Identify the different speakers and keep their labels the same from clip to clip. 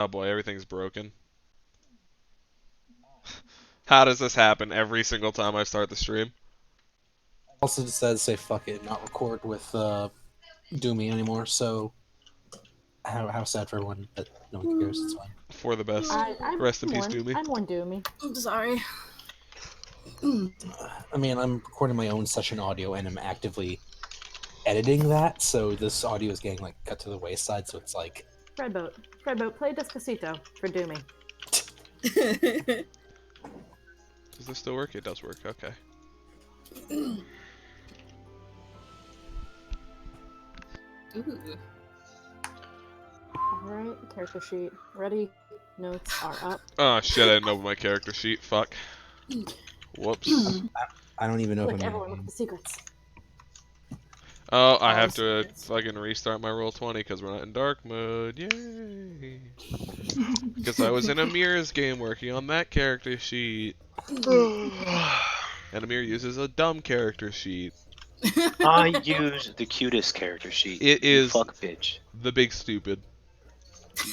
Speaker 1: Oh boy, everything's broken. How does this happen every single time I start the stream?
Speaker 2: Also decided to say fuck it, not record with Doomy anymore. So how sad for everyone, but no one cares. It's fine.
Speaker 1: For the best.
Speaker 3: I'm
Speaker 1: Rest in peace,
Speaker 3: one.
Speaker 1: Doomy.
Speaker 3: I'm one Doomy.
Speaker 4: I'm sorry.
Speaker 2: I mean, I'm recording my own session audio and I'm actively editing that, so this audio is getting like cut to the wayside. So it's like
Speaker 3: Fredboat, play Despacito for Doomy.
Speaker 1: Does this still work? It does work. Okay.
Speaker 4: Ooh.
Speaker 3: Alright, character sheet. Ready? Notes are up.
Speaker 1: Oh shit! I didn't open my character sheet. Fuck. Whoops.
Speaker 2: I don't even know
Speaker 3: Quick,
Speaker 2: if I'm
Speaker 3: everyone, look at the secrets.
Speaker 1: Oh, I
Speaker 4: All
Speaker 1: have
Speaker 4: the
Speaker 1: to
Speaker 4: secrets.
Speaker 1: fucking restart my Roll20 because we're not in dark mode. Yay! Because I was in Amir's game working on that character sheet. And Amir uses a dumb character sheet.
Speaker 5: I use the cutest character sheet.
Speaker 1: It
Speaker 5: You
Speaker 1: is
Speaker 5: fuck bitch.
Speaker 1: the big stupid.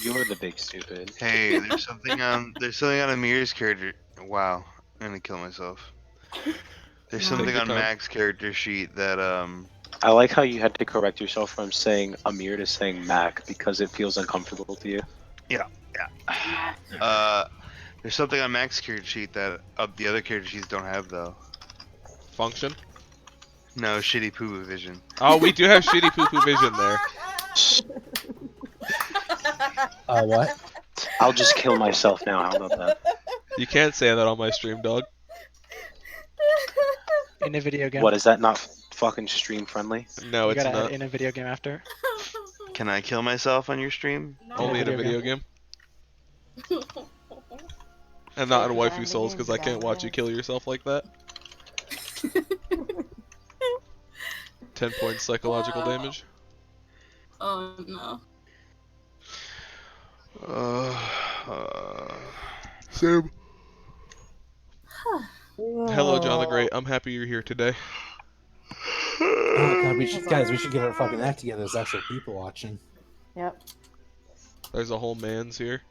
Speaker 5: You're the big stupid.
Speaker 6: Hey, there's something on Amir's character. Wow, I'm gonna kill myself. There's
Speaker 3: No.
Speaker 6: something
Speaker 1: Take your
Speaker 6: on
Speaker 1: time.
Speaker 6: Mac's character sheet that
Speaker 5: I like how you had to correct yourself from saying Amir to saying Mac because it feels uncomfortable to you.
Speaker 6: there's something on Mac's character sheet that the other character sheets don't have though.
Speaker 1: Function.
Speaker 6: No, shitty poo vision.
Speaker 1: Oh, we do have shitty poo poo vision there.
Speaker 2: what?
Speaker 5: I'll just kill myself now. How about that?
Speaker 1: You can't say that on my stream, dog.
Speaker 7: In a video game.
Speaker 5: What, is that not fucking stream friendly?
Speaker 1: No,
Speaker 7: You
Speaker 1: it's
Speaker 7: gotta
Speaker 1: not.
Speaker 7: add in a video game after.
Speaker 6: Can I kill myself on your stream?
Speaker 1: Only in a video game. And not in Waifu Souls because I can't watch you kill yourself like that. 10 points psychological damage.
Speaker 4: Oh no.
Speaker 1: Sam. Hello, John the Great. I'm happy you're here today.
Speaker 2: Oh, God, we should get our fucking act together. There's actual people watching.
Speaker 3: Yep.
Speaker 1: There's a whole man's here.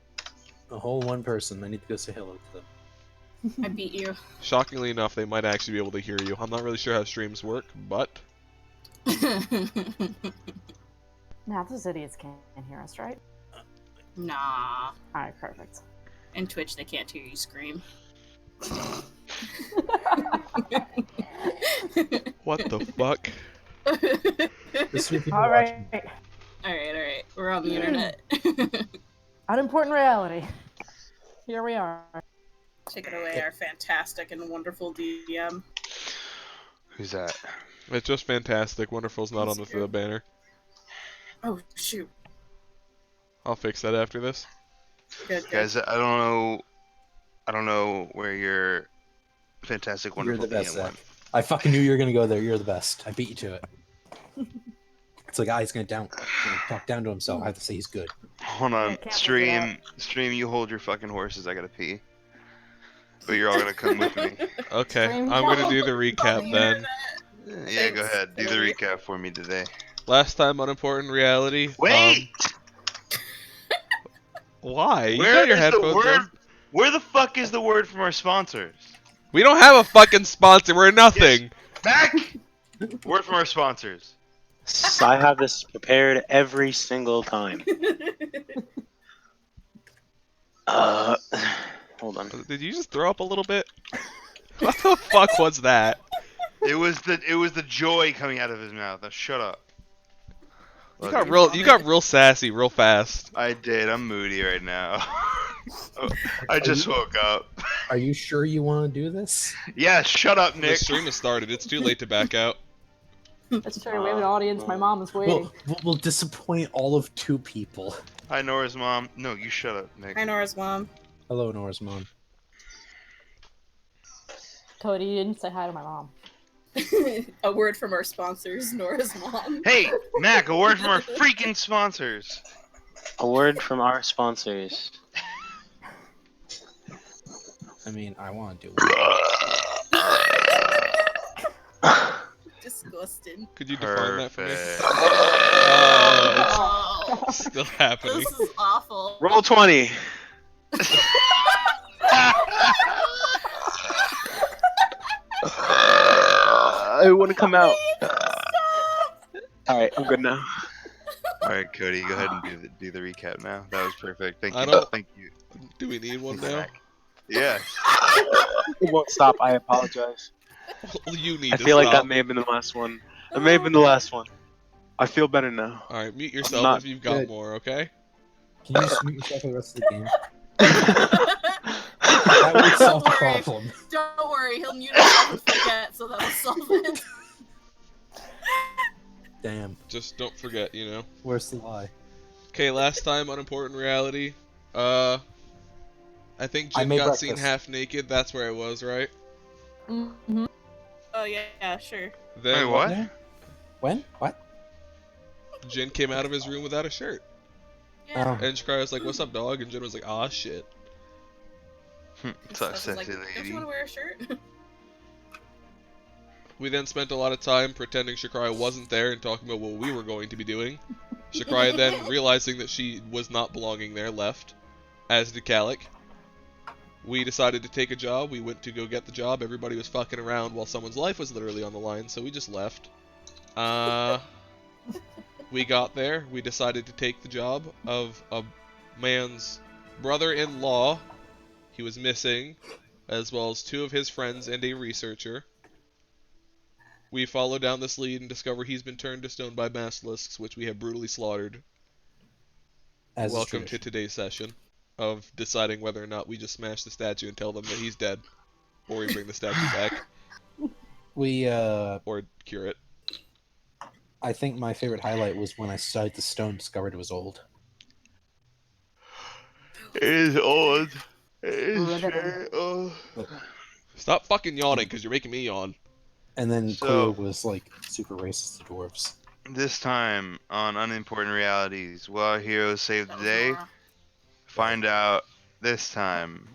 Speaker 2: A whole one person. I need to go say hello to them.
Speaker 4: I beat you.
Speaker 1: Shockingly enough, they might actually be able to hear you. I'm not really sure how streams work, but
Speaker 3: Now those idiots can't hear us, right?
Speaker 4: Nah.
Speaker 3: Alright, perfect.
Speaker 4: In Twitch, they can't hear you scream.
Speaker 1: what the fuck?
Speaker 2: There's three people
Speaker 3: Alright.
Speaker 2: watching.
Speaker 4: Alright. We're on the internet.
Speaker 3: Unimportant reality. Here we are.
Speaker 4: Take it away, our fantastic and wonderful DM.
Speaker 6: Who's that?
Speaker 1: It's just fantastic. Wonderful's not on the banner.
Speaker 4: Oh, shoot.
Speaker 1: I'll fix that after this.
Speaker 4: Good, good.
Speaker 6: Guys, I don't know where your fantastic,
Speaker 2: You're
Speaker 6: wonderful
Speaker 2: the best,
Speaker 6: DM went.
Speaker 2: Zach. I fucking knew you were gonna go there. You're the best. I beat you to it. It's like, he's gonna talk down to himself. I have to say he's good.
Speaker 6: Hold
Speaker 3: I
Speaker 6: on,
Speaker 3: can't figure it
Speaker 6: stream. You hold your fucking horses. I gotta pee. But you're all gonna come with me.
Speaker 1: Okay,
Speaker 3: Stream
Speaker 1: I'm gonna do the recap then.
Speaker 6: Yeah, go ahead. Do the recap for me today.
Speaker 1: Last time on Unimportant Reality.
Speaker 6: Wait.
Speaker 1: Why? You
Speaker 6: Where
Speaker 1: got your
Speaker 6: is the
Speaker 1: headphones
Speaker 6: word?
Speaker 1: on.
Speaker 6: Where the fuck is the word from our sponsors?
Speaker 1: We don't have a fucking sponsor. We're nothing.
Speaker 6: Back. Word from our sponsors.
Speaker 5: I have this prepared every single time. Hold on.
Speaker 1: Did you just throw up a little bit? What the fuck was that?
Speaker 6: It was the joy coming out of his mouth. Now shut up.
Speaker 1: You
Speaker 6: Look,
Speaker 1: got real sassy real fast.
Speaker 6: I did. I'm moody right now. I just woke up.
Speaker 2: Are you sure you want to do this?
Speaker 6: Yeah, shut up,
Speaker 1: The
Speaker 6: Nick.
Speaker 1: stream has started. It's too late to back out.
Speaker 3: That's true. We have an audience. My mom is waiting.
Speaker 2: We'll disappoint all of 2 people.
Speaker 6: Hi, Nora's mom. No, you shut up, Nick.
Speaker 4: Hi, Nora's mom.
Speaker 2: Hello, Nora's mom.
Speaker 3: Cody, you didn't say hi to my mom.
Speaker 4: A word from our sponsors, Nora's mom.
Speaker 6: Hey, Mac, a word from our freaking sponsors.
Speaker 5: A word from our sponsors.
Speaker 2: I mean, I want to do it.
Speaker 4: disgusting.
Speaker 1: Could you define that for me?
Speaker 6: Perfect.
Speaker 1: Oh,
Speaker 4: Oh,
Speaker 1: it's still happening.
Speaker 4: this is awful.
Speaker 5: Roll 20. I want to come out. All right, I'm good now.
Speaker 6: All right, Cody, go ahead and do the recap now. That was perfect. Thank
Speaker 1: I
Speaker 6: you.
Speaker 1: don't-
Speaker 6: Thank you.
Speaker 1: Do we need one
Speaker 6: Thank you,
Speaker 1: now?
Speaker 6: Mac. Yes.
Speaker 5: It won't stop. I apologize.
Speaker 1: Well, you need
Speaker 5: I
Speaker 1: to
Speaker 5: feel like
Speaker 1: stop.
Speaker 5: that may have been the last one. That may have been the last one. I feel better now.
Speaker 1: All right, mute
Speaker 5: I'm
Speaker 1: yourself
Speaker 5: not
Speaker 1: if you've got
Speaker 2: good.
Speaker 1: more, okay?
Speaker 2: Can you just mute yourself for the rest of the game? That would solve the
Speaker 4: Don't worry.
Speaker 2: problem.
Speaker 4: Don't worry, he'll mute himself and forget, so that'll solve it.
Speaker 2: Damn.
Speaker 1: Just don't forget, you know.
Speaker 2: Where's the lie?
Speaker 1: Okay, last time Unimportant Reality. I think
Speaker 2: I
Speaker 1: Jin
Speaker 2: made
Speaker 1: got seen
Speaker 2: breakfast.
Speaker 1: half naked. That's where I was, right?
Speaker 3: Mm-hmm.
Speaker 4: Oh yeah, sure.
Speaker 1: Then
Speaker 6: Wait, what?
Speaker 2: Yeah. When? What?
Speaker 1: Jin came out of his room without a shirt.
Speaker 4: Yeah.
Speaker 2: Oh.
Speaker 1: And Shakara was like, "What's up, dog?" And Jin was like, "Ah, shit."
Speaker 6: What's up,
Speaker 4: Celeste was like,
Speaker 6: sexy
Speaker 4: don't
Speaker 6: lady?
Speaker 4: you want to wear a shirt?
Speaker 1: We then spent a lot of time pretending Shakara wasn't there and talking about what we were going to be doing. Shakara then, realizing that she was not belonging there, left, as did Kalik. We decided to take a job. We went to go get the job. Everybody was fucking around while someone's life was literally on the line, so we just left. We got there. We decided to take the job of a man's brother-in-law. He was missing, as well as 2 of his friends and a researcher. We follow down this lead and discover he's been turned to stone by basilisks, which we have brutally slaughtered.
Speaker 2: As is
Speaker 1: Welcome to
Speaker 2: tradition.
Speaker 1: today's session of deciding whether or not we just smash the statue and tell them that he's dead, or we bring the statue back,
Speaker 2: We,
Speaker 1: or cure it.
Speaker 2: I think my favorite highlight was when I studied the stone, discovered it was old.
Speaker 6: It is old. It is
Speaker 3: Riveting.
Speaker 6: very old.
Speaker 1: Stop fucking yawning, because you're making me yawn.
Speaker 2: And then
Speaker 6: So-
Speaker 2: Cleo was like super racist to dwarves.
Speaker 6: This time on Unimportant Realities, will our heroes save the day?
Speaker 4: Nora.
Speaker 6: Find out this time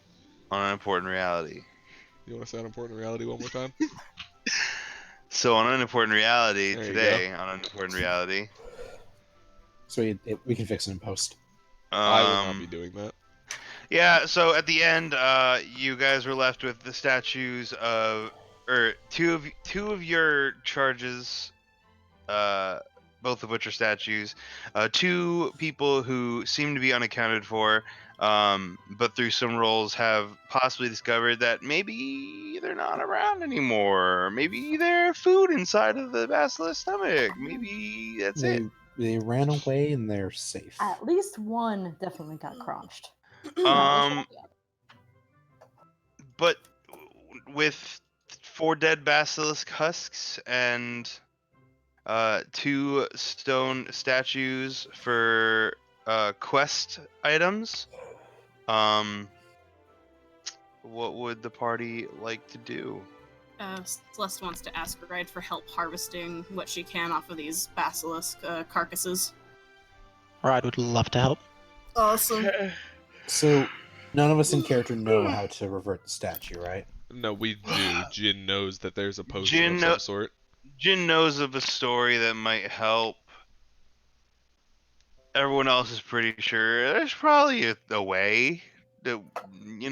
Speaker 6: on Unimportant Reality.
Speaker 1: You want to say Unimportant Reality one more time?
Speaker 6: So on Unimportant Reality
Speaker 1: There you
Speaker 6: today, on Unimportant Reality,
Speaker 2: So we can fix it in post.
Speaker 1: I will not be doing that.
Speaker 6: Yeah, so at the end, you guys were left with the statues of, or two of your charges, both of which are statues. 2 people who seem to be unaccounted for, but through some rolls have possibly discovered that maybe they're not around anymore. Maybe they're food inside of the basilisk stomach. Maybe that's it.
Speaker 2: They ran away and they're safe.
Speaker 3: At least one definitely got crunched.
Speaker 6: Um, but with 4 dead basilisk husks and 2 stone statues for quest items, what would the party like to do?
Speaker 4: Celeste wants to ask Ride for help harvesting what she can off of these basilisk carcasses.
Speaker 7: Ride would love to help.
Speaker 4: Awesome.
Speaker 2: So none of us in character know how to revert the statue, right?
Speaker 1: No, we do. Jin knows that there's a potion
Speaker 6: Jin
Speaker 1: of
Speaker 6: know-
Speaker 1: some sort.
Speaker 6: Jin knows of a story that might help. Everyone else is pretty sure there's probably a way that, probably
Speaker 3: Would I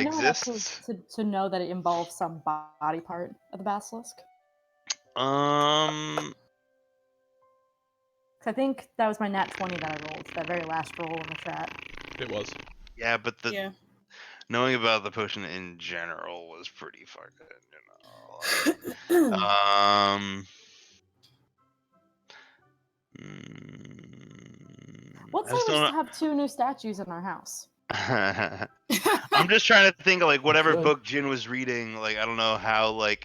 Speaker 3: know enough
Speaker 6: exists.
Speaker 3: to know that it involves some body part of the basilisk? 'Cause I think that was my nat 20 that I rolled, that very last roll in the chat.
Speaker 1: It was.
Speaker 6: Yeah, but
Speaker 4: Yeah.
Speaker 6: knowing about the potion in general was pretty fucking,
Speaker 3: Let's
Speaker 6: I
Speaker 3: say
Speaker 6: just
Speaker 3: we
Speaker 6: don't
Speaker 3: just have 2 new statues in our house.
Speaker 6: I'm just trying to think of like whatever
Speaker 2: Good.
Speaker 6: book Jin was reading. Like I don't know how an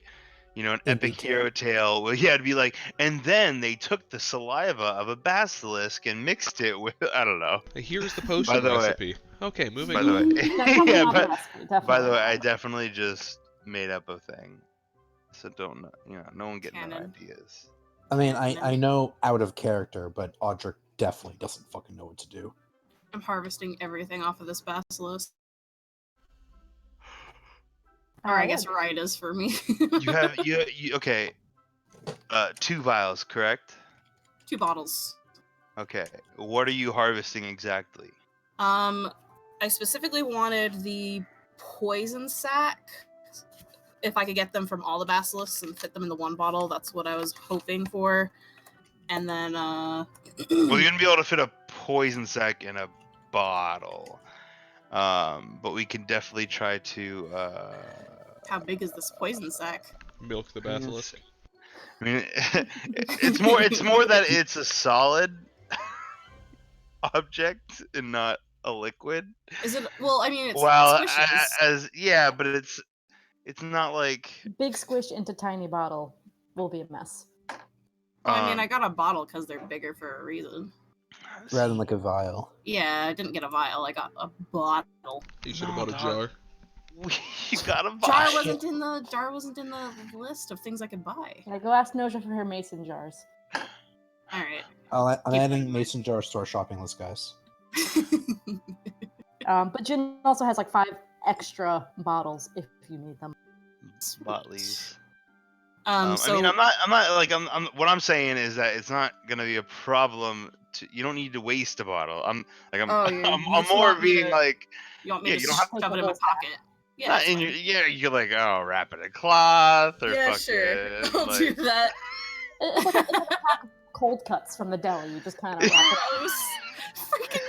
Speaker 2: In
Speaker 6: epic
Speaker 2: detail.
Speaker 6: hero tale. Well, yeah, it'd be like, and then they took the saliva of a basilisk and mixed it with I don't know.
Speaker 1: Here's the potion
Speaker 6: the way-
Speaker 1: recipe. Okay, moving
Speaker 6: By the
Speaker 1: on.
Speaker 6: way,
Speaker 3: Definitely
Speaker 6: yeah,
Speaker 3: not the
Speaker 6: but
Speaker 3: recipe,
Speaker 6: by the
Speaker 3: definitely
Speaker 6: way,
Speaker 3: not.
Speaker 6: I definitely just made up a thing. So don't no one get no
Speaker 4: Canon.
Speaker 6: ideas.
Speaker 2: I mean, I know out of character, but Audric definitely doesn't fucking know what to do.
Speaker 4: I'm harvesting everything off of this basilisk. Or I guess Ride is for me.
Speaker 6: You have you okay. 2 vials, correct?
Speaker 4: 2 bottles.
Speaker 6: Okay. What are you harvesting exactly?
Speaker 4: I specifically wanted the poison sac. If I could get them from all the basilisks and fit them in the 1 bottle, that's what I was hoping for. And then,
Speaker 6: Well, you're gonna be able to fit a poison sac in a bottle. But we can definitely try to.
Speaker 4: how big is this poison sac?
Speaker 1: Milk the basilisk.
Speaker 6: I mean, it's more that it's a solid object and not a liquid.
Speaker 4: Is it? Well, I mean, it's
Speaker 6: Well,
Speaker 4: squishes.
Speaker 6: yeah, but it's not like.
Speaker 3: Big squish into tiny bottle will be a mess.
Speaker 4: Well, I mean, I got a bottle because they're bigger for a reason.
Speaker 2: Rather than like a vial.
Speaker 4: Yeah, I didn't get a vial. I got a bottle.
Speaker 1: You should have
Speaker 6: No,
Speaker 1: bought a
Speaker 6: dog.
Speaker 1: jar.
Speaker 6: You got a
Speaker 4: Jar
Speaker 6: vial.
Speaker 4: wasn't in the list of things I could buy.
Speaker 3: Yeah, go ask Noja for her mason jars.
Speaker 4: All right.
Speaker 2: I'm adding mason jars to our shopping list, guys.
Speaker 3: But Jin also has like 5 extra bottles if you need them.
Speaker 6: Botleys.
Speaker 4: So
Speaker 6: I mean, I'm not like what I'm saying is that it's not gonna be a problem. You don't need to waste a bottle. I'm
Speaker 4: Oh, you
Speaker 6: I'm
Speaker 4: just
Speaker 6: more
Speaker 4: want me
Speaker 6: being
Speaker 4: to-
Speaker 6: like,
Speaker 4: you want me
Speaker 6: yeah,
Speaker 4: to
Speaker 6: you don't have
Speaker 4: shove it in my pocket? Yeah,
Speaker 6: not
Speaker 4: that's
Speaker 6: in your
Speaker 4: fine.
Speaker 6: you're like, oh, wrap it in cloth or
Speaker 4: Yeah,
Speaker 6: fucking
Speaker 4: sure. I'll
Speaker 6: like,
Speaker 4: do that.
Speaker 3: It's like a pack of cold cuts from the deli. You just kind of wrap it.
Speaker 4: Gross. Freaking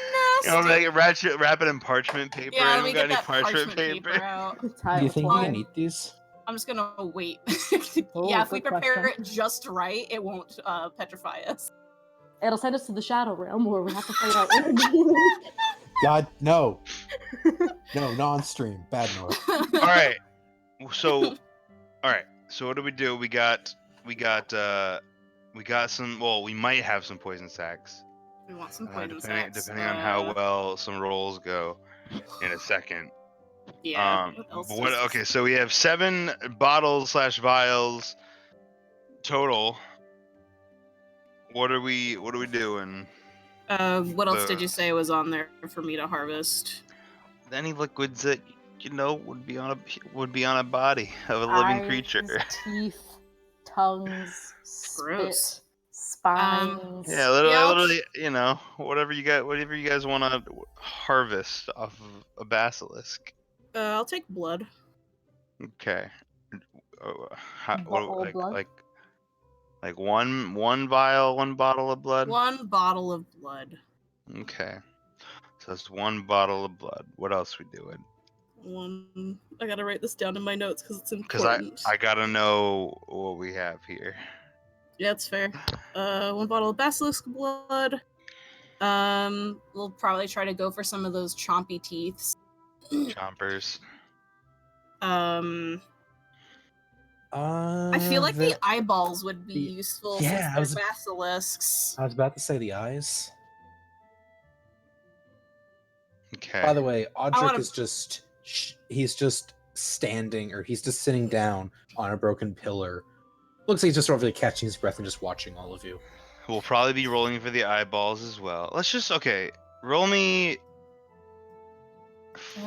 Speaker 6: you know,
Speaker 4: nasty.
Speaker 6: like wrap it in parchment paper.
Speaker 4: Yeah, let
Speaker 6: Anyone
Speaker 4: me
Speaker 6: got
Speaker 4: get
Speaker 6: any
Speaker 4: that
Speaker 6: parchment
Speaker 4: parchment paper out.
Speaker 3: Tie
Speaker 2: Do you
Speaker 3: it
Speaker 2: think
Speaker 3: with
Speaker 2: you
Speaker 3: twine.
Speaker 2: can eat these?
Speaker 4: I'm just gonna wait.
Speaker 3: Oh,
Speaker 4: Yeah, if we
Speaker 3: good
Speaker 4: prepare
Speaker 3: question.
Speaker 4: it just right, it won't petrify us.
Speaker 3: It'll send us to the Shadow Realm where we have to fight our inner demons.
Speaker 2: God, no. No, not on stream. Bad North.
Speaker 6: All right. So what do? We got some. Well, we might have some poison sacks.
Speaker 4: We want some poison
Speaker 6: Depending
Speaker 4: sacks.
Speaker 6: on how well some rolls go in a second.
Speaker 4: Yeah. What else
Speaker 6: But
Speaker 4: does
Speaker 6: okay,
Speaker 4: this-
Speaker 6: so we have 7 bottles / vials total. What are we doing?
Speaker 4: What else did you say was on there for me to harvest?
Speaker 6: Any liquids that would be on a body of a living
Speaker 3: Eyes,
Speaker 6: creature.
Speaker 3: teeth, tongues,
Speaker 4: Gross.
Speaker 3: spit, spines.
Speaker 6: Yeah, literally, whatever you guys want to harvest off of a basilisk.
Speaker 4: I'll take blood.
Speaker 6: Okay.
Speaker 3: Bottle of blood?
Speaker 6: Like one vial, 1 bottle of blood.
Speaker 4: 1 bottle of blood.
Speaker 6: Okay. So that's 1 bottle of blood. What else we doing?
Speaker 4: I gotta write this down in my notes because it's
Speaker 6: Because
Speaker 4: important.
Speaker 6: I gotta know what we have here.
Speaker 4: Yeah, it's fair. 1 bottle of basilisk blood. We'll probably try to go for some of those chompy teeths.
Speaker 6: Chompers.
Speaker 4: I feel like the eyeballs would be useful
Speaker 2: Yeah,
Speaker 4: since they're basilisks.
Speaker 2: I was about to say the eyes.
Speaker 6: Okay.
Speaker 2: By the way, Audric
Speaker 4: wanna-
Speaker 2: is he's just standing, or he's just sitting down on a broken pillar. Looks like he's just over there catching his breath and just watching all of you.
Speaker 6: We'll probably be rolling for the eyeballs as well. Let's just roll me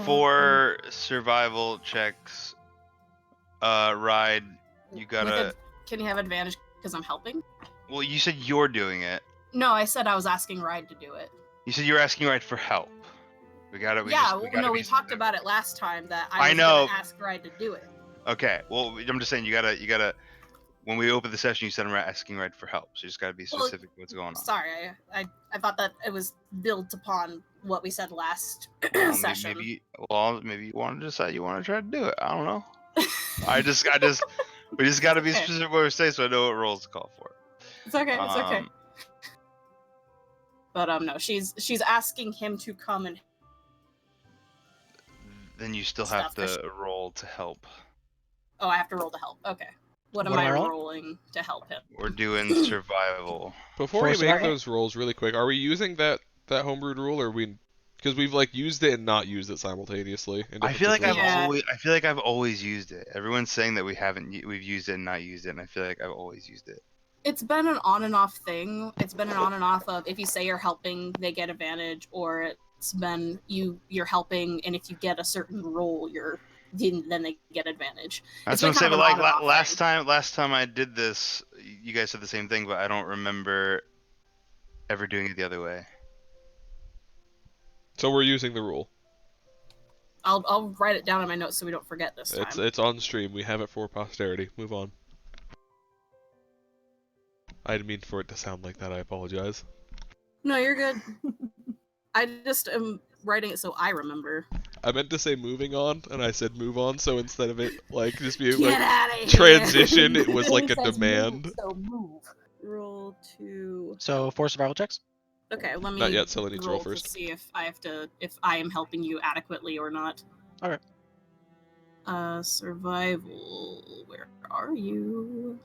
Speaker 6: 4 survival checks. Ride, you gotta.
Speaker 4: Can you have advantage because I'm helping?
Speaker 6: Well, you said you're doing it.
Speaker 4: No, I said I was asking Ride to do it.
Speaker 6: You said you were asking Ride for help. We
Speaker 4: talked about it last time that
Speaker 6: I
Speaker 4: I was
Speaker 6: know.
Speaker 4: gonna ask Ride to do it.
Speaker 6: Okay, well, I'm just saying you gotta. When we open the session, you said I'm asking Ride for help, so you just gotta be specific what's going on.
Speaker 4: Sorry, I thought that it was built upon what we said last session.
Speaker 6: Maybe you want to decide you want to try to do it. I don't know. we just gotta be
Speaker 4: Okay.
Speaker 6: specific what we say, so I know what roles to call for.
Speaker 4: It's okay. It's okay. But no, she's asking him to come and.
Speaker 6: Then you still
Speaker 4: Stuff
Speaker 6: have
Speaker 4: for
Speaker 6: to roll to help.
Speaker 4: Oh, I have to roll to help. Okay. What am
Speaker 7: What am
Speaker 4: I
Speaker 7: I rolling?
Speaker 4: rolling to help him?
Speaker 6: We're doing survival.
Speaker 1: Before
Speaker 7: For
Speaker 1: we make
Speaker 7: survival?
Speaker 1: those rolls really quick, are we using that homebrewed rule, or because we've used it and not used it simultaneously? in
Speaker 6: I
Speaker 1: different
Speaker 6: feel like
Speaker 1: situations?
Speaker 6: I feel like I've always used it. Everyone's saying that we've used it and not used it, and I feel like I've always used it.
Speaker 4: It's been an on and off thing. It's been an on and off of if you say you're helping, they get advantage, or it's been you're helping, and if you get a certain role, you're then they get advantage.
Speaker 6: That's
Speaker 4: It's
Speaker 6: what I'm
Speaker 4: been
Speaker 6: saying.
Speaker 4: kind
Speaker 6: But
Speaker 4: of
Speaker 6: like
Speaker 4: an on and off thing.
Speaker 6: last time I did this, you guys said the same thing, but I don't remember ever doing it the other way.
Speaker 1: So we're using the rule.
Speaker 4: I'll write it down in my notes so we don't forget this time.
Speaker 1: It's on stream. We have it for posterity. Move on. I didn't mean for it to sound like that. I apologize.
Speaker 4: No, you're good. I just am writing it so I remember.
Speaker 1: I meant to say moving on, and I said move on. So instead of it like just being
Speaker 4: Get
Speaker 1: like
Speaker 4: out of here!
Speaker 1: transition, it was like
Speaker 3: He
Speaker 1: a
Speaker 3: says
Speaker 1: demand.
Speaker 3: Move, so move.
Speaker 4: Roll to.
Speaker 7: So 4 survival checks.
Speaker 4: Okay, let me
Speaker 1: Not yet. Scylla needs to roll
Speaker 4: roll to
Speaker 1: first.
Speaker 4: see if I am helping you adequately or not.
Speaker 7: Okay.
Speaker 4: Survival. Where are you?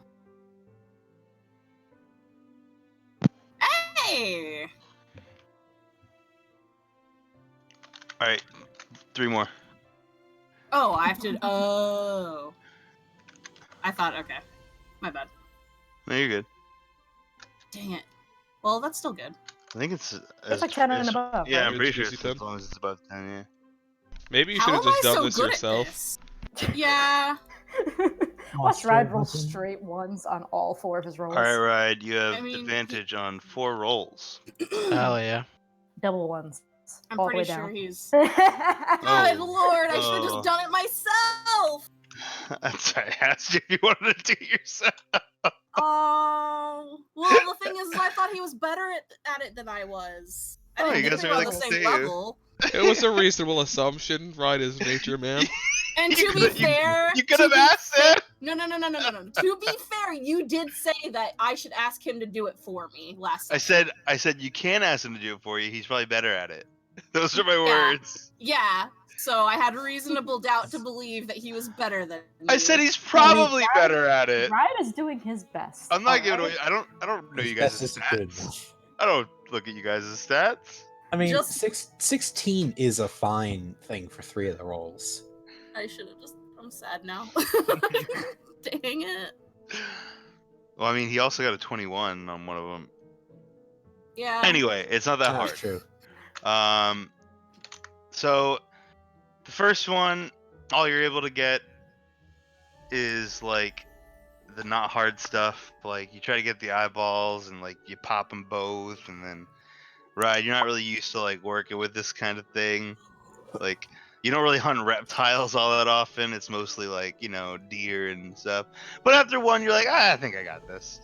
Speaker 4: Hey!
Speaker 6: All right, 3 more.
Speaker 4: Oh, I have to. Oh. I thought. Okay. My bad.
Speaker 6: No, you're good.
Speaker 4: Dang it. Well, that's still good.
Speaker 6: I think it's
Speaker 3: like 10 and above,
Speaker 6: Yeah,
Speaker 3: right?
Speaker 6: I'm pretty
Speaker 1: It's
Speaker 6: sure
Speaker 1: easy
Speaker 6: it's
Speaker 1: 10.
Speaker 6: as long as it's above 10. Yeah.
Speaker 1: Maybe you
Speaker 4: How
Speaker 1: should have
Speaker 4: am
Speaker 1: just
Speaker 4: I
Speaker 1: done
Speaker 4: so
Speaker 1: this
Speaker 4: good
Speaker 1: yourself.
Speaker 4: at this? Yeah.
Speaker 3: Watch Ride roll straight ones on all 4 of his rolls.
Speaker 6: All right, Ride, you have
Speaker 4: I mean,
Speaker 6: advantage on 4 rolls.
Speaker 7: Hell yeah.
Speaker 3: Double ones.
Speaker 4: I'm
Speaker 3: all the
Speaker 4: pretty
Speaker 3: way
Speaker 4: sure
Speaker 3: down.
Speaker 4: he's.
Speaker 6: Oh.
Speaker 4: Good lord! I should have
Speaker 6: Oh.
Speaker 4: just done it myself.
Speaker 6: That's why I asked you if you wanted to do it yourself.
Speaker 4: Oh. Well, the thing is, I thought he was better at it than I was. I
Speaker 6: Oh,
Speaker 4: didn't
Speaker 6: you
Speaker 4: think
Speaker 6: guys
Speaker 4: we
Speaker 6: are
Speaker 4: were on
Speaker 6: like
Speaker 4: the
Speaker 6: the
Speaker 4: same
Speaker 6: same.
Speaker 4: level.
Speaker 1: It was a reasonable assumption. Right as nature, man.
Speaker 4: And
Speaker 6: You
Speaker 4: to be
Speaker 6: could've-
Speaker 4: fair,
Speaker 6: you could
Speaker 4: to
Speaker 6: have
Speaker 4: be
Speaker 6: asked
Speaker 4: fair-
Speaker 6: him.
Speaker 4: No. To be fair, you did say that I should ask him to do it for me last session.
Speaker 6: I said you can ask him to do it for you. He's probably better at it. Those are my
Speaker 4: Yeah.
Speaker 6: words.
Speaker 4: Yeah, so I had reasonable doubt to believe that he was better than me.
Speaker 6: I said he's probably better at it.
Speaker 3: Ride is doing his best.
Speaker 6: I'm not
Speaker 3: all
Speaker 6: giving
Speaker 3: right?
Speaker 6: away. I don't know
Speaker 2: His
Speaker 6: you guys'
Speaker 2: best isn't good
Speaker 6: stats.
Speaker 2: enough.
Speaker 6: I don't look at you guys' stats.
Speaker 2: I mean,
Speaker 4: Just-
Speaker 2: 16 is a fine thing for 3 of the rolls.
Speaker 4: I should have just. I'm sad now. Dang it.
Speaker 6: Well, I mean, he also got a 21 on one of them.
Speaker 4: Yeah.
Speaker 6: Anyway, it's not that
Speaker 2: That's
Speaker 6: hard.
Speaker 2: true.
Speaker 6: So the first one, all you're able to get is like the not hard stuff. Like you try to get the eyeballs and like you pop them both, and then you're not really used to like working with this kind of thing. Like you don't really hunt reptiles all that often. It's mostly like deer and stuff. But after one, you're like, I think I got this.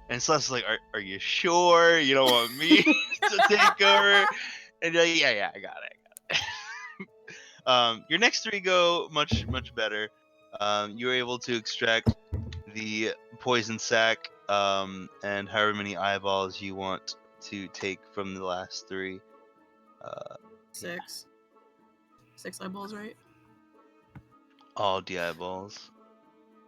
Speaker 6: And Celeste's like, are you sure you don't want me to take over? And you're like, yeah, I got it. Your next 3 go much better. You're able to extract the poison sac and however many eyeballs you want to take from the last 3.
Speaker 4: 6. 6 eyeballs, right?
Speaker 6: All the eyeballs.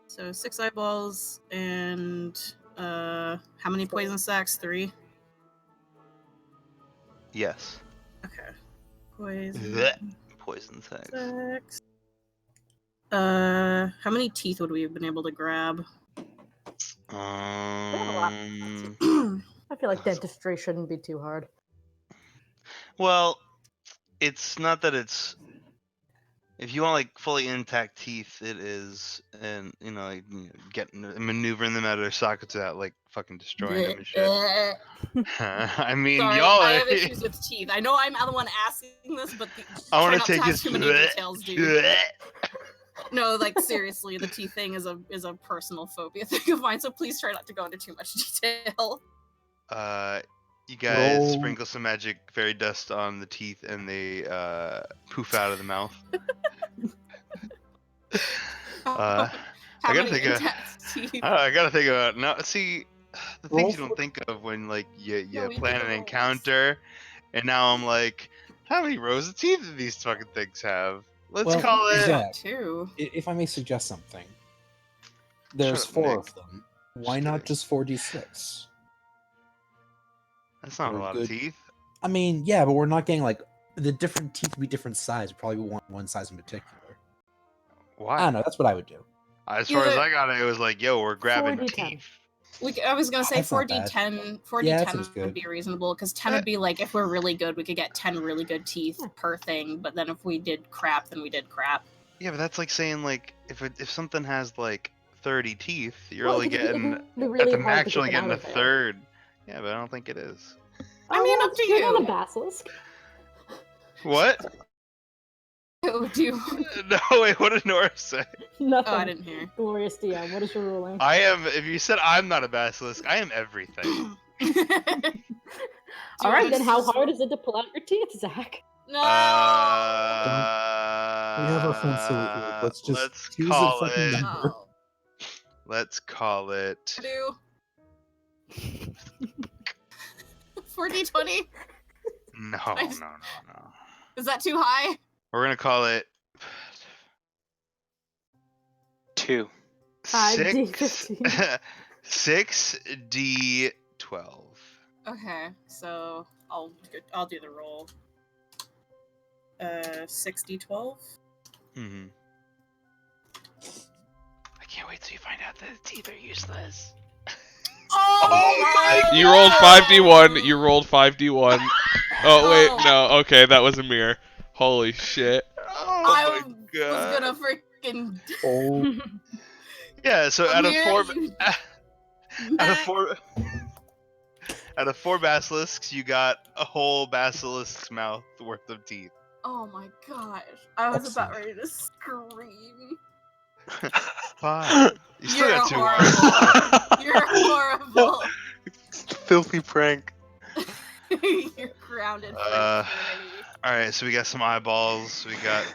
Speaker 4: So 6 eyeballs and how many poison sacks? 3.
Speaker 6: Yes.
Speaker 4: Okay. Poison
Speaker 6: Blech. Poison sacs.
Speaker 4: sacks. How many teeth would we have been able to grab?
Speaker 3: lot.
Speaker 6: Um.
Speaker 3: I feel like dentistry shouldn't be too hard.
Speaker 6: Well, it's not that it's. If you want like fully intact teeth, it is, and like, maneuvering them out of their sockets without like fucking destroying them and shit. I mean,
Speaker 4: Sorry,
Speaker 6: y'all
Speaker 4: I
Speaker 6: are.
Speaker 4: have issues with teeth. I know I'm the one asking this, but
Speaker 6: I
Speaker 4: want
Speaker 6: want to take
Speaker 4: have
Speaker 6: his.
Speaker 4: too many details, dude. No, like seriously, the teeth thing is a personal phobia thing of mine. So please try not to go into too much detail.
Speaker 6: You guys
Speaker 2: Roll.
Speaker 6: sprinkle some magic fairy dust on the teeth, and they poof out of the mouth.
Speaker 4: How
Speaker 6: I gotta
Speaker 4: many
Speaker 6: think of.
Speaker 4: intact teeth?
Speaker 6: I gotta think about now. See, the
Speaker 2: Roll
Speaker 6: things you don't
Speaker 2: for-
Speaker 6: think of when like you
Speaker 4: No, we
Speaker 6: plan
Speaker 4: did
Speaker 6: an
Speaker 4: the rolls.
Speaker 6: encounter, and now I'm like, how many rows of teeth do these fucking things have? Let's
Speaker 2: Well,
Speaker 6: call it.
Speaker 2: Zach,
Speaker 4: Two.
Speaker 2: if I may suggest something, there's
Speaker 6: Shut up,
Speaker 2: 4
Speaker 6: Nick.
Speaker 2: of them. Why
Speaker 6: Just
Speaker 2: not
Speaker 6: kidding.
Speaker 2: just 4d6?
Speaker 6: That's not a
Speaker 2: for
Speaker 6: lot
Speaker 2: good-
Speaker 6: of teeth.
Speaker 2: I mean, yeah, but we're not getting like the different teeth would be different size. Probably one size in particular. I
Speaker 6: Why?
Speaker 2: don't know. That's what I would do.
Speaker 6: As far as
Speaker 4: Either-
Speaker 6: I got it, it was like, yo, we're grabbing
Speaker 3: 4d10.
Speaker 6: teeth.
Speaker 4: I was gonna say
Speaker 2: That's not bad.
Speaker 4: 4d10.
Speaker 2: Yeah, that
Speaker 4: 4d10
Speaker 2: seems
Speaker 4: would
Speaker 2: good.
Speaker 4: be reasonable because 10 would be like if we're really good, we could get 10 really good teeth per thing. But then if we did crap, then we did crap.
Speaker 6: Yeah, but that's like saying like if something has like 30 teeth, you're
Speaker 3: Well,
Speaker 6: only
Speaker 3: it'd be
Speaker 6: getting
Speaker 3: really
Speaker 6: at the
Speaker 3: hard
Speaker 6: max,
Speaker 3: to
Speaker 6: you're
Speaker 3: get
Speaker 6: only
Speaker 3: them
Speaker 6: getting
Speaker 3: out
Speaker 6: a
Speaker 3: of there.
Speaker 6: third. Yeah, but I don't think it is.
Speaker 4: I mean, up to
Speaker 3: You're not a
Speaker 4: you.
Speaker 3: basilisk.
Speaker 6: What?
Speaker 4: Do you?
Speaker 6: No, wait. What did Nora say?
Speaker 3: Nothing.
Speaker 4: Oh, I didn't hear.
Speaker 3: Glorious DM. What is your ruling?
Speaker 6: I am. If you said I'm not a basilisk, I am everything.
Speaker 3: All right, then. How
Speaker 4: just-
Speaker 3: hard is it to pull out your teeth, Zach?
Speaker 4: No.
Speaker 6: We
Speaker 2: have our friend Silly here. Let's just
Speaker 6: let's
Speaker 2: choose a
Speaker 6: call
Speaker 2: fucking
Speaker 6: it.
Speaker 2: number.
Speaker 4: Oh.
Speaker 6: Let's call it.
Speaker 4: Do 4d20?
Speaker 6: No,
Speaker 4: I
Speaker 6: no,
Speaker 4: just-
Speaker 6: no, no.
Speaker 4: Is that too high?
Speaker 6: We're gonna call it
Speaker 5: 2.
Speaker 3: 5d15.
Speaker 6: 6d12.
Speaker 4: Okay, so I'll do the roll. 6d12.
Speaker 6: Mm-hmm. I can't wait till you find out that the teeth are useless.
Speaker 4: Oh,
Speaker 1: You rolled 5d1. You rolled 5d1. Oh wait, no. Okay, that was a mirror. Holy shit.
Speaker 6: Oh
Speaker 4: I
Speaker 6: my
Speaker 4: was
Speaker 6: god.
Speaker 4: gonna freaking.
Speaker 2: Oh,
Speaker 6: Yeah, so out of
Speaker 4: Amir,
Speaker 6: four
Speaker 4: you-
Speaker 6: out of four out of 4 basilisks, you got a whole basilisk's mouth worth of teeth.
Speaker 4: Oh my gosh! I was about
Speaker 2: Excellent.
Speaker 4: ready to scream.
Speaker 6: Fine. You still
Speaker 4: You're
Speaker 6: got 2
Speaker 4: horrible. You're horrible.
Speaker 5: Filthy prank.
Speaker 4: You're grounded for
Speaker 6: Uh,
Speaker 4: eternity.
Speaker 6: Alright, so we got some eyeballs, we got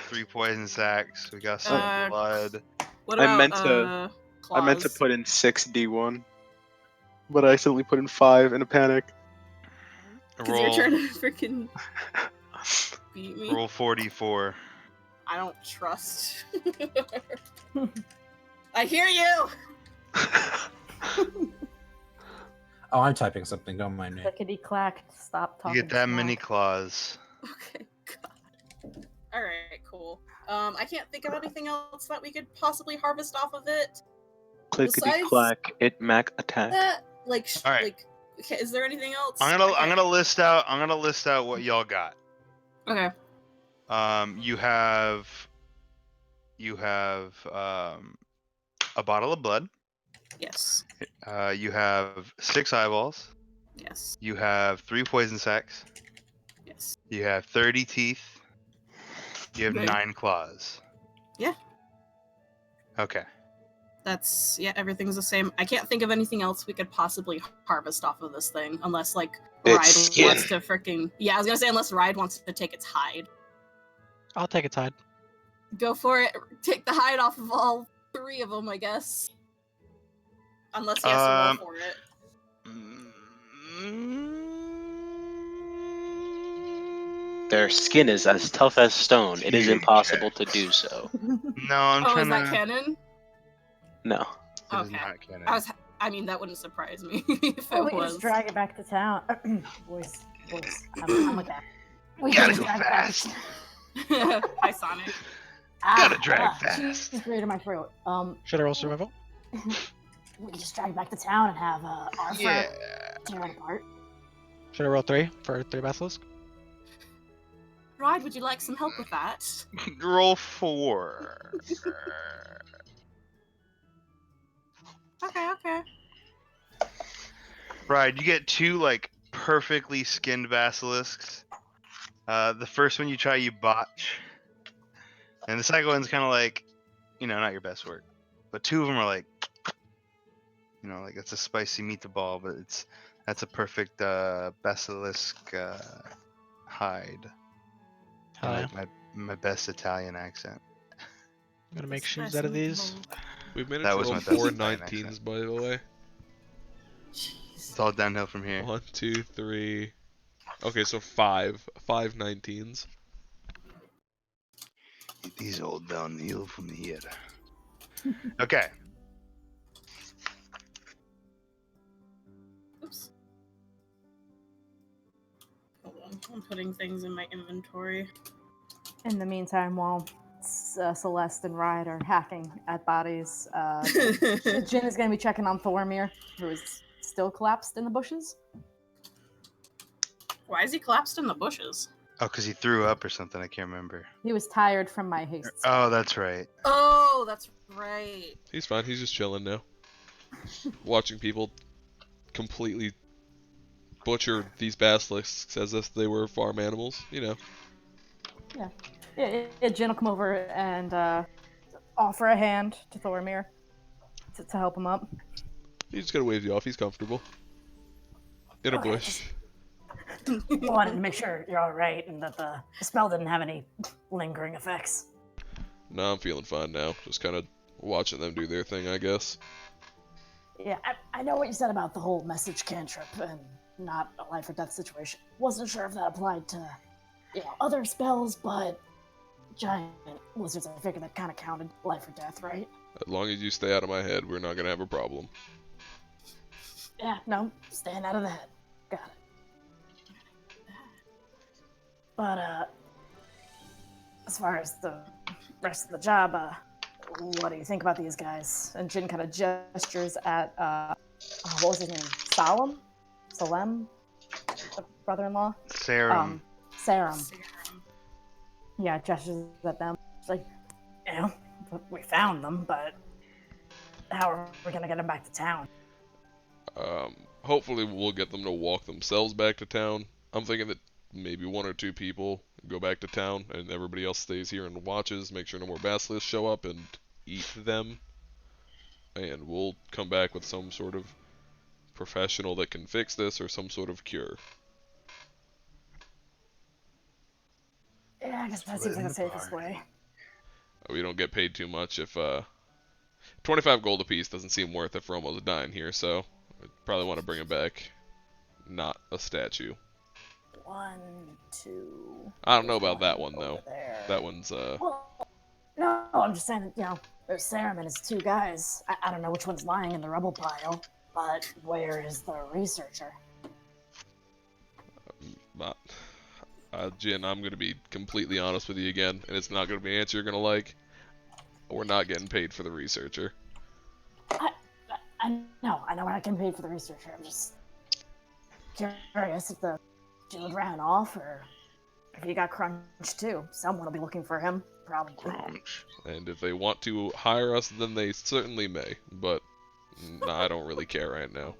Speaker 6: 3 poison sacks, we got some
Speaker 4: Uh,
Speaker 6: blood.
Speaker 4: What
Speaker 5: I
Speaker 4: about
Speaker 5: meant to-
Speaker 4: claws?
Speaker 5: I meant to put in 6d1, but I accidentally put in 5 in a panic.
Speaker 4: because you're trying to freaking beat me.
Speaker 6: Roll 44.
Speaker 4: I don't trust. I hear you.
Speaker 2: oh, I'm typing something. Don't mind me.
Speaker 3: Clickety clack. Stop
Speaker 6: You
Speaker 3: talking.
Speaker 6: get that
Speaker 3: smack.
Speaker 6: many claws.
Speaker 4: Okay. God. All right. Cool. I can't think of anything else that we could possibly harvest off of it.
Speaker 5: Clickety clack, it mac attack.
Speaker 4: Like,
Speaker 6: All right.
Speaker 4: like. Okay, is there anything else?
Speaker 6: I'm gonna list out what y'all got.
Speaker 4: Okay.
Speaker 6: You have a bottle of blood.
Speaker 4: Yes.
Speaker 6: You have 6 eyeballs.
Speaker 4: Yes.
Speaker 6: You have 3 poison sacks.
Speaker 4: Yes.
Speaker 6: You have 30 teeth. You have
Speaker 4: Right.
Speaker 6: 9 claws.
Speaker 4: Yeah.
Speaker 6: Okay.
Speaker 4: That's everything's the same. I can't think of anything else we could possibly harvest off of this thing unless like
Speaker 5: Its
Speaker 4: Ride
Speaker 5: skin.
Speaker 4: wants to freaking I was gonna say unless Ride wants to take its hide.
Speaker 7: I'll take its hide.
Speaker 4: Go for it. Take the hide off of all 3 of them, I guess. Unless he has to roll for it.
Speaker 5: Their skin is as tough as stone. It is
Speaker 6: Huge.
Speaker 5: impossible to do so.
Speaker 6: No, I'm
Speaker 4: Oh,
Speaker 6: trying
Speaker 4: is that
Speaker 6: to.
Speaker 4: canon?
Speaker 5: No.
Speaker 6: It is
Speaker 4: Okay.
Speaker 6: not canon.
Speaker 4: I mean, that wouldn't surprise me if
Speaker 3: Oh,
Speaker 4: it
Speaker 3: we
Speaker 4: was.
Speaker 3: just drag it back to town. voice. I'm with that. We
Speaker 6: Gotta
Speaker 3: just
Speaker 6: go
Speaker 3: drag it back to
Speaker 6: fast.
Speaker 3: town.
Speaker 4: Hi, Sonic.
Speaker 6: Gotta drag fast.
Speaker 3: It's great in my throat.
Speaker 7: Should I roll survival?
Speaker 3: We can just drag it back to town and have our friend
Speaker 6: Yeah.
Speaker 3: tear it apart.
Speaker 7: Should I roll 3 for 3 basilisk?
Speaker 4: Ride, would you like some help with that?
Speaker 6: Roll 4.
Speaker 4: Okay.
Speaker 6: Right, you get 2 like perfectly skinned basilisks. The first one you try, you botch, and the second one's kind of like, not your best work. But 2 of them are like, like it's a spicy meatball, but that's a perfect basilisk hide.
Speaker 7: Hell yeah.
Speaker 6: Like my best Italian accent.
Speaker 7: I'm gonna make shoes out of these.
Speaker 1: We've managed
Speaker 6: That
Speaker 1: to
Speaker 6: was
Speaker 1: roll
Speaker 6: my best
Speaker 1: 4
Speaker 6: Italian
Speaker 1: 19s,
Speaker 6: accent.
Speaker 1: by the way.
Speaker 6: It's all downhill from here.
Speaker 1: 1, 2, 3. Okay, so 5 19s.
Speaker 6: It is all downhill from here. Okay.
Speaker 4: Oops. Hold on. I'm putting things in my inventory.
Speaker 3: In the meantime, while Celeste and Ride are hacking at bodies, Jin is going to be checking on Thormir, who is still collapsed in the bushes.
Speaker 4: Why is he collapsed in the bushes?
Speaker 6: Oh, because he threw up or something. I can't remember.
Speaker 3: He was tired from my haste.
Speaker 6: Oh, that's right.
Speaker 4: Oh, that's right.
Speaker 1: He's fine. He's just chilling now. Watching people completely butcher these basilisks as if they were farm animals. You know.
Speaker 3: Yeah, Jin will come over and offer a hand to Thormir to help him up.
Speaker 1: He's just gonna wave you off. He's comfortable. In a
Speaker 3: Okay,
Speaker 1: bush.
Speaker 3: Wanted to make sure you're all right and that the spell didn't have any lingering effects.
Speaker 1: No, I'm feeling fine now. Just kind of watching them do their thing, I guess.
Speaker 3: Yeah, I know what you said about the whole message cantrip and not a life or death situation. Wasn't sure if that applied to, other spells, but giant lizards, I figured that kind of counted life or death, right?
Speaker 1: As long as you stay out of my head, we're not gonna have a problem.
Speaker 3: Yeah, no, staying out of the head. Got it. But, as far as the rest of the job, what do you think about these guys? And Jin kind of gestures at, what was his name? Salem? The brother-in-law?
Speaker 6: Serum.
Speaker 3: Sarum.
Speaker 4: Serum.
Speaker 3: Yeah, gestures at them. It's like, we found them, but how are we gonna get them back to town?
Speaker 1: Hopefully we'll get them to walk themselves back to town. I'm thinking that maybe 1 or 2 people go back to town and everybody else stays here and watches, make sure no more basilisks show up and eat them. And we'll come back with some sort of professional that can fix this or some sort of cure.
Speaker 3: Yeah, I guess that seems like the safest way.
Speaker 1: We don't get paid too much if 25 gold apiece doesn't seem worth it for almost dying here, so I probably want to bring it back. Not a statue.
Speaker 3: 1, 2.
Speaker 1: I don't know about that one
Speaker 3: over
Speaker 1: though.
Speaker 3: there.
Speaker 1: That one's
Speaker 3: Well, no, I'm just saying that, there's Sarum and his 2 guys. I don't know which one's lying in the rubble pile, but where is the researcher?
Speaker 1: not. Jin, I'm gonna be completely honest with you again, and it's not gonna be an answer you're gonna like. We're not getting paid for the researcher.
Speaker 3: I know we're not getting paid for the researcher. I'm just curious if the dude ran off or if he got crunched too. Someone will be looking for him, probably.
Speaker 6: Crunch.
Speaker 1: And if they want to hire us, then they certainly may. But I don't really care right now.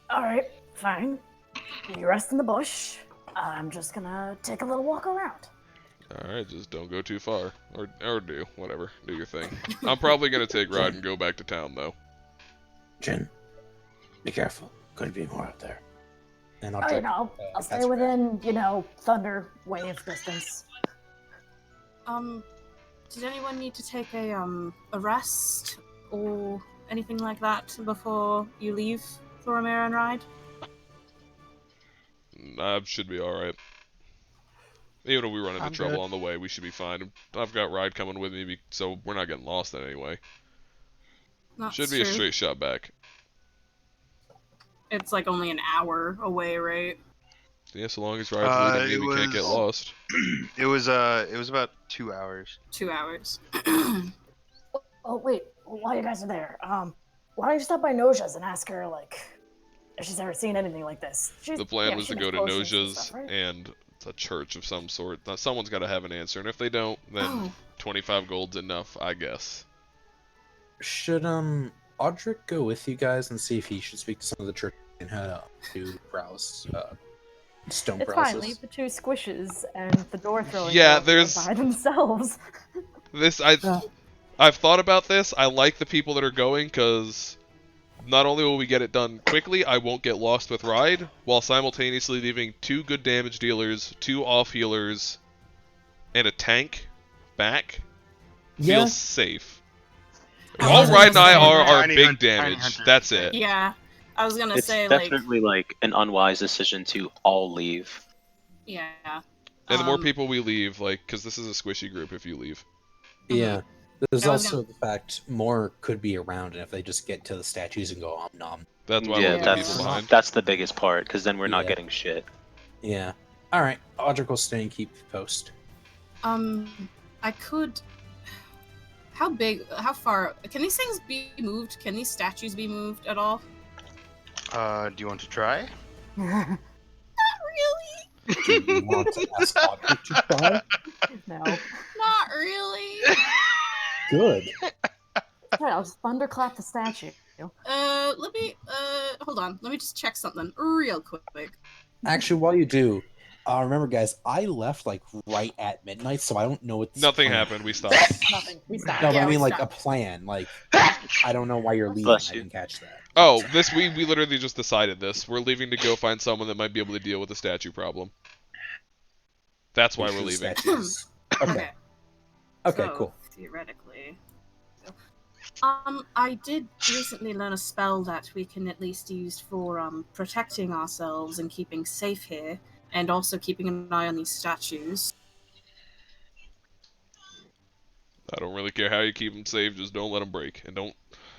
Speaker 3: All right, fine. You rest in the bush. I'm just gonna take a little walk around.
Speaker 1: Alright, just don't go too far. Or do, whatever. Do your thing. I'm probably gonna take Ride and go back to town, though.
Speaker 2: Jin, be careful. Could be more out there. And I'll
Speaker 3: Oh,
Speaker 2: take,
Speaker 3: I'll
Speaker 2: pass
Speaker 3: stay
Speaker 2: her
Speaker 3: within, thunder wave distance.
Speaker 4: Did anyone need to take a rest or anything like that before you leave Thoromir and Ride?
Speaker 1: I should be alright. Even if we run into
Speaker 7: I'm
Speaker 1: trouble
Speaker 7: good.
Speaker 1: on the way, we should be fine. I've got Ride coming with me, so we're not getting lost in anyway.
Speaker 4: That's
Speaker 1: Should be a
Speaker 4: true.
Speaker 1: straight shot back.
Speaker 4: It's like only an hour away, right?
Speaker 1: Yeah, so long as Ride's leading me,
Speaker 6: it
Speaker 1: we can't get
Speaker 6: was-
Speaker 1: lost.
Speaker 6: It was about 2 hours.
Speaker 4: 2 hours.
Speaker 3: Oh, wait, while you guys are there, why don't you stop by Noja's and ask her, if she's ever seen anything like this?
Speaker 1: The plan was
Speaker 3: she
Speaker 1: to
Speaker 3: makes
Speaker 1: go to
Speaker 3: potions and
Speaker 1: Noja's
Speaker 3: stuff, right?
Speaker 1: and a church of some sort. Now, someone's got to have an answer, and if they don't, then
Speaker 4: Oh.
Speaker 1: 25 gold's enough, I guess.
Speaker 2: Should Audric go with you guys and see if he should speak to some of the church and do browse stone
Speaker 3: It's
Speaker 2: browses?
Speaker 3: fine, leave the 2 squishes and the door throwing
Speaker 1: Yeah,
Speaker 3: girls
Speaker 1: there's-
Speaker 3: by themselves.
Speaker 1: I've thought about this. I like the people that are going because not only will we get it done quickly, I won't get lost with Ride, while simultaneously leaving 2 good damage dealers, 2 off healers, and a tank back.
Speaker 2: Yeah,
Speaker 1: Feels safe.
Speaker 4: I
Speaker 1: All
Speaker 4: was
Speaker 1: Ride and I
Speaker 4: gonna say
Speaker 1: are
Speaker 4: that.
Speaker 6: Tiny
Speaker 1: big
Speaker 6: hunter- tiny
Speaker 1: damage.
Speaker 6: hunter.
Speaker 1: That's it.
Speaker 4: Yeah. I was gonna
Speaker 5: It's
Speaker 4: say,
Speaker 5: definitely like an unwise decision to all leave.
Speaker 4: yeah.
Speaker 1: And the more
Speaker 4: Um,
Speaker 1: people we leave, because this is a squishy group if you leave.
Speaker 2: yeah. There's
Speaker 4: I was
Speaker 2: also the fact more could be around, and if they just get to the statues and go om nom.
Speaker 1: That's why I
Speaker 5: Yeah,
Speaker 1: want the
Speaker 4: that's-
Speaker 1: people behind.
Speaker 5: That's the biggest part, because then we're not
Speaker 2: Yeah.
Speaker 5: getting shit.
Speaker 2: Yeah. All right, Audric will stay and keep post.
Speaker 4: I could. How far? Can these things be moved? Can these statues be moved at all?
Speaker 6: Do you want to try?
Speaker 4: Not really.
Speaker 2: Do you want to ask Audrey to try?
Speaker 3: No.
Speaker 4: Not really.
Speaker 2: Good.
Speaker 3: Right, I'll just thunderclap the statue.
Speaker 4: Let me hold on. Let me just check something real quick.
Speaker 2: Actually, while you do, remember, guys, I left like right at midnight, so I don't know what this
Speaker 1: Nothing
Speaker 2: plan
Speaker 1: happened. We
Speaker 2: is.
Speaker 1: stopped.
Speaker 3: Nothing. We stopped.
Speaker 2: No, but
Speaker 4: Yeah,
Speaker 2: I
Speaker 4: we
Speaker 2: mean like a
Speaker 4: stopped.
Speaker 2: plan. Like I don't know why you're leaving.
Speaker 5: Bless
Speaker 2: I
Speaker 5: you.
Speaker 2: didn't catch that.
Speaker 1: Oh, this we literally just decided this. We're leaving to go find someone that might be able to deal with the statue problem. That's why we're
Speaker 2: The
Speaker 1: leaving.
Speaker 2: statues. Okay. Okay.
Speaker 4: So,
Speaker 2: Cool.
Speaker 4: theoretically. I did recently learn a spell that we can at least use for protecting ourselves and keeping safe here, and also keeping an eye on these statues.
Speaker 1: I don't really care how you keep them safe. Just don't let them break, and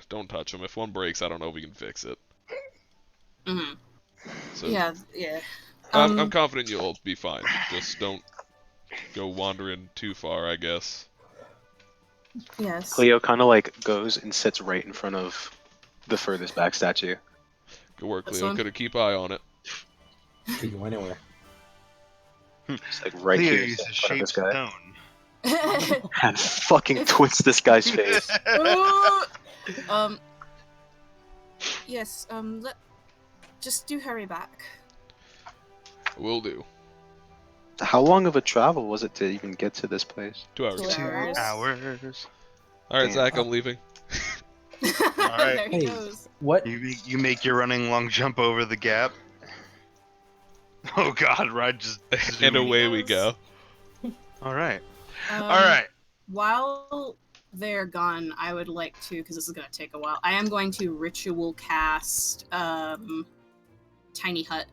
Speaker 1: don't touch them. If one breaks, I don't know if we can fix it.
Speaker 4: Mm-hmm.
Speaker 1: So
Speaker 4: Yeah.
Speaker 1: I'm confident you'll be fine. Just don't go wandering too far, I guess.
Speaker 4: Yes.
Speaker 5: Cleo kind of like goes and sits right in front of the furthest back statue.
Speaker 1: Good work,
Speaker 4: This
Speaker 1: Leo.
Speaker 4: one?
Speaker 1: Could keep eye on it.
Speaker 2: Could go anywhere.
Speaker 5: It's like right
Speaker 6: Cleo
Speaker 5: here
Speaker 6: uses
Speaker 5: in front of this
Speaker 6: shape
Speaker 5: guy.
Speaker 6: stone.
Speaker 5: And fucking twists this guy's face.
Speaker 4: Yes. Just do hurry back.
Speaker 1: Will do.
Speaker 5: How long of a travel was it to even get to this place?
Speaker 1: 2 hours.
Speaker 3: 2
Speaker 4: 2
Speaker 3: hours.
Speaker 6: Hours.
Speaker 1: All right,
Speaker 5: Damn.
Speaker 1: Zach, I'm leaving.
Speaker 6: Alright.
Speaker 4: There he
Speaker 2: Hey.
Speaker 4: goes.
Speaker 2: What?
Speaker 6: You make your running long jump over the gap. Oh God, Rod just
Speaker 1: And
Speaker 6: zoomed.
Speaker 1: away we go.
Speaker 6: All right.
Speaker 4: Um,
Speaker 6: All right.
Speaker 4: While they're gone, I would like to, because this is going to take a while, I am going to ritual cast Tiny Hut.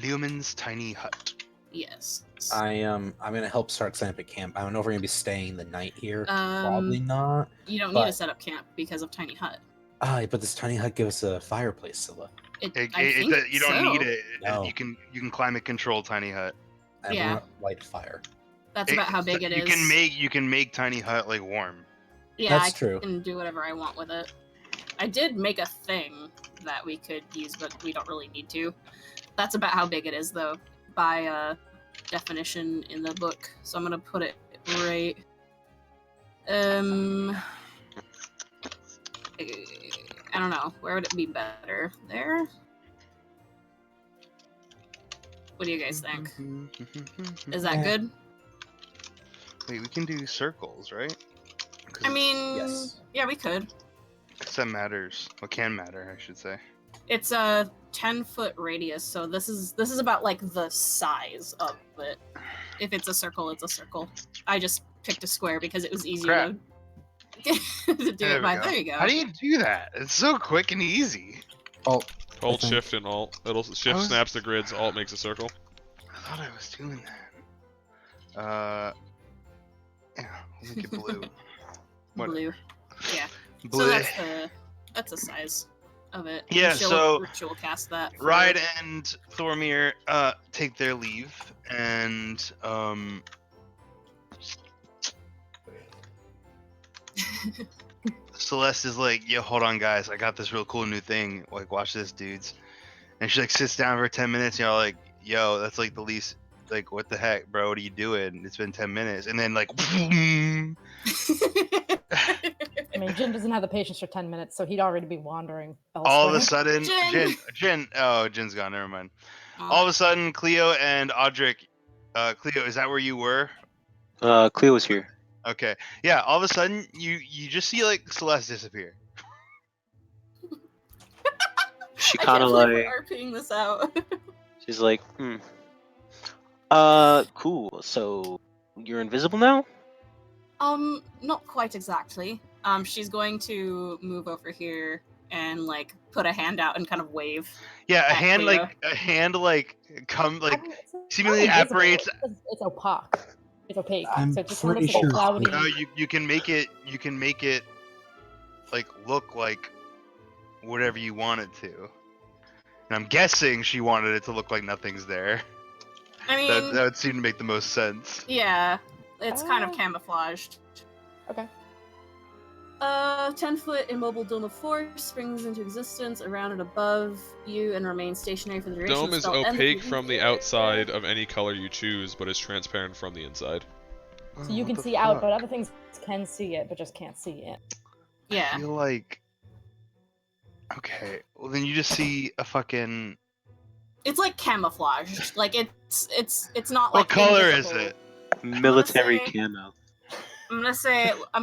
Speaker 6: Lumen's tiny hut.
Speaker 4: Yes.
Speaker 2: I'm gonna help start setting up a camp. I don't know if we're gonna be staying the night here. Probably not.
Speaker 4: You don't need to
Speaker 2: but-
Speaker 4: set up camp because of Tiny Hut.
Speaker 2: But this tiny hut gives us a fireplace, Scylla.
Speaker 6: You don't need it.
Speaker 2: No.
Speaker 6: You can climate control tiny hut.
Speaker 2: I
Speaker 4: Yeah.
Speaker 2: want to light a fire.
Speaker 4: That's about how big it is.
Speaker 6: You can make tiny hut like warm.
Speaker 4: Yeah,
Speaker 2: That's
Speaker 4: I
Speaker 2: true.
Speaker 4: can do whatever I want with it. I did make a thing that we could use, but we don't really need to. That's about how big it is, though, by definition in the book. So I'm gonna put it right. I don't know. Where would it be better? There? What do you guys think? Is that
Speaker 2: Yeah.
Speaker 4: good?
Speaker 6: Wait, we can do circles, right?
Speaker 4: I mean,
Speaker 2: Yes.
Speaker 4: yeah, we could.
Speaker 6: Because that matters. What can matter, I should say.
Speaker 4: It's a 10-foot radius, so this is about like the size of it. If it's a circle, it's a circle. I just picked a square because it was easier to do
Speaker 6: There
Speaker 4: it
Speaker 6: we
Speaker 4: by.
Speaker 6: go.
Speaker 4: There you go.
Speaker 6: How do you do that? It's so quick and easy.
Speaker 2: Oh,
Speaker 1: Hold
Speaker 2: I think-
Speaker 1: shift and alt. It'll shift
Speaker 6: was-
Speaker 1: snaps the grids. Alt makes a circle.
Speaker 6: I thought I was doing that. Yeah, we'll make it blue. What?
Speaker 4: Blue. Yeah.
Speaker 6: Blue.
Speaker 4: So that's the size of it.
Speaker 6: Yeah,
Speaker 4: She'll
Speaker 6: so-
Speaker 4: ritual cast that. for-
Speaker 6: Ride and Thormir take their leave, and Celeste is like, "Yo, hold on, guys, I got this real cool new thing. Like, watch this, dudes." And she like sits down for 10 minutes. And you're like, "Yo, that's like the least. Like, what the heck, bro? What are you doing? It's been 10 minutes." And then like,
Speaker 3: I mean, Jin doesn't have the patience for 10 minutes, so he'd already be wandering elsewhere.
Speaker 6: all of a sudden,
Speaker 4: Jin!
Speaker 6: Jin. Oh, Jin's gone. Never mind. All of a sudden, Cleo and Audric. Cleo, is that where you were?
Speaker 5: Cleo was here.
Speaker 6: Okay. Yeah, all of a sudden you just see like Celeste disappear.
Speaker 5: She
Speaker 4: I
Speaker 5: kind
Speaker 4: can't
Speaker 5: of
Speaker 4: believe
Speaker 5: like,
Speaker 4: we're RPing this out.
Speaker 5: she's like, cool. So you're invisible now?
Speaker 4: Not quite exactly. She's going to move over here and like put a hand out and kind of wave.
Speaker 6: Yeah, a
Speaker 4: At
Speaker 6: hand
Speaker 4: Cleo.
Speaker 6: come like
Speaker 3: I mean, it's not
Speaker 6: seemingly
Speaker 3: invisible,
Speaker 6: apparates.
Speaker 3: It's opaque. It's opaque.
Speaker 2: I'm
Speaker 3: so it just kind of
Speaker 2: pretty
Speaker 3: looks like
Speaker 2: sure-
Speaker 3: a cloudy.
Speaker 6: No, you can make it like look like whatever you want it to. And I'm guessing she wanted it to look like nothing's there.
Speaker 4: I mean,
Speaker 6: That would seem to make the most sense.
Speaker 4: yeah, it's kind of
Speaker 3: Ah.
Speaker 4: camouflaged.
Speaker 3: Okay.
Speaker 4: A 10-foot immobile dome of force springs into existence around and above you and remains stationary for the duration
Speaker 1: Dome
Speaker 4: of the
Speaker 1: is
Speaker 4: spell. And
Speaker 1: opaque from the outside of any color you choose, but is transparent from the inside.
Speaker 3: So you can see out, but other things can see it, but just can't see it.
Speaker 4: Yeah.
Speaker 6: I feel like. Okay, well then you just see a fucking.
Speaker 4: It's like camouflaged. Like it's not
Speaker 6: What
Speaker 4: like
Speaker 6: color is
Speaker 4: invisible.
Speaker 6: it?
Speaker 5: Military
Speaker 4: say-
Speaker 5: camo.
Speaker 4: I'm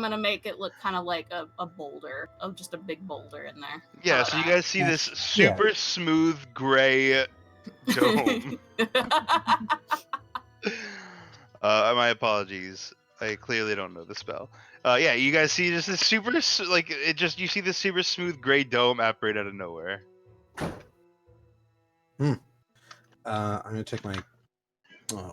Speaker 4: gonna make it look kind of like a boulder, of just a big boulder in there.
Speaker 6: Yeah,
Speaker 4: How
Speaker 6: so you
Speaker 4: about
Speaker 6: guys see this super smooth gray dome. My apologies. I clearly don't know the spell. Yeah, you guys see just this you see this super smooth gray dome operate out of nowhere.
Speaker 2: I'm gonna take my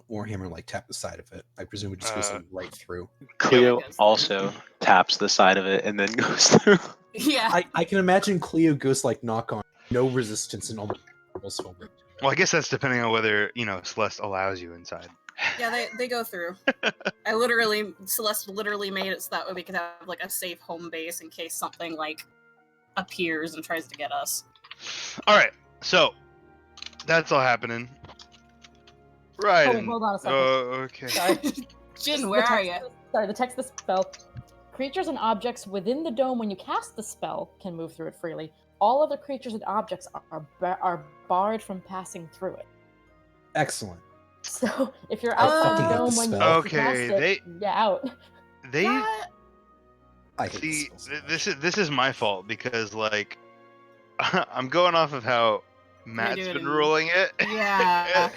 Speaker 2: warhammer, like tap the side of it. I presume it just goes like, right through.
Speaker 5: Cleo
Speaker 4: goes through.
Speaker 5: also taps the side of it and then goes through.
Speaker 4: Yeah.
Speaker 2: I can imagine Cleo goes like knock on, no resistance, and almost over.
Speaker 6: Well, I guess that's depending on whether Celeste allows you inside.
Speaker 4: Yeah, they go through. Celeste literally made it so that way we could have like a safe home base in case something like appears and tries to get us.
Speaker 6: All right, so that's all happening. Right.
Speaker 3: Oh, wait, hold on a second.
Speaker 6: Okay.
Speaker 3: Sorry.
Speaker 4: Jin, where are you?
Speaker 3: Sorry, the text of the spell. Creatures and objects within the dome when you cast the spell can move through it freely. All other creatures and objects are barred from passing through it.
Speaker 2: Excellent.
Speaker 3: So if you're outside the
Speaker 2: fucking hate
Speaker 3: dome
Speaker 2: this
Speaker 3: when you
Speaker 2: spell.
Speaker 3: cast
Speaker 6: Okay,
Speaker 3: it, you're out.
Speaker 6: They
Speaker 4: That-
Speaker 2: I hate
Speaker 6: see
Speaker 2: this spell so much.
Speaker 6: this is my fault because like I'm going off of how Matt's
Speaker 4: doing
Speaker 6: been
Speaker 4: it.
Speaker 6: ruling it.
Speaker 4: Yeah.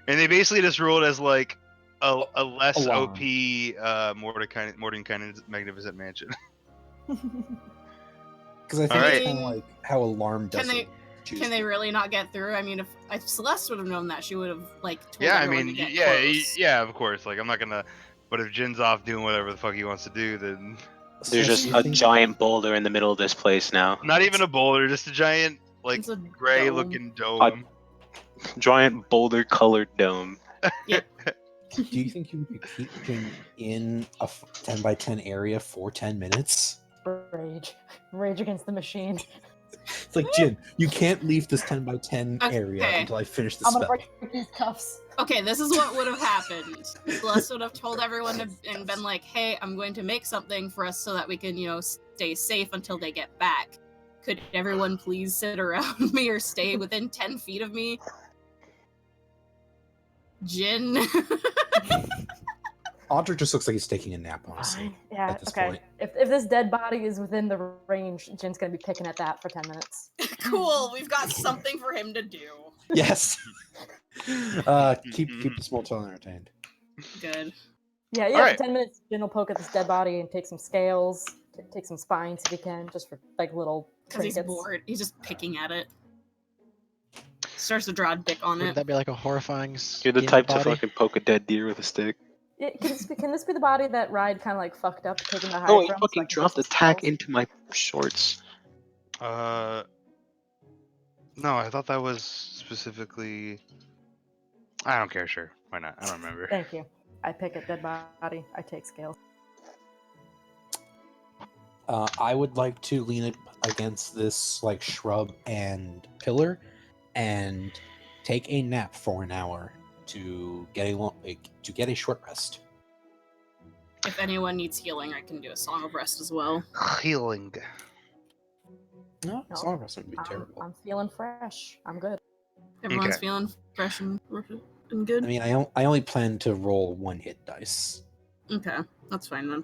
Speaker 6: And they basically just ruled as like a less
Speaker 2: Alarm.
Speaker 6: OP Mordenkainen's Magnificent Mansion.
Speaker 2: Because I think
Speaker 6: Alright.
Speaker 2: it's kind of like how alarm does
Speaker 4: Can they-
Speaker 2: it. Choose
Speaker 4: Can they
Speaker 2: to.
Speaker 4: really not get through? I mean, if Celeste would have known that, she would have like told
Speaker 6: Yeah, I
Speaker 4: everyone
Speaker 6: mean,
Speaker 4: to get
Speaker 6: yeah,
Speaker 4: close.
Speaker 6: yeah, of course. Like I'm not gonna. But if Jin's off doing whatever the fuck he wants to do, then
Speaker 5: There's
Speaker 2: So
Speaker 5: just
Speaker 2: you
Speaker 5: a
Speaker 2: think-
Speaker 5: giant boulder in the middle of this place now.
Speaker 6: not even a boulder, just a giant like
Speaker 4: It's a
Speaker 6: gray
Speaker 4: dome.
Speaker 6: looking dome.
Speaker 5: Giant boulder colored dome.
Speaker 2: Do you think you could keep Jin in a 10 by 10 area for 10 minutes?
Speaker 3: Rage against the machine.
Speaker 2: It's like, Jin, you can't leave this 10 by 10 area
Speaker 4: Okay.
Speaker 2: until I finish the
Speaker 3: I'm gonna
Speaker 2: spell.
Speaker 3: break these cuffs.
Speaker 4: Okay, this is what would have happened. Celeste would have told everyone and been like, "Hey, I'm going to make something for us so that we can, stay safe until they get back. Could everyone please sit around me or stay within 10 feet of me?" Jin.
Speaker 2: Audrey just looks like he's taking a nap, honestly.
Speaker 3: Fine. Yeah,
Speaker 2: at this
Speaker 3: okay.
Speaker 2: point.
Speaker 3: If this dead body is within the range, Jin's gonna be picking at that for 10 minutes.
Speaker 4: Cool, we've got something for him to do.
Speaker 2: Yes. Keep the small child entertained.
Speaker 4: Good.
Speaker 3: Yeah,
Speaker 6: Alright.
Speaker 3: for 10 minutes, Jin will poke at this dead body and take some scales, take some spines if he can, just for like little
Speaker 4: Because he's
Speaker 3: trinkets.
Speaker 4: bored. He's just picking at it. Starts to draw a dick on
Speaker 7: Wouldn't
Speaker 4: it.
Speaker 7: that be like a horrifying
Speaker 5: You're the
Speaker 7: skin
Speaker 5: type to
Speaker 7: body?
Speaker 5: fucking poke a dead deer with a stick.
Speaker 3: Can this be the body that Ride kind of like fucked up, taking the hide
Speaker 5: Oh, you
Speaker 3: from?
Speaker 5: fucking dropped the tack into my shorts.
Speaker 6: No, I thought that was specifically. I don't care. Sure, why not? I don't remember.
Speaker 3: Thank you. I pick at dead body. I take scales.
Speaker 2: I would like to lean it against this like shrub and pillar, and take a nap for an hour to get a short rest.
Speaker 4: If anyone needs healing, I can do a Song of Rest as well.
Speaker 6: Healing.
Speaker 2: No,
Speaker 3: No.
Speaker 2: song rest would be terrible.
Speaker 3: I'm feeling fresh. I'm good.
Speaker 4: Everyone's
Speaker 6: Okay.
Speaker 4: feeling fresh and good?
Speaker 2: I mean, I only plan to roll one hit dice.
Speaker 4: Okay, that's fine then.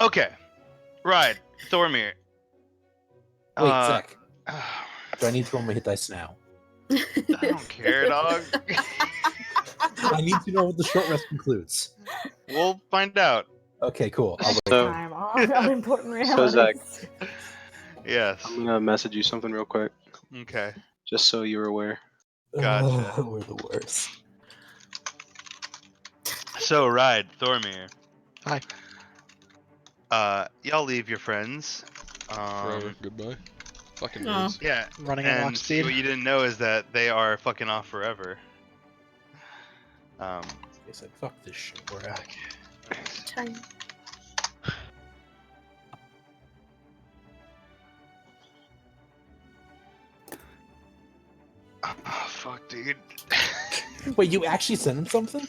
Speaker 6: Okay. Right. Thormir.
Speaker 2: Wait, Zach, do I need to roll my hit dice now?
Speaker 6: I don't care, dog.
Speaker 2: I need to know what the short rest includes.
Speaker 6: We'll find out.
Speaker 2: Okay, cool. I'll wait.
Speaker 5: So,
Speaker 3: Time on unimportant
Speaker 5: So, Zach-
Speaker 3: realities.
Speaker 6: Yes.
Speaker 5: I'm gonna message you something real quick,
Speaker 6: Okay.
Speaker 5: just so you're aware.
Speaker 6: Gotcha.
Speaker 2: We're the worst.
Speaker 6: So, Ride, Thormir.
Speaker 7: Hi.
Speaker 6: Y'all leave your friends.
Speaker 1: Forever. Goodbye. Fucking
Speaker 4: No.
Speaker 1: nerds.
Speaker 6: Yeah.
Speaker 7: Running at
Speaker 6: And
Speaker 7: walk speed.
Speaker 6: what you didn't know is that they are fucking off forever.
Speaker 2: I said, fuck this shit. We're out.
Speaker 4: Time.
Speaker 6: could.
Speaker 2: Wait, you actually sent him something?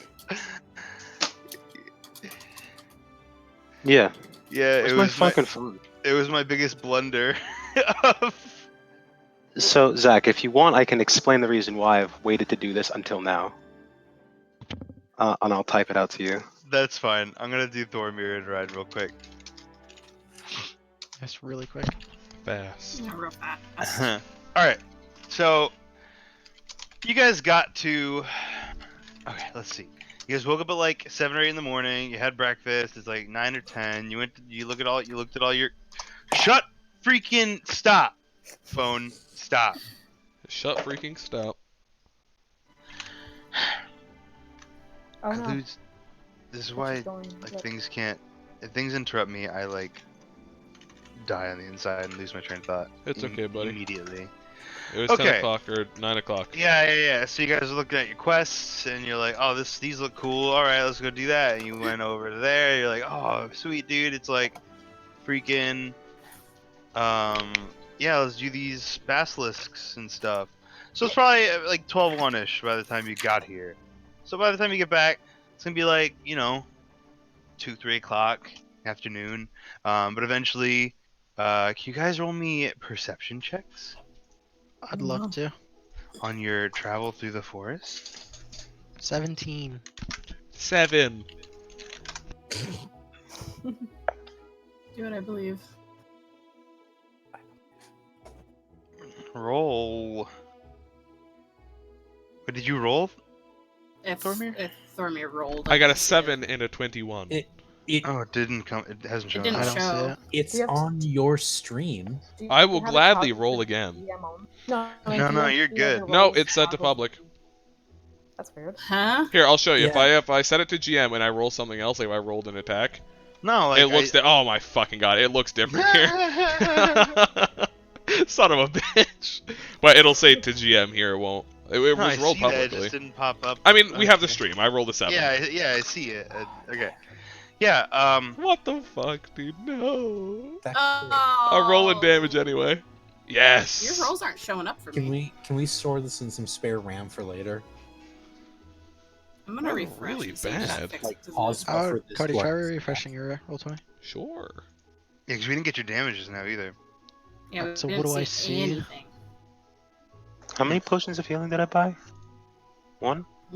Speaker 5: Yeah.
Speaker 6: Yeah,
Speaker 5: Where's my fucking phone?
Speaker 6: it was my biggest blunder. of-
Speaker 5: So, Zach, if you want, I can explain the reason why I've waited to do this until now. And I'll type it out to you.
Speaker 6: That's fine. I'm gonna do Thormir and ride real quick.
Speaker 7: That's really quick.
Speaker 1: Fast.
Speaker 4: Yeah, real fast.
Speaker 6: All right. So you guys got to. Okay, let's see. You guys woke up at like 7 or 8 in the morning. You had breakfast. It's like 9 or 10. You went. You looked at all your. Shut freaking stop. Phone stop.
Speaker 1: Shut freaking stop.
Speaker 3: Oh
Speaker 6: I
Speaker 3: no.
Speaker 6: lose. This is
Speaker 3: Keep
Speaker 6: why
Speaker 3: going.
Speaker 6: like
Speaker 3: Yep.
Speaker 6: things can't. If things interrupt me, I like die on the inside and lose my train of thought.
Speaker 1: It's okay, buddy.
Speaker 6: Immediately.
Speaker 1: It was 10
Speaker 6: Okay.
Speaker 1: o'clock or 9 o'clock.
Speaker 6: Yeah. So you guys are looking at your quests, and you're like, "Oh, these look cool. All right, let's go do that." And you went over to there. You're like, "Oh, sweet, dude. It's like freaking, yeah. Let's do these basilisks and stuff." So it's probably like 12:01ish by the time you got here. So by the time you get back, it's gonna be like 2-3 o'clock afternoon. But eventually, can you guys roll me perception checks
Speaker 7: I'd love to.
Speaker 6: on your travel through the forest?
Speaker 7: 17.
Speaker 1: 7.
Speaker 4: Do what I believe.
Speaker 6: Roll. What did you roll?
Speaker 4: If
Speaker 6: Thormir?
Speaker 4: if Thormir rolled,
Speaker 1: I got a
Speaker 4: didn't see it.
Speaker 1: 7 and a 21.
Speaker 6: Oh, it didn't come. It hasn't shown.
Speaker 4: didn't
Speaker 7: I
Speaker 6: up.
Speaker 7: don't see
Speaker 4: show.
Speaker 7: it.
Speaker 2: It's
Speaker 3: Yep.
Speaker 2: on your stream.
Speaker 3: Do you
Speaker 1: I will
Speaker 3: have it
Speaker 1: gladly
Speaker 3: toggled
Speaker 1: roll
Speaker 3: to
Speaker 1: again.
Speaker 3: GM only? No,
Speaker 6: No, you're
Speaker 3: do you have
Speaker 6: good.
Speaker 3: your
Speaker 1: No,
Speaker 3: rolls
Speaker 1: it's set to
Speaker 3: toggled?
Speaker 1: public.
Speaker 3: That's weird.
Speaker 4: Huh?
Speaker 1: Here, I'll show you.
Speaker 2: Yeah.
Speaker 1: If I set it to GM and I roll something else, like if I rolled an attack,
Speaker 6: No, like
Speaker 1: it looks. Oh my fucking god! It looks different here. Son of a bitch. But it'll say to GM here. It won't. It
Speaker 6: No, I
Speaker 1: was rolled
Speaker 6: see that. It
Speaker 1: publicly.
Speaker 6: just didn't pop up.
Speaker 1: I mean, we have the
Speaker 6: Okay.
Speaker 1: stream. I rolled a 7.
Speaker 6: Yeah, I see it. Okay. Yeah.
Speaker 1: What the fuck, dude? No.
Speaker 4: Oh.
Speaker 1: I'm rolling damage anyway. Yes.
Speaker 4: Your rolls aren't showing up for me.
Speaker 2: Can we store this in some spare RAM for later?
Speaker 4: I'm gonna
Speaker 1: Oh,
Speaker 4: refresh.
Speaker 1: really
Speaker 4: and see if that
Speaker 1: bad.
Speaker 4: fixes
Speaker 2: Like,
Speaker 4: it.
Speaker 2: pause buffer this
Speaker 7: Cody, try
Speaker 2: one.
Speaker 7: refreshing your roll 20.
Speaker 1: Sure.
Speaker 6: Yeah, because we didn't get your damages now either.
Speaker 4: Yeah, we
Speaker 7: So what
Speaker 4: didn't
Speaker 7: do I see?
Speaker 4: Anything.
Speaker 5: How many potions of healing did I buy? One?
Speaker 4: I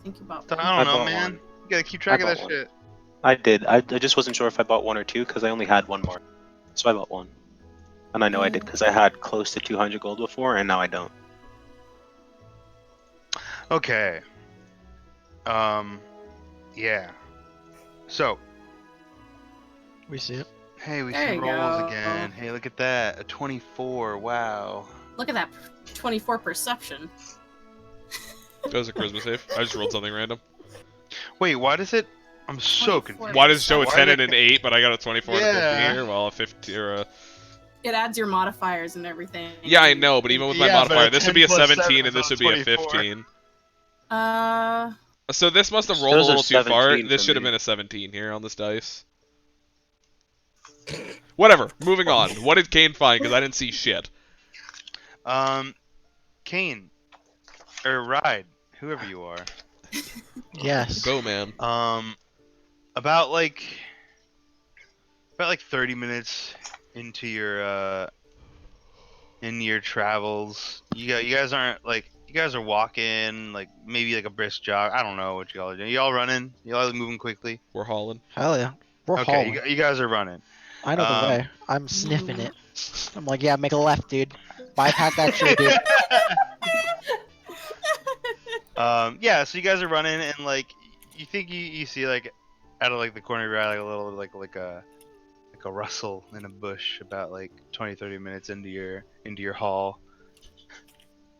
Speaker 4: think you bought
Speaker 6: I
Speaker 4: one.
Speaker 6: don't
Speaker 5: I
Speaker 6: know,
Speaker 5: bought
Speaker 6: man.
Speaker 5: one.
Speaker 6: You gotta keep track of
Speaker 5: I
Speaker 6: that
Speaker 5: bought one.
Speaker 6: shit.
Speaker 5: I did. I just wasn't sure if I bought one or two because I only had one more. So I bought one. And I know I did because I had close to 200 gold before, and now I don't.
Speaker 6: Okay. Yeah. So,
Speaker 7: We see it.
Speaker 6: hey, we
Speaker 4: There
Speaker 6: see
Speaker 4: you
Speaker 6: rolls
Speaker 4: go.
Speaker 6: again. Hey, look at that. A 24. Wow.
Speaker 4: Look at that 24 perception.
Speaker 1: That was a charisma save. I just rolled something random.
Speaker 6: Wait, why does it? I'm so
Speaker 4: 24.
Speaker 6: confused.
Speaker 1: Why does it show a
Speaker 6: Why
Speaker 1: 10
Speaker 6: did
Speaker 1: and an 8, but I got a 24 and a 15
Speaker 6: Yeah.
Speaker 1: here? Well, a 15 or a...
Speaker 4: It adds your modifiers and everything.
Speaker 1: Yeah, I know, but even with my
Speaker 6: Yeah, but
Speaker 1: modifier,
Speaker 6: a
Speaker 1: this would
Speaker 6: 10
Speaker 1: be a
Speaker 6: plus 7
Speaker 1: 17
Speaker 6: is
Speaker 1: and this
Speaker 6: on
Speaker 1: would be a
Speaker 6: 24.
Speaker 1: 15.
Speaker 4: Uh,
Speaker 1: So this must have
Speaker 5: It
Speaker 1: rolled a
Speaker 5: shows a
Speaker 1: little too far.
Speaker 5: 17
Speaker 1: This
Speaker 5: for
Speaker 1: should have
Speaker 5: me.
Speaker 1: been a 17 here on this dice. Whatever. Moving on. What did Kane find? Because I didn't see shit.
Speaker 6: Kane, or Ride, whoever you are.
Speaker 7: Yes.
Speaker 1: Go, man.
Speaker 6: About like 30 minutes into your travels, you guys aren't like, you guys are walking like maybe like a brisk jog. I don't know what y'all are doing. Y'all running? Y'all moving quickly?
Speaker 1: We're hauling.
Speaker 7: Hell yeah. We're
Speaker 6: Okay,
Speaker 7: hauling.
Speaker 6: you guys are running.
Speaker 7: I know the
Speaker 6: um,
Speaker 7: way. I'm sniffing it. I'm like, yeah, make a left, dude. Bypass that shit, dude.
Speaker 6: Yeah, so you guys are running and like you think you see like out of like the corner of your eye like a little like a rustle in a bush about like 20-30 minutes into your haul.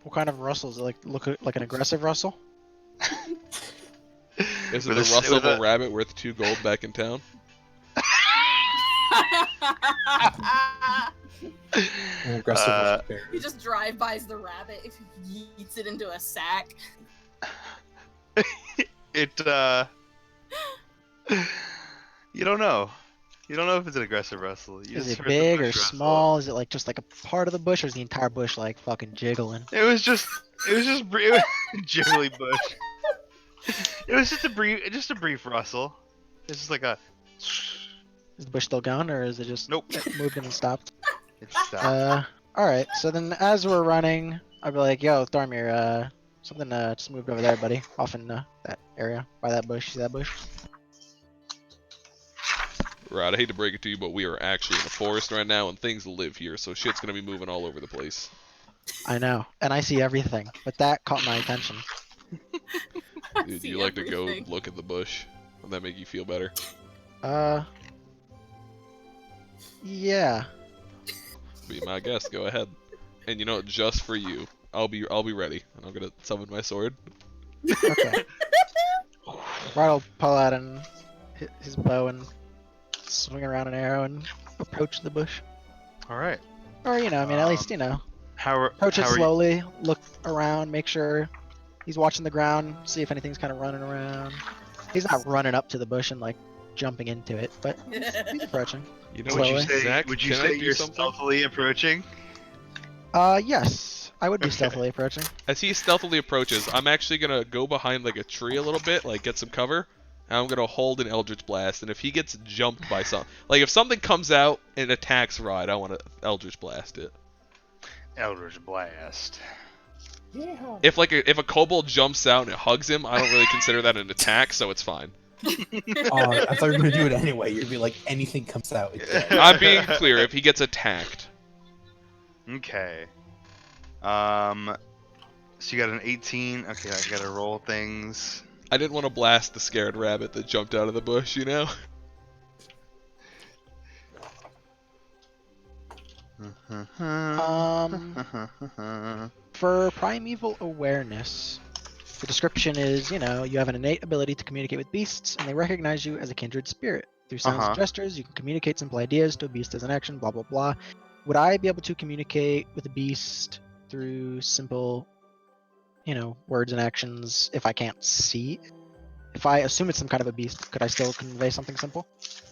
Speaker 7: What kind of rustle? Is it look like an aggressive rustle?
Speaker 1: Is it
Speaker 6: With
Speaker 1: the
Speaker 6: a s-
Speaker 1: rustle of
Speaker 6: with
Speaker 1: a rabbit worth 2 gold back in town?
Speaker 2: An aggressive
Speaker 6: Uh,
Speaker 2: bear.
Speaker 4: he just drive-bys the rabbit if he yeets it into a sack.
Speaker 6: It you don't know. You don't know if it's an aggressive rustle. You
Speaker 7: Is
Speaker 6: just
Speaker 7: it
Speaker 6: heard the
Speaker 7: big or
Speaker 6: bush rustle.
Speaker 7: small? Is it like just like a part of the bush, or is the entire bush like fucking jiggling?
Speaker 6: It was just jiggly bush. It was just a brief rustle. It's just like a.
Speaker 7: Is the bush still going, or is it just
Speaker 6: Nope.
Speaker 7: it moved and stopped?
Speaker 6: It stopped.
Speaker 7: All right. So then, as we're running, I'll be like, "Yo, Thormir, something just moved over there, buddy. Off in that area by that bush. See that bush?
Speaker 1: Right, I hate to break it to you, but we are actually in a forest right now, and things live here, so shit's gonna be moving all over the place.
Speaker 7: I know, and I see everything, but that caught my attention.
Speaker 1: Dude,
Speaker 4: See
Speaker 1: you like to
Speaker 4: everything.
Speaker 1: go look at the bush? Would that make you feel better?
Speaker 7: Yeah.
Speaker 1: Be my guest. Go ahead. And you know what? Just for you, I'll be ready, and I'm gonna summon my sword.
Speaker 7: Okay. Rod will pull out his bow and swing around an arrow and approach the bush.
Speaker 6: All right.
Speaker 7: Or at least approach it
Speaker 6: how are you?
Speaker 7: slowly, look around, make sure he's watching the ground, see if anything's kind of running around. He's not running up to the bush and like jumping into it, but he's approaching.
Speaker 1: You know
Speaker 6: Would
Speaker 1: what,
Speaker 6: you
Speaker 7: Slowly.
Speaker 6: say?
Speaker 1: Zach?
Speaker 6: Would you
Speaker 1: Can I
Speaker 6: say
Speaker 1: do
Speaker 6: you're
Speaker 1: something?
Speaker 6: stealthily approaching?
Speaker 7: Yes, I would be
Speaker 6: Okay.
Speaker 7: stealthily approaching.
Speaker 1: As he stealthily approaches, I'm actually gonna go behind like a tree a little bit, like get some cover. And I'm gonna hold an Eldritch Blast, and if he gets jumped by something, like if something comes out and attacks Rod, I want to Eldritch Blast it.
Speaker 6: Eldritch Blast.
Speaker 3: Yeah.
Speaker 1: If a kobold jumps out and it hugs him, I don't really consider that an attack, so it's fine.
Speaker 2: I thought you were gonna do it anyway. You'd be like, anything comes out. It's dead.
Speaker 1: I'm being clear. If he gets attacked,
Speaker 6: Okay. So you got an 18. Okay, I gotta roll things.
Speaker 1: I didn't want to blast the scared rabbit that jumped out of the bush, you know.
Speaker 7: For primeval awareness, the description is, you have an innate ability to communicate with beasts, and they recognize you as a kindred spirit. Through sounds and gestures, you can communicate simple ideas to a beast as an action, blah, blah, blah. Would I be able to communicate with a beast through simple, words and actions if I can't see? If I assume it's some kind of a beast, could I still convey something simple?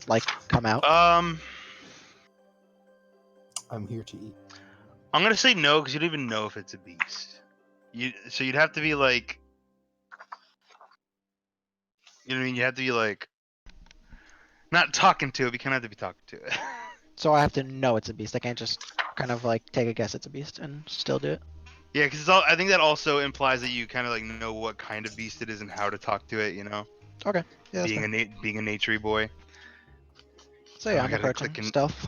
Speaker 7: Like, come out?
Speaker 2: I'm here to eat.
Speaker 6: I'm gonna say no because you don't even know if it's a beast. So you'd have to be like, you know what I mean? You have to be like, not talking to it, but you kind of have to be talking to it.
Speaker 7: So I have to know it's a beast. I can't just kind of like take a guess it's a beast and still do it.
Speaker 6: Yeah, because I think that also implies that you kind of like know what kind of beast it is and how to talk to it. You know,
Speaker 7: Okay. Yeah, that's fair.
Speaker 6: being a naturey boy.
Speaker 7: So yeah,
Speaker 6: I
Speaker 7: I'm
Speaker 6: gotta
Speaker 7: approaching
Speaker 6: click in-
Speaker 7: stealth.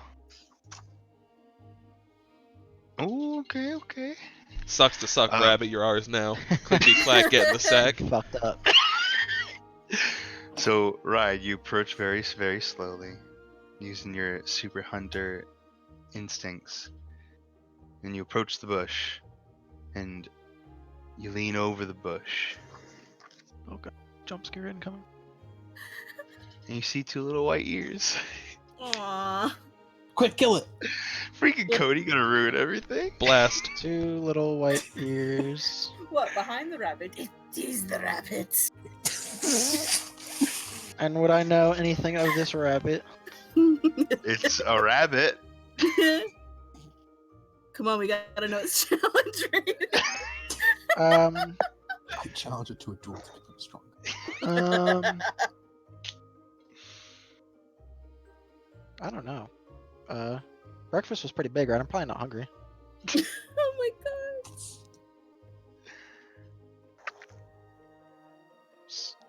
Speaker 6: Oh, okay.
Speaker 1: Sucks to suck, rabbit. You're ours now. Clickety clack, get in the sack.
Speaker 7: Fucked up.
Speaker 6: So, Ride, you approach very, very slowly, using your super hunter instincts. And you approach the bush, and you lean over the bush,
Speaker 7: Okay. Jump scare incoming.
Speaker 6: and you see two little white ears.
Speaker 4: Aww.
Speaker 2: Quick, kill it!
Speaker 6: Freaking Cody gonna ruin everything.
Speaker 1: Blast.
Speaker 7: Two little white ears.
Speaker 4: What, behind the rabbit? It is the rabbit.
Speaker 7: And would I know anything of this rabbit?
Speaker 6: It's a rabbit.
Speaker 4: Come on, we gotta know its challenge rate.
Speaker 2: I challenge it to a duel to become stronger.
Speaker 7: I don't know. Breakfast was pretty big, right? I'm probably not hungry.
Speaker 4: Oh my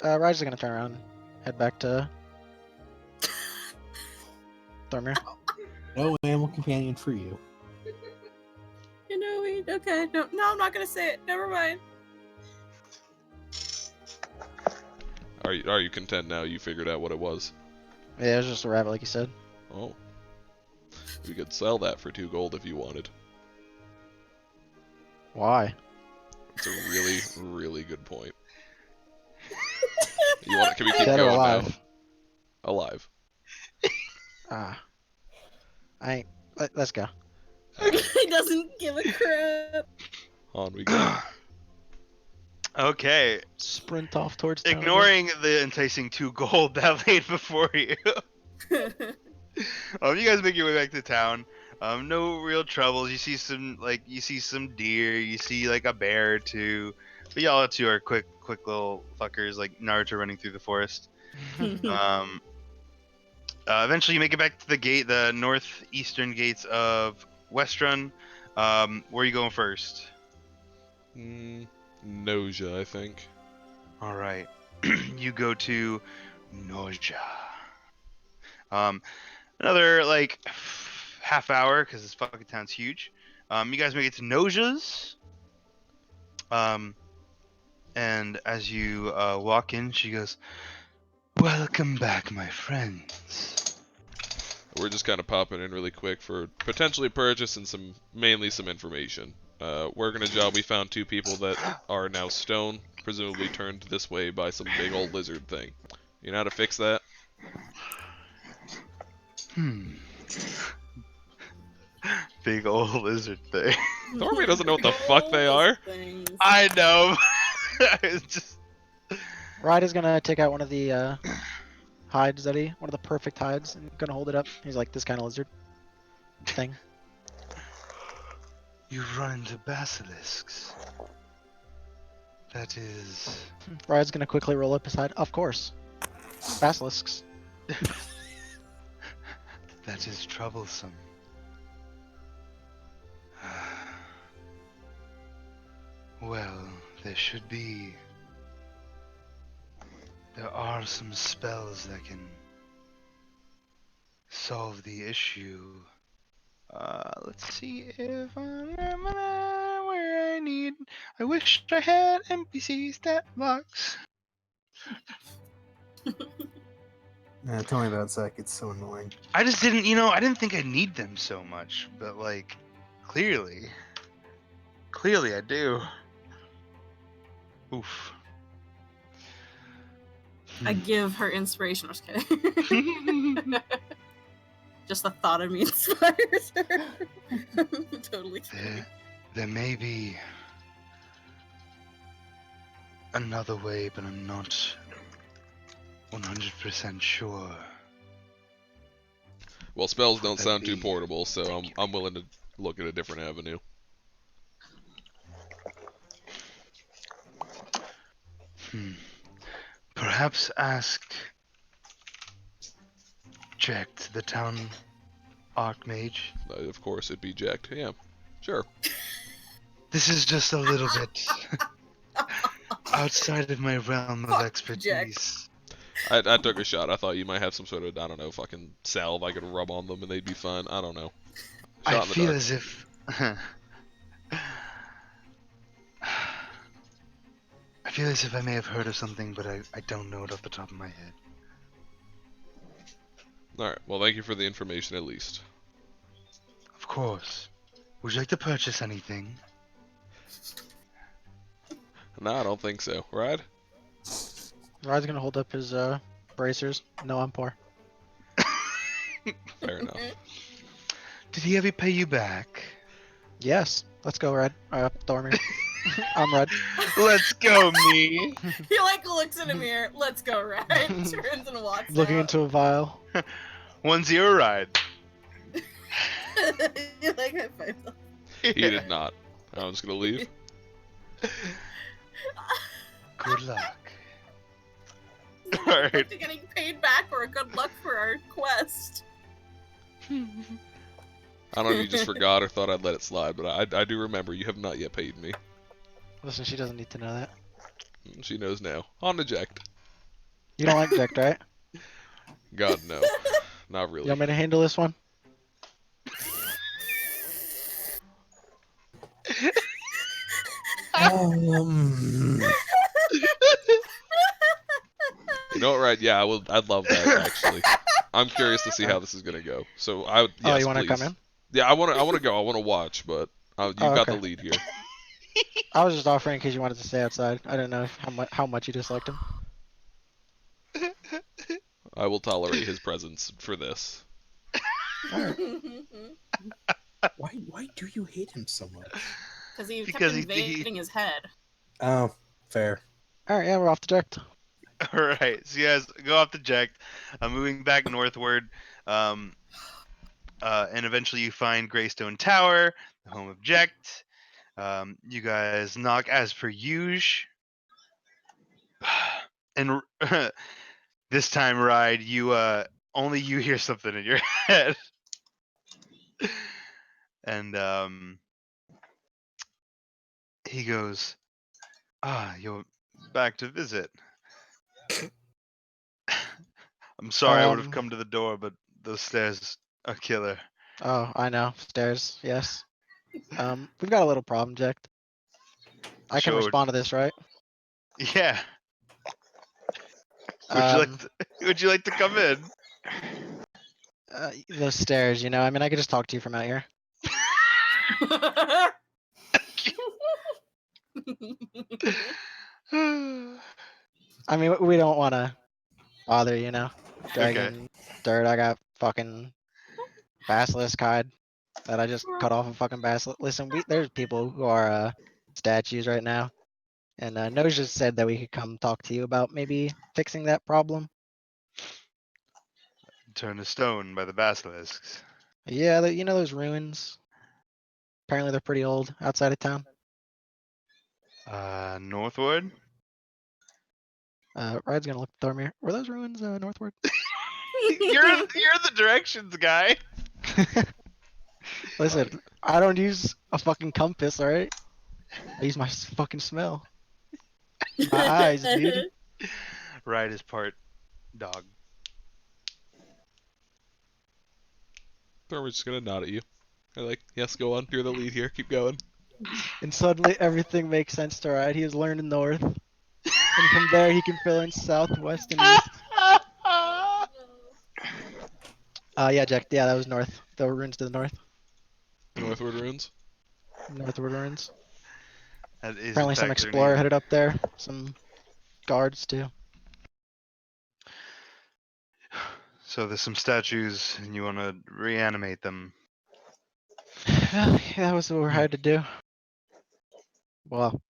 Speaker 4: god.
Speaker 7: Raj's gonna turn around, head back to Thormir.
Speaker 2: No animal companion for you.
Speaker 4: Okay, no, I'm not gonna say it. Never mind.
Speaker 1: Are you content now? You figured out what it was.
Speaker 7: Yeah, it was just a rabbit, like you said.
Speaker 1: Oh. We could sell that for 2 gold if you wanted.
Speaker 7: Why?
Speaker 1: It's a really, really good point. You want? Can we keep
Speaker 7: Dead or
Speaker 1: going now?
Speaker 7: alive?
Speaker 1: Alive.
Speaker 7: Ah. Let's go.
Speaker 4: He doesn't give a crap.
Speaker 1: On we go.
Speaker 6: Okay.
Speaker 7: Sprint off towards town.
Speaker 6: Ignoring the enticing 2 gold that laid before you. You guys make your way back to town. No real troubles. You see some deer. You see like a bear or two. But y'all two are quick little fuckers like Naruto running through the forest. Um, Eventually, you make it back to the gate, the northeastern gates of Westrun. Where are you going first?
Speaker 1: Nausea, I think.
Speaker 6: All right, you go to Noja. Another like half hour because this fucking town's huge. You guys make it to Noja's. And as you walk in, she goes, "Welcome back, my friends."
Speaker 1: We're just kind of popping in really quick for potentially purchase and mainly some information. Working a job, we found 2 people that are now stone, presumably turned this way by some big old lizard thing. You know how to fix that?
Speaker 6: Big old lizard thing.
Speaker 1: Thormy doesn't know what the fuck they are.
Speaker 6: I know. It's just...
Speaker 7: Ride is gonna take out one of the hides that one of the perfect hides, and gonna hold it up. He's like, this kind of lizard thing.
Speaker 6: You run into basilisks. That is...
Speaker 7: Ride's gonna quickly roll up his hide. Of course. Basilisks.
Speaker 6: That is troublesome. Well, there are some spells that can solve the issue. Let's see if I'm where I need. I wish I had NPC stat box.
Speaker 2: Tell me about Zach. It's so annoying.
Speaker 6: I just I didn't think I need them so much, but like, clearly I do. Oof.
Speaker 4: I give her inspiration. I'm just kidding. Just the thought of me inspires her. Totally kidding.
Speaker 6: There may be another way, but I'm not 100% sure.
Speaker 1: Well, spells don't sound too portable, so I'm willing to look at a different avenue.
Speaker 6: Perhaps ask Jack, the town Archmage.
Speaker 1: Of course, it'd be jacked. Yeah, sure.
Speaker 6: This is just a little bit outside of my realm of expertise.
Speaker 1: I took a shot. I thought you might have some sort of, I don't know, fucking salve I could rub on them and they'd be fine. I don't know.
Speaker 6: I feel as if... I feel as if I may have heard of something, but I don't know it off the top of my head.
Speaker 1: Alright, well thank you for the information at least.
Speaker 6: Of course. Would you like to purchase anything?
Speaker 1: No, I don't think so. Right?
Speaker 7: Ride's gonna hold up his bracers. No, I'm poor.
Speaker 1: Fair enough.
Speaker 6: Did he ever pay you back?
Speaker 7: Yes. Let's go, Ride. Thormy. I'm Red.
Speaker 6: Let's go, me.
Speaker 4: He like looks in a mirror. Let's go, right? Turns and walks.
Speaker 7: Looking
Speaker 4: out.
Speaker 7: into a vial.
Speaker 6: 1-0 ride.
Speaker 4: You like high five.
Speaker 1: He did not. I'm just gonna leave.
Speaker 6: Good luck.
Speaker 4: Alright.
Speaker 6: Alright.
Speaker 4: Getting paid back or good luck for our quest.
Speaker 1: I don't know if you just forgot or thought I'd let it slide, but I do remember you have not yet paid me.
Speaker 7: Listen, she doesn't need to know that.
Speaker 1: She knows now. On eject.
Speaker 7: You don't like Jack, right?
Speaker 1: God, no. Not really.
Speaker 7: You want me to handle this one?
Speaker 1: You know what, right? Yeah, I'd love that, actually. I'm curious to see how this is gonna go. So, yes,
Speaker 7: oh, you want to
Speaker 1: please.
Speaker 7: come in?
Speaker 1: Yeah, I want to go. I want to watch, but you've got the
Speaker 7: okay.
Speaker 1: lead here.
Speaker 7: I was just offering because you wanted to stay outside. I didn't know how much you disliked him.
Speaker 1: I will tolerate his presence for this.
Speaker 2: Why do you hate him so much?
Speaker 4: Because he kept
Speaker 6: Because
Speaker 4: invading his head.
Speaker 2: Oh, fair.
Speaker 7: All right, yeah, we're off the Jack.
Speaker 6: Alright, so you guys go off the jet. I'm moving back northward. and eventually you find Greystone Tower, the home object. You guys knock as per usual. And this time, Ride, you only you hear something in your head. And he goes, you're back to visit. I'm sorry I would have come to the door, but those stairs are killer.
Speaker 7: Oh, I know. Stairs, yes. We've got a little problem, Jack. I can
Speaker 6: Sure.
Speaker 7: respond to this, right?
Speaker 6: Yeah. Would you like to come in?
Speaker 7: Those stairs, you know, I mean, I could just talk to you from out here. I mean, we don't want to bother, you know, dragging dirt. I got fucking basilisk hide that I just cut off a fucking basilisk. Listen, there's people who are statues right now, and Noj just said that we could come talk to you about maybe fixing that problem.
Speaker 6: Turn to stone by the basilisks.
Speaker 7: Yeah, you know those ruins. Apparently, they're pretty old outside of town.
Speaker 6: Northward?
Speaker 7: Ride's gonna look at Thormir. Were those ruins northward?
Speaker 6: You're the directions guy.
Speaker 7: Listen, I don't use a fucking compass, alright? I use my fucking smell. My eyes, dude.
Speaker 6: Ride is part dog.
Speaker 1: We're just gonna nod at you. They're like, yes, go on. You're the lead here. Keep going.
Speaker 7: And suddenly everything makes sense to Ride. He has learned north. And from there he can fill in south, west, and east. Yeah, Jack. Yeah, that was north. The ruins to the north.
Speaker 1: Northward runes.
Speaker 7: Northward ruins.
Speaker 6: That is
Speaker 7: Apparently some explorer headed up there. Some guards too.
Speaker 6: So there's some statues, and you want to reanimate them.
Speaker 7: Well, yeah, that was what we're hired to do. Well,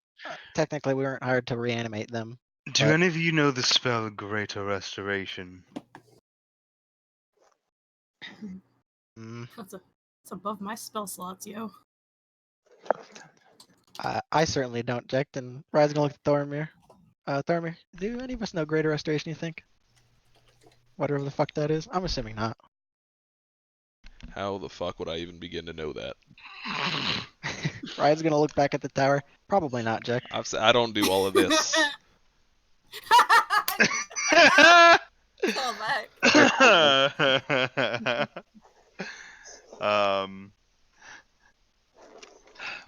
Speaker 7: technically we weren't hired to reanimate them.
Speaker 6: Do
Speaker 7: But-
Speaker 6: any of you know the spell Greater Restoration?
Speaker 4: That's above my spell slots, yo.
Speaker 7: I certainly don't, Jack. And Ride's gonna look at Thormir. Thormir, do any of us know Greater Restoration, you think? Whatever the fuck that is. I'm assuming not.
Speaker 1: How the fuck would I even begin to know that?
Speaker 7: Ride's gonna look back at the tower. Probably not, Jack.
Speaker 1: I don't do all of this.
Speaker 4: Call back.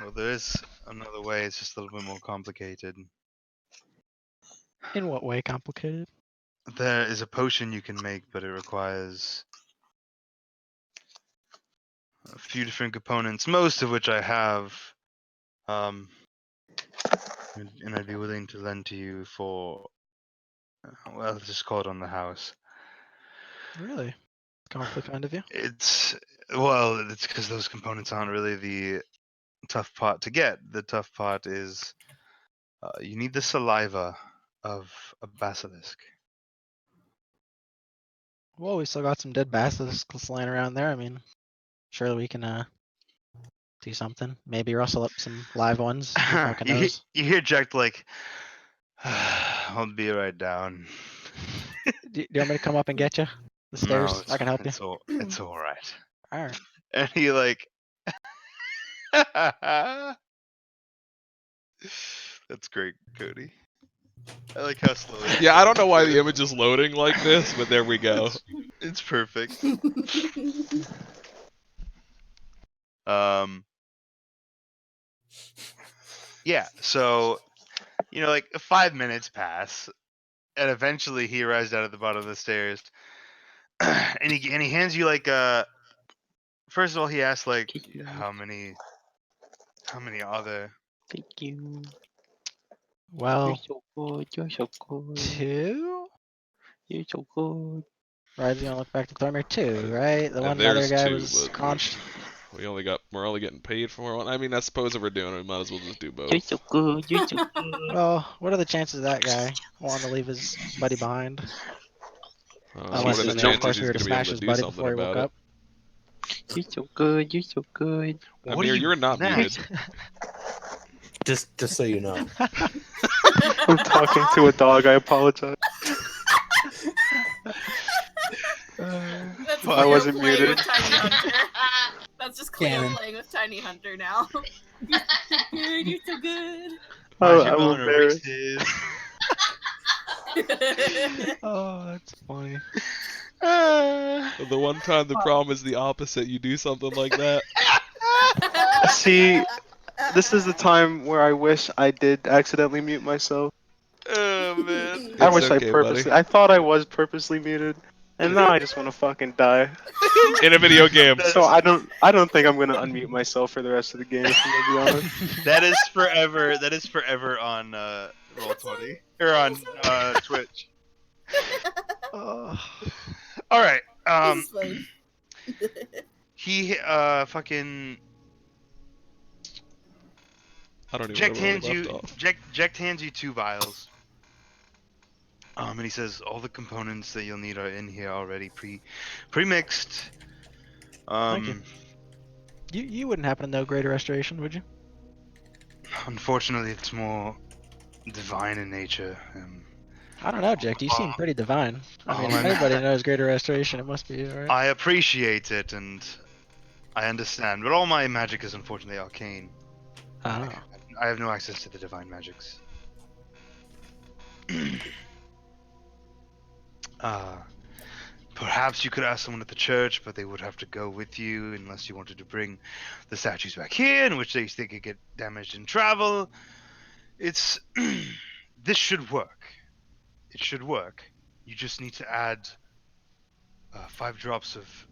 Speaker 6: Well, there is another way. It's just a little bit more complicated.
Speaker 7: In what way complicated?
Speaker 6: There is a potion you can make, but it requires a few different components, most of which I have. And I'd be willing to lend to you for, well, let's just call it on the house.
Speaker 7: Really? Conflict kind of you?
Speaker 6: It's because those components aren't really the tough part to get. The tough part is you need the saliva of a basilisk.
Speaker 7: Well, we still got some dead basilisks lying around there. I mean, surely we can do something. Maybe rustle up some live ones. Who fucking knows?
Speaker 6: You hear Jack like, I'll be right down.
Speaker 7: Do you want me to come up and get you? The stairs?
Speaker 6: No,
Speaker 7: I can help you.
Speaker 6: It's all right.
Speaker 7: All right.
Speaker 6: And he like, that's great, Cody. I like how slow.
Speaker 1: Yeah, I don't know why the image is loading like this, but there we go.
Speaker 6: It's perfect. Yeah, so like 5 minutes pass, and eventually he arrives out at the bottom of the stairs, and he hands you like first of all he asks like how many are there?
Speaker 5: Thank you.
Speaker 7: Well,
Speaker 5: You're so good. You're so good.
Speaker 7: 2?
Speaker 5: You're so good.
Speaker 7: Ride's gonna look back to Thormir 2, right? The one
Speaker 1: There's
Speaker 7: other guy
Speaker 1: two,
Speaker 7: was
Speaker 1: but
Speaker 7: crunched.
Speaker 1: we're only getting paid for one. I mean, I suppose if we're doing it, we might as well just do both.
Speaker 5: You're so good. You're so good.
Speaker 7: Well, what are the chances of that guy wanting to leave his buddy behind?
Speaker 1: What
Speaker 7: Unless
Speaker 1: are the
Speaker 7: of course
Speaker 1: chances
Speaker 7: we
Speaker 1: he's
Speaker 7: were to
Speaker 1: gonna be able
Speaker 7: smash
Speaker 1: to
Speaker 7: his
Speaker 1: do
Speaker 7: buddy
Speaker 1: something
Speaker 7: before he woke
Speaker 1: about it?
Speaker 7: up.
Speaker 5: You're so good. You're so good.
Speaker 6: What
Speaker 1: Amir,
Speaker 6: are you
Speaker 1: you're not
Speaker 6: next?
Speaker 1: muted.
Speaker 2: Just so you know.
Speaker 5: I'm talking to a dog. I apologize.
Speaker 4: That's
Speaker 5: Well, I
Speaker 4: Cleo
Speaker 5: wasn't
Speaker 4: playing
Speaker 5: muted.
Speaker 4: with Tiny Hunter. That's just Cleo
Speaker 2: Canon.
Speaker 4: playing with Tiny Hunter now. You're so good. You're so good.
Speaker 6: Why'd you
Speaker 5: I'm
Speaker 6: go on a
Speaker 5: embarrassed.
Speaker 6: Reese's?
Speaker 7: Oh, that's funny.
Speaker 1: The one time the problem is the opposite. You do something like that.
Speaker 5: See, this is the time where I wish I did accidentally mute myself.
Speaker 6: Oh man.
Speaker 5: I
Speaker 1: It's
Speaker 5: wish I
Speaker 1: okay, buddy.
Speaker 5: purposely. I thought I was purposely muted, and now I just want to fucking die.
Speaker 1: In a video game.
Speaker 5: So I don't think I'm gonna unmute myself for the rest of the game. If I'm gonna be honest.
Speaker 6: That is forever. That is forever on Roll20 or on Twitch.
Speaker 7: Oh.
Speaker 6: All right.
Speaker 4: This is fun.
Speaker 6: He fucking
Speaker 1: I don't even
Speaker 6: Jack
Speaker 1: remember where
Speaker 6: hands
Speaker 1: we left
Speaker 6: you
Speaker 1: off.
Speaker 6: Jack hands you 2 vials. And he says all the components that you'll need are in here already pre-mixed.
Speaker 7: Thank you. You wouldn't happen to know Greater Restoration, would you?
Speaker 6: Unfortunately, it's more divine in nature.
Speaker 7: I don't know, Jack. You seem pretty divine. I mean, if anybody knows Greater Restoration, it must be you, right?
Speaker 6: I appreciate it and I understand, but all my magic is unfortunately arcane.
Speaker 7: Oh.
Speaker 6: I have no access to the divine magics. Perhaps you could ask someone at the church, but they would have to go with you unless you wanted to bring the statues back here, in which case they could get damaged in travel. It's this should work. It should work. You just need to add 5 drops of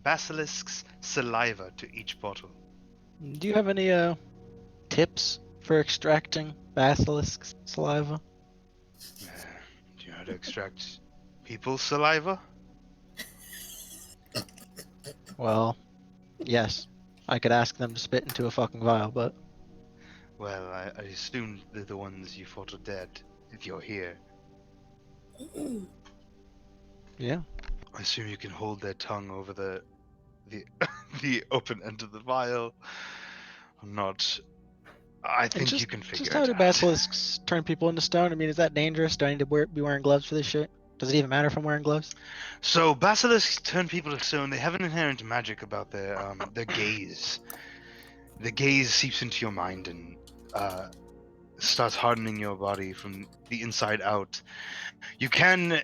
Speaker 6: basilisk's saliva to each bottle.
Speaker 7: Do you have any tips for extracting basilisk saliva?
Speaker 6: Do you know how to extract people's saliva?
Speaker 7: Well, yes. I could ask them to spit into a fucking vial, but
Speaker 6: Well, I assume they're the ones you thought are dead, if you're here.
Speaker 7: yeah.
Speaker 6: I assume you can hold their tongue over the the open end of the vial. I'm not. I
Speaker 7: And
Speaker 6: think
Speaker 7: just,
Speaker 6: you can figure
Speaker 7: just
Speaker 6: it
Speaker 7: how do
Speaker 6: out.
Speaker 7: basilisks turn people into stone? I mean, is that dangerous? Do I need to be wearing gloves for this shit? Does it even matter if I'm wearing gloves?
Speaker 6: So basilisks turn people to stone. They have an inherent magic about their gaze. The gaze seeps into your mind and starts hardening your body from the inside out. You can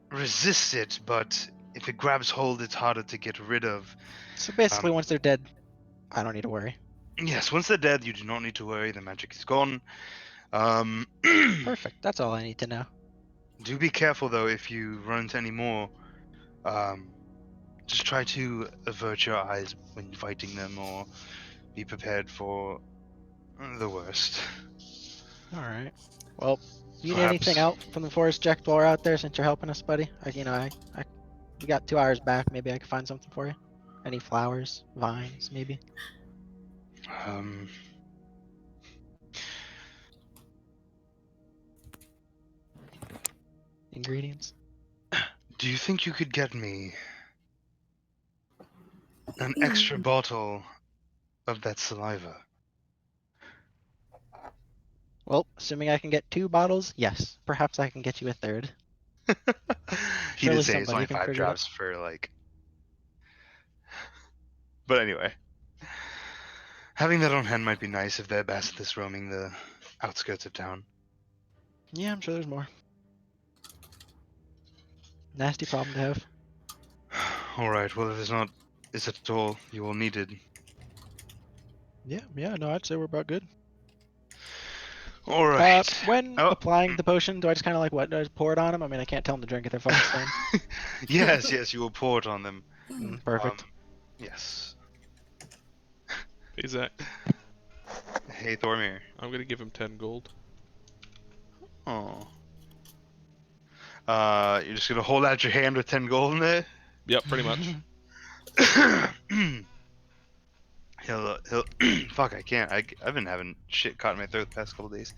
Speaker 6: resist it, but if it grabs hold, it's harder to get rid of.
Speaker 7: So basically, once they're dead, I don't need to worry.
Speaker 6: Yes, once they're dead, you do not need to worry. The magic is gone.
Speaker 7: Perfect. That's all I need to know.
Speaker 6: Do be careful though if you run into any more. Just try to avert your eyes when fighting them, or be prepared for the worst.
Speaker 7: All right. Well, you need
Speaker 6: Perhaps.
Speaker 7: anything out from the forest, Jack, while we're out there, since you're helping us, buddy? We got 2 hours back. Maybe I could find something for you. Any flowers, vines, maybe?
Speaker 6: Um,
Speaker 7: Ingredients?
Speaker 6: do you think you could get me an extra bottle of that saliva?
Speaker 7: Well, assuming I can get 2 bottles, yes. Perhaps I can get you a third.
Speaker 6: He
Speaker 7: Surely
Speaker 6: did say it's
Speaker 7: somebody
Speaker 6: only
Speaker 7: can
Speaker 6: 5
Speaker 7: figure it out.
Speaker 6: drops for like. But anyway, having that on hand might be nice if they're basilisk roaming the outskirts of town.
Speaker 7: Yeah, I'm sure there's more. Nasty problem to have.
Speaker 6: All right. Well, if it's not, is it all you all needed?
Speaker 7: Yeah, no, I'd say we're about good.
Speaker 6: All right.
Speaker 7: When
Speaker 6: Oh,
Speaker 7: applying the potion, do I just kind of like what? Do I just pour it on them? I mean, I can't tell them to drink it. They're fucking stoned.
Speaker 6: yes, you will pour it on them.
Speaker 7: Perfect.
Speaker 6: Yes.
Speaker 1: Hey, Zach.
Speaker 6: Hey, Thormir.
Speaker 1: I'm gonna give him 10 gold.
Speaker 6: Oh. You're just gonna hold out your hand with 10 gold in there?
Speaker 1: Yep, pretty much.
Speaker 6: he'll fuck, I can't. I've been having shit caught in my throat the past couple days.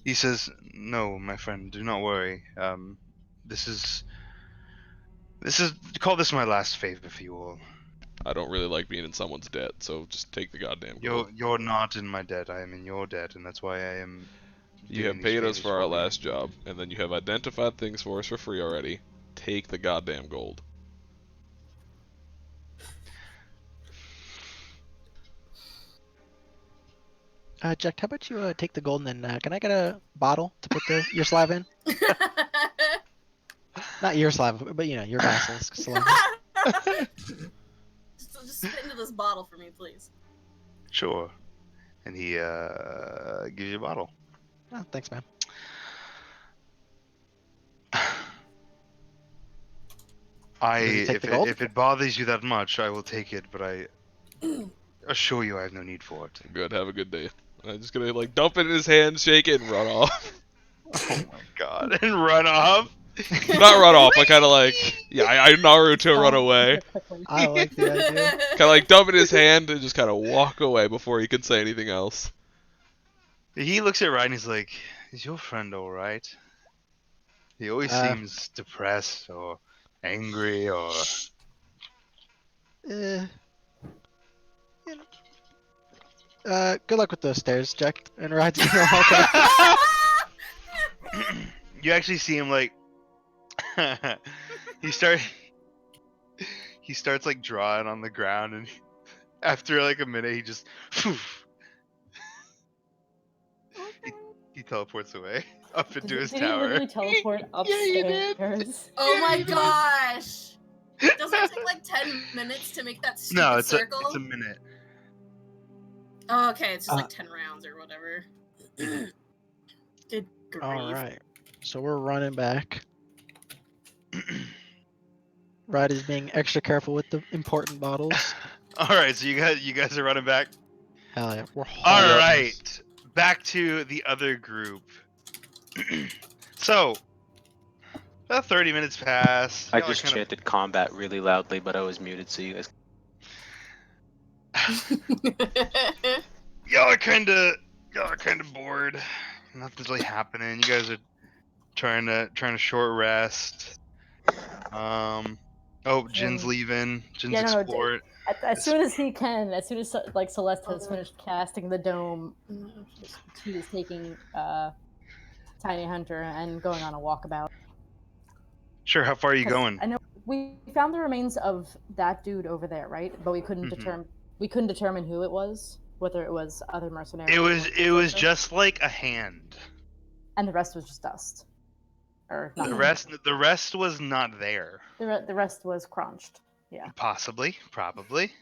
Speaker 6: He says, "No, my friend, do not worry. This is Call this my last favor for you all.
Speaker 1: I don't really like being in someone's debt, so just take the goddamn gold.
Speaker 6: You're not in my debt. I am in your debt, and that's why I am
Speaker 1: You
Speaker 6: doing
Speaker 1: have
Speaker 6: these
Speaker 1: paid us
Speaker 6: favors
Speaker 1: for our
Speaker 6: you.
Speaker 1: last job, and then you have identified things for us for free already. Take the goddamn gold.
Speaker 7: Jack, how about you take the gold and then can I get a bottle to put your slab in? Not your slab, but your basilisk slab.
Speaker 4: just spit into this bottle for me, please.
Speaker 6: Sure. And he gives you a bottle.
Speaker 7: Oh, thanks, man. Does he take the gold?
Speaker 6: If it bothers you that much, I will take it, but I assure you I have no need for it.
Speaker 1: Good, have a good day. I'm just gonna like dump it in his hand, shake it, and run off.
Speaker 6: Oh my god. And run off?
Speaker 1: Not run off, I kinda like, yeah, I Naruto run away.
Speaker 7: I like the idea.
Speaker 1: Kinda like dump it in his hand and just kinda walk away before he can say anything else.
Speaker 6: He looks at Ryan, he's like, is your friend alright? He always seems depressed or angry or...
Speaker 7: You know, good luck with those stairs, Jack. And rides gonna walk up.
Speaker 6: You actually see him like... he starts like drawing on the ground, and after like a minute he just... he teleports away up into his
Speaker 3: Did
Speaker 6: tower.
Speaker 3: he literally teleport upstairs?
Speaker 4: Oh my gosh! Doesn't it take like 10 minutes to make that stupid
Speaker 6: No, it's
Speaker 4: circle?
Speaker 6: a minute.
Speaker 4: Oh, okay, it's just like 10 rounds or whatever. Good grief.
Speaker 7: All right. So we're running back. Ride is being extra careful with the important bottles.
Speaker 6: All right, so you guys are running back.
Speaker 7: Hell yeah, we're
Speaker 6: All
Speaker 7: hauling
Speaker 6: right,
Speaker 7: this.
Speaker 6: back to the other group. So, about 30 minutes pass.
Speaker 5: I
Speaker 6: Y'all are
Speaker 5: just
Speaker 6: kind
Speaker 5: chanted combat really loudly, but I was muted, so you guys.
Speaker 6: y'all are kind of bored. Nothing's really happening. You guys are trying to short rest. Oh, Jin's leaving. Jin's
Speaker 3: Yeah, no,
Speaker 6: explored.
Speaker 3: as soon as he can, as soon as like Celeste has finished casting the dome, he is taking Tiny Hunter and going on a walkabout.
Speaker 6: Sure. How far are you going?
Speaker 3: I know we found the remains of that dude over there, right? But we couldn't determine who it was, whether it was other mercenaries.
Speaker 6: It was just like a hand.
Speaker 3: And the rest was just dust. Or not.
Speaker 6: The rest was not there.
Speaker 3: The rest was crunched. Yeah.
Speaker 6: Possibly, probably.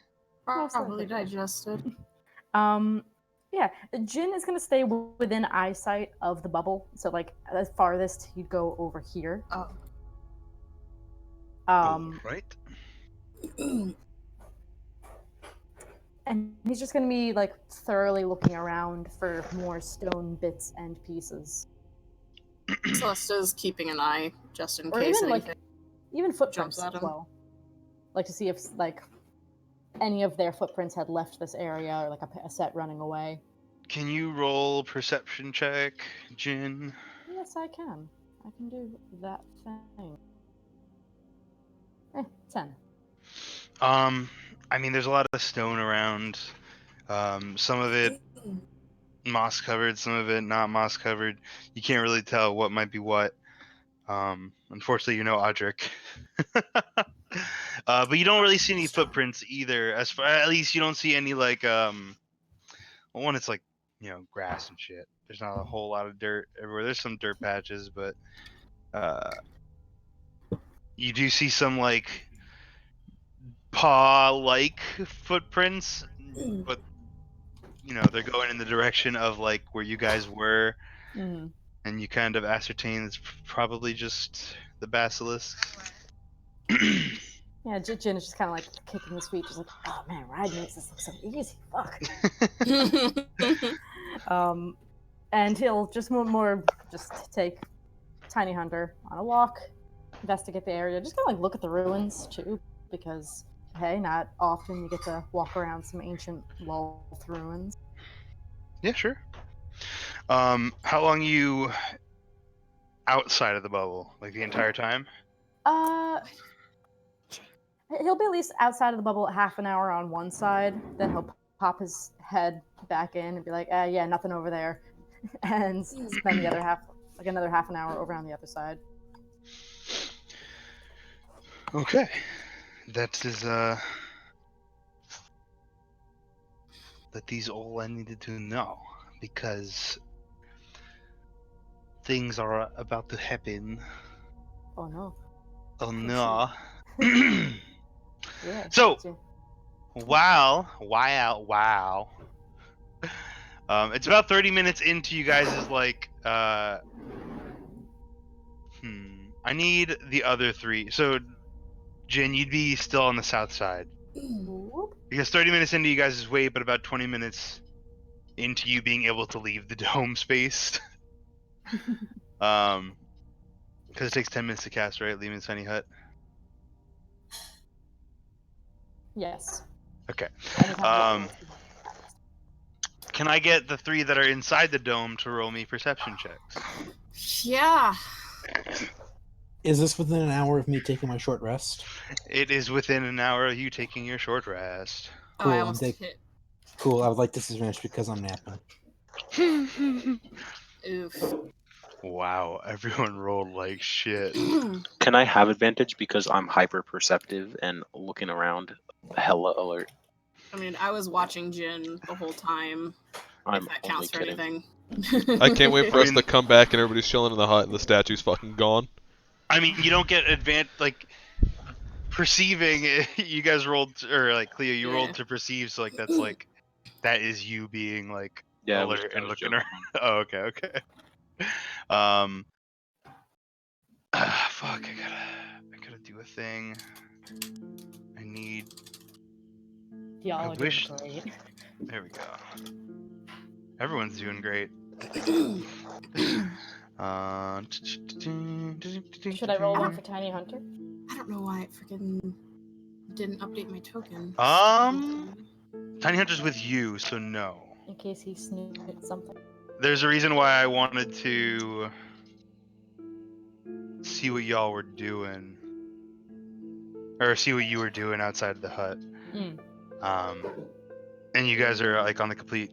Speaker 4: Probably digested.
Speaker 3: Yeah, Jin is gonna stay within eyesight of the bubble. So like the farthest he'd go over here.
Speaker 4: Oh.
Speaker 6: Right.
Speaker 3: And he's just gonna be like thoroughly looking around for more stone bits and pieces.
Speaker 4: Celesta's keeping an eye just in
Speaker 3: Or
Speaker 4: case
Speaker 3: even
Speaker 4: anything.
Speaker 3: like even footprints
Speaker 4: jumps at
Speaker 3: as
Speaker 4: him.
Speaker 3: well. Like to see if like any of their footprints had left this area, or like a set running away.
Speaker 6: Can you roll perception check, Jin?
Speaker 3: Yes, I can. I can do that thing. 10.
Speaker 6: I mean, there's a lot of stone around. Some of it moss covered, some of it not moss covered. You can't really tell what might be what. Unfortunately, you know Audric. But you don't really see any footprints either. At least you don't see any like one. It's like grass and shit. There's not a whole lot of dirt everywhere. There's some dirt patches, but you do see some like paw-like footprints, but they're going in the direction of like where you guys were, and you kind of ascertain it's probably just the basilisk.
Speaker 3: Yeah, Jin is just kind of like kicking his feet, just like, oh man, Ride makes this look so easy. Fuck. And he'll just more just take Tiny Hunter on a walk, investigate the area, just kind of like look at the ruins too, because hey, not often you get to walk around some ancient Lolth ruins.
Speaker 6: Yeah, sure. How long you outside of the bubble? Like the entire time?
Speaker 3: He'll be at least outside of the bubble at half an hour on one side. Then he'll pop his head back in and be like, yeah, nothing over there. And spend the other half, like another half an hour over on the other side.
Speaker 6: Okay. That is that is all I needed to know, because things are about to happen.
Speaker 3: Oh no.
Speaker 6: Oh
Speaker 3: Let's
Speaker 6: no.
Speaker 3: Yeah.
Speaker 6: So,
Speaker 3: Jin.
Speaker 6: wow. It's about 30 minutes into you guys' like I need the other three. So Jin, you'd be still on the south side.
Speaker 3: Whoop.
Speaker 6: Because 30 minutes into you guys' wait, but about 20 minutes into you being able to leave the dome space. Because it takes 10 minutes to cast, right? Leaving the tiny hut.
Speaker 3: Yes.
Speaker 6: Okay.
Speaker 3: Anytime.
Speaker 6: Can I get the three that are inside the dome to roll me perception checks?
Speaker 4: Yeah.
Speaker 2: Is this within an hour of me taking my short rest?
Speaker 6: It is within an hour of you taking your short rest.
Speaker 4: Oh,
Speaker 2: Cool.
Speaker 4: I
Speaker 2: I'm
Speaker 4: almost
Speaker 2: take-
Speaker 4: hit.
Speaker 2: Cool. I would like disadvantage because I'm napping.
Speaker 4: Oof.
Speaker 6: Wow, everyone rolled like shit.
Speaker 5: Can I have advantage because I'm hyper perceptive and looking around, hella alert?
Speaker 4: I mean, I was watching Jin the whole time.
Speaker 5: I'm
Speaker 4: if that
Speaker 5: only
Speaker 4: counts for
Speaker 5: kidding.
Speaker 4: anything.
Speaker 1: I can't wait for
Speaker 6: I
Speaker 1: us
Speaker 6: mean-
Speaker 1: to come back and everybody's chilling in the hut and the statue's fucking gone.
Speaker 6: I mean, you don't get like perceiving. You guys rolled, or like Cleo, you
Speaker 4: Yeah.
Speaker 6: rolled to perceive. So like that's like that is you being like
Speaker 5: Yeah,
Speaker 6: alert
Speaker 5: I
Speaker 6: and
Speaker 5: was
Speaker 6: looking
Speaker 5: joking.
Speaker 6: around. Oh, okay. Fuck. I gotta do a thing. I need.
Speaker 3: Y'all
Speaker 6: I
Speaker 3: are
Speaker 6: wish-
Speaker 3: doing great.
Speaker 6: There we go. Everyone's doing great.
Speaker 3: Should I roll one for Tiny Hunter?
Speaker 4: I don't know why it freaking didn't update my token.
Speaker 6: Tiny Hunter's with you, so no.
Speaker 3: In case he snooped something.
Speaker 6: There's a reason why I wanted to see what y'all were doing, or see what you were doing outside of the hut. And you guys are like on the complete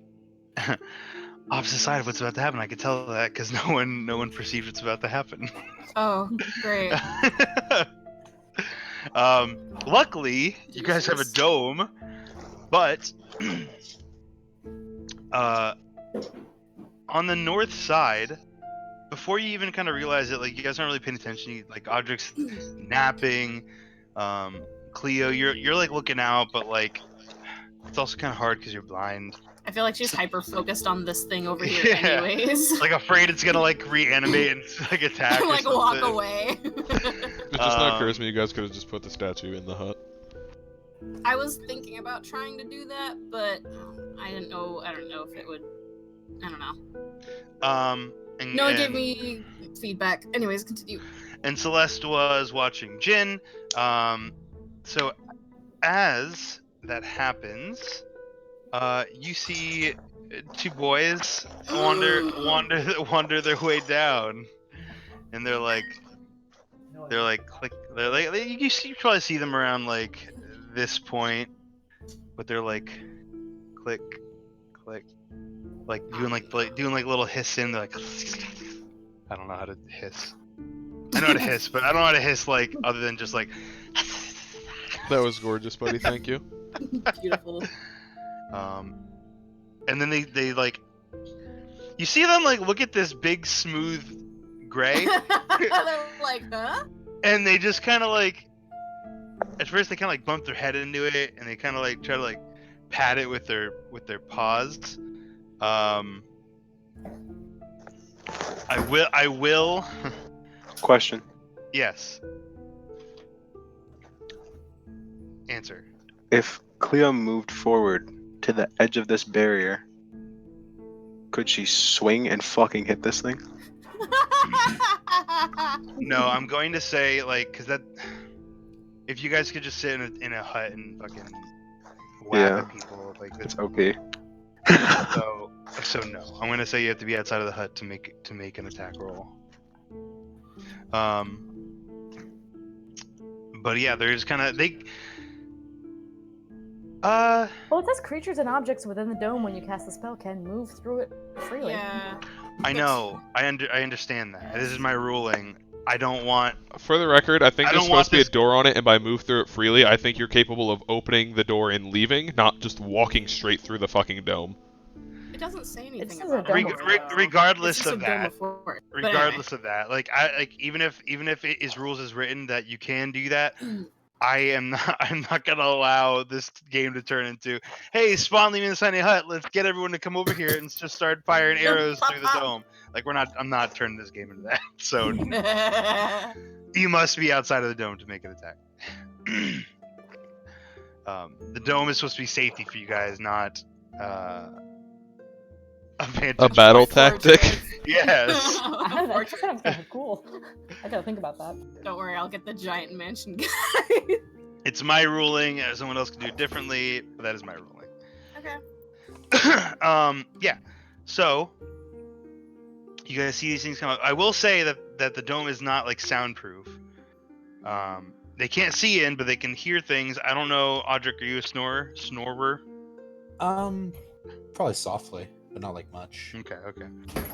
Speaker 6: opposite side of what's about to happen. I could tell that because no one perceived what's about to happen.
Speaker 4: Oh, great.
Speaker 6: Luckily, you guys have a
Speaker 4: Jesus.
Speaker 6: dome, but on the north side, before you even kind of realize it, like you guys aren't really paying attention. Like Audric's napping. Cleo, you're like looking out, but like it's also kind of hard because you're blind.
Speaker 4: I feel like she's hyper focused on this thing over here,
Speaker 6: Yeah.
Speaker 4: anyways.
Speaker 6: Like afraid it's gonna like reanimate and like attack. or
Speaker 4: like walk
Speaker 6: something.
Speaker 4: away.
Speaker 1: It just now occurs to me you guys could have just put the statue in the hut.
Speaker 4: I was thinking about trying to do that, but I didn't know. I don't know if it would. I don't know.
Speaker 6: And,
Speaker 4: No one gave
Speaker 6: and-
Speaker 4: me feedback. Anyways, continue.
Speaker 6: and Celeste was watching Jin. So as that happens, you see two boys wander their way down, and they're like click. They're like you probably see them around like this point, but they're like click, click, like doing like little hissing. They're like I don't know how to hiss. I know how to hiss, but I don't know how to hiss like other than just like.
Speaker 1: That was gorgeous, buddy. Thank you.
Speaker 4: Beautiful.
Speaker 6: And then they like, you see them like look at this big smooth gray,
Speaker 4: They're like, huh?
Speaker 6: and they just kind of like, at first they kind of like bump their head into it, and they kind of like try to like pat it with their paws. I will.
Speaker 5: Question.
Speaker 6: Yes. Answer.
Speaker 5: If Cleo moved forward to the edge of this barrier, could she swing and fucking hit this thing?
Speaker 6: No, I'm going to say like, cause that. If you guys could just sit in a hut and fucking whack
Speaker 5: Yeah.
Speaker 6: at people, like that's
Speaker 5: It's okay.
Speaker 6: so no. I'm gonna say you have to be outside of the hut to make an attack roll. But yeah, there's kind of they.
Speaker 3: Well, it says creatures and objects within the dome when you cast the spell can move through it freely.
Speaker 4: Yeah.
Speaker 6: I know. I understand that. This is my ruling. I don't want.
Speaker 1: For the record, I think
Speaker 6: I
Speaker 1: there's
Speaker 6: don't want
Speaker 1: supposed to be a
Speaker 6: this-
Speaker 1: door on it, and by move through it freely, I think you're capable of opening the door and leaving, not just walking straight through the fucking dome.
Speaker 4: It doesn't say anything
Speaker 3: says
Speaker 4: about
Speaker 3: a
Speaker 4: it.
Speaker 3: dome
Speaker 4: though.
Speaker 6: regardless
Speaker 4: It's just
Speaker 6: of
Speaker 4: a dome
Speaker 6: that.
Speaker 4: before it. But
Speaker 6: Regardless of that, like even if it is rules as written that you can do that, I am not. I'm not gonna allow this game to turn into, hey, spawn me in the tiny hut. Let's get everyone to come over here and just start firing arrows through the dome. Like we're not. I'm not turning this game into that. So
Speaker 4: anyway.
Speaker 6: you must be outside of the dome to make an attack. The dome is supposed to be safety for you guys, not a vantage
Speaker 1: A battle
Speaker 6: point.
Speaker 1: tactic.
Speaker 6: Yes.
Speaker 3: That sounds kind of cool. I gotta think about that.
Speaker 4: Don't worry, I'll get the giant mansion guy.
Speaker 6: It's my ruling. Someone else can do it differently, but that is my ruling.
Speaker 4: Okay.
Speaker 6: Yeah. So you guys see these things come up. I will say that the dome is not like soundproof. They can't see in, but they can hear things. I don't know, Audric, are you a snorer?
Speaker 2: Probably softly, but not like much.
Speaker 6: Okay.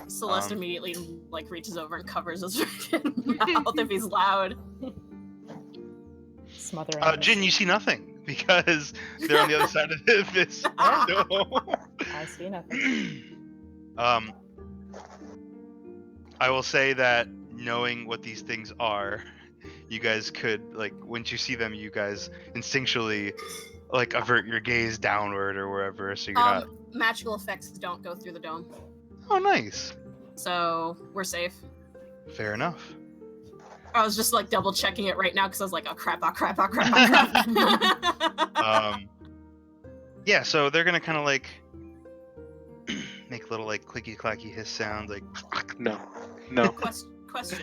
Speaker 4: Celeste immediately like reaches over and covers his freaking mouth if he's loud.
Speaker 3: Smothering.
Speaker 6: Jin, you see nothing because they're on the other side of this dome.
Speaker 3: I see nothing.
Speaker 6: I will say that knowing what these things are, you guys could, like, once you see them, you guys instinctually like avert your gaze downward or wherever, so you're not.
Speaker 4: Magical effects don't go through the dome,
Speaker 6: Oh, nice.
Speaker 4: so we're safe.
Speaker 6: Fair enough.
Speaker 4: I was just like double checking it right now because I was like, oh crap.
Speaker 6: Yeah, so they're gonna kind of like make little like clicky clacky hiss sounds, like
Speaker 5: No.
Speaker 4: Question.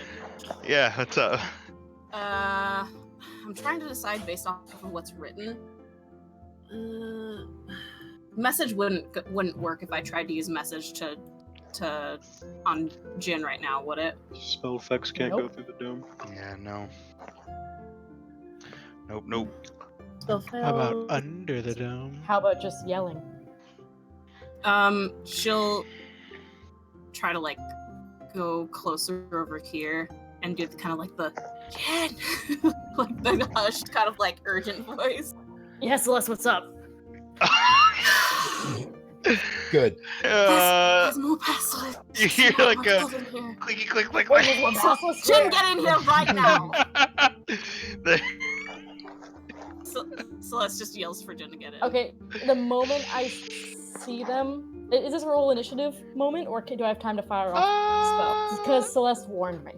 Speaker 6: yeah. What's up?
Speaker 4: I'm trying to decide based off of what's written. Message wouldn't work if I tried to use message to on Jin right now, would it?
Speaker 5: Spell effects can't
Speaker 3: Nope.
Speaker 5: go through the dome.
Speaker 6: Yeah, no. Nope.
Speaker 7: How about under the dome?
Speaker 3: How about just yelling?
Speaker 4: She'll try to like go closer over here and do kind of like the Jin, like the hushed kind of like urgent voice.
Speaker 3: Yeah, Celeste, what's up?
Speaker 2: Good.
Speaker 4: There's more basilisk.
Speaker 6: You hear like a
Speaker 4: Get in here.
Speaker 6: clicky click click
Speaker 3: Wait,
Speaker 6: click.
Speaker 3: there's one basilisk
Speaker 4: Jin,
Speaker 3: there.
Speaker 4: get in here right now.
Speaker 6: The-
Speaker 4: Celeste just yells for Jin to get in.
Speaker 3: Okay, the moment I see them, is this a roll initiative moment, or do I have time to fire off spells? Because Celeste warned me.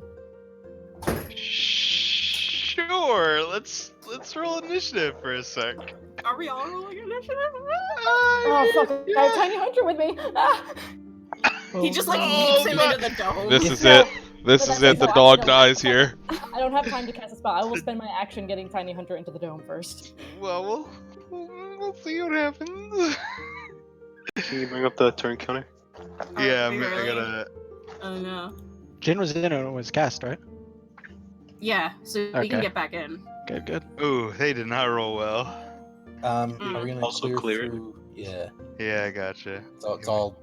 Speaker 6: Sure. Let's roll initiative for a sec.
Speaker 4: Are we all rolling initiative?
Speaker 3: Oh fuck! I have Tiny Hunter with me. Ah!
Speaker 4: He just like
Speaker 6: Oh,
Speaker 4: yeets him
Speaker 6: fuck.
Speaker 4: into the dome.
Speaker 1: This is
Speaker 3: No,
Speaker 1: it. This
Speaker 3: but
Speaker 1: is
Speaker 3: that's
Speaker 1: it. The
Speaker 3: no
Speaker 1: dog
Speaker 3: action.
Speaker 1: dies here.
Speaker 3: I don't have time to cast a spell. I will spend my action getting Tiny Hunter into the dome first.
Speaker 6: Well, we'll see what happens.
Speaker 5: Can you bring up the turn counter?
Speaker 6: Yeah,
Speaker 4: we
Speaker 6: I
Speaker 4: really-
Speaker 6: gotta.
Speaker 4: Oh no.
Speaker 7: Jin was in when it was cast, right?
Speaker 4: Yeah, so we
Speaker 7: Okay.
Speaker 4: can get back in.
Speaker 7: Good.
Speaker 6: Ooh, they did not roll well.
Speaker 2: Are we gonna
Speaker 5: Also
Speaker 2: clear
Speaker 5: clear it.
Speaker 2: through? Yeah,
Speaker 6: Yeah, I gotcha.
Speaker 2: it's all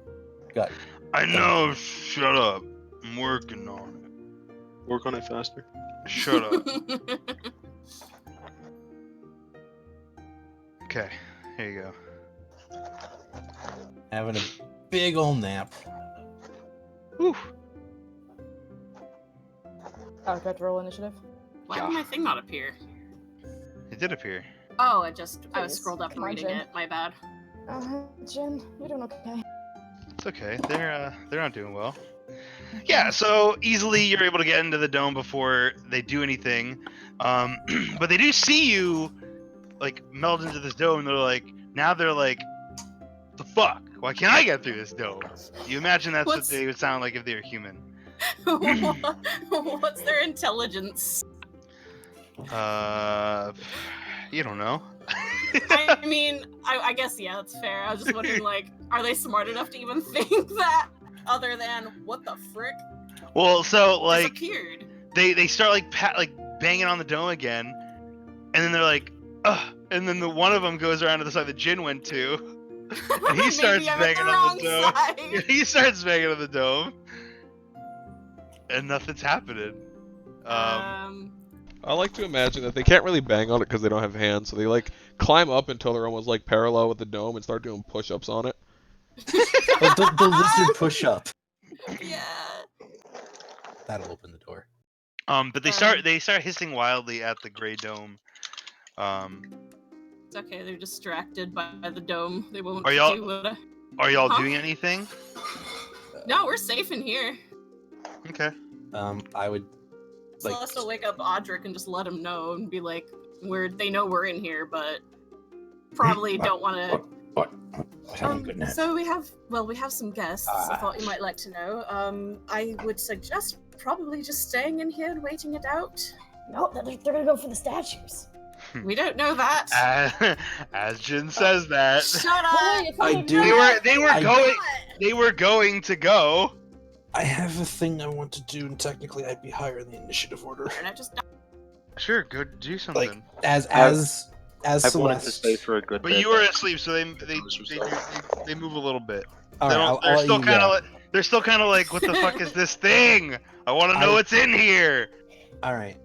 Speaker 2: got.
Speaker 6: I know. Shut up. I'm working on
Speaker 5: Work on it faster.
Speaker 6: it. Shut up. Okay, here you go.
Speaker 2: Having a big ol' nap.
Speaker 6: Whew.
Speaker 3: Oh, do I have to roll initiative?
Speaker 4: Why did my thing not appear?
Speaker 6: It did appear.
Speaker 4: Oh, I was
Speaker 3: Please,
Speaker 4: scrolled up and
Speaker 3: come on,
Speaker 4: reading
Speaker 3: Jin.
Speaker 4: it. My bad.
Speaker 3: Jen, you're doing okay.
Speaker 6: It's okay. They're not doing well. Yeah, so easily you're able to get into the dome before they do anything. But they do see you like meld into this dome, and they're like, the fuck? Why can't I get through this dome? You imagine that's
Speaker 4: What's-
Speaker 6: what they would sound like if they were human.
Speaker 4: What's their intelligence?
Speaker 6: You don't know.
Speaker 4: I mean, I guess yeah, that's fair. I was just wondering, like, are they smart enough to even think that? Other than what the frick?
Speaker 6: Well, so like
Speaker 4: Disappeared.
Speaker 6: they start like banging on the dome again, and then they're like, ugh, and then the one of them goes around to the side that Jin went to, and he
Speaker 4: Maybe
Speaker 6: starts
Speaker 4: I'm at
Speaker 6: banging
Speaker 4: the
Speaker 6: on
Speaker 4: wrong
Speaker 6: the dome.
Speaker 4: side.
Speaker 6: He starts banging on the dome, and nothing's happening.
Speaker 1: I like to imagine that they can't really bang on it because they don't have hands, so they like climb up until they're almost like parallel with the dome and start doing push-ups on it.
Speaker 2: Oh, the lizard push up.
Speaker 4: Yeah.
Speaker 2: That'll open the door.
Speaker 6: But they start hissing wildly at the gray dome.
Speaker 4: It's okay. They're distracted by the dome. They won't
Speaker 6: Are y'all-
Speaker 4: do what.
Speaker 6: Are y'all
Speaker 4: Huh?
Speaker 6: doing anything?
Speaker 4: No, we're safe in here.
Speaker 6: Okay.
Speaker 2: I would like.
Speaker 4: Celeste will wake up Audric and just let him know and be like, they know we're in here, but probably don't want to. So we have some guests. I thought you might like to know. I would suggest probably just staying in here and waiting it out.
Speaker 3: No, they're gonna go for the statues.
Speaker 4: We don't know that.
Speaker 6: As Jin says that,
Speaker 4: Shut up!
Speaker 2: I do.
Speaker 6: they were going to go.
Speaker 2: I have a thing I want to do, and technically, I'd be higher in the initiative order.
Speaker 4: And I just
Speaker 6: Sure, go do something.
Speaker 2: Like as
Speaker 5: I've wanted to
Speaker 2: Celeste.
Speaker 5: stay for a good
Speaker 6: But
Speaker 5: bit.
Speaker 6: you were asleep, so they move a little bit.
Speaker 2: All right,
Speaker 6: They're
Speaker 2: I'll
Speaker 6: still
Speaker 2: let you
Speaker 6: kind
Speaker 2: go.
Speaker 6: of they're still kind of like, what the fuck is this thing? I want to know what's in here.
Speaker 2: All right.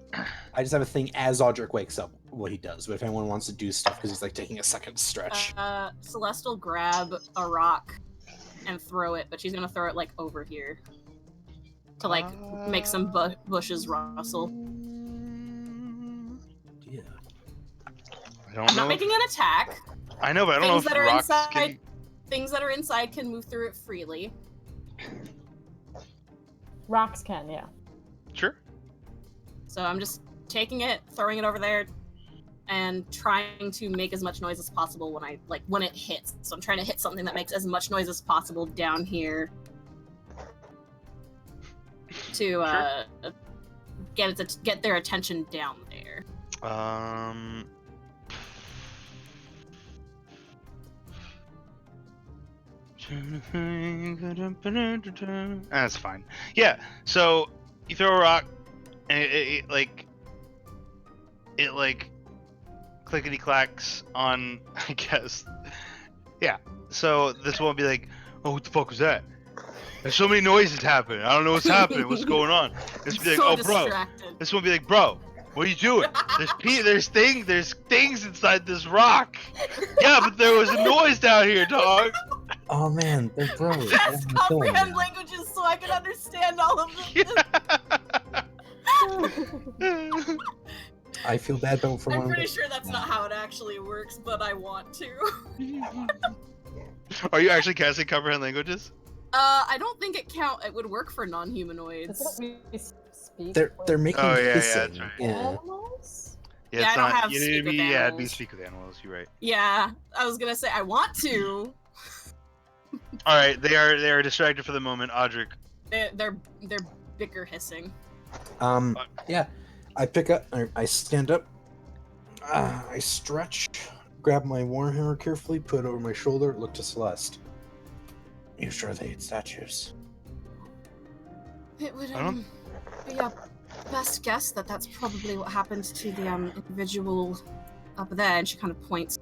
Speaker 2: I just have a thing as Audric wakes up, what he does. But if anyone wants to do stuff, because he's like taking a second stretch.
Speaker 4: Celeste will grab a rock and throw it, but she's gonna throw it like over here to like make some bushes rustle.
Speaker 2: Yeah.
Speaker 6: I don't
Speaker 4: I'm
Speaker 6: know.
Speaker 4: not making an attack.
Speaker 6: I know, but I don't know if
Speaker 4: Things that are
Speaker 6: rocks
Speaker 4: inside, things that are inside can move through it freely.
Speaker 3: Rocks can, yeah.
Speaker 6: Sure.
Speaker 4: So I'm just taking it, throwing it over there, and trying to make as much noise as possible when it hits. So I'm trying to hit something that makes as much noise as possible down here to get their attention down there.
Speaker 6: That's fine. Yeah. So you throw a rock, and it clickety clacks on, I guess. Yeah. So this won't be like, oh, what the fuck was that? There's so many noises happening. I don't know what's happening. What's going on? This will be like,
Speaker 4: So
Speaker 6: oh, bro.
Speaker 4: distracted.
Speaker 6: This won't be like, bro. What are you doing? There's things inside this rock. Yeah, but there was a noise down here, dog.
Speaker 2: Oh man, they're bros.
Speaker 4: Best comprehend languages so I can understand all of this.
Speaker 2: I feel bad for
Speaker 4: I'm
Speaker 2: one.
Speaker 4: pretty sure that's not how it actually works, but I want to.
Speaker 6: Are you actually casting comprehend languages?
Speaker 4: I don't think it would work for non-humanoids.
Speaker 3: That's what we speak
Speaker 2: They're making
Speaker 6: Oh, yeah,
Speaker 2: hissing.
Speaker 6: that's right.
Speaker 2: Yeah.
Speaker 3: animals?
Speaker 6: Yeah,
Speaker 4: Yeah,
Speaker 6: it's
Speaker 4: I don't
Speaker 6: not.
Speaker 4: have
Speaker 6: You need
Speaker 4: speak
Speaker 6: to
Speaker 4: with
Speaker 6: be. Yeah, it'd be
Speaker 4: animals.
Speaker 6: speak with animals. You're right.
Speaker 4: Yeah, I was gonna say I want to.
Speaker 6: All right, they are distracted for the moment. Audric.
Speaker 4: They're bicker hissing.
Speaker 2: Yeah. I pick up. I stand up. I stretch. Grab my warhammer carefully. Put it over my shoulder. Look to Celeste. You sure they ate statues?
Speaker 4: It would
Speaker 6: I don't-
Speaker 4: be a best guess that that's probably what happened to the individual up there, and she kind of points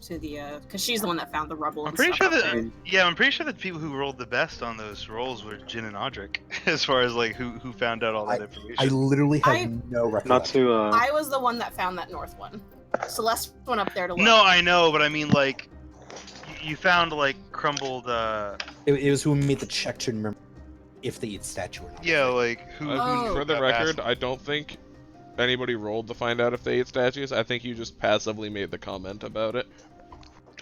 Speaker 4: to the because she's the one that found the rubble.
Speaker 6: I'm
Speaker 4: and
Speaker 6: pretty
Speaker 4: stuff
Speaker 6: sure
Speaker 4: up
Speaker 6: that.
Speaker 4: there.
Speaker 6: Yeah, I'm pretty sure that people who rolled the best on those rolls were Jin and Audric, as far as like who found out all that information.
Speaker 2: I literally have no
Speaker 5: Not
Speaker 2: recollection.
Speaker 5: to.
Speaker 4: I was the one that found that north one. Celeste went up there to look.
Speaker 6: No, I know, but I mean like, you found like crumbled.
Speaker 2: It was who made the check to remember if they eat statue or not.
Speaker 6: Yeah, like who?
Speaker 4: Oh.
Speaker 1: For the
Speaker 6: got
Speaker 1: record,
Speaker 6: past-
Speaker 1: I don't think anybody rolled to find out if they ate statues. I think you just passively made the comment about it.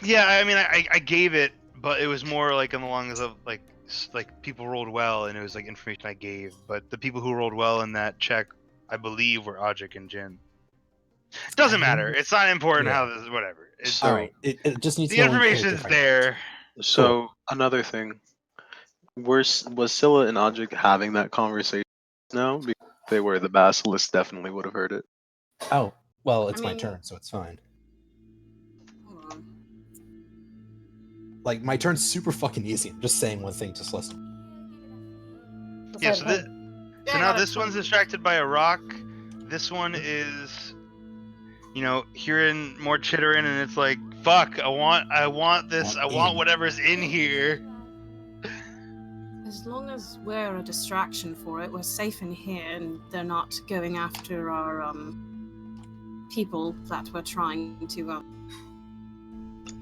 Speaker 6: Yeah, I mean, I gave it, but it was more like on the lines of like people rolled well, and it was like information I gave. But the people who rolled well in that check, I believe, were Audric and Jin. Doesn't matter. It's not important
Speaker 2: Yeah.
Speaker 6: how this. Whatever. It's,
Speaker 5: So-
Speaker 2: All right. It just needs
Speaker 6: the
Speaker 2: to know in
Speaker 6: information's
Speaker 2: character
Speaker 6: there.
Speaker 5: So another thing, was Scylla and Audric having that conversation now? Because if they were, the basilisk definitely would have heard it.
Speaker 2: Oh, well, it's
Speaker 4: I
Speaker 2: my
Speaker 4: mean-
Speaker 2: turn, so it's fine.
Speaker 4: Hold on.
Speaker 2: Like, my turn's super fucking easy. I'm just saying one thing to Celeste.
Speaker 6: Yeah. So
Speaker 4: Yeah,
Speaker 6: now
Speaker 4: I got
Speaker 6: this
Speaker 4: it.
Speaker 6: one's distracted by a rock. This one is. hearing more chittering, and it's like, fuck, I want this, I want whatever's in here.
Speaker 4: As long as we're a distraction for it, we're safe in here, and they're not going after our people that we're trying to.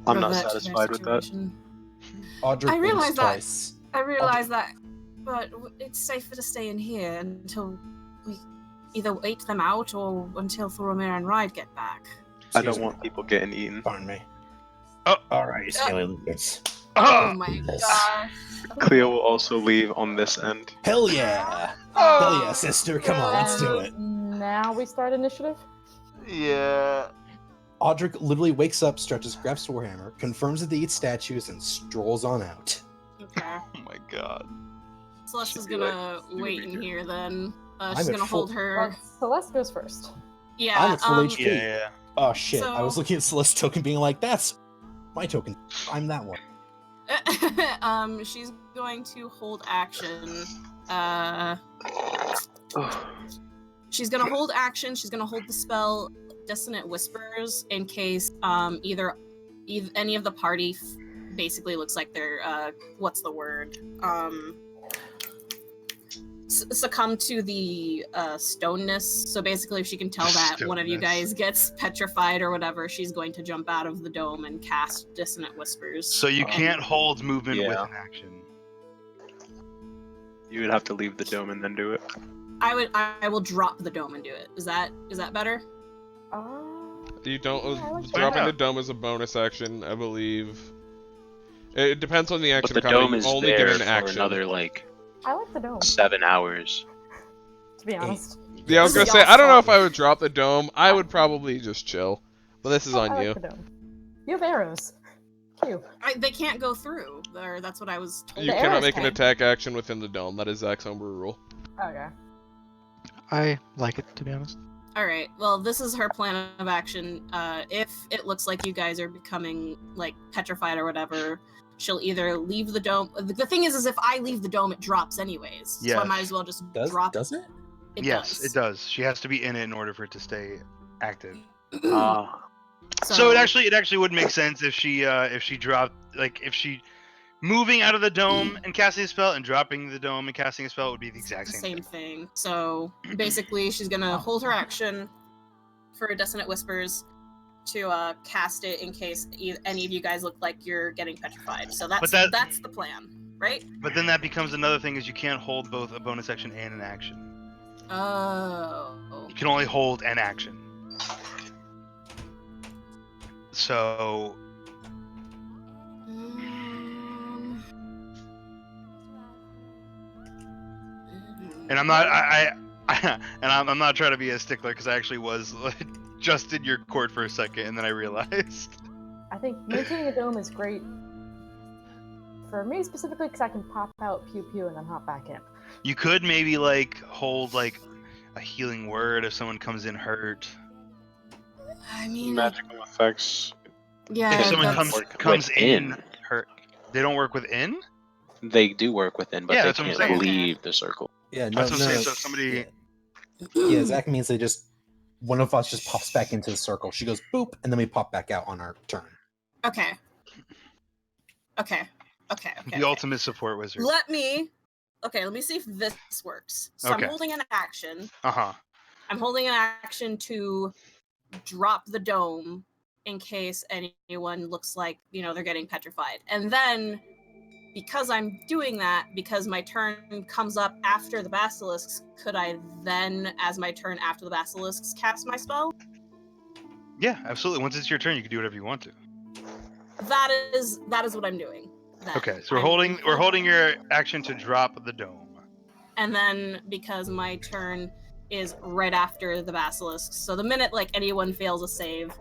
Speaker 5: I'm not
Speaker 4: revert their
Speaker 5: satisfied with that.
Speaker 4: situation.
Speaker 2: Audrey
Speaker 4: I realize
Speaker 2: blinks
Speaker 4: that.
Speaker 2: twice.
Speaker 4: I realize that, but it's safer to stay in here until we either wait them out or until Thoromir and Ride get back.
Speaker 5: I don't want people getting eaten.
Speaker 2: Pardon me.
Speaker 6: Oh.
Speaker 2: Alright, Scaly.
Speaker 4: Oh my gosh.
Speaker 5: Cleo will also leave on this end.
Speaker 2: Hell yeah! Hell yeah, sister. Come on, let's do it.
Speaker 3: Now we start initiative.
Speaker 6: Yeah.
Speaker 2: Audric literally wakes up, stretches, grabs Warhammer, confirms that they eat statues, and strolls on out.
Speaker 4: Okay.
Speaker 6: Oh my god.
Speaker 4: Celeste is
Speaker 5: Should be
Speaker 4: gonna
Speaker 5: like,
Speaker 4: wait in here then.
Speaker 2: I'm
Speaker 4: She's
Speaker 2: at
Speaker 4: gonna
Speaker 2: full-
Speaker 4: hold her.
Speaker 3: Well, Celeste goes first.
Speaker 4: Yeah.
Speaker 2: I'm at full HP.
Speaker 6: Yeah.
Speaker 2: Oh shit, I was
Speaker 4: So-
Speaker 2: looking at Celeste's token being like, that's my token. I'm that one.
Speaker 4: She's going to hold action. She's gonna hold action. She's gonna hold the spell Dissonant Whispers in case either any of the party basically looks like they're what's the word? Succumb to the stoneness. So basically, if she can tell that one of you
Speaker 6: Stoneness.
Speaker 4: guys gets petrified or whatever, she's going to jump out of the dome and cast Dissonant Whispers.
Speaker 6: So you can't hold movement with
Speaker 5: Yeah.
Speaker 6: an action.
Speaker 5: You would have to leave the dome and then do it.
Speaker 4: I will drop the dome and do it. Is that better?
Speaker 1: You don't.
Speaker 3: Yeah, I like that.
Speaker 1: Dropping
Speaker 6: Yeah.
Speaker 1: the dome is a bonus action, I believe. It depends on the action
Speaker 5: But the
Speaker 1: coming.
Speaker 5: dome
Speaker 1: You
Speaker 5: is
Speaker 1: only
Speaker 5: there
Speaker 1: get an
Speaker 5: for
Speaker 1: action.
Speaker 5: another like
Speaker 3: I like the dome,
Speaker 5: 7 hours.
Speaker 3: to be honest.
Speaker 1: Yeah, I was
Speaker 4: This
Speaker 1: gonna
Speaker 4: is
Speaker 1: say I don't know
Speaker 4: y'all's
Speaker 1: if I would drop the dome. I would probably just chill. But this is
Speaker 3: I
Speaker 1: on
Speaker 3: like
Speaker 1: you.
Speaker 3: the dome. You have arrows. Cute.
Speaker 4: They can't go through. Or that's what I was told.
Speaker 1: You
Speaker 3: The
Speaker 1: cannot
Speaker 3: arrows
Speaker 1: make an
Speaker 3: can.
Speaker 1: attack action within the dome. That is Zach's homebrew rule.
Speaker 3: Okay.
Speaker 7: I like it, to be honest.
Speaker 4: All right. Well, this is her plan of action. If it looks like you guys are becoming like petrified or whatever, she'll either leave the dome. The thing is if I leave the dome, it drops anyways. So I
Speaker 6: Yes.
Speaker 4: might as well just
Speaker 2: Does
Speaker 4: drop.
Speaker 2: it?
Speaker 4: It
Speaker 6: Yes,
Speaker 4: does.
Speaker 6: it does. She has to be in it in order for it to stay active.
Speaker 5: Ah,
Speaker 6: So it actually would make sense if she dropped, like, if she moving out of the dome and casting a spell and dropping the dome and casting a spell would be the exact
Speaker 4: the
Speaker 6: same thing.
Speaker 4: thing. So basically, she's gonna hold her action for Dissonant Whispers to cast it in case any of you guys look like you're getting petrified. So that's that's the plan, right?
Speaker 6: But then that becomes another thing, is you can't hold both a bonus action and an action.
Speaker 4: Oh.
Speaker 6: You can only hold an action. So and I'm not I'm not trying to be a stickler, because I actually was just in your court for a second and then I realized.
Speaker 3: I think maintaining a dome is great for me specifically because I can pop out pew pew and then hop back in.
Speaker 6: You could maybe like hold like a healing word if someone comes in hurt.
Speaker 4: I mean,
Speaker 5: magical effects.
Speaker 4: yeah.
Speaker 6: If someone
Speaker 4: that's-
Speaker 6: comes in
Speaker 5: within.
Speaker 6: hurt, they don't work within.
Speaker 5: They do work within, but
Speaker 6: Yeah,
Speaker 5: they
Speaker 6: that's what I'm
Speaker 5: can't
Speaker 6: saying.
Speaker 5: leave the circle.
Speaker 2: Yeah,
Speaker 6: That's what I'm saying, so if somebody-
Speaker 2: Yeah, Zach means they just one of us just pops back into the circle. She goes boop, and then we pop back out on our turn.
Speaker 4: Okay. Okay.
Speaker 6: The ultimate support wizard.
Speaker 4: Let me see if this works. So
Speaker 6: Okay.
Speaker 4: I'm holding an action.
Speaker 6: Uh-huh.
Speaker 4: I'm holding an action to drop the dome in case anyone looks like, they're getting petrified. And then, because I'm doing that, because my turn comes up after the basilisks, could I then, as my turn after the basilisks, cast my spell?
Speaker 6: Yeah, absolutely. Once it's your turn, you can do whatever you want to.
Speaker 4: That is what I'm doing. then.
Speaker 6: Okay, so we're
Speaker 4: I'm-
Speaker 6: holding your action to drop the dome.
Speaker 4: And then because my turn is right after the basilisk, so the minute like anyone fails a save,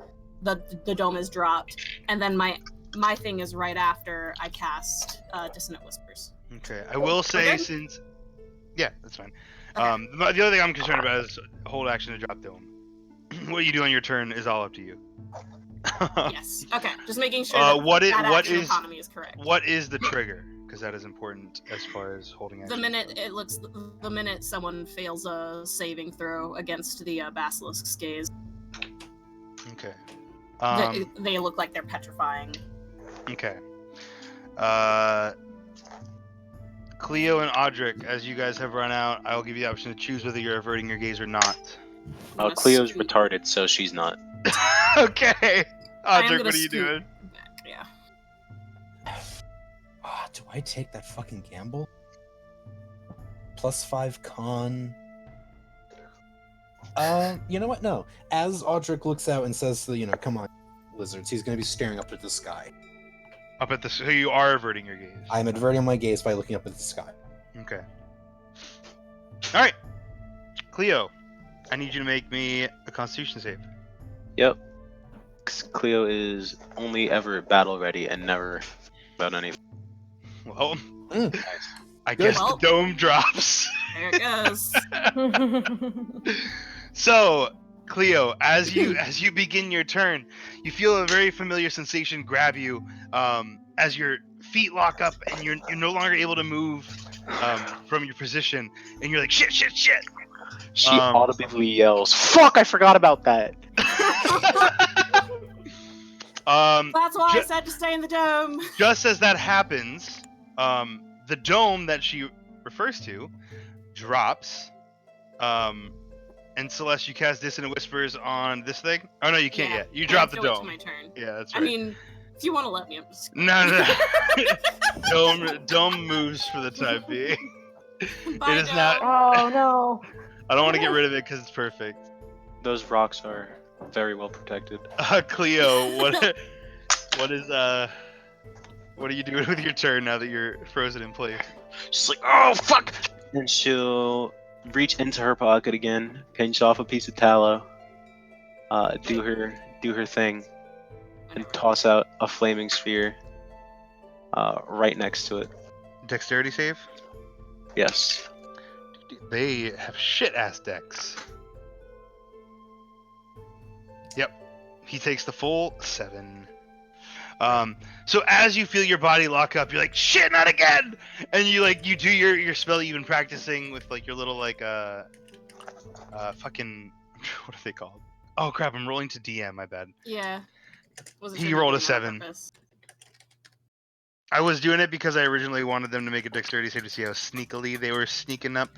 Speaker 4: the dome is dropped, and then my thing is right after I cast Dissonant Whispers.
Speaker 6: Okay, I will say
Speaker 4: Okay.
Speaker 6: since yeah, that's fine.
Speaker 4: Okay.
Speaker 6: The other thing I'm concerned about is hold action to drop dome. What you do on your turn is all up to you.
Speaker 4: Yes. Okay. Just making sure that
Speaker 6: what
Speaker 4: action
Speaker 6: is
Speaker 4: economy is correct.
Speaker 6: what is the trigger? Because that is important as far as holding action.
Speaker 4: The minute someone fails a saving throw against the basilisk's gaze.
Speaker 6: Okay.
Speaker 4: They look like they're petrifying.
Speaker 6: Okay. Cleo and Audric, as you guys have run out, I will give you the option to choose whether you're averting your gaze or not.
Speaker 4: I'm gonna
Speaker 5: Cleo's
Speaker 4: scoot
Speaker 5: retarded, so she's not.
Speaker 6: Okay.
Speaker 4: I am
Speaker 6: Audric,
Speaker 4: gonna
Speaker 6: what are you
Speaker 4: scoot
Speaker 6: doing?
Speaker 4: back, yeah.
Speaker 2: Do I take that fucking gamble? +5 con. You know what? No. As Audric looks out and says, come on, lizards, he's going to be staring up at the sky.
Speaker 6: Up at the so you are averting your gaze.
Speaker 2: I'm averting my gaze by looking up at the sky.
Speaker 6: Okay. All right. Cleo, I need you to make me a Constitution save.
Speaker 5: Yep. Cleo is only ever battle ready and never about anything.
Speaker 6: Well,
Speaker 2: Mm.
Speaker 6: I guess
Speaker 4: Well.
Speaker 6: the dome drops.
Speaker 4: There it goes.
Speaker 6: So, Cleo, as you begin your turn, you feel a very familiar sensation grab you as your feet lock up and you're no longer able to move from your position, and you're like shit.
Speaker 5: She audibly yells, "Fuck! I forgot about that."
Speaker 4: That's why I said to stay in the dome.
Speaker 6: Just as that happens, the dome that she refers to drops. And Celeste, you cast Dissonant Whispers on this thing? Oh no, you can't yet. You dropped the
Speaker 4: It's
Speaker 6: dome.
Speaker 4: my turn.
Speaker 6: Yeah, that's right.
Speaker 4: I mean, if you want to let me, I'm just.
Speaker 6: No. Dome moves for the time being.
Speaker 4: Bye,
Speaker 6: It is
Speaker 4: dome.
Speaker 6: not.
Speaker 3: Oh no.
Speaker 6: I don't want to get rid of it because it's perfect.
Speaker 5: Those rocks are very well protected.
Speaker 6: Cleo, what are you doing with your turn now that you're frozen in place?
Speaker 5: She's like, "Oh fuck!" And she'll reach into her pocket again, pinch off a piece of tallow, do her thing, and toss out a flaming sphere right next to it.
Speaker 6: Dexterity save?
Speaker 5: Yes.
Speaker 6: They have shit ass decks. Yep. He takes the full 7. So as you feel your body lock up, you're like, shit, not again! And you do your spell you've been practicing with like your little fucking, what are they called? Oh crap, I'm rolling to DM, my bad.
Speaker 4: Yeah. Wasn't
Speaker 6: He
Speaker 4: sure if
Speaker 6: rolled
Speaker 4: you
Speaker 6: a
Speaker 4: did it on
Speaker 6: 7.
Speaker 4: purpose.
Speaker 6: I was doing it because I originally wanted them to make a dexterity save to see how sneakily they were sneaking up.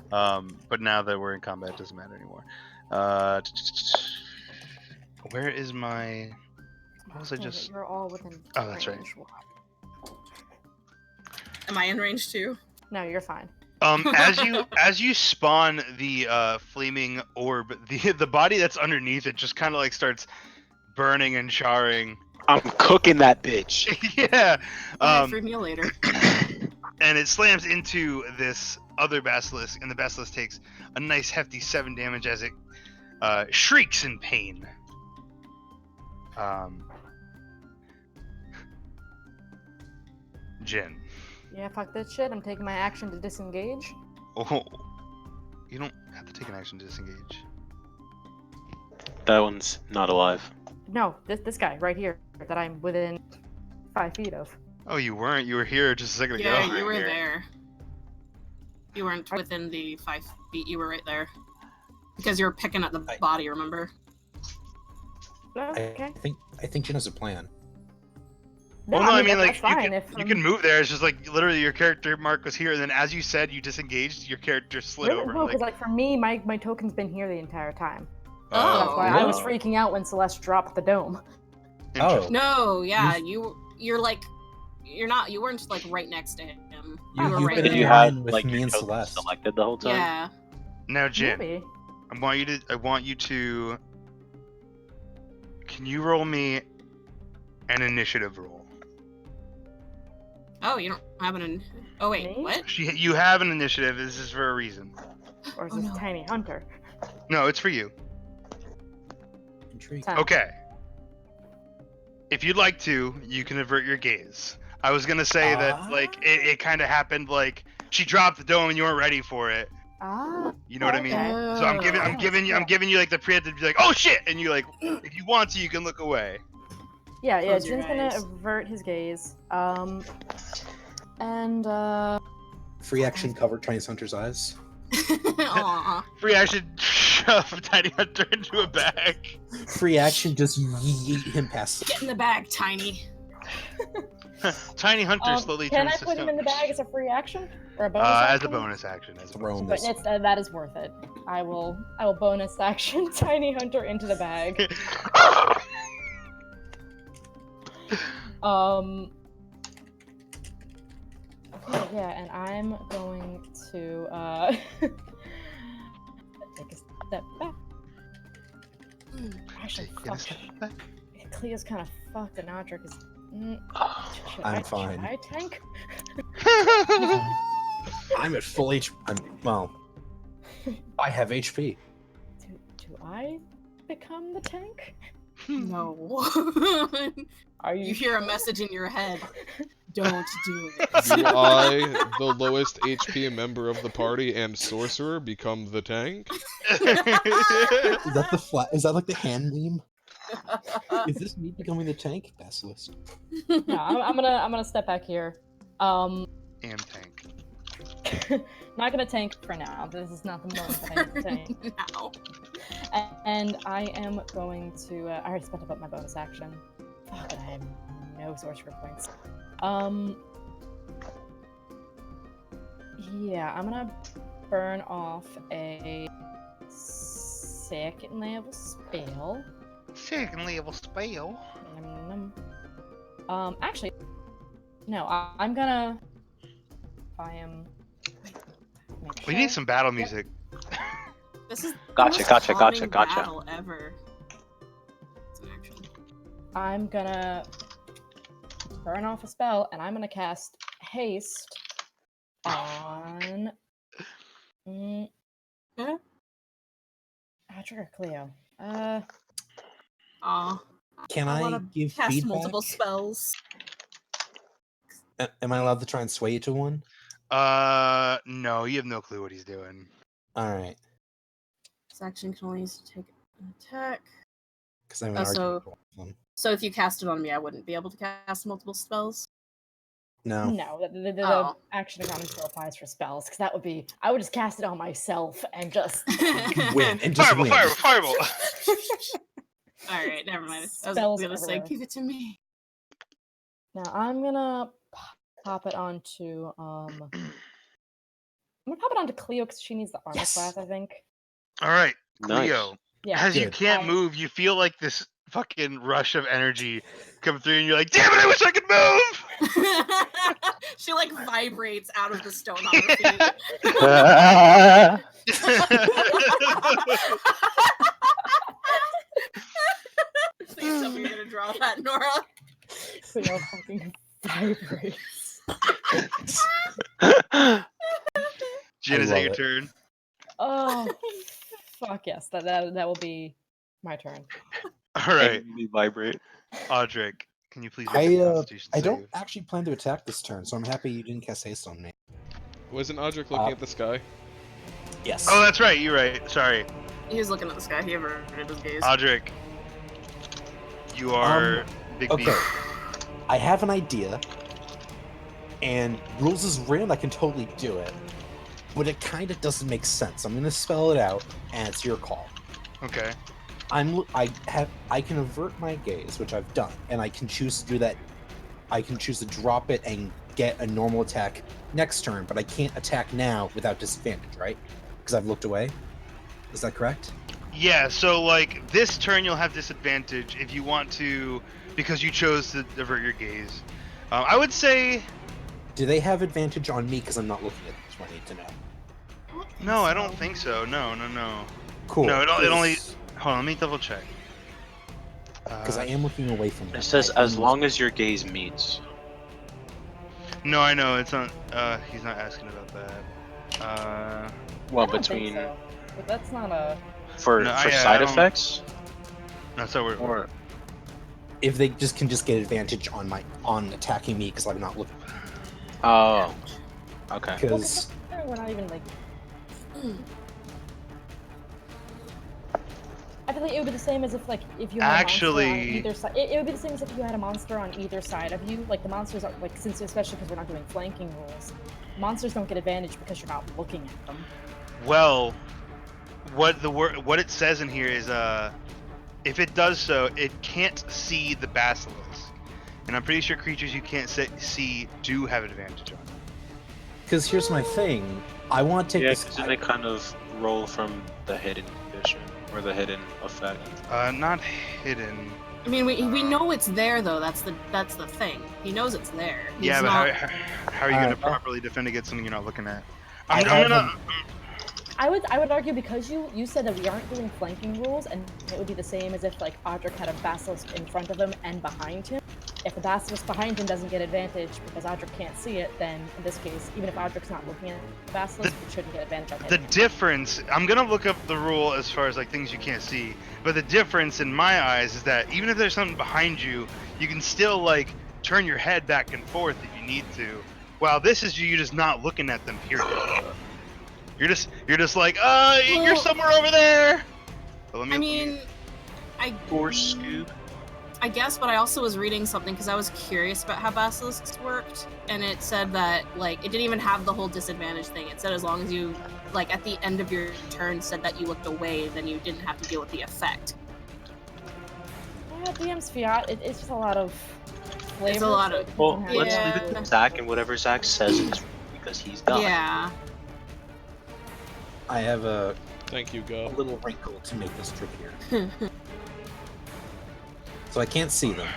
Speaker 6: But now that we're in combat, it doesn't matter anymore. Where is my... What was I just...
Speaker 3: You're all within
Speaker 6: Oh, that's right.
Speaker 3: range.
Speaker 4: Am I in range too?
Speaker 3: No, you're fine.
Speaker 6: As you spawn the flaming orb, the body that's underneath it just kind of like starts burning and charring.
Speaker 5: I'm cooking that bitch.
Speaker 6: Yeah.
Speaker 4: Free meal later.
Speaker 6: And it slams into this other basilisk, and the basilisk takes a nice hefty 7 damage as it shrieks in pain. Jin.
Speaker 3: Yeah, fuck that shit. I'm taking my action to disengage.
Speaker 6: Oh, you don't have to take an action to disengage.
Speaker 5: That one's not alive.
Speaker 3: No, this guy right here that I'm within 5 feet of.
Speaker 6: Oh, you weren't. You were here just a second ago.
Speaker 4: Yeah, you were there. You weren't within the 5 feet. You were right there. Because you were picking at the body, remember?
Speaker 3: Okay.
Speaker 2: I think Jen has a plan.
Speaker 6: Well, no, I mean, like,
Speaker 3: that's fine
Speaker 6: you can move there. It's just like literally your character mark was here, and then as you said, you disengaged. Your character slid
Speaker 3: really?
Speaker 6: over.
Speaker 3: No, because like for me, my token's been here the entire time.
Speaker 4: Oh.
Speaker 3: That's why I was freaking out when Celeste dropped the dome.
Speaker 6: Interesting.
Speaker 4: No, yeah, you're like, you weren't like right next to him. You were
Speaker 2: You've
Speaker 4: right
Speaker 2: been
Speaker 4: there.
Speaker 2: in
Speaker 5: You
Speaker 2: line
Speaker 5: had
Speaker 2: with
Speaker 5: like
Speaker 2: me
Speaker 5: your
Speaker 2: and
Speaker 5: token
Speaker 2: Celeste.
Speaker 5: selected the whole time.
Speaker 4: Yeah.
Speaker 6: Now, Jin,
Speaker 3: Maybe.
Speaker 6: I want you to. Can you roll me an initiative roll?
Speaker 4: Oh, you don't have an. Oh wait,
Speaker 3: Me?
Speaker 4: what?
Speaker 6: You have an initiative. This is for a reason.
Speaker 3: Or is
Speaker 4: Oh,
Speaker 3: this
Speaker 4: no.
Speaker 3: tiny hunter?
Speaker 6: No, it's for you.
Speaker 2: Intrigued.
Speaker 3: 10.
Speaker 6: Okay. If you'd like to, you can avert your gaze. I was gonna say that like it kind of happened like she dropped the dome and you weren't ready for it.
Speaker 3: Ah.
Speaker 6: You know what I mean?
Speaker 3: Okay.
Speaker 6: So I'm giving you like the preemptive to be like, oh shit, and you like if you want to, you can look away.
Speaker 3: Yeah,
Speaker 4: Close your
Speaker 3: Jin's gonna
Speaker 4: eyes.
Speaker 3: avert his gaze. And
Speaker 2: Free action cover Chinese Hunter's eyes.
Speaker 4: Aw.
Speaker 6: Free action. shove Tiny Hunter into a bag.
Speaker 2: Free action, just yeet him past.
Speaker 4: Get in the bag, Tiny.
Speaker 6: Tiny Hunter slowly
Speaker 3: Can
Speaker 6: turns
Speaker 3: I
Speaker 6: to
Speaker 3: put him in the
Speaker 6: stone.
Speaker 3: bag as a free action or a bonus action?
Speaker 6: As a bonus action. As a bonus.
Speaker 2: Thrown
Speaker 3: But
Speaker 2: this.
Speaker 3: that is worth it. I will bonus action Tiny Hunter into the bag. Okay, yeah, and I'm going to take a step back. Actually, fuck. Cleo's kind of fucked, and Audric is.
Speaker 2: I'm fine.
Speaker 3: Should I tank?
Speaker 2: I'm at full HP. Well, I have HP.
Speaker 3: Do I become the tank?
Speaker 4: No.
Speaker 3: Are you?
Speaker 4: You hear a
Speaker 3: sure?
Speaker 4: message in your head. Don't do it.
Speaker 1: Do I, the lowest HP member of the party and sorcerer, become the tank?
Speaker 2: Is that the flat? Is that like the hand meme? Is this me becoming the tank? Basilisk.
Speaker 3: No, I'm gonna step back here.
Speaker 6: And tank.
Speaker 3: Not gonna tank for now. This is not the moment that I need to tank.
Speaker 4: Now.
Speaker 3: And I am going to. I already spent up my bonus action. Fuck, I have no sorcerer points. Yeah, I'm gonna burn off a second level spell.
Speaker 6: Second level spell.
Speaker 3: Actually, no. I'm gonna. I am.
Speaker 6: We need some battle music.
Speaker 4: This is
Speaker 5: Gotcha,
Speaker 4: the most
Speaker 5: gotcha,
Speaker 4: calming
Speaker 5: gotcha, gotcha.
Speaker 4: battle ever. It's an action.
Speaker 3: I'm gonna burn off a spell, and I'm gonna cast haste on.
Speaker 4: Yeah?
Speaker 3: Patrick or Cleo?
Speaker 4: Aw.
Speaker 2: Can I
Speaker 4: wanna
Speaker 2: give
Speaker 4: cast
Speaker 2: feedback?
Speaker 4: multiple spells.
Speaker 2: Am I allowed to try and sway you to one?
Speaker 6: No, you have no clue what he's doing.
Speaker 2: All right,
Speaker 4: This action can only use to take an attack.
Speaker 2: because I'm
Speaker 4: Oh,
Speaker 2: an
Speaker 4: so-
Speaker 2: argument.
Speaker 4: So if you cast it on me, I wouldn't be able to cast multiple spells.
Speaker 2: No.
Speaker 3: No, the
Speaker 4: Oh.
Speaker 3: action economy still applies for spells, because that would be. I would just cast it on myself and just.
Speaker 2: Win and just win.
Speaker 6: Fireball!
Speaker 4: Alright, never mind. I was
Speaker 3: Spells
Speaker 4: gonna say,
Speaker 3: everywhere.
Speaker 4: give it to me.
Speaker 3: Now I'm gonna pop it onto. I'm gonna pop it onto Cleo because she needs the armor
Speaker 2: Yes.
Speaker 3: class, I think.
Speaker 6: Alright,
Speaker 5: Nice.
Speaker 6: Cleo.
Speaker 3: Yeah.
Speaker 6: As you
Speaker 2: Good.
Speaker 6: can't move, you feel like this fucking rush of energy come through, and you're like, damn it, I wish I could move!
Speaker 4: She like vibrates out of the stone on her feet. Please tell me you're gonna draw that, Nora.
Speaker 3: Cleo fucking vibrates.
Speaker 6: Jin, is
Speaker 2: love
Speaker 6: that your
Speaker 2: it.
Speaker 6: turn?
Speaker 3: Oh, fuck yes. That will be my turn.
Speaker 6: Alright,
Speaker 5: Angrily vibrate.
Speaker 6: Audric, can you please make a Constitution
Speaker 2: I
Speaker 6: save?
Speaker 2: don't actually plan to attack this turn, so I'm happy you didn't cast haste on me.
Speaker 1: Wasn't Audric looking at the sky?
Speaker 2: Yes.
Speaker 6: Oh, that's right, you're right. Sorry.
Speaker 4: He was looking at the sky. He averted his gaze.
Speaker 6: Audric, you are Big
Speaker 2: okay.
Speaker 6: Beast.
Speaker 2: I have an idea, and rules is written. I can totally do it, but it kind of doesn't make sense. I'm gonna spell it out, and it's your call.
Speaker 6: Okay.
Speaker 2: I can avert my gaze, which I've done, and I can choose to do that. I can choose to drop it and get a normal attack next turn, but I can't attack now without disadvantage, right? Because I've looked away. Is that correct?
Speaker 6: Yeah, so like this turn you'll have disadvantage if you want to, because you chose to divert your gaze. I would say
Speaker 2: Do they have advantage on me because I'm not looking at them? That's what I need to know.
Speaker 6: no. I don't think so. No.
Speaker 2: Cool.
Speaker 6: No, it only. Hold on, let me double check.
Speaker 2: Because I am looking away from them.
Speaker 5: It says
Speaker 2: I
Speaker 5: as
Speaker 2: am-
Speaker 5: long as your gaze meets.
Speaker 6: No, I know it's not. He's not asking about that.
Speaker 5: Well,
Speaker 3: I don't think
Speaker 5: between
Speaker 3: so, but that's not a.
Speaker 5: for
Speaker 6: No,
Speaker 5: for
Speaker 6: yeah, I
Speaker 5: side
Speaker 6: don't-
Speaker 5: effects
Speaker 6: No, so we're.
Speaker 5: or
Speaker 2: If they just can just get advantage on attacking me because I'm not looking.
Speaker 5: oh, okay.
Speaker 2: Because
Speaker 3: We're not even like. I feel like it would be the same as if you had
Speaker 6: Actually-
Speaker 3: a monster on either side. It would be the same as if you had a monster on either side of you. Like the monsters are since especially because we're not doing flanking rules, monsters don't get advantage because you're not looking at them.
Speaker 6: Well, what it says in here is if it does so, it can't see the basilisk, and I'm pretty sure creatures you can't see do have advantage on.
Speaker 2: Because here's my thing. I want to take
Speaker 5: Yeah,
Speaker 2: this.
Speaker 5: because then they kind of roll from the hidden condition or the hidden effect.
Speaker 6: Not hidden.
Speaker 4: I mean, we know it's there though. That's the thing. He knows it's there. He's
Speaker 6: Yeah, but
Speaker 4: not...
Speaker 6: how are you going to properly defend against something you're not looking at?
Speaker 2: I
Speaker 3: would argue because you said that we aren't doing flanking rules, and it would be the same as if like Audric had a basilisk in front of him and behind him. If the basilisk behind him doesn't get advantage because Audric can't see it, then in this case, even if Audric's not looking at the basilisk, it shouldn't get advantage on
Speaker 6: The
Speaker 3: hitting.
Speaker 6: difference, I'm gonna look up the rule as far as like things you can't see, but the difference in my eyes is that even if there's something behind you, you can still like turn your head back and forth if you need to. While this is you just not looking at them, period. You're just like, you're somewhere over there. But
Speaker 5: Or Scoob.
Speaker 4: I guess, but I also was reading something because I was curious about how basilisks worked, and it said that like it didn't even have the whole disadvantage thing. It said as long as you like at the end of your turn said that you looked away, then you didn't have to deal with the effect.
Speaker 3: Yeah, DM's fiat. It's just a lot of flavor.
Speaker 4: It's a lot of
Speaker 5: Well, let's
Speaker 4: Yeah.
Speaker 5: leave it to Zach, and whatever Zach says is because he's done.
Speaker 4: yeah.
Speaker 2: I have a
Speaker 1: Thank you, Go.
Speaker 2: little wrinkle to make this trickier. So I can't see them,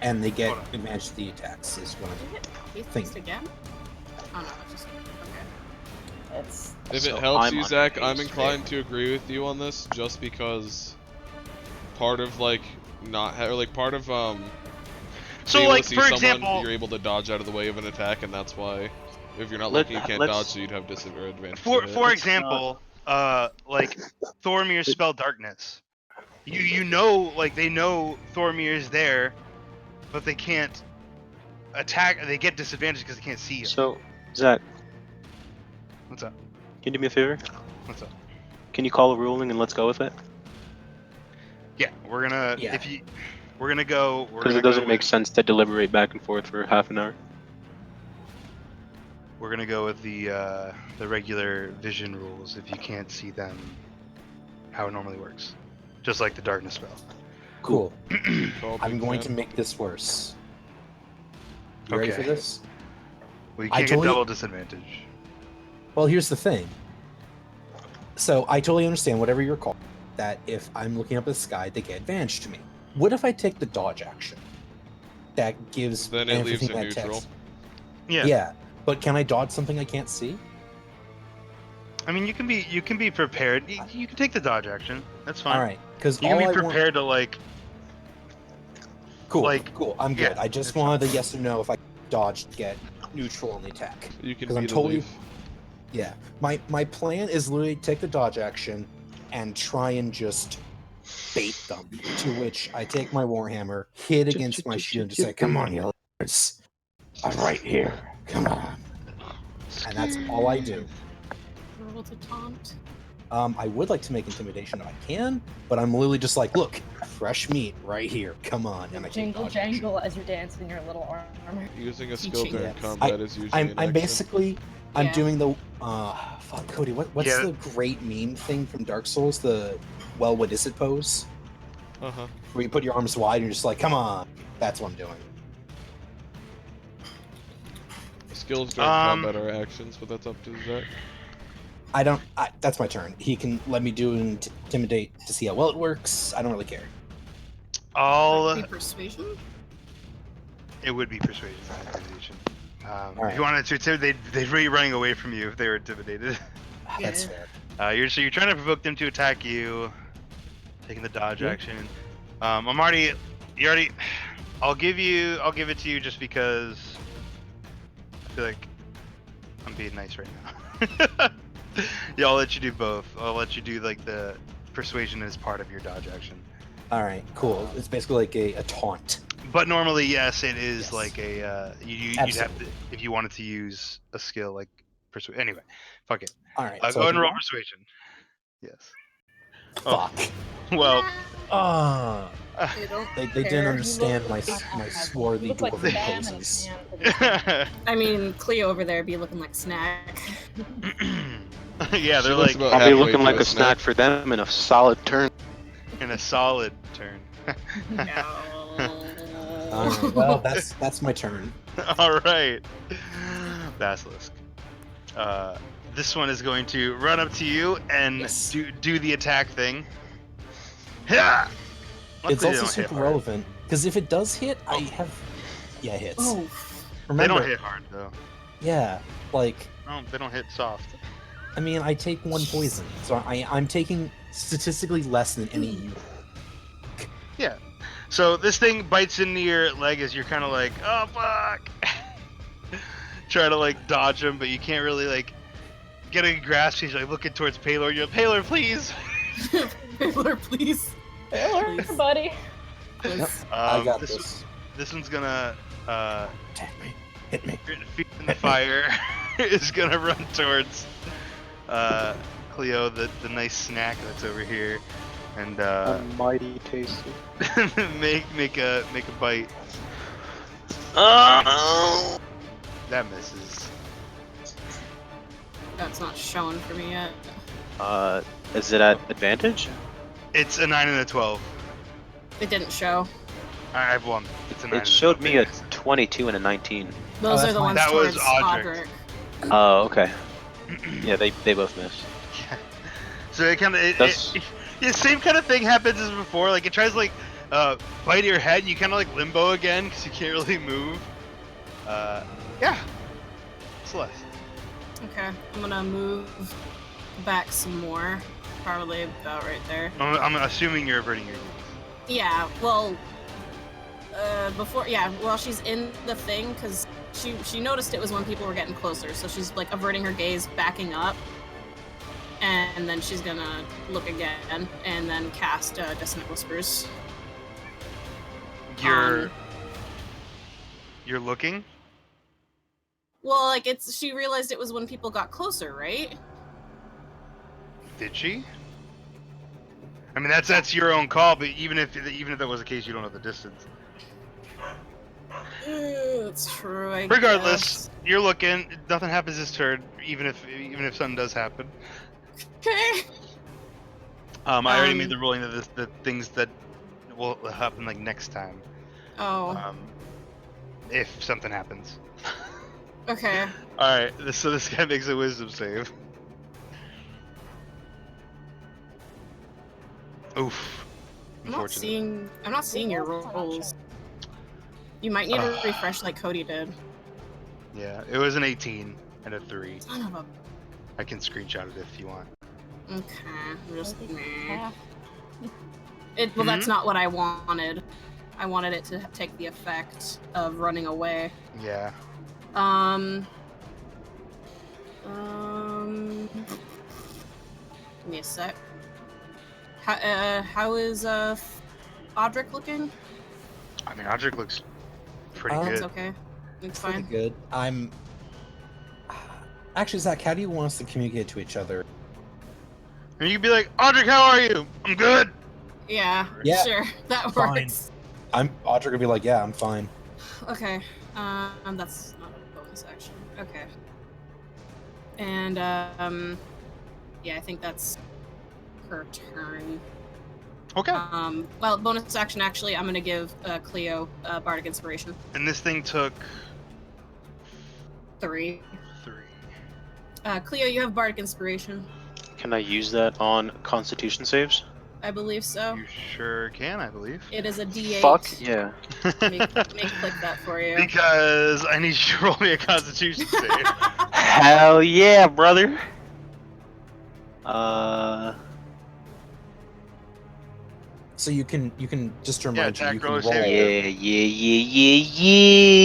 Speaker 2: and they get advantage to the attacks. Is what I'm
Speaker 4: Think again? Oh no, it's just okay.
Speaker 3: It's
Speaker 1: If
Speaker 5: So
Speaker 1: it helps
Speaker 5: I'm
Speaker 1: you,
Speaker 5: on
Speaker 1: Zach,
Speaker 5: your
Speaker 1: I'm
Speaker 5: case,
Speaker 1: inclined to agree with you on this, just because part of like part of
Speaker 6: So
Speaker 1: being able
Speaker 6: like
Speaker 1: to see
Speaker 6: for
Speaker 1: someone,
Speaker 6: example,
Speaker 1: you're able to dodge out of the way of an attack, and that's why if you're not
Speaker 5: Let-
Speaker 1: looking, you can't
Speaker 5: let's-
Speaker 1: dodge, so you'd have disadvantage.
Speaker 6: for
Speaker 1: to hit.
Speaker 6: for example, like Thormir's spell darkness. You know, like they know Thormir is there, but they can't attack. They get disadvantage because they can't see you.
Speaker 5: So, Zach,
Speaker 6: What's up?
Speaker 5: can you do me a favor?
Speaker 6: What's up?
Speaker 5: Can you call a ruling and let's go with it?
Speaker 6: Yeah, we're gonna
Speaker 2: Yeah.
Speaker 6: we're gonna go.
Speaker 5: Because it doesn't make sense to deliberate back and forth for half an hour.
Speaker 6: We're gonna go with the regular vision rules. If you can't see them, how it normally works, just like the darkness spell.
Speaker 2: cool.
Speaker 1: Call
Speaker 2: I'm
Speaker 1: big
Speaker 2: going
Speaker 1: fan.
Speaker 2: to make this worse. You ready
Speaker 6: Okay.
Speaker 2: for this?
Speaker 6: Well, you
Speaker 2: I
Speaker 6: can't get
Speaker 2: totally-
Speaker 6: double disadvantage.
Speaker 2: Well, here's the thing. So I totally understand whatever you're called. That if I'm looking up at the sky, they get advantage to me. What if I take the dodge action? That gives
Speaker 1: Then it leaves
Speaker 2: everything
Speaker 1: it
Speaker 2: that
Speaker 1: neutral.
Speaker 2: text.
Speaker 6: Yeah.
Speaker 2: Yeah, but can I dodge something I can't see?
Speaker 6: I mean, you can be prepared. You can take the dodge action. That's fine.
Speaker 2: All right, because
Speaker 6: You
Speaker 2: all
Speaker 6: can
Speaker 2: I
Speaker 6: be prepared to like.
Speaker 2: Cool,
Speaker 6: like-
Speaker 2: cool. I'm good.
Speaker 6: yeah,
Speaker 2: I just
Speaker 6: it's
Speaker 2: wanted a yes or no if I dodge to get neutral on the attack.
Speaker 1: You can
Speaker 2: 'Cause I'm
Speaker 1: beat a
Speaker 2: totally-
Speaker 1: leaf.
Speaker 2: Yeah, my plan is literally take the dodge action and try and just bait them. To which I take my warhammer, hit against my shield, and just say, "Come on, you losers! I'm right here. Come on!" And that's all I do.
Speaker 4: Roll to taunt.
Speaker 2: I would like to make intimidation if I can, but I'm literally just like, "Look, fresh meat right here. Come on!" And I take
Speaker 3: jingle
Speaker 2: dodge action.
Speaker 3: jangle as you're dancing your little armor.
Speaker 1: Using a skill
Speaker 4: Teaching.
Speaker 1: during
Speaker 2: Yeah.
Speaker 1: combat is usually
Speaker 2: I'm
Speaker 1: an action.
Speaker 2: basically I'm
Speaker 4: Yeah.
Speaker 2: doing the fuck Cody. What's
Speaker 6: Yeah.
Speaker 2: the great meme thing from Dark Souls? The well, what is it pose?
Speaker 1: Uh-huh.
Speaker 2: Where you put your arms wide and you're just like, come on. That's what I'm doing.
Speaker 1: Skills during combat are actions, but that's up to Zach.
Speaker 2: That's my turn. He can let me do intimidate to see how well it works. I don't really care.
Speaker 6: All
Speaker 4: Be persuasion.
Speaker 6: it would be persuasion, not intimidation.
Speaker 2: Alright.
Speaker 6: If you wanted to, they'd be running away from you if they were intimidated.
Speaker 2: That's
Speaker 4: Yeah.
Speaker 2: fair.
Speaker 6: You're trying to provoke them to attack you, taking the dodge
Speaker 2: Yeah.
Speaker 6: action. I'll give it to you just because I feel like I'm being nice right now. Yeah, I'll let you do both. I'll let you do like the persuasion as part of your dodge action.
Speaker 2: All right, cool. It's basically like a taunt.
Speaker 6: But normally, yes, it is
Speaker 2: Yes.
Speaker 6: like a you'd have to
Speaker 2: Absolutely.
Speaker 6: if you wanted to use a skill like persuasion. Anyway, fuck it.
Speaker 2: All right.
Speaker 6: Go
Speaker 2: I
Speaker 6: ahead and
Speaker 2: can-
Speaker 6: roll persuasion. Yes. Oh.
Speaker 2: Fuck.
Speaker 6: Well,
Speaker 2: Ah.
Speaker 4: They don't
Speaker 2: They
Speaker 4: care.
Speaker 2: didn't
Speaker 3: You
Speaker 2: understand
Speaker 3: look
Speaker 2: my
Speaker 3: like-
Speaker 2: swarthy
Speaker 3: you look like
Speaker 2: dwarven
Speaker 3: Sam in a
Speaker 2: poses.
Speaker 3: can for this.
Speaker 4: I mean, Cleo over there be looking like snack.
Speaker 6: Yeah,
Speaker 1: She
Speaker 6: they're
Speaker 1: looks
Speaker 6: like
Speaker 1: about
Speaker 5: Probably
Speaker 1: halfway
Speaker 5: looking
Speaker 1: to
Speaker 5: like a
Speaker 1: us now.
Speaker 5: snack for them in a solid turn.
Speaker 6: in a solid turn.
Speaker 2: All right. Well, that's my turn.
Speaker 6: All right, Basilisk. This one is going to run up to you and
Speaker 2: Yes.
Speaker 6: do the attack thing. Yeah.
Speaker 2: It's
Speaker 6: Luckily, they
Speaker 2: also
Speaker 6: don't hit
Speaker 2: super
Speaker 6: hard.
Speaker 2: relevant because if it does hit, I
Speaker 6: Oh.
Speaker 2: have. Yeah, it hits.
Speaker 3: Oh,
Speaker 6: They
Speaker 2: Remember?
Speaker 6: don't hit hard though.
Speaker 2: Yeah, like
Speaker 6: No, they don't hit soft.
Speaker 2: I mean, I take 1 poison, so I'm taking statistically less than any you.
Speaker 6: Yeah. So this thing bites into your leg as you're kind of like, oh fuck, try to like dodge him, but you can't really like get a grasp. He's like looking towards Paylor. You're like, Paylor, please.
Speaker 4: Paylor, please.
Speaker 3: Taylor,
Speaker 4: Please.
Speaker 3: buddy.
Speaker 2: Yep, I got
Speaker 6: this.
Speaker 2: this.
Speaker 6: This one's gonna
Speaker 2: Attack me, hit me.
Speaker 6: feet in the fire is gonna run towards Cleo, the nice snack that's over here, and
Speaker 5: Mighty tasty.
Speaker 6: make a bite.
Speaker 5: Oh.
Speaker 6: That misses.
Speaker 4: That's not showing for me yet.
Speaker 5: Is it at advantage?
Speaker 6: It's a 9 and a 12.
Speaker 4: It didn't show.
Speaker 6: I've won. It's a 9.
Speaker 5: It showed me a 22 and a 19.
Speaker 4: Those
Speaker 2: that's
Speaker 4: are the
Speaker 2: fine.
Speaker 4: ones
Speaker 6: That was
Speaker 4: towards
Speaker 6: Audric.
Speaker 4: Audric.
Speaker 5: Oh, okay. Yeah, they both missed.
Speaker 6: So it kind of
Speaker 5: That's-
Speaker 6: the same kind of thing happens as before. Like it tries to like bite your head, and you kind of like limbo again because you can't really move. Yeah. Celeste.
Speaker 4: Okay, I'm gonna move back some more. Probably about right there.
Speaker 6: I'm assuming you're averting your gaze.
Speaker 4: Yeah, well, before, yeah, well, she's in the thing because she noticed it was when people were getting closer, so she's like averting her gaze, backing up, and then she's gonna look again and then cast Dissonant Whispers.
Speaker 6: You're looking.
Speaker 4: Well, like she realized it was when people got closer, right?
Speaker 6: Did she? I mean, that's your own call, but even if that was the case, you don't know the distance.
Speaker 4: That's true. I
Speaker 6: Regardless,
Speaker 4: guess.
Speaker 6: you're looking. Nothing happens this turn, even if something does happen.
Speaker 4: Okay.
Speaker 6: I already made the ruling that the things that will happen like next time.
Speaker 4: Oh.
Speaker 6: If something happens.
Speaker 4: Okay.
Speaker 6: All right. So this guy makes a wisdom save. Oof.
Speaker 4: I'm not
Speaker 6: Unfortunate.
Speaker 4: seeing your rolls. You might need to refresh like Cody did.
Speaker 6: Yeah, it was an 18 and a 3.
Speaker 4: Son of a.
Speaker 6: I can screenshot it if you want.
Speaker 4: Okay. Just
Speaker 3: Yeah.
Speaker 4: Well, that's not what I wanted. I wanted it to take the effect of running away.
Speaker 6: Yeah.
Speaker 4: Give me a sec. How is Audric looking?
Speaker 6: I mean, Audric looks pretty
Speaker 2: Um,
Speaker 4: It's
Speaker 6: good.
Speaker 4: okay. It's
Speaker 2: Pretty
Speaker 4: fine.
Speaker 2: good. I'm actually, Zach. How do you want us to communicate to each other?
Speaker 6: And you can be like, Audric, how are you? I'm good.
Speaker 4: Yeah.
Speaker 2: Yeah,
Speaker 4: Sure. That
Speaker 2: fine.
Speaker 4: works.
Speaker 2: Audrey would be like, yeah, I'm fine.
Speaker 4: Okay. That's not a bonus action. Okay. And yeah, I think that's her turn.
Speaker 6: Okay.
Speaker 4: Well, bonus action actually, I'm gonna give Cleo Bardic Inspiration.
Speaker 6: And this thing took
Speaker 4: 3.
Speaker 6: 3.
Speaker 4: Cleo, you have Bardic Inspiration.
Speaker 5: Can I use that on Constitution saves?
Speaker 4: I believe so.
Speaker 6: You sure can, I believe.
Speaker 4: It is a D8.
Speaker 5: Fuck yeah.
Speaker 4: Let me click that for you.
Speaker 6: Because I need you to roll me a Constitution save.
Speaker 5: Hell yeah, brother.
Speaker 2: So you can just to
Speaker 6: Yeah,
Speaker 2: remind you,
Speaker 6: attack
Speaker 2: you can
Speaker 6: roll,
Speaker 2: roll.
Speaker 6: save.
Speaker 5: Yeah.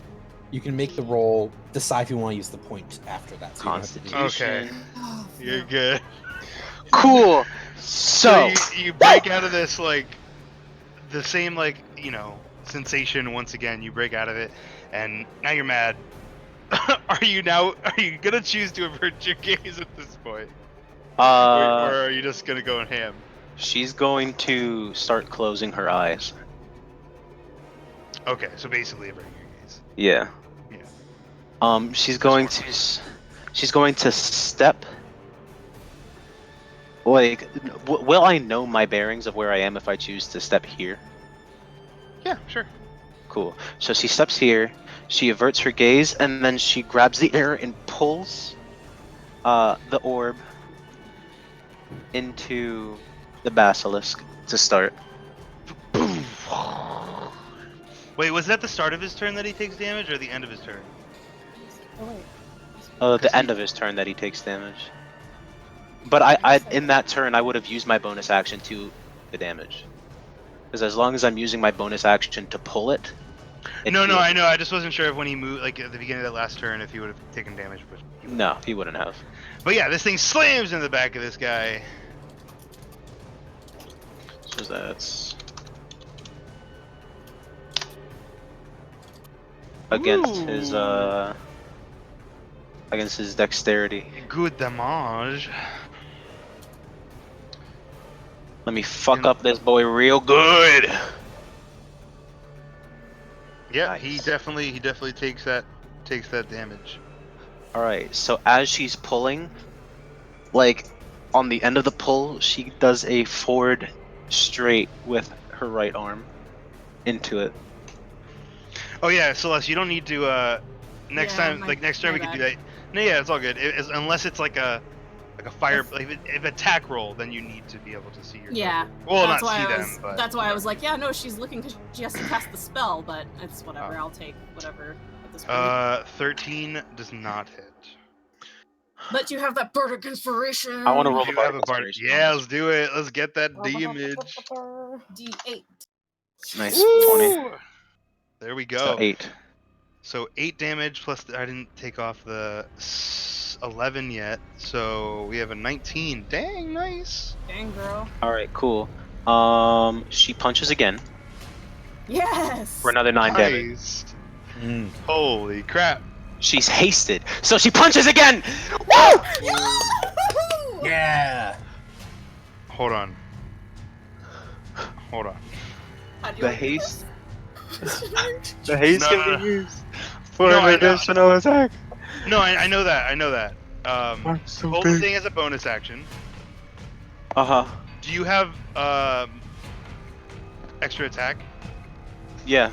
Speaker 2: You can make the roll. Decide if you want to use the point after that. So you don't have to do it.
Speaker 5: Constitution.
Speaker 6: Okay.
Speaker 4: Oh,
Speaker 6: You're
Speaker 4: no.
Speaker 6: good.
Speaker 5: Cool.
Speaker 6: So
Speaker 5: So,
Speaker 6: you break out of this like the same like sensation once again. You break out of it, and now you're mad. Are you gonna choose to avert your gaze at this point, or are you just gonna go in ham?
Speaker 5: she's going to start closing her eyes.
Speaker 6: Okay, so basically averting your gaze.
Speaker 5: Yeah.
Speaker 6: Yeah.
Speaker 5: She's going to step Like, will I know my bearings of where I am if I choose to step here?
Speaker 6: Yeah, sure.
Speaker 5: Cool. So she steps here, she averts her gaze, and then she grabs the air and pulls the orb into the basilisk to start.
Speaker 6: Wait, was that the start of his turn that he takes damage, or the end of his turn?
Speaker 3: Oh wait.
Speaker 5: The
Speaker 6: 'Cause
Speaker 5: end
Speaker 6: he-
Speaker 5: of his turn that he takes damage. But I in that turn I would have used my bonus action to the damage. Because as long as I'm using my bonus action to pull it,
Speaker 6: No,
Speaker 5: heals
Speaker 6: I
Speaker 5: it.
Speaker 6: know. I just wasn't sure if when he moved, like at the beginning of that last turn, if he would have taken damage. But he wouldn't.
Speaker 5: No, he wouldn't have.
Speaker 6: But yeah, this thing slams in the back of this guy.
Speaker 5: So that's
Speaker 6: Ooh.
Speaker 5: against his dexterity.
Speaker 6: Good damage.
Speaker 5: Let me fuck up this boy real good.
Speaker 6: Yeah,
Speaker 5: Nice.
Speaker 6: he definitely takes that damage.
Speaker 5: All right. So as she's pulling, like on the end of the pull, she does a forward straight with her right arm into it.
Speaker 6: Oh yeah, Celeste, you don't need to. Next
Speaker 4: Yeah,
Speaker 6: time, next turn,
Speaker 4: my
Speaker 6: we can do
Speaker 4: bad.
Speaker 6: that. No, yeah, it's all good. Unless it's like a fire,
Speaker 4: If-
Speaker 6: like if attack roll, then you need to be able to see your.
Speaker 4: Yeah.
Speaker 6: Well,
Speaker 4: that's
Speaker 6: not
Speaker 4: why
Speaker 6: see
Speaker 4: I
Speaker 6: them,
Speaker 4: was.
Speaker 6: but
Speaker 4: That's why I was like, yeah, no, she's looking because she has to cast the spell, but it's whatever.
Speaker 6: Oh.
Speaker 4: I'll take whatever at this point.
Speaker 6: 13 does not hit.
Speaker 4: But you have that bardic inspiration.
Speaker 5: I want to
Speaker 6: You
Speaker 5: roll the
Speaker 6: do have
Speaker 5: bardic
Speaker 6: a bard.
Speaker 5: inspiration.
Speaker 6: Yeah, let's do it. Let's get that damage.
Speaker 4: D8.
Speaker 5: Nice. 20.
Speaker 6: Woo! There we
Speaker 5: So
Speaker 6: go.
Speaker 5: 8.
Speaker 6: So 8 damage plus I didn't take off the 11 yet, so we have a 19. Dang, nice.
Speaker 4: Dang, girl.
Speaker 5: All right, cool. She punches again
Speaker 4: Yes.
Speaker 5: for another 9 damage.
Speaker 6: Nice.
Speaker 2: Mm.
Speaker 6: Holy crap.
Speaker 5: She's hasted, so she punches again. Woo!
Speaker 2: Yeah.
Speaker 6: Hold on. Hold on.
Speaker 4: How do you
Speaker 5: The
Speaker 4: wanna do
Speaker 5: haste.
Speaker 4: this?
Speaker 5: The haste
Speaker 6: No,
Speaker 5: can
Speaker 6: no,
Speaker 5: be
Speaker 6: no.
Speaker 5: used for
Speaker 6: No,
Speaker 5: an
Speaker 6: I know.
Speaker 5: additional attack.
Speaker 6: No, I know that. I know that.
Speaker 5: I'm so
Speaker 6: Hold the
Speaker 5: big.
Speaker 6: thing as a bonus action.
Speaker 5: Uh huh.
Speaker 6: Do you have extra attack?
Speaker 5: Yeah.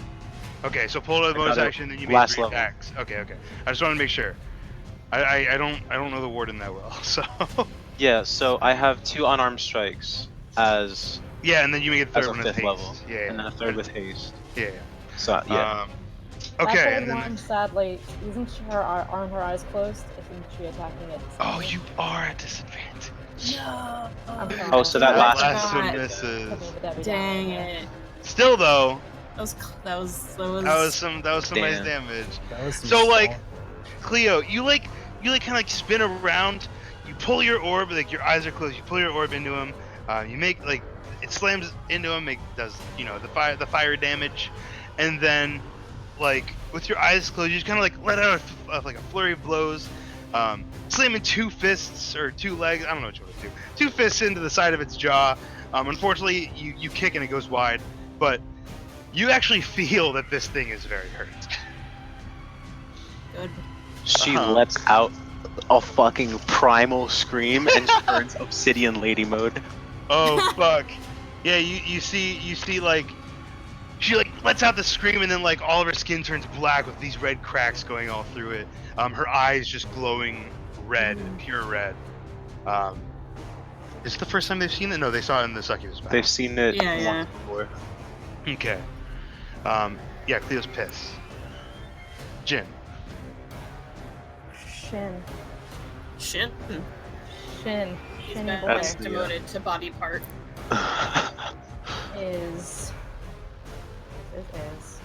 Speaker 6: Okay, so pull it as a
Speaker 5: I
Speaker 6: bonus
Speaker 5: got it
Speaker 6: action, then you make
Speaker 5: last
Speaker 6: 3
Speaker 5: level.
Speaker 6: attacks. Okay. I just want to make sure. I don't know the warden that well, so
Speaker 5: Yeah. So I have 2 unarmed strikes as
Speaker 6: yeah, and then you make it the
Speaker 5: as
Speaker 6: third
Speaker 5: a
Speaker 6: one as
Speaker 5: 5th
Speaker 6: haste.
Speaker 5: level,
Speaker 6: Yeah,
Speaker 5: and then a 3rd with haste.
Speaker 6: Yeah.
Speaker 5: So yeah.
Speaker 6: Okay,
Speaker 3: That
Speaker 6: and
Speaker 3: third
Speaker 6: then
Speaker 3: one, sadly, aren't her eyes closed? Isn't she attacking it?
Speaker 6: oh, you are at disadvantage.
Speaker 4: No.
Speaker 3: I'm sorry.
Speaker 5: Oh, so that
Speaker 6: That
Speaker 5: last
Speaker 6: last
Speaker 5: one
Speaker 6: one
Speaker 5: is,
Speaker 6: misses.
Speaker 3: Put me with Debbie
Speaker 4: Dang
Speaker 3: down.
Speaker 4: it.
Speaker 6: Still though,
Speaker 4: That was.
Speaker 6: that was some nice
Speaker 5: Damn.
Speaker 6: damage.
Speaker 2: That was some
Speaker 6: So, like,
Speaker 2: solid-
Speaker 6: Cleo, you kind of like spin around, you pull your orb, like your eyes are closed, you pull your orb into him, you make like it slams into him, does the fire damage, and then like with your eyes closed, you just kind of like let out like a flurry of blows, slamming 2 fists or 2 legs, I don't know what you want to do, 2 fists into the side of its jaw. Unfortunately, you kick and it goes wide, but you actually feel that this thing is very hurt.
Speaker 4: Good.
Speaker 5: She
Speaker 6: Uh-huh.
Speaker 5: lets out a fucking primal scream and she turns Obsidian Lady mode.
Speaker 6: Oh fuck! Yeah, you see like she like lets out the scream and then like all of her skin turns black with these red cracks going all through it. Her eyes just glowing red, pure red. Is it the first time they've seen it? No, they saw it in the succubus battle.
Speaker 5: They've seen it
Speaker 4: Yeah,
Speaker 5: once before.
Speaker 6: Okay. Yeah, Cleo's pissed. Jin.
Speaker 3: Shin.
Speaker 4: Shit.
Speaker 3: Shin.
Speaker 4: He's
Speaker 3: Shin
Speaker 4: been
Speaker 3: boy
Speaker 5: That's the,
Speaker 4: demoted to body part.
Speaker 3: is. It is.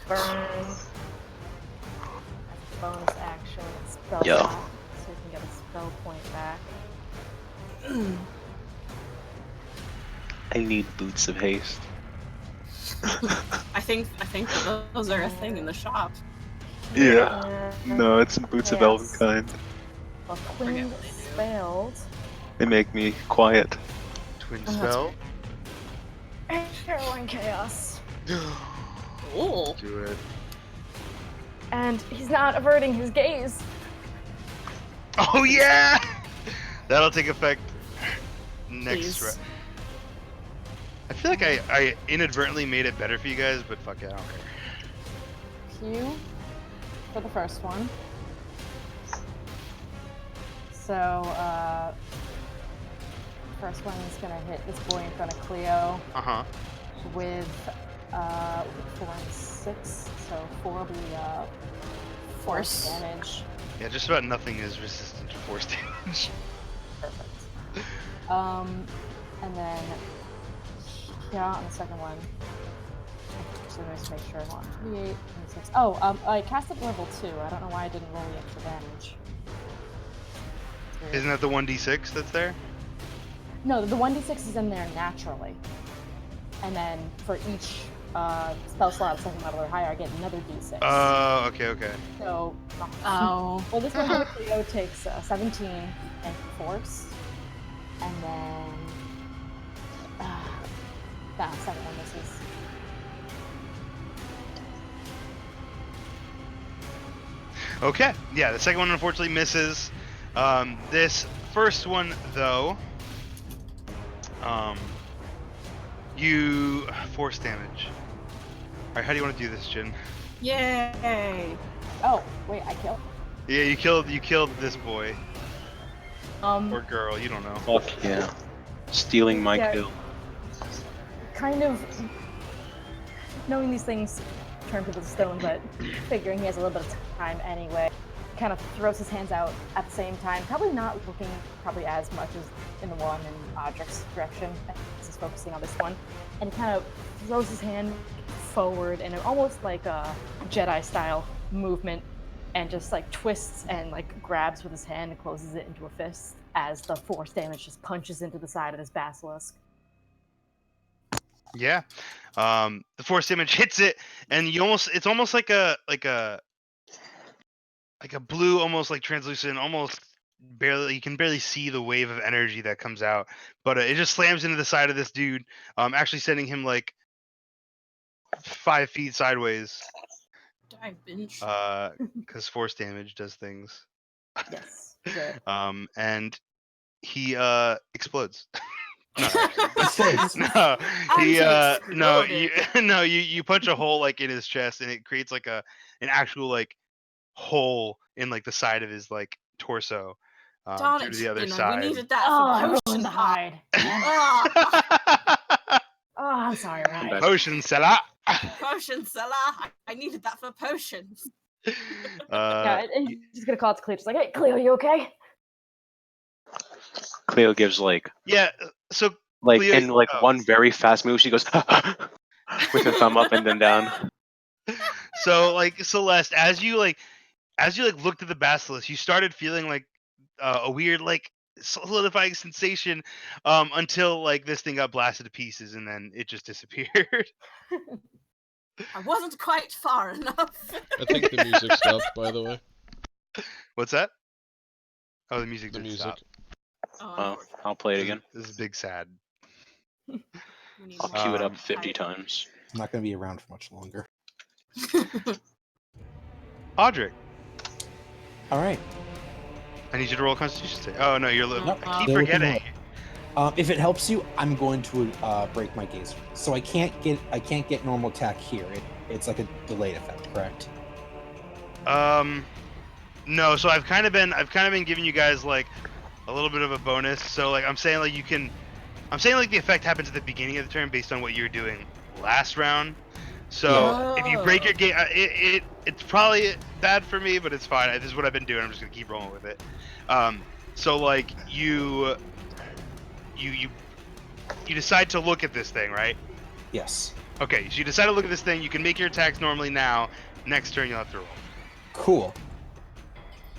Speaker 3: Burn. As a bonus action. Spell
Speaker 5: Yo.
Speaker 3: back, so you can get a spell point back.
Speaker 5: I need boots of haste.
Speaker 4: I think that those are a thing in the shop.
Speaker 5: Yeah.
Speaker 3: And
Speaker 5: No, it's boots of
Speaker 3: Yes.
Speaker 5: Elvenkind.
Speaker 3: A
Speaker 4: Forget
Speaker 3: queen
Speaker 4: what they do.
Speaker 3: spelled.
Speaker 5: They make me quiet.
Speaker 6: Twin
Speaker 4: Oh, that's
Speaker 6: spell.
Speaker 3: Caroline Chaos.
Speaker 4: Ooh.
Speaker 6: Do it.
Speaker 3: And he's not averting his gaze.
Speaker 6: Oh yeah! That'll take effect next
Speaker 4: Please.
Speaker 6: round. I feel like I inadvertently made it better for you guys, but fuck it, I don't care.
Speaker 3: Q for the first one. So, first one is gonna hit this boy in front of Cleo
Speaker 6: Uh-huh.
Speaker 3: with 4 and 6. So 4 will be force damage.
Speaker 6: Yeah, just about nothing is resistant to force damage.
Speaker 3: Perfect. And then yeah, on the second one. So let's make sure. 1, 2, 8, 6. Oh, I cast it level 2. I don't know why I didn't roll the extra damage.
Speaker 6: Isn't that the 1d6 that's there?
Speaker 3: No, the 1d6 is in there naturally. And then for each spell slot second level or higher, I get another d6.
Speaker 6: Oh, okay.
Speaker 3: So,
Speaker 4: Oh.
Speaker 3: well, this one here, Cleo takes 17 and force. And then that second one misses.
Speaker 6: Okay, yeah, the second one unfortunately misses. This first one, though, you force damage. All right, how do you want to do this, Jin?
Speaker 4: Yay!
Speaker 3: Oh, wait, I killed.
Speaker 6: Yeah, you killed this boy or
Speaker 3: Um,
Speaker 6: girl, you don't know.
Speaker 5: Fuck yeah. Stealing my
Speaker 3: Yeah.
Speaker 5: kill.
Speaker 3: kind of knowing these things turn people to stone, but figuring he has a little bit of time anyway, kind of throws his hands out at the same time, probably not looking probably as much as in the one in Audric's direction, as he's focusing on this one, and he kind of throws his hand forward in almost like a Jedi-style movement, and just like twists and like grabs with his hand and closes it into a fist as the force damage just punches into the side of this basilisk.
Speaker 6: Yeah, the force damage hits it, and it's almost like a blue, almost like translucent, almost you can barely see the wave of energy that comes out, but it just slams into the side of this dude, actually sending him like 5 feet sideways,
Speaker 4: Dive binge.
Speaker 6: because force damage does things.
Speaker 3: Yes, good.
Speaker 6: And he explodes. No,
Speaker 2: Safe.
Speaker 6: no, he
Speaker 4: And he
Speaker 6: no, you
Speaker 4: exploded.
Speaker 6: no, you punch a hole like in his chest, and it creates like an actual like hole in like the side of his like torso,
Speaker 4: Darn
Speaker 6: through
Speaker 4: it,
Speaker 6: to the other
Speaker 4: we
Speaker 6: side.
Speaker 4: needed that
Speaker 3: Oh, I
Speaker 4: for
Speaker 3: ruined
Speaker 4: potion
Speaker 3: the hide. Oh, I'm sorry, Ryan.
Speaker 6: Potion seller.
Speaker 4: Potion seller. I needed that for potions.
Speaker 3: Yeah, and he's gonna call it to Cleo. Just like, hey, Cleo, you okay?
Speaker 5: Cleo gives like
Speaker 6: Yeah, so
Speaker 5: in
Speaker 6: Cleo,
Speaker 5: one very fast move, she goes with her thumb up and then down.
Speaker 6: so like Celeste, as you looked at the basilisk, you started feeling like a weird like solidifying sensation, until like this thing got blasted to pieces, and then it just disappeared.
Speaker 4: I wasn't quite far enough.
Speaker 1: I think the music stopped, by the way.
Speaker 6: What's that? Oh, the music
Speaker 1: The
Speaker 6: did
Speaker 1: music.
Speaker 6: stop.
Speaker 5: Oh, I'll play it again.
Speaker 6: This is big sad.
Speaker 4: We need
Speaker 5: I'll
Speaker 4: more
Speaker 5: cue it
Speaker 6: Um,
Speaker 5: up 50
Speaker 4: hype.
Speaker 5: times.
Speaker 2: I'm not going to be around for much longer.
Speaker 6: Audric,
Speaker 2: All right.
Speaker 6: I need you to roll a Constitution save. Oh no, you're.
Speaker 2: Nope.
Speaker 6: I keep
Speaker 2: They're looking
Speaker 6: forgetting.
Speaker 2: If it helps you, I'm going to break my gaze. So I can't get normal attack here. It's like a delayed effect, correct?
Speaker 6: No. So I've kind of been giving you guys like a little bit of a bonus. So like I'm saying like the effect happens at the beginning of the turn based on what you're doing last round. So if you break your game, it's probably bad for me, but it's fine. This is what I've been doing. I'm just gonna keep rolling with it. So like you decide to look at this thing, right?
Speaker 2: Yes.
Speaker 6: Okay, so you decide to look at this thing. You can make your attacks normally now. Next turn, you'll have to roll.
Speaker 2: Cool.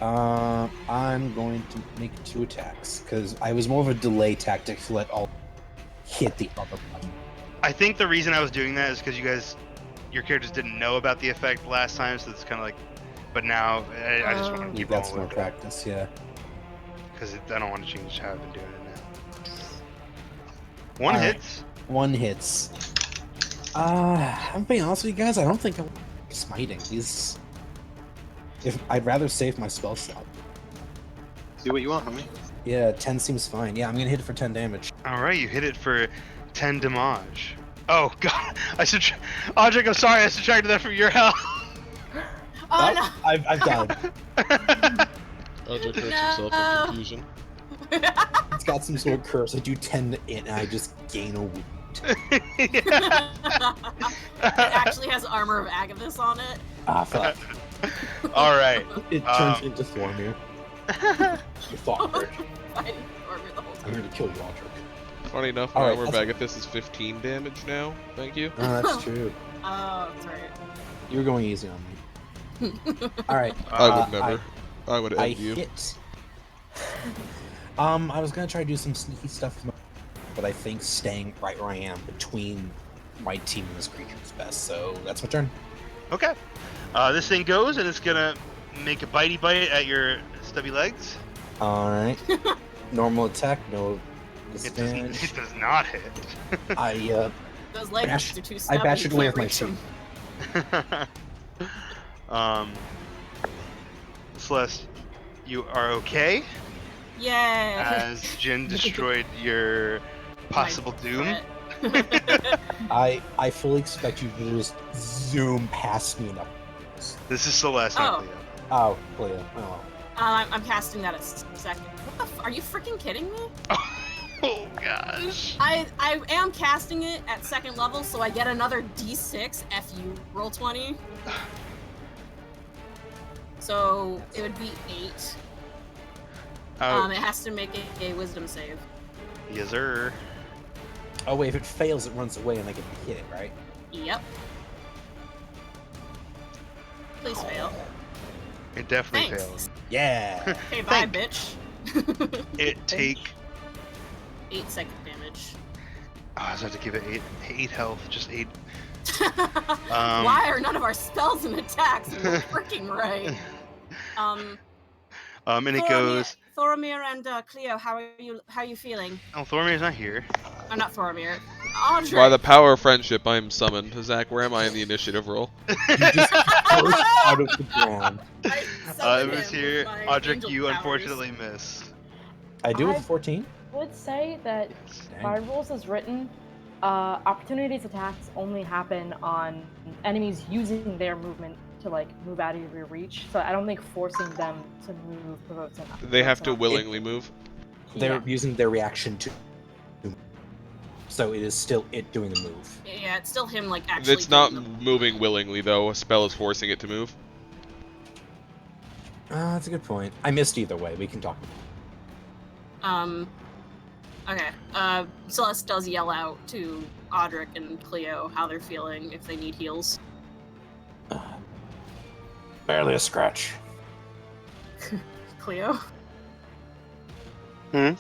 Speaker 2: I'm going to make 2 attacks because I was more of a delay tactic to let all hit the other button.
Speaker 6: I think the reason I was doing that is because your characters didn't know about the effect last time, so it's kind of like. But now I just want to keep
Speaker 2: That's
Speaker 6: rolling
Speaker 2: more
Speaker 6: with it
Speaker 2: practice, yeah.
Speaker 6: because I don't want to change how I've been doing it now. One
Speaker 2: All right.
Speaker 6: hits.
Speaker 2: 1 hits. I'm being honest with you guys. I don't think I'm smiting. If I'd rather save my spell slot.
Speaker 5: Do what you want, homie.
Speaker 2: Yeah, 10 seems fine. Yeah, I'm gonna hit it for 10 damage.
Speaker 6: All right, you hit it for 10 damage. Oh god, Audric, I'm sorry, I subtracted that from your health.
Speaker 4: Oh no!
Speaker 2: I've died.
Speaker 1: Eldrick hurts himself in
Speaker 4: No.
Speaker 1: confusion.
Speaker 2: It's got some sort of curse. I do 10 to it, and I just gain a wound.
Speaker 4: It actually has armor of Agathis on it.
Speaker 2: Ah, fuck.
Speaker 6: All right.
Speaker 2: It turns into Thormir. You thought first.
Speaker 4: Fighting Thormir the whole
Speaker 2: I'm
Speaker 4: time.
Speaker 2: here to kill you, Aldrich.
Speaker 1: Funny enough,
Speaker 2: All
Speaker 1: my
Speaker 2: right,
Speaker 1: armor of
Speaker 2: that's-
Speaker 1: Agathis is 15 damage now. Thank you.
Speaker 2: Oh, that's true.
Speaker 4: Oh, that's right.
Speaker 2: You were going easy on me. All right.
Speaker 1: I would never. I would
Speaker 2: I
Speaker 1: end you.
Speaker 2: hit. I was gonna try to do some sneaky stuff, but I think staying right where I am between my team and this creature is best. So that's my turn.
Speaker 6: Okay. This thing goes and it's gonna make a bitey bite at your stubby legs.
Speaker 2: All right. Normal attack, no
Speaker 6: It
Speaker 2: disadvantage.
Speaker 6: does not hit.
Speaker 2: I
Speaker 4: Those legs
Speaker 2: Bash-
Speaker 4: are too
Speaker 2: I
Speaker 4: stubby.
Speaker 2: bash
Speaker 4: you
Speaker 2: it away
Speaker 4: can't
Speaker 2: with my
Speaker 4: reach them.
Speaker 6: um, Celeste, you are okay
Speaker 4: Yay!
Speaker 6: as Jin destroyed your possible
Speaker 4: My
Speaker 6: doom.
Speaker 4: threat.
Speaker 2: I fully expect you to just zoom past me and up.
Speaker 6: This is Celeste, not
Speaker 4: Oh.
Speaker 6: Leo.
Speaker 2: Oh, Cleo. Oh.
Speaker 4: I'm casting that at second. What the are you freaking kidding me?
Speaker 6: Oh gosh.
Speaker 4: I am casting it at second level, so I get another D6 FU roll 20. So it would be 8.
Speaker 6: Oh,
Speaker 4: It has to make a wisdom save.
Speaker 6: yes, sir.
Speaker 2: Oh wait, if it fails, it runs away and I get to hit it, right?
Speaker 4: Yep. Please fail.
Speaker 6: It definitely
Speaker 4: Thanks.
Speaker 6: failed.
Speaker 2: Yeah.
Speaker 4: Okay, bye,
Speaker 6: Thank-
Speaker 4: bitch.
Speaker 6: It take.
Speaker 4: 8 second damage.
Speaker 6: Oh, I was about to give it 8 health, just 8.
Speaker 4: Why are none of our spells and attacks freaking right?
Speaker 6: And it goes.
Speaker 4: Thoromir and Cleo, how are you feeling?
Speaker 6: Oh, Thormir's not here.
Speaker 4: I'm not Thoromir. Audrey.
Speaker 1: By the power of friendship, I am summoned. Zach, where am I in the initiative roll?
Speaker 2: You just burst out of the ground.
Speaker 4: I
Speaker 6: It
Speaker 4: summoned
Speaker 6: was
Speaker 4: him
Speaker 6: here.
Speaker 4: with my
Speaker 6: Audric,
Speaker 4: angel
Speaker 6: you
Speaker 4: powers.
Speaker 6: unfortunately miss.
Speaker 2: I do with
Speaker 3: I-
Speaker 2: 14.
Speaker 3: Would say that
Speaker 2: Dang.
Speaker 3: by rules as written, opportunities attacks only happen on enemies using their movement to like move out of your reach. So I don't think forcing them to move provokes an.
Speaker 1: They have to
Speaker 3: provokes an
Speaker 1: willingly move.
Speaker 2: They're
Speaker 3: Yeah.
Speaker 2: using their reaction to. So it is still it doing the move.
Speaker 4: Yeah, it's still him like actually.
Speaker 1: It's not
Speaker 4: doing the-
Speaker 1: moving willingly, though. A spell is forcing it to move.
Speaker 2: That's a good point. I missed either way. We can talk.
Speaker 4: Okay. Celeste does yell out to Audric and Cleo how they're feeling if they need heals.
Speaker 2: Barely a scratch.
Speaker 4: Cleo.
Speaker 5: Hmm?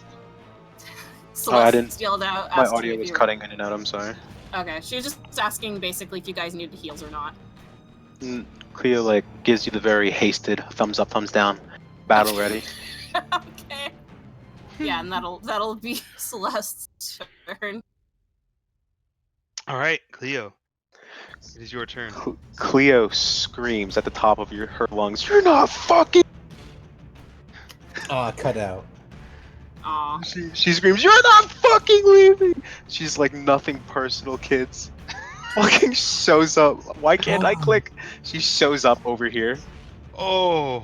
Speaker 4: Celeste
Speaker 5: I didn't-
Speaker 4: yelled out.
Speaker 5: My
Speaker 4: asking
Speaker 5: audio
Speaker 4: if
Speaker 5: was
Speaker 4: you-
Speaker 5: cutting in and out. I'm sorry.
Speaker 4: Okay, she was just asking basically if you guys needed heals or not.
Speaker 5: Cleo like gives you the very hasted thumbs up, thumbs down. Battle ready.
Speaker 4: Okay. Yeah, and that'll be Celeste's turn.
Speaker 6: All right, Cleo. It is your turn.
Speaker 5: Cleo screams at the top of her lungs. You're not fucking.
Speaker 2: Cut out.
Speaker 4: Aw.
Speaker 5: She screams. You're not fucking leaving. She's like nothing personal, kids. Fucking shows up. Why can't I click? She shows up over here,
Speaker 6: Oh.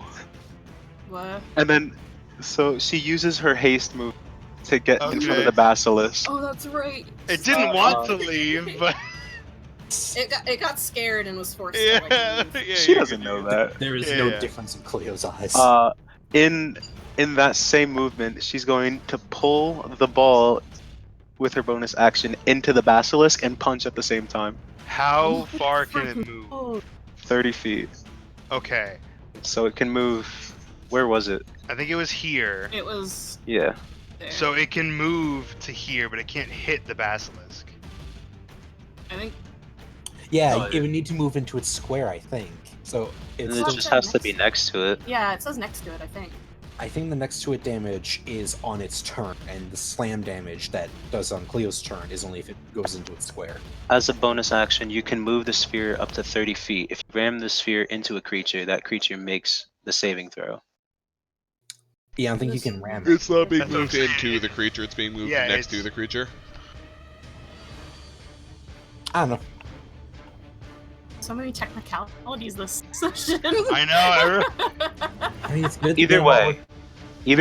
Speaker 4: What?
Speaker 5: and then so she uses her haste move to get in front
Speaker 6: Okay.
Speaker 5: of the basilisk.
Speaker 4: Oh, that's right.
Speaker 6: It didn't want to leave, but
Speaker 4: It got scared and was forced
Speaker 6: yeah,
Speaker 4: to like leave.
Speaker 6: yeah.
Speaker 5: She
Speaker 6: you
Speaker 5: doesn't
Speaker 6: could
Speaker 5: know
Speaker 6: do
Speaker 5: that.
Speaker 2: There is
Speaker 6: Yeah,
Speaker 2: no
Speaker 6: yeah.
Speaker 2: difference in Cleo's eyes.
Speaker 5: In that same movement, she's going to pull the ball with her bonus action into the basilisk and punch at the same time.
Speaker 6: How far can it move?
Speaker 5: 30 feet.
Speaker 6: Okay.
Speaker 5: So it can move. Where was it?
Speaker 6: I think it was here.
Speaker 4: It was
Speaker 5: Yeah.
Speaker 4: there.
Speaker 6: So it can move to here, but it can't hit the basilisk.
Speaker 4: I think
Speaker 2: yeah,
Speaker 5: Oh,
Speaker 2: it would need to move into its square, I think. So
Speaker 5: And
Speaker 2: it's
Speaker 5: it
Speaker 4: not
Speaker 5: just
Speaker 4: that
Speaker 5: has to be
Speaker 4: next.
Speaker 5: next to it.
Speaker 4: yeah, it says next to it, I think.
Speaker 2: I think the next to it damage is on its turn, and the slam damage that does on Cleo's turn is only if it goes into its square.
Speaker 5: As a bonus action, you can move the sphere up to 30 feet. If you ram the sphere into a creature, that creature makes the saving throw.
Speaker 2: Yeah, I don't think you
Speaker 4: This-
Speaker 2: can ram it.
Speaker 1: It's not being
Speaker 6: That's what I'm
Speaker 1: moved
Speaker 6: saying.
Speaker 1: into the creature, it's being moved
Speaker 6: Yeah,
Speaker 1: next to
Speaker 6: it's-
Speaker 1: the creature.
Speaker 2: I don't know.
Speaker 4: So many technicalities this session.
Speaker 6: I know.
Speaker 2: I mean, it's good.
Speaker 5: Either
Speaker 2: game while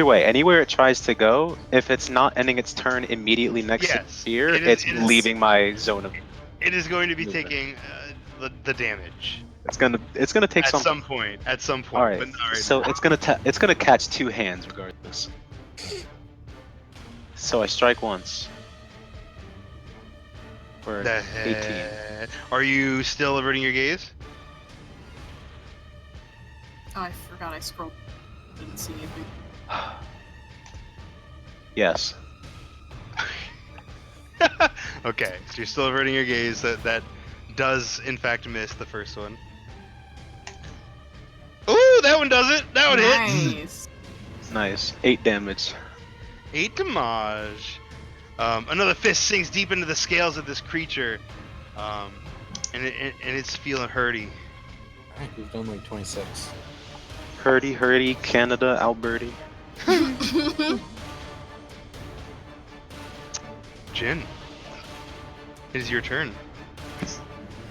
Speaker 5: way, anywhere it tries to go, if it's not ending its turn immediately next to
Speaker 6: Yes,
Speaker 5: fear,
Speaker 6: it is-
Speaker 5: it's
Speaker 6: it is-
Speaker 5: leaving my zone of.
Speaker 6: It is going to be
Speaker 5: Movement.
Speaker 6: taking the damage
Speaker 5: It's gonna take
Speaker 6: at
Speaker 5: some.
Speaker 6: some point. At some point,
Speaker 5: All right.
Speaker 6: but not right
Speaker 5: So
Speaker 6: now.
Speaker 5: it's gonna catch two hands regardless. So I strike once. For
Speaker 6: The
Speaker 5: 18.
Speaker 6: heck? Are you still averting your gaze?
Speaker 4: Oh, I forgot I scrolled. Didn't see anything.
Speaker 5: Yes.
Speaker 6: Okay, so you're still averting your gaze. That does in fact miss the first one. Ooh, that one does it. That one hits.
Speaker 4: Nice.
Speaker 5: Nice. 8 damage.
Speaker 6: 8 damage. Another fist sinks deep into the scales of this creature, and it's feeling hurty.
Speaker 2: Alright, we've done like 26.
Speaker 5: Hurdy, Canada, Alberti.
Speaker 6: Jin, it is your turn.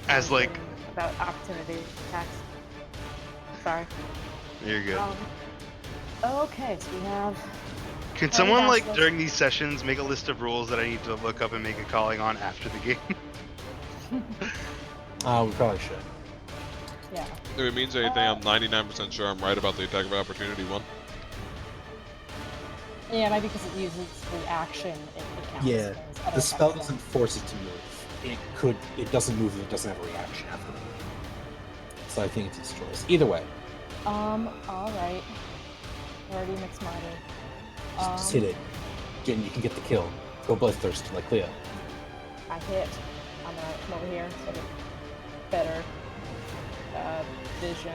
Speaker 6: As like,
Speaker 3: About opportunity attacks. Sorry.
Speaker 6: you're good.
Speaker 3: Okay, so we have.
Speaker 6: Can someone like
Speaker 3: that's-
Speaker 6: during these sessions make a list of rules that I need to look up and make a calling on after the game?
Speaker 2: We probably should.
Speaker 3: Yeah.
Speaker 1: If it means anything, I'm 99% sure I'm right about the attack of opportunity one.
Speaker 3: Yeah, maybe because it uses the action, it counts.
Speaker 2: Yeah,
Speaker 3: as other
Speaker 2: the spell
Speaker 3: attacks,
Speaker 2: doesn't force it to move. It doesn't move if it doesn't have a reaction after. So I think it's its choice. Either way,
Speaker 3: alright. Already mixed minded.
Speaker 2: just hit it. Jin, you can get the kill. Go bloodthirst like Cleo.
Speaker 3: I hit. I'm gonna come over here so get better vision.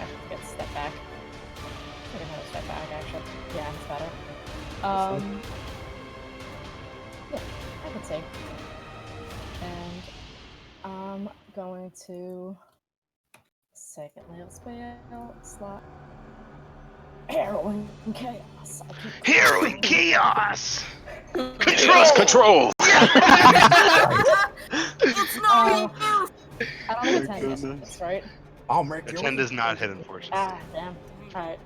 Speaker 3: I forget to step back. I don't know how to step back actually. Yeah, it's better. Yeah, I can see. And I'm going to second level spell slot. Harrowing chaos. I keep
Speaker 6: Harrowing chaos.
Speaker 5: Control!
Speaker 4: It's not
Speaker 3: I don't have a 10 hits, right?
Speaker 2: I'll make
Speaker 6: The
Speaker 2: you.
Speaker 6: 10 does not hit, unfortunately.
Speaker 3: Ah, damn. Alright.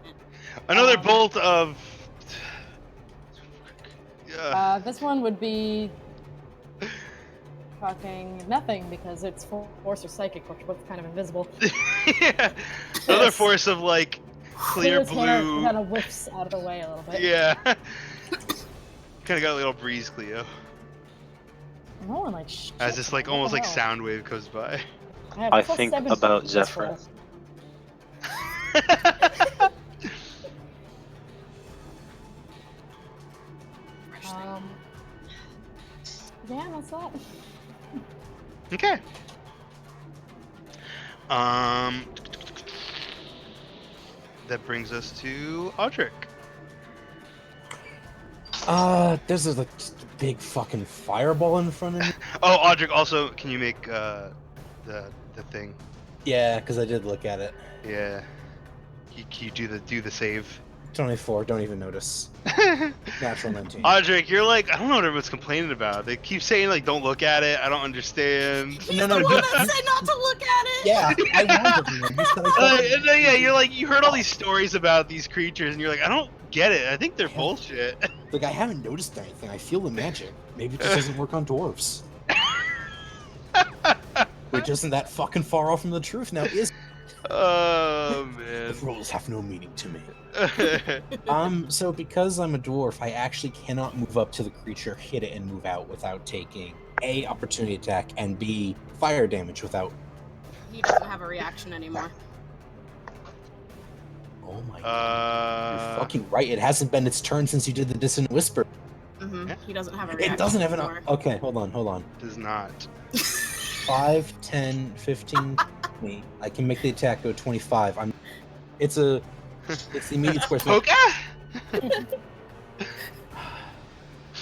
Speaker 6: Another bolt of.
Speaker 3: This one would be fucking nothing because it's force or psychic, which are both kind of invisible.
Speaker 6: Yeah. Another
Speaker 3: Yes.
Speaker 6: force of like clear
Speaker 3: Cleo's hair
Speaker 6: blue.
Speaker 3: kind of whiffs out of the way a little bit.
Speaker 6: Yeah. Kind of got a little breeze, Cleo.
Speaker 3: I'm rolling like shit.
Speaker 6: As this like
Speaker 3: What
Speaker 6: almost
Speaker 3: the
Speaker 6: like
Speaker 3: hell?
Speaker 6: sound wave goes by.
Speaker 3: have
Speaker 5: I
Speaker 3: plus
Speaker 5: think
Speaker 3: 7
Speaker 5: about
Speaker 3: this
Speaker 5: Zephyr.
Speaker 3: roll. Yeah, that's that.
Speaker 6: Okay. That brings us to Audric.
Speaker 2: There's like just a big fucking fireball in front of me.
Speaker 6: Oh, Audric, also, can you make the thing?
Speaker 2: Yeah, because I did look at it.
Speaker 6: Yeah. Can you do the save?
Speaker 2: 24, don't even notice. Natural 19.
Speaker 6: Audric, you're like, I don't know what everyone's complaining about. They keep saying like, don't look at it. I don't understand.
Speaker 2: No,
Speaker 4: the
Speaker 2: you-
Speaker 4: one that said not to look at it.
Speaker 2: Yeah, I warned everyone. You said I thought-
Speaker 6: And then, yeah, you're like, you heard all these stories about these creatures, and you're like, I don't get it. I think they're bullshit.
Speaker 2: Like, I haven't noticed anything. I feel the magic. Maybe it just doesn't work on dwarves. Which isn't that fucking far off from the truth now, is
Speaker 6: Oh
Speaker 2: The
Speaker 6: man.
Speaker 2: rules have no meaning to me. So because I'm a dwarf, I actually cannot move up to the creature, hit it, and move out without taking A, opportunity attack, and B, fire damage without...
Speaker 4: He doesn't have a reaction anymore.
Speaker 2: Oh my god. You're fucking right. It hasn't been its turn since you did the Dissonant Whisper.
Speaker 4: He doesn't have a reaction
Speaker 2: It doesn't have an...
Speaker 4: anymore.
Speaker 2: Okay, hold on.
Speaker 6: Does not.
Speaker 2: 5, 10, 15, 20. I can make the attack go 25. It's the immediate square.
Speaker 6: Okay.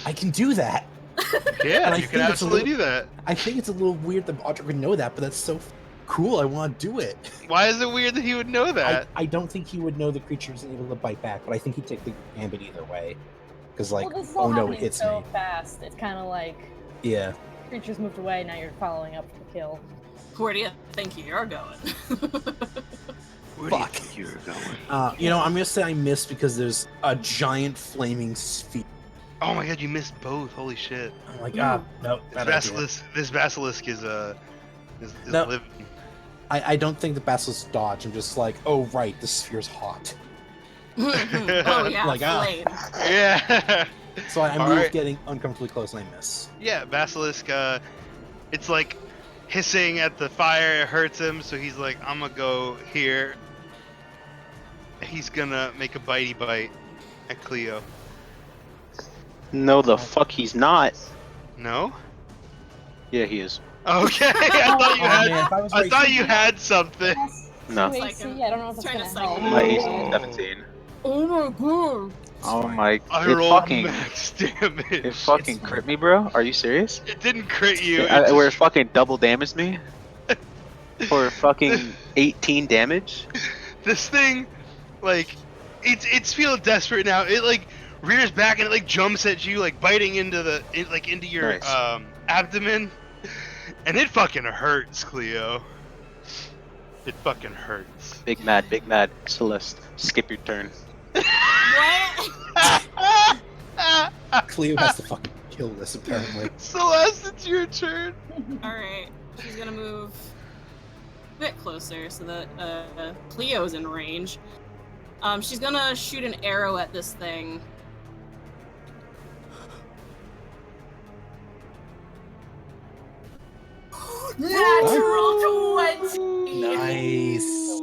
Speaker 2: I can do that.
Speaker 6: Yeah,
Speaker 2: And I
Speaker 6: you can
Speaker 2: think it's a
Speaker 6: absolutely
Speaker 2: little-
Speaker 6: do that.
Speaker 2: I think it's a little weird that Audrey would know that, but that's so... cool, I want to do it.
Speaker 6: Why is it weird that he would know that?
Speaker 2: I don't think he would know the creature isn't able to bite back, but I think he'd take the gambit either way. Because, like,
Speaker 3: Well, this is all
Speaker 2: oh no, it
Speaker 3: happening
Speaker 2: hits
Speaker 3: so
Speaker 2: me.
Speaker 3: fast. It's kind of like
Speaker 2: Yeah.
Speaker 3: creatures moved away. Now you're following up the kill.
Speaker 4: Where do you think you're going?
Speaker 5: Where do you
Speaker 2: Fuck.
Speaker 5: think you're going?
Speaker 2: I'm gonna say I missed because there's a giant flaming sphere.
Speaker 6: Oh my god, you missed both. Holy shit.
Speaker 2: I'm like,
Speaker 3: Ooh.
Speaker 2: no, bad idea.
Speaker 6: This basilisk is
Speaker 2: No.
Speaker 6: living.
Speaker 2: I don't think the basilisk dodge. I'm just like, oh right, the sphere's hot.
Speaker 4: Oh yeah,
Speaker 2: Like,
Speaker 4: flame.
Speaker 6: Yeah.
Speaker 2: So I
Speaker 6: All
Speaker 2: move
Speaker 6: right.
Speaker 2: getting uncomfortably close and I miss.
Speaker 6: Yeah, basilisk. It's like hissing at the fire. It hurts him, so he's like, I'm gonna go here. He's gonna make a bitey bite at Cleo.
Speaker 5: No, the fuck he's not.
Speaker 6: No?
Speaker 5: Yeah, he is.
Speaker 6: Okay, I thought you had.
Speaker 2: man, if I was
Speaker 6: I thought
Speaker 2: racing-
Speaker 6: you had something.
Speaker 5: No.
Speaker 3: Two
Speaker 4: Like,
Speaker 3: AC? I don't know if it's
Speaker 4: trying
Speaker 3: gonna
Speaker 4: to
Speaker 3: help.
Speaker 4: psych-
Speaker 5: My AC is 17.
Speaker 4: Oh my god.
Speaker 5: Oh my!
Speaker 6: I
Speaker 5: It
Speaker 6: rolled
Speaker 5: fucking,
Speaker 6: max damage.
Speaker 5: it fucking crit me, bro. Are you serious?
Speaker 6: It didn't crit you.
Speaker 5: Where it fucking double damaged me for fucking 18 damage.
Speaker 6: This thing, like, it's feeling desperate now. It like rears back and it like jumps at you, like biting into into your
Speaker 5: Nice.
Speaker 6: abdomen, and it fucking hurts, Cleo. It fucking hurts.
Speaker 5: Big mad, Celeste, skip your turn.
Speaker 4: What?
Speaker 2: Cleo has to fucking kill this apparently.
Speaker 6: Celeste, it's your turn.
Speaker 4: Alright. She's gonna move a bit closer so that Cleo's in range. She's gonna shoot an arrow at this thing. Natural 20!
Speaker 2: Nice.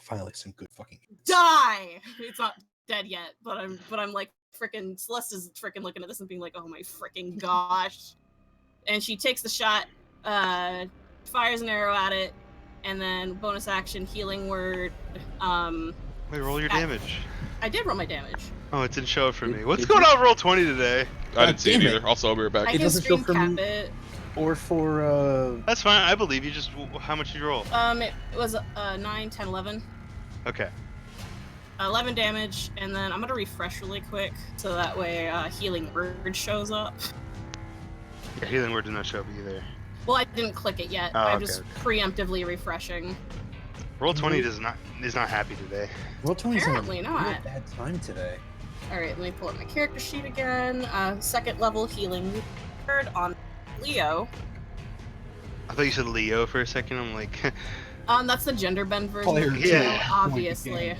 Speaker 2: Finally, some good fucking.
Speaker 4: Die! It's not dead yet, but I'm like freaking Celeste is freaking looking at this and being like, oh my freaking gosh. And she takes the shot, fires an arrow at it, and then bonus action healing word.
Speaker 6: Wait, roll your damage.
Speaker 4: I did roll my damage.
Speaker 6: Oh, it didn't show it for me.
Speaker 2: Did-
Speaker 6: What's
Speaker 2: did
Speaker 6: going
Speaker 2: you?
Speaker 6: on with roll 20 today?
Speaker 1: I didn't see it
Speaker 2: damn it.
Speaker 1: either. Also, I'll be right back.
Speaker 4: I
Speaker 2: It
Speaker 4: can
Speaker 2: doesn't show
Speaker 4: screen
Speaker 2: for
Speaker 4: cap
Speaker 2: me.
Speaker 4: it.
Speaker 2: Or for
Speaker 6: That's fine. I believe you. Just how much did you roll?
Speaker 4: It was 9, 10, 11.
Speaker 6: Okay.
Speaker 4: 11 damage, and then I'm gonna refresh really quick so that way healing word shows up.
Speaker 6: Yeah, healing word did not show up either.
Speaker 4: Well, I didn't click it yet.
Speaker 6: Oh,
Speaker 4: I'm
Speaker 6: okay,
Speaker 4: just preemptively refreshing.
Speaker 6: Roll 20 is not happy today.
Speaker 2: Roll 20's
Speaker 4: Apparently
Speaker 2: having a
Speaker 4: not.
Speaker 2: real bad time today.
Speaker 4: Alright, let me pull up my character sheet again. Second level healing word on Leo.
Speaker 6: I thought you said Leo for a second. I'm like,
Speaker 4: That's the gender bend version
Speaker 2: Player
Speaker 4: of
Speaker 6: two.
Speaker 4: Leo, obviously.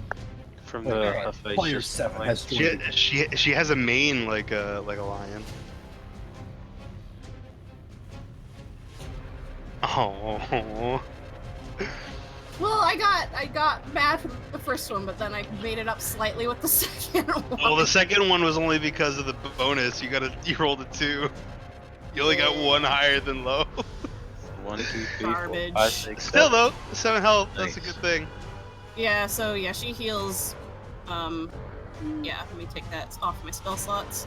Speaker 5: From
Speaker 2: Wait,
Speaker 5: the
Speaker 2: alright.
Speaker 5: Hellacious
Speaker 2: Player 7
Speaker 5: family.
Speaker 2: has joined.
Speaker 6: she has a mane like a lion. Oh.
Speaker 4: Well, I got mad from the first one, but then I made it up slightly with the second one.
Speaker 6: Well, the second one was only because of the bonus. You rolled a 2. You only got 1 higher than low.
Speaker 5: 1, 2, 3, 4,
Speaker 4: Garbage.
Speaker 5: 5, 6,
Speaker 6: Still
Speaker 5: 7.
Speaker 6: though, 7 health. That's a
Speaker 5: Nice.
Speaker 6: good thing.
Speaker 4: Yeah, so yeah, she heals. Yeah, let me take that off my spell slots.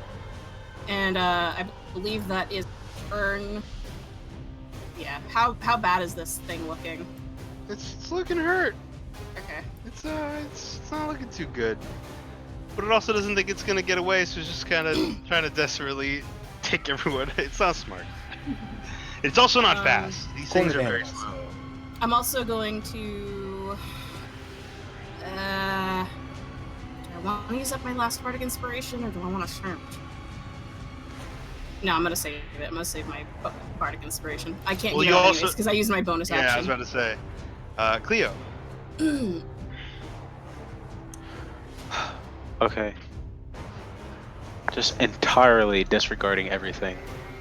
Speaker 4: And I believe that is turn. Yeah, how bad is this thing looking?
Speaker 6: It's looking hurt.
Speaker 4: Okay.
Speaker 6: It's not looking too good. But it also doesn't think it's gonna get away, so it's just kind of trying to desperately take everyone. It's not smart. It's also not fast. These things are very slow.
Speaker 4: I'm also going to. Do I want to use up my last bardic inspiration, or do I want to search? No, I'm gonna save it. I'm gonna save my bardic inspiration. I can't
Speaker 6: Well,
Speaker 4: do
Speaker 6: you
Speaker 4: that
Speaker 6: also-
Speaker 4: anyways because I used my bonus
Speaker 6: Yeah, I was
Speaker 4: action.
Speaker 6: about to say. Cleo.
Speaker 5: Okay. Just entirely disregarding everything.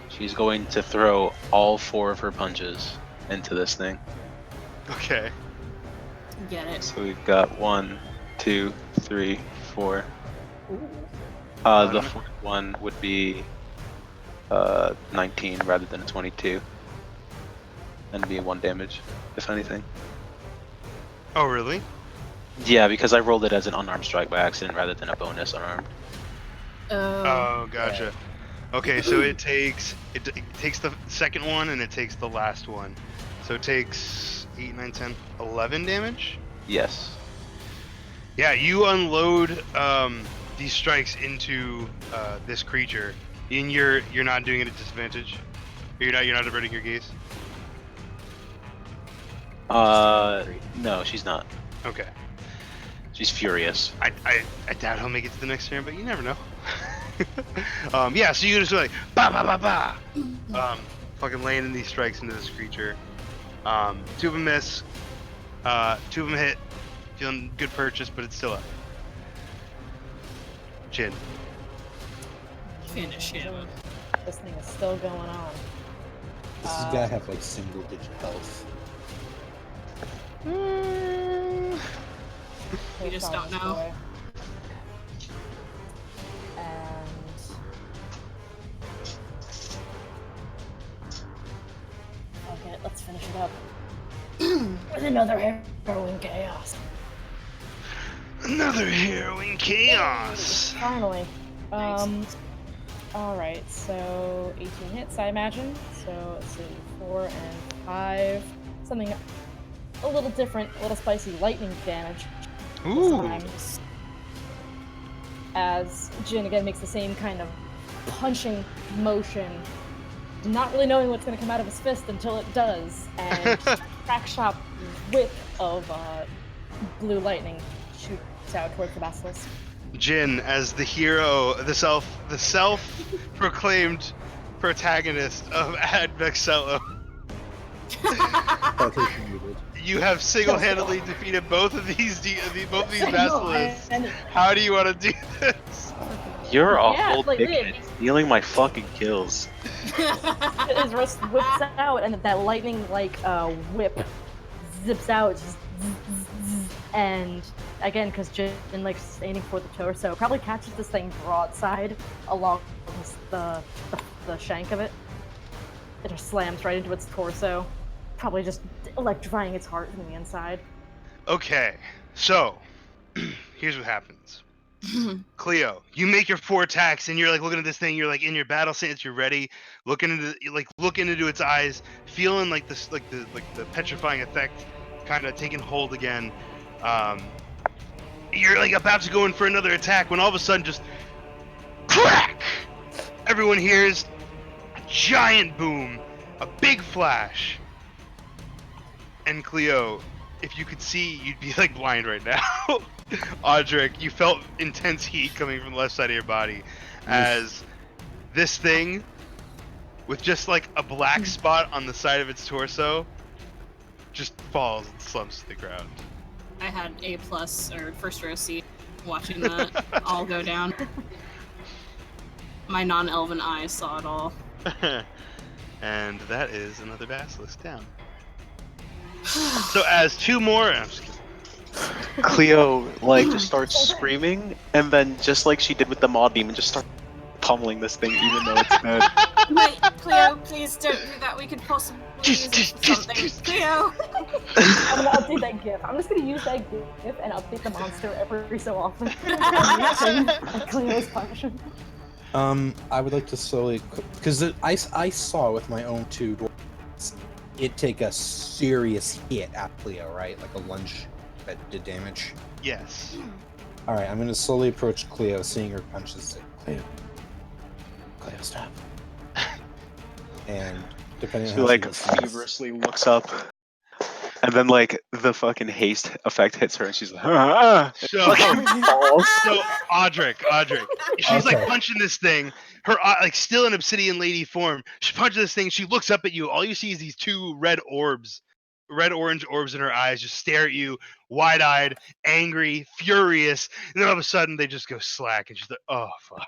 Speaker 5: She's going to throw all 4 of her punches into this thing.
Speaker 6: Okay.
Speaker 4: Get it.
Speaker 5: So we've got 1, 2, 3, 4.
Speaker 4: Ooh.
Speaker 5: The fourth one would be 19 rather than a 22. And be 1 damage, if anything.
Speaker 6: Oh, really?
Speaker 5: Yeah, because I rolled it as an unarmed strike by accident rather than a bonus unarmed.
Speaker 6: Oh, gotcha. Okay, so it takes the second one and it takes the last one. So it takes 8, 9, 10, 11 damage.
Speaker 5: Yes.
Speaker 6: Yeah, you unload these strikes into this creature, and you're not doing it at disadvantage. You're not averting your gaze.
Speaker 5: No, she's not.
Speaker 6: Okay.
Speaker 5: She's furious.
Speaker 6: I doubt he'll make it to the next turn, but you never know. Yeah, so you just like ba ba ba ba, fucking laying in these strikes into this creature. 2 of them miss. 2 of them hit. Feeling good purchase, but it's still up. Chin.
Speaker 4: Finish him.
Speaker 3: This thing is still going on.
Speaker 2: This has gotta have like single digit health.
Speaker 4: We just don't know.
Speaker 3: Boy. And okay, let's finish it up with another harrowing chaos.
Speaker 6: Another harrowing chaos.
Speaker 3: Finally. Alright, so 18 hits, I imagine. So let's see, 4 and 5. Something a little different, a little spicy lightning damage.
Speaker 6: Ooh.
Speaker 3: This time. As Jin again makes the same kind of punching motion, not really knowing what's going to come out of his fist until it does, and crack shot whip of blue lightning shoots out towards the basilisk.
Speaker 6: Jin, as the hero, the self-proclaimed protagonist of Ad Vexello, you have single-handedly defeated both of these basilisks. How do you want to do this?
Speaker 5: You're a
Speaker 3: Yeah,
Speaker 5: whole
Speaker 3: like,
Speaker 5: dickhead, stealing my fucking kills.
Speaker 3: His wrist whips out, and that lightning-like whip zips out, just and again, because Jin likes aiming for the torso, probably catches this thing broadside along the shank of it. It just slams right into its torso, probably just electrifying its heart from the inside.
Speaker 6: Okay, so here's what happens. Cleo, you make your 4 attacks, and you're like looking at this thing. You're like in your battle stance. You're ready, looking into its eyes, feeling like this, the petrifying effect, kind of taking hold again. You're like about to go in for another attack when all of a sudden, just crack! Everyone hears a giant boom, a big flash, and Cleo, if you could see, you'd be like blind right now. Audric, you felt intense heat coming from the left side of your body as this thing, with just like a black spot on the side of its torso, just falls and slumps to the ground.
Speaker 4: I had A+ or first row seat watching that all go down. My non-elven eyes saw it all.
Speaker 6: And that is another basilisk down. So as 2 more, I'm just kidding.
Speaker 5: Cleo, just starts screaming, and then just like she did with the Maw Demon, just start pummeling this thing even though it's dead.
Speaker 4: Wait, Cleo, please don't do that. We could possibly use it for something. Cleo!
Speaker 3: I'm gonna update that GIF. I'm just gonna use that GIF and update the monster every so often. Cleo's punishment.
Speaker 2: I would like to slowly, because I saw with my own 2 dwarves, it take a serious hit at Cleo, right? Like a lunge that did damage.
Speaker 6: Yes.
Speaker 2: All right, I'm gonna slowly approach Cleo, seeing her punches. Cleo, stop. And depending on
Speaker 5: She
Speaker 2: how
Speaker 5: like
Speaker 2: she listens,
Speaker 5: feverishly looks up, and then like the fucking haste effect hits her, and she's like, ah!
Speaker 6: So,
Speaker 5: falls.
Speaker 6: so Audric, she's like
Speaker 2: Okay.
Speaker 6: punching this thing. Her like still in obsidian lady form. She punches this thing. She looks up at you. All you see is these 2 red orange orbs in her eyes, just stare at you, wide-eyed, angry, furious. And then all of a sudden, they just go slack, and she's like, "Oh fuck!"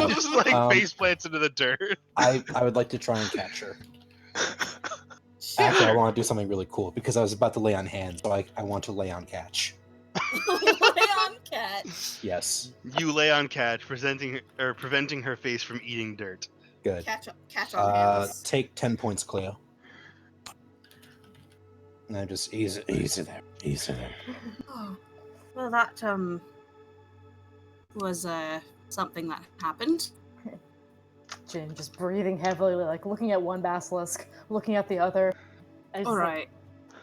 Speaker 6: Just like face plants into the dirt.
Speaker 2: I would like to try and catch her. Actually, I want to do something really cool because I was about to lay on hands, so I want to lay on catch.
Speaker 4: Lay on catch.
Speaker 2: Yes.
Speaker 6: You lay on catch, preventing her face from eating dirt.
Speaker 2: Good.
Speaker 4: Catch on hands.
Speaker 2: Take 10 points, Cleo. And I just easy there.
Speaker 4: Oh, well, that was something that happened.
Speaker 3: Jin just breathing heavily, like looking at one basilisk, looking at the other. And
Speaker 4: All
Speaker 3: just
Speaker 4: right.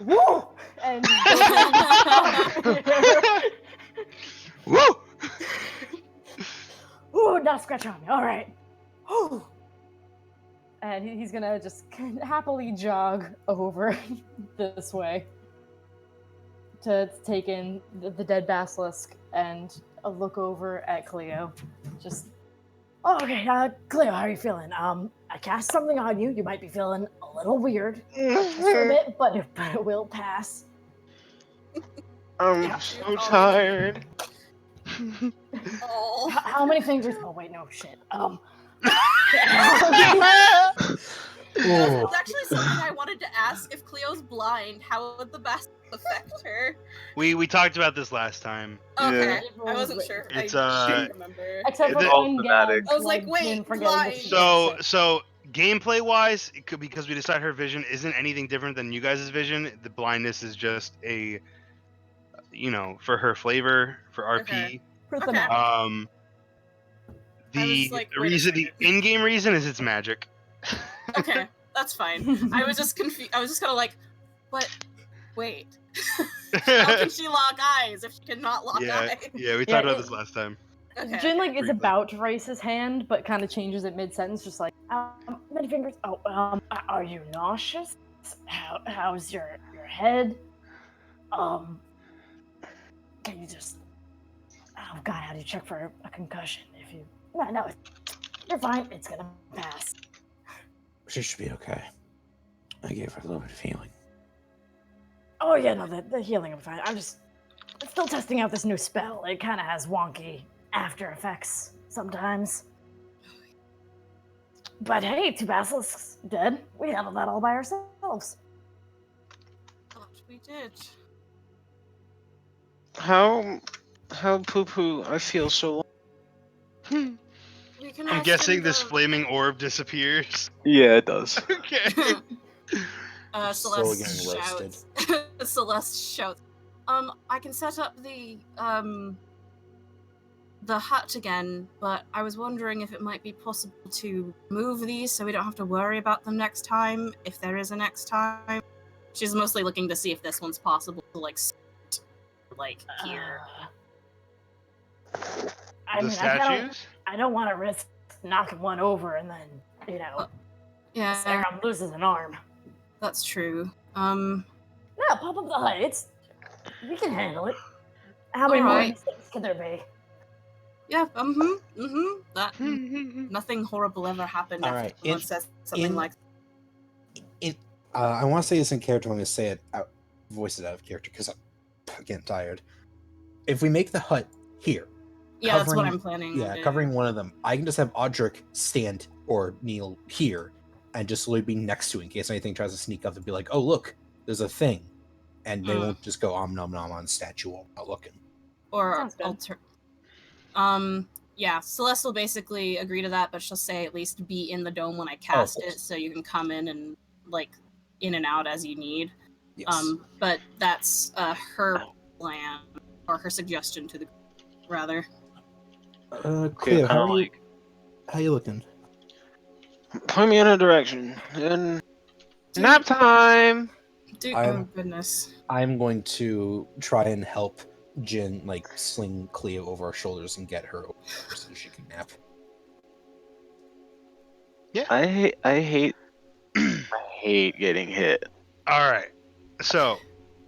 Speaker 3: like, woo! And just goes ahead
Speaker 6: Woo!
Speaker 3: Ooh, not a scratch on me. All right. Ooh. And he's gonna just happily jog over this way to take in the dead basilisk and look over at Cleo. Just, oh, okay, Cleo, how are you feeling? I cast something on you. You might be feeling a little weird just for a bit, but it will pass.
Speaker 5: I'm
Speaker 3: Yeah.
Speaker 5: so tired.
Speaker 4: Oh.
Speaker 3: How many fingers? Oh wait, no shit.
Speaker 4: That's actually something I wanted to ask. If Cleo's blind, how would the basilisk affect her?
Speaker 6: We talked about this last time.
Speaker 4: Okay,
Speaker 5: Yeah.
Speaker 4: I wasn't sure.
Speaker 6: It's,
Speaker 4: I didn't remember.
Speaker 3: Except for
Speaker 6: the-
Speaker 5: all
Speaker 3: when
Speaker 5: thematic.
Speaker 3: Gabs,
Speaker 4: I was like, wait,
Speaker 3: Jin forgetting that she
Speaker 4: blind.
Speaker 3: gets
Speaker 6: So
Speaker 3: sick.
Speaker 6: gameplay wise, it could, because we decided her vision isn't anything different than you guys' vision. The blindness is just a, for her flavor for RP.
Speaker 4: Okay.
Speaker 3: For
Speaker 4: Okay.
Speaker 3: thematic.
Speaker 4: I was
Speaker 6: The
Speaker 4: like, wait a
Speaker 6: reason, the
Speaker 4: second.
Speaker 6: in-game reason is it's magic.
Speaker 4: Okay, that's fine. I was just confused. I was just kind of like, but wait. How can she lock eyes if she cannot lock eyes?
Speaker 6: Yeah, we
Speaker 3: Yeah,
Speaker 6: talked about this last time.
Speaker 4: Okay.
Speaker 3: Jin like is
Speaker 6: briefly.
Speaker 3: about to raise his hand, but kind of changes it mid-sentence, just like, many fingers. Oh, are you nauseous? How's your head? Can you just? Oh God, how do you check for a concussion? If you, no, you're fine. It's gonna pass.
Speaker 2: She should be okay. I gave her a little bit of healing.
Speaker 3: Oh yeah, no, the healing will be fine. I'm still testing out this new spell. It kind of has wonky after effects sometimes. But hey, 2 basilisks dead. We handled that all by ourselves.
Speaker 4: Thought we did.
Speaker 5: How poo-poo? I feel so.
Speaker 4: We can
Speaker 6: I'm
Speaker 4: all
Speaker 6: guessing
Speaker 4: send
Speaker 6: this
Speaker 4: the-
Speaker 6: flaming orb disappears.
Speaker 5: Yeah, it does.
Speaker 6: Okay.
Speaker 2: Slowly
Speaker 4: Celeste
Speaker 2: getting roasted.
Speaker 4: shouts. Celeste shouts. I can set up the hut again, but I was wondering if it might be possible to move these so we don't have to worry about them next time, if there is a next time. She's mostly looking to see if this one's possible to here.
Speaker 3: I
Speaker 6: The
Speaker 3: mean,
Speaker 6: statues?
Speaker 3: I don't want to risk knocking one over and then,
Speaker 4: Yeah,
Speaker 3: Sarah loses an arm.
Speaker 4: that's true.
Speaker 3: No, pop up the hut. We can handle it. How many more
Speaker 4: Alright.
Speaker 3: mistakes can there be?
Speaker 4: Yeah, that nothing horrible ever happened after
Speaker 2: Alright,
Speaker 4: someone says something like
Speaker 2: I want to say this in character. I'm going to say it out, voice it out of character because I'm getting tired. If we make the hut here,
Speaker 4: yeah, that's what
Speaker 2: covering-
Speaker 4: I'm planning.
Speaker 2: yeah, covering one of them, I can just have Audric stand or kneel here and just slowly be next to it in case anything tries to sneak up and be like, oh, look, there's a thing. And they won't just go nom nom on statue while we're not looking.
Speaker 4: Or
Speaker 3: Sounds good.
Speaker 4: yeah, Celeste will basically agree to that, but she'll say at least be in the dome when I cast it, so you can come in and in and out as you need.
Speaker 2: Yes.
Speaker 4: But that's her plan or her suggestion to the rather.
Speaker 2: Cleo,
Speaker 5: kinda
Speaker 2: how you looking?
Speaker 5: Point me in a direction. And nap time.
Speaker 4: Oh goodness.
Speaker 2: I'm going to try and help Jin sling Cleo over our shoulders and get her over so she can nap.
Speaker 5: I hate getting hit.
Speaker 6: All right. So,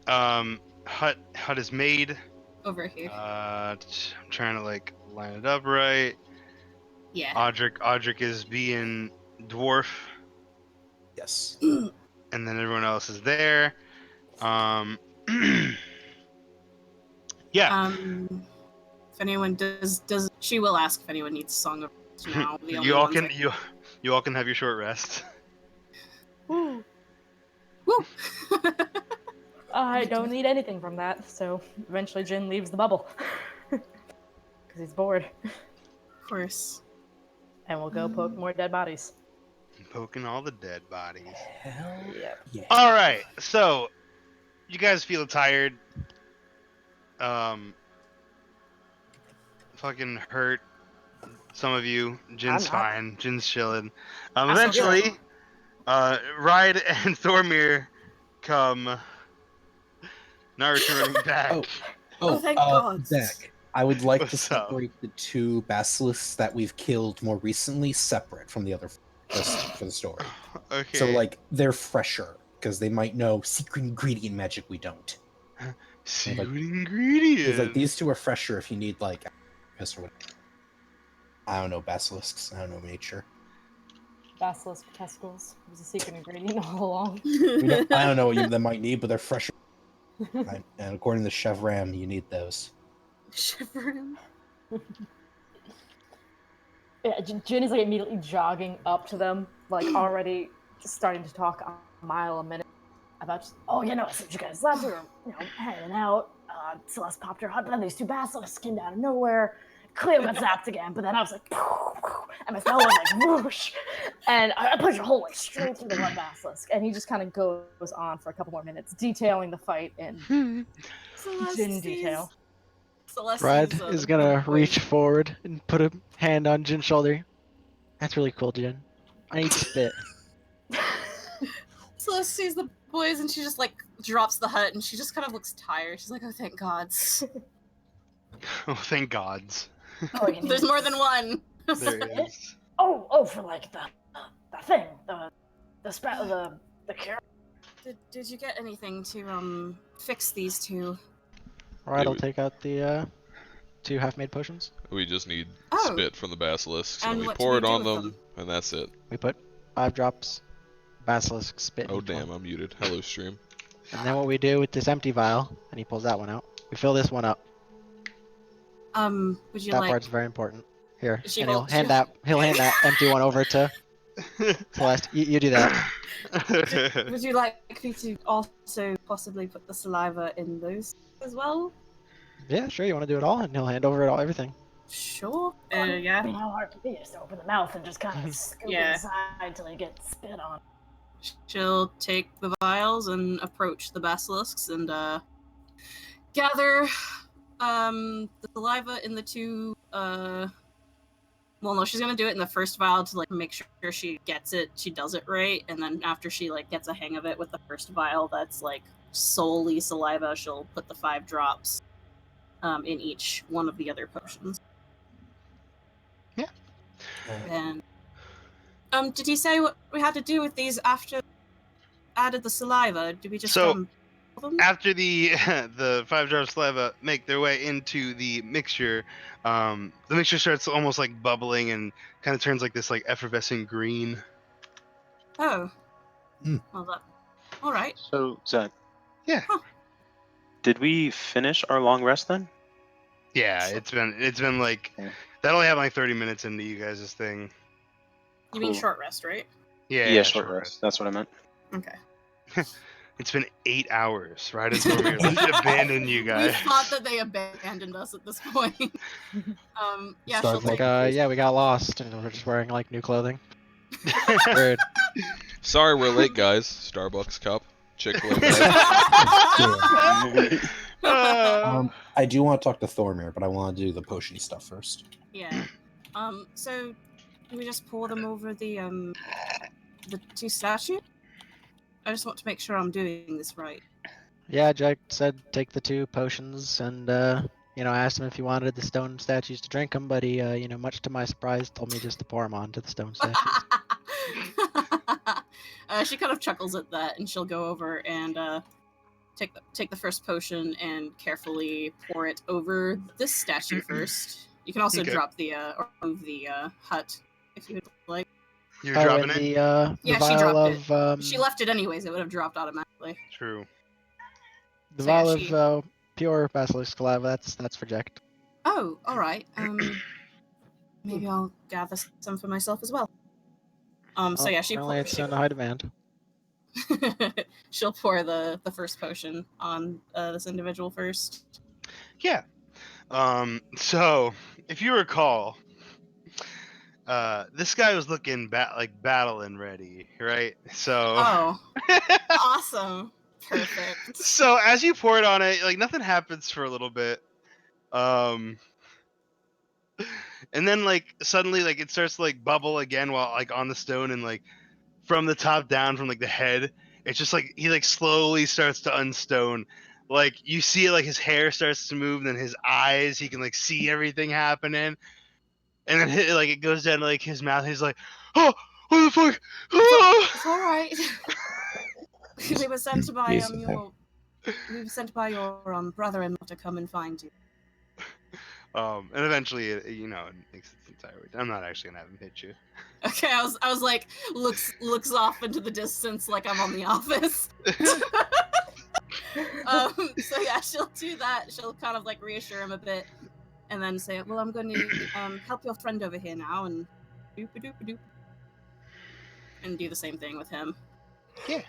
Speaker 6: hut is made.
Speaker 4: Over here.
Speaker 6: I'm trying to line it up right.
Speaker 4: Yeah.
Speaker 6: Audric is being dwarf,
Speaker 2: Yes.
Speaker 6: and then everyone else is there. Yeah.
Speaker 4: If anyone does she will ask if anyone needs a song of now. The only
Speaker 6: you all
Speaker 4: ones
Speaker 6: can you all can have your short rest.
Speaker 3: Woo.
Speaker 4: Woo!
Speaker 3: I don't need anything from that, so eventually Jin leaves the bubble. Because he's bored.
Speaker 4: Of course.
Speaker 3: And we'll go poke more dead bodies.
Speaker 6: Poking all the dead bodies.
Speaker 2: Hell yeah.
Speaker 6: All right. So, you guys feel tired. Fucking hurt. Some of you, Jin's
Speaker 3: I'm not.
Speaker 6: fine. Jin's chilling.
Speaker 4: so
Speaker 6: Eventually, Ride and Thormir come, not returning back.
Speaker 4: Oh, thank God.
Speaker 2: Zach, I would like to
Speaker 6: What's up?
Speaker 2: separate the two basilisks that we've killed more recently separate from the other for the story.
Speaker 6: Okay.
Speaker 2: So, like, they're fresher because they might know secret ingredient magic we don't.
Speaker 6: secret
Speaker 2: Because
Speaker 6: ingredient.
Speaker 2: like these two are fresher if you need like piss or whatever. I don't know basilisks. I don't know nature.
Speaker 3: Basilisk testicles was a secret ingredient all along.
Speaker 2: I don't know what they might need, but they're fresher. And according to Chevram, you need those.
Speaker 4: Shivering.
Speaker 3: Yeah, Jin is like immediately jogging up to them, like already starting to talk a mile a minute about just, oh, you know, I said you guys left, we were, hanging out. Celeste popped her hut, but then these two basilisks came out of nowhere. Cleo got zapped again, but then I was like, and my spell was like, whoosh, and I pushed a hole like straight through the one basilisk, and he just kind of goes on for a couple more minutes, detailing the fight in Jin detail.
Speaker 7: Ride is gonna reach forward and put a hand on Jin's shoulder. That's really cool, Jin. I need spit.
Speaker 4: Celeste sees the boys and she just like drops the hut and she just kind of looks tired. She's like, oh, thank gods.
Speaker 6: Oh, thank gods.
Speaker 3: Oh,
Speaker 4: There's more than one.
Speaker 6: There is.
Speaker 3: Oh, for like the thing, the cure.
Speaker 4: Did you get anything to fix these two?
Speaker 7: Alright,
Speaker 1: Yeah,
Speaker 7: I'll take out the 2 half-made potions.
Speaker 1: We just need
Speaker 4: Oh.
Speaker 1: spit from the basilisks,
Speaker 4: And
Speaker 1: and we
Speaker 4: what
Speaker 1: pour
Speaker 4: do
Speaker 1: it
Speaker 4: we do
Speaker 1: on
Speaker 4: with
Speaker 1: them,
Speaker 4: them?
Speaker 1: and that's it.
Speaker 7: We put 5 drops basilisk spit in
Speaker 1: Oh
Speaker 7: each one.
Speaker 1: damn, I'm muted. Hello, stream.
Speaker 7: And then what we do with this empty vial, and he pulls that one out, we fill this one up.
Speaker 4: Would you
Speaker 7: That
Speaker 4: like
Speaker 7: part's very important. Here,
Speaker 4: She
Speaker 7: and he'll
Speaker 4: will-
Speaker 7: hand that empty one over to Celeste. You do that.
Speaker 4: would you like me to also possibly put the saliva in those as well?
Speaker 7: Yeah, sure. You want to do it all, and he'll hand over everything.
Speaker 4: Sure.
Speaker 3: I
Speaker 4: Yeah.
Speaker 3: mean, how hard it can be just to open the mouth and just kind of scoop
Speaker 4: Yeah.
Speaker 3: it inside till you get spit on.
Speaker 4: She'll take the vials and approach the basilisks and gather the saliva in the 2 well, no, she's gonna do it in the first vial to like make sure she gets it, she does it right, and then after she like gets a hang of it with the first vial that's like solely saliva, she'll put the 5 drops in each one of the other potions.
Speaker 6: Yeah.
Speaker 4: And did he say what we had to do with these after added the saliva? Did we just
Speaker 6: So,
Speaker 4: pull them?
Speaker 6: after the 5 drops of saliva make their way into the mixture, the mixture starts almost like bubbling and kind of turns like this like effervescent green.
Speaker 4: Oh.
Speaker 2: Hmm.
Speaker 4: Well, that. All right.
Speaker 5: So, Zach,
Speaker 6: Yeah.
Speaker 4: Huh.
Speaker 5: did we finish our long rest then?
Speaker 6: Yeah, it's been like
Speaker 5: Yeah.
Speaker 6: that only happened like 30 minutes into you guys' thing.
Speaker 4: You mean
Speaker 5: Cool.
Speaker 4: short rest, right?
Speaker 5: Yeah, short rest. That's what I meant.
Speaker 4: Okay.
Speaker 6: It's been 8 hours, right? Until we abandoned you
Speaker 4: We
Speaker 6: guys.
Speaker 4: thought that they abandoned us at this point. Yeah,
Speaker 2: Start
Speaker 4: she'll take.
Speaker 2: like-
Speaker 7: Yeah, we got lost, and we're just wearing like new clothing. Weird.
Speaker 1: Sorry we're late, guys. Starbucks cup. Chick-fil-A bag.
Speaker 2: I do want to talk to Thormir, but I want to do the potion stuff first.
Speaker 4: Yeah. So do we just pour them over the 2 statues? I just want to make sure I'm doing this right.
Speaker 7: Yeah, Jack said take the 2 potions, and I asked him if he wanted the stone statues to drink them, but he, much to my surprise, told me just to pour them onto the stone statues.
Speaker 4: She kind of chuckles at that, and she'll go over and take the first potion and carefully pour it over this statue first. You can also
Speaker 6: Okay.
Speaker 4: drop the or move the hut if you would like.
Speaker 6: You're dropping
Speaker 7: and
Speaker 6: it?
Speaker 7: the
Speaker 4: Yeah, she
Speaker 7: vial
Speaker 4: dropped
Speaker 7: of
Speaker 4: She left it anyways; it would have dropped automatically.
Speaker 6: True.
Speaker 7: the
Speaker 4: So, yeah,
Speaker 7: vial
Speaker 4: she-
Speaker 7: of pure basilisk saliva. That's for Jack.
Speaker 4: Oh, all right. Maybe I'll gather some for myself as well. So yeah,
Speaker 7: Apparently it's in high demand.
Speaker 4: she'll pour the first potion on this individual first.
Speaker 6: Yeah. So if you recall, this guy was looking battling ready, right? So
Speaker 4: Oh, awesome. Perfect.
Speaker 6: so as you pour it on it, like nothing happens for a little bit. and then like suddenly like it starts to like bubble again while like on the stone, and like from the top down from like the head, it's just like he like slowly starts to unstone. Like you see like his hair starts to move, and then his eyes, he can like see everything happening, and then like it goes down to like his mouth. He's like, "Oh, what the fuck?"
Speaker 4: It's all right. we were sent by
Speaker 2: Jesus.
Speaker 4: your brother-in-law to come and find you.
Speaker 6: And eventually, it makes its entire way. I'm not actually gonna have him hit you.
Speaker 4: Okay, I was like looks off into the distance like I'm on The Office. So yeah, she'll do that. She'll kind of like reassure him a bit, and then say, "Well, I'm going to help your friend over here now," and doop, and do the same thing with him.
Speaker 6: Yeah.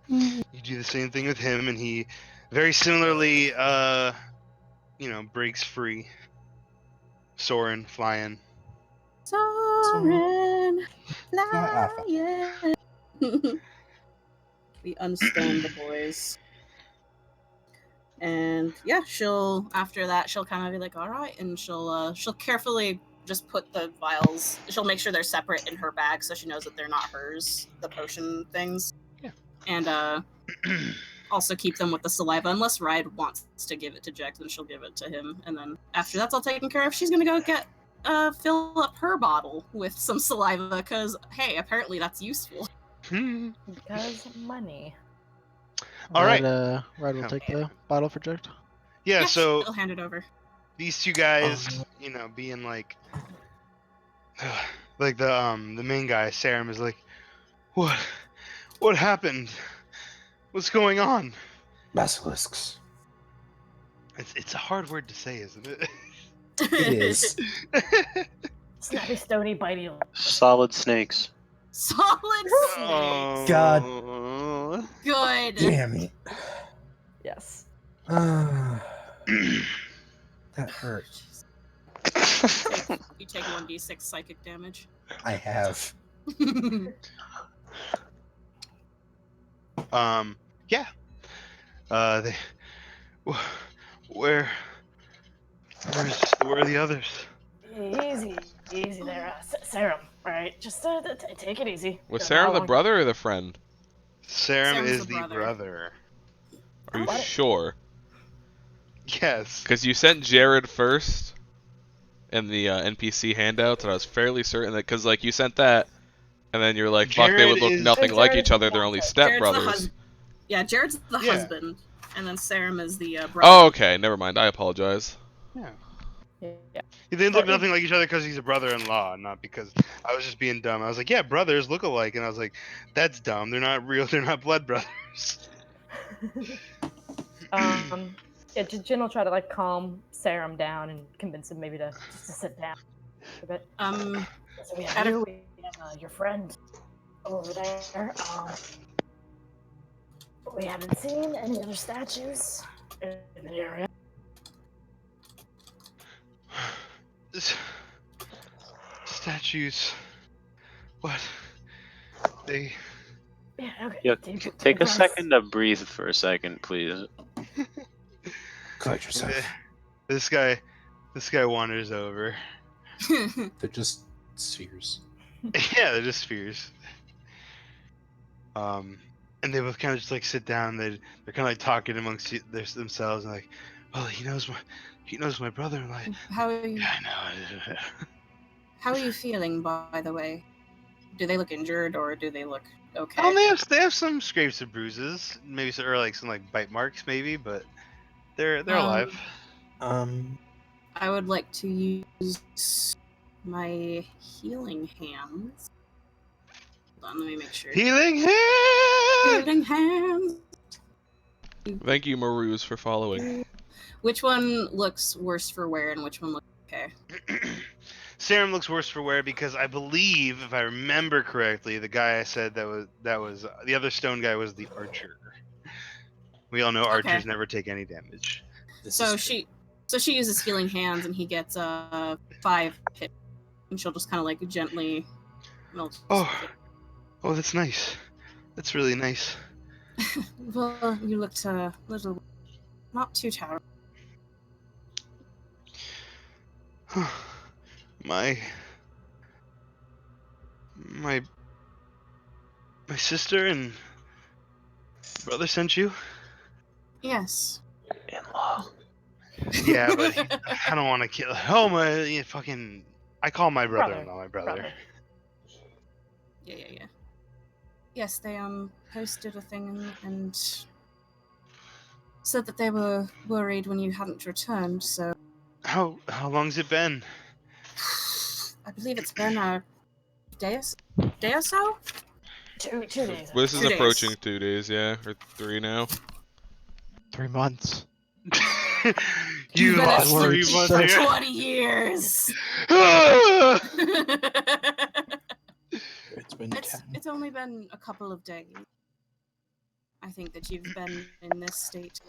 Speaker 6: You do the same thing with him, and he very similarly, breaks free, soaring, flying.
Speaker 4: Soaring,
Speaker 2: Ah,
Speaker 4: flying. We unstone the boys. And yeah, after that she'll kind of be like, all right, and she'll carefully just put the vials. She'll make sure they're separate in her bag so she knows that they're not hers, the potion things.
Speaker 6: Yeah.
Speaker 4: And also keep them with the saliva. Unless Ride wants to give it to Jack, then she'll give it to him. And then after that's all taken care of, she's gonna go get fill up her bottle with some saliva because hey, apparently that's useful.
Speaker 3: Because money.
Speaker 6: All right.
Speaker 7: Ride will take the bottle for Jack.
Speaker 6: Yeah.
Speaker 4: Yeah,
Speaker 6: So
Speaker 4: she'll hand it over.
Speaker 6: these two guys, being like, like the main guy, Sarum, is like, what happened? What's going on?
Speaker 2: Basilisks.
Speaker 6: It's a hard word to say, isn't it?
Speaker 2: It is.
Speaker 3: Snappy, stony, bitey.
Speaker 5: Solid snakes.
Speaker 4: Solid snakes.
Speaker 6: Oh.
Speaker 2: God.
Speaker 4: Good.
Speaker 2: Damn it.
Speaker 3: Yes.
Speaker 2: That hurt.
Speaker 4: You take 1d6 psychic damage.
Speaker 2: I have.
Speaker 6: Yeah. They. Where are the others?
Speaker 3: Easy there, Serum. All right, just take it easy.
Speaker 1: Was
Speaker 3: Don't know
Speaker 1: Sarah
Speaker 3: how
Speaker 1: the
Speaker 3: long-
Speaker 1: brother or the friend?
Speaker 6: Sarum
Speaker 4: Sarum's
Speaker 6: is
Speaker 4: the
Speaker 6: the
Speaker 4: brother.
Speaker 6: brother.
Speaker 1: Are you
Speaker 3: What?
Speaker 1: sure?
Speaker 6: Yes.
Speaker 1: Because you sent Jared first in the NPC handouts, and I was fairly certain that because like you sent that, and then you're like, fuck, they
Speaker 6: Jared
Speaker 1: would look
Speaker 6: is-
Speaker 1: nothing like
Speaker 3: Jared's
Speaker 1: each other. They're
Speaker 3: the
Speaker 1: only
Speaker 3: fiance.
Speaker 4: Jared's the
Speaker 1: stepbrothers.
Speaker 4: husband. Yeah, Jared's the
Speaker 6: Yeah.
Speaker 4: husband, and then Sarum is the brother.
Speaker 1: Oh, okay. Never mind. I apologize.
Speaker 6: Yeah.
Speaker 3: Yeah.
Speaker 6: They look nothing like each other because he's a brother-in-law, not because I was just being dumb. I was like, yeah, brothers look alike, and I was like, that's dumb. They're not real. They're not blood brothers.
Speaker 3: Yeah, Jin will try to like calm Serum down and convince him maybe to sit down a bit. So we have you. We have your friend over there. We haven't seen any other statues in the area.
Speaker 6: Statues. What? They.
Speaker 3: Yeah, okay.
Speaker 5: Yeah,
Speaker 3: Deep
Speaker 5: take a
Speaker 3: breaths.
Speaker 5: second to breathe for a second, please.
Speaker 2: Collect yourself.
Speaker 6: This guy wanders over.
Speaker 2: They're just spheres.
Speaker 6: Yeah, they're just spheres. And they both kind of just like sit down. They're kind of like talking amongst themselves, and like, well, he knows my brother-in-law.
Speaker 4: How are you?
Speaker 6: Yeah, I know.
Speaker 4: How are you feeling, by the way? Do they look injured or do they look okay?
Speaker 6: They have some scrapes and bruises, maybe or like some like bite marks, maybe, but they're alive.
Speaker 4: I would like to use my healing hands. Hold on, let me make sure.
Speaker 6: Healing hand.
Speaker 4: Healing hands.
Speaker 1: Thank you, Maruz, for following.
Speaker 4: Which one looks worse for wear and which one looks okay?
Speaker 6: Serum looks worse for wear because I believe, if I remember correctly, the guy I said that was the other stone guy was the archer. We all know archers
Speaker 4: Okay.
Speaker 6: never take any damage.
Speaker 4: So she uses healing hands and he gets 5 hit, and she'll just kind of like gently melt.
Speaker 6: Oh, that's nice. That's really nice.
Speaker 4: Well, you looked a little, not too terrible.
Speaker 6: my my my sister and brother sent you?
Speaker 4: Yes.
Speaker 5: In-law.
Speaker 6: Yeah, but I don't want to kill. Oh my, yeah, fucking! I call my brother-in-law my brother.
Speaker 4: Yeah. Yes, they posted a thing and said that they were worried when you hadn't returned. So
Speaker 6: How long's it been?
Speaker 4: I believe it's been a day or so.
Speaker 3: 2 days.
Speaker 1: This is
Speaker 4: 2 days.
Speaker 1: approaching 2 days, yeah, or 3 now.
Speaker 7: 3 months.
Speaker 6: You
Speaker 4: You've been
Speaker 6: lost
Speaker 7: at
Speaker 6: 3
Speaker 7: sea
Speaker 6: months
Speaker 7: for
Speaker 6: here.
Speaker 4: 20 years.
Speaker 2: It's been 10.
Speaker 4: It's only been a couple of days. I think that you've been in this state.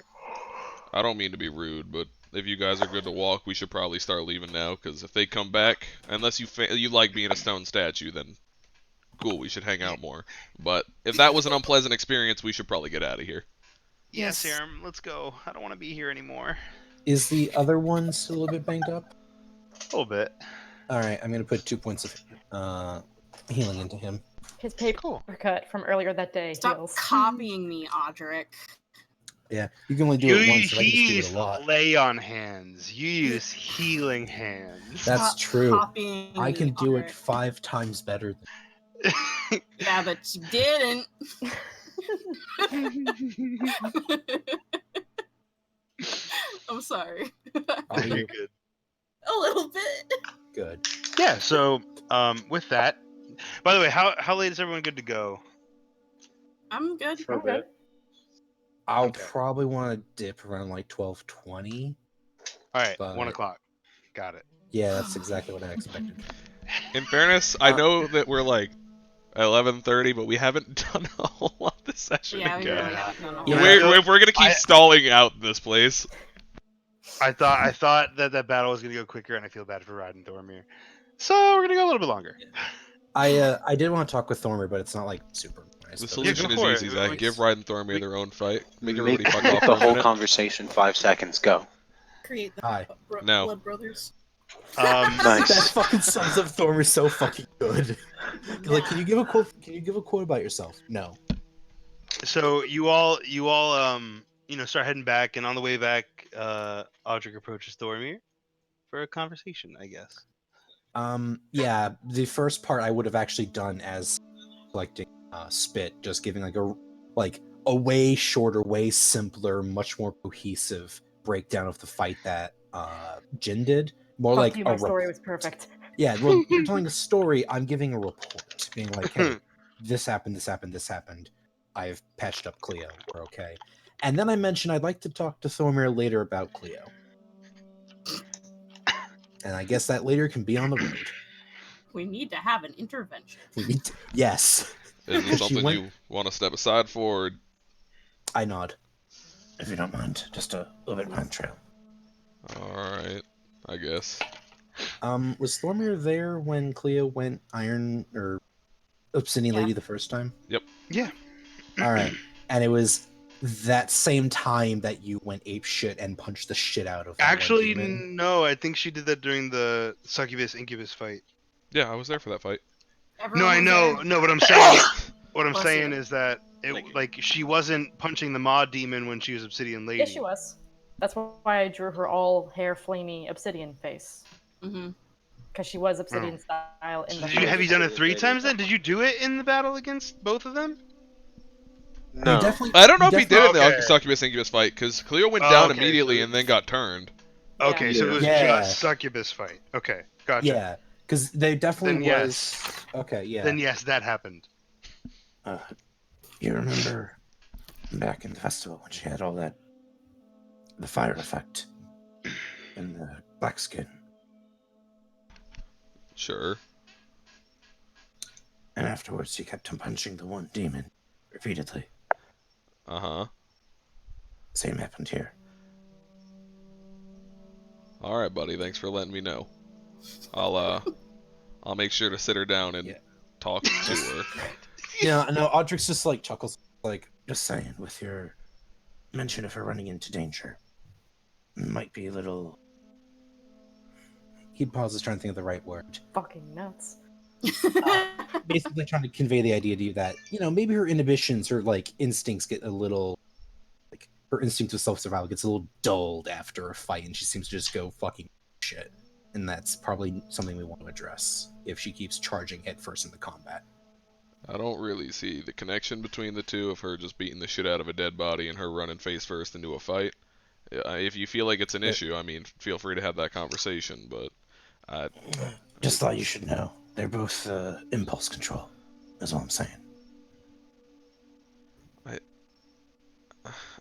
Speaker 1: I don't mean to be rude, but if you guys are good to walk, we should probably start leaving now. Because if they come back, unless you like being a stone statue, then cool, we should hang out more. But if that was an unpleasant experience, we should probably get out of here.
Speaker 6: Yes,
Speaker 4: Yes.
Speaker 6: Aram, let's go. I don't want to be here anymore.
Speaker 2: Is the other one still a bit banged up?
Speaker 6: A little bit.
Speaker 2: All right, I'm gonna put 2 points of healing into him.
Speaker 3: His paper
Speaker 6: Cool.
Speaker 3: cut from earlier that day
Speaker 4: Stop
Speaker 3: heals.
Speaker 4: copying me, Audric.
Speaker 2: Yeah, you can only do
Speaker 6: You
Speaker 2: it once, but I can just do
Speaker 6: use
Speaker 2: it a lot.
Speaker 6: lay on hands. You use healing hands.
Speaker 2: That's
Speaker 4: Stop
Speaker 2: true.
Speaker 4: Copying
Speaker 2: I can
Speaker 4: me,
Speaker 2: do it
Speaker 4: Audric.
Speaker 2: 5 times better.
Speaker 4: Yeah, but you didn't. I'm sorry.
Speaker 2: Are
Speaker 6: You're
Speaker 2: you
Speaker 6: good.
Speaker 4: A little bit.
Speaker 2: good?
Speaker 6: Yeah. So, with that, by the way, how late is everyone good to go?
Speaker 4: I'm good.
Speaker 5: For a bit.
Speaker 2: I'll
Speaker 6: Okay.
Speaker 2: probably want to dip around like 12:20.
Speaker 6: All right,
Speaker 2: But-
Speaker 6: 1:00. Got it.
Speaker 2: Yeah, that's exactly what I expected.
Speaker 1: In fairness, I know that we're like 11:30, but we haven't done a whole lot this session
Speaker 4: Yeah, we
Speaker 1: again.
Speaker 4: really haven't done a whole
Speaker 2: Yeah.
Speaker 4: lot.
Speaker 1: We're gonna keep stalling out this place.
Speaker 6: I thought that battle was gonna go quicker, and I feel bad for Rod and Thormir. So we're gonna go a little bit longer.
Speaker 2: I did want to talk with Thormer, but it's not like super nice.
Speaker 1: The
Speaker 2: but-
Speaker 1: solution
Speaker 6: go
Speaker 1: is
Speaker 6: for
Speaker 1: easy,
Speaker 6: it.
Speaker 1: Zach.
Speaker 6: We-
Speaker 1: Give Ryan and Thormir
Speaker 6: we-
Speaker 1: their own fight. Make
Speaker 5: Make,
Speaker 1: everybody fuck
Speaker 5: make
Speaker 1: off
Speaker 5: the
Speaker 1: for a
Speaker 5: whole
Speaker 1: minute.
Speaker 5: conversation 5 seconds. Go.
Speaker 4: Create the
Speaker 2: Hi.
Speaker 1: No.
Speaker 4: Blood Brothers.
Speaker 2: That
Speaker 5: Nice.
Speaker 2: fucking sums up Thormer so fucking good. Like, can you give a quote? Can you give a quote about yourself? No.
Speaker 6: So you all start heading back, and on the way back, Audric approaches Thormir for a conversation, I guess.
Speaker 2: Yeah, the first part I would have actually done as collecting spit, just giving like a way shorter, way simpler, much more cohesive breakdown of the fight that Jin did. More
Speaker 3: Fuck
Speaker 2: like
Speaker 3: you,
Speaker 2: a
Speaker 3: my story was perfect.
Speaker 2: Yeah, well, you're telling a story. I'm giving a report, being like, "Hey, this happened, this happened, this happened. I've patched up Cleo. We're okay." And then I mentioned I'd like to talk to Thormir later about Cleo. And I guess that later can be on the road.
Speaker 4: We need to have an intervention.
Speaker 2: Yes.
Speaker 1: Is this
Speaker 2: She
Speaker 1: something
Speaker 2: went-
Speaker 1: you want to step aside for? Or...
Speaker 2: I nod. If you don't mind, just a little bit of time trail.
Speaker 1: Alright, I guess.
Speaker 2: Was Thormir there when Cleo went Iron or Obsidian
Speaker 3: Yeah.
Speaker 2: Lady the first time?
Speaker 1: Yep.
Speaker 6: Yeah.
Speaker 2: All right. And it was that same time that you went ape shit and punched the shit out of that one
Speaker 6: Actually,
Speaker 2: demon?
Speaker 6: no. I think she did that during the succubus incubus fight.
Speaker 1: Yeah, I was there for that fight.
Speaker 6: No,
Speaker 4: Everyone
Speaker 6: I
Speaker 4: was
Speaker 6: know.
Speaker 4: there.
Speaker 6: No, what I'm saying,
Speaker 4: Bless you.
Speaker 6: is that she wasn't punching the Maw demon when she was Obsidian Lady.
Speaker 3: Yes, she was. That's why I drew her all hair, flamey obsidian face.
Speaker 4: Mm-hmm.
Speaker 3: Because she was obsidian style in the
Speaker 6: Have you done it 3 times then? Did you do it in the battle against both of them?
Speaker 2: You
Speaker 5: No.
Speaker 2: definitely.
Speaker 1: I don't know if he did it in
Speaker 6: Okay.
Speaker 1: the Succubus Incubus fight, because Cleo went
Speaker 6: Oh,
Speaker 1: down
Speaker 6: okay,
Speaker 1: immediately
Speaker 6: so-
Speaker 1: and then got turned.
Speaker 6: Okay, so it was
Speaker 2: Yeah.
Speaker 6: just succubus fight. Okay, gotcha.
Speaker 2: Yeah, because they definitely
Speaker 6: Then
Speaker 2: was.
Speaker 6: yes.
Speaker 2: Okay, yeah.
Speaker 6: Then yes, that happened.
Speaker 8: You remember back in the festival when she had all that, the fire effect and the black skin,
Speaker 1: Sure.
Speaker 8: and afterwards she kept on punching the one demon repeatedly.
Speaker 1: Uh-huh.
Speaker 8: Same happened here.
Speaker 1: Alright, buddy, thanks for letting me know. I'll make sure to sit her down and
Speaker 2: Yeah.
Speaker 1: talk to her.
Speaker 2: Yeah, no, Audric's just like chuckles, like,
Speaker 8: Just saying, with your mention of her running into danger, might be a little
Speaker 2: he pauses, trying to think of the right word.
Speaker 3: Fucking nuts.
Speaker 2: Basically, trying to convey the idea to you that maybe her inhibitions, her like instincts get a little like her instinct of self-survival gets a little dulled after a fight, and she seems to just go fucking shit. And that's probably something we want to address if she keeps charging headfirst into combat.
Speaker 1: I don't really see the connection between the two of her just beating the shit out of a dead body and her running face first into a fight. If you feel like it's an issue, I mean, feel free to have that conversation, but
Speaker 8: Just thought you should know. They're both impulse control. That's all I'm saying.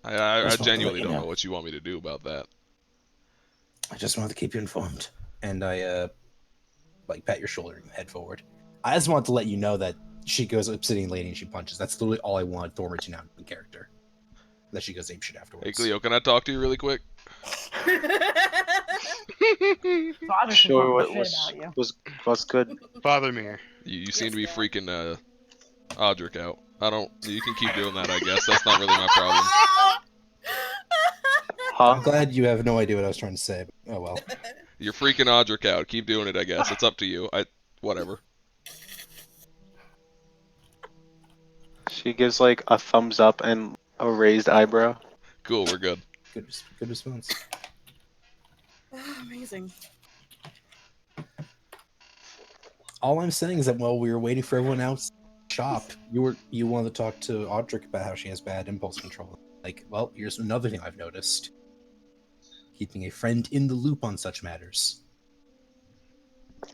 Speaker 1: I
Speaker 8: Just wanted to let
Speaker 1: genuinely
Speaker 8: you
Speaker 1: don't
Speaker 8: know.
Speaker 1: know what you want me to do about that.
Speaker 8: I just wanted to keep you informed.
Speaker 2: And I pat your shoulder and head forward. I just wanted to let you know that she goes Obsidian Lady and she punches. That's literally all I wanted Thormer to now in character. That she goes apeshit
Speaker 1: Hey,
Speaker 2: afterwards.
Speaker 1: Cleo, can I talk to you really quick?
Speaker 3: Father should
Speaker 5: Sure,
Speaker 3: talk shit about you.
Speaker 5: what's good?
Speaker 6: Father Mir.
Speaker 1: You seem
Speaker 4: Yes,
Speaker 1: to be
Speaker 4: Dad.
Speaker 1: freaking Audric out. You can keep doing that, I guess. That's not really my problem.
Speaker 2: I'm
Speaker 5: Huh?
Speaker 2: glad you have no idea what I was trying to say. But, oh well.
Speaker 1: You're freaking Audric out. Keep doing it, I guess. It's up to you. Whatever.
Speaker 5: She gives like a thumbs up and a raised eyebrow.
Speaker 1: Cool, we're good.
Speaker 2: Good response.
Speaker 4: Amazing.
Speaker 2: All I'm saying is that while we were waiting for everyone else to shop, you wanted to talk to Audric about how she has bad impulse control. Like, well, here's another thing I've noticed. Keeping a friend in the loop on such matters.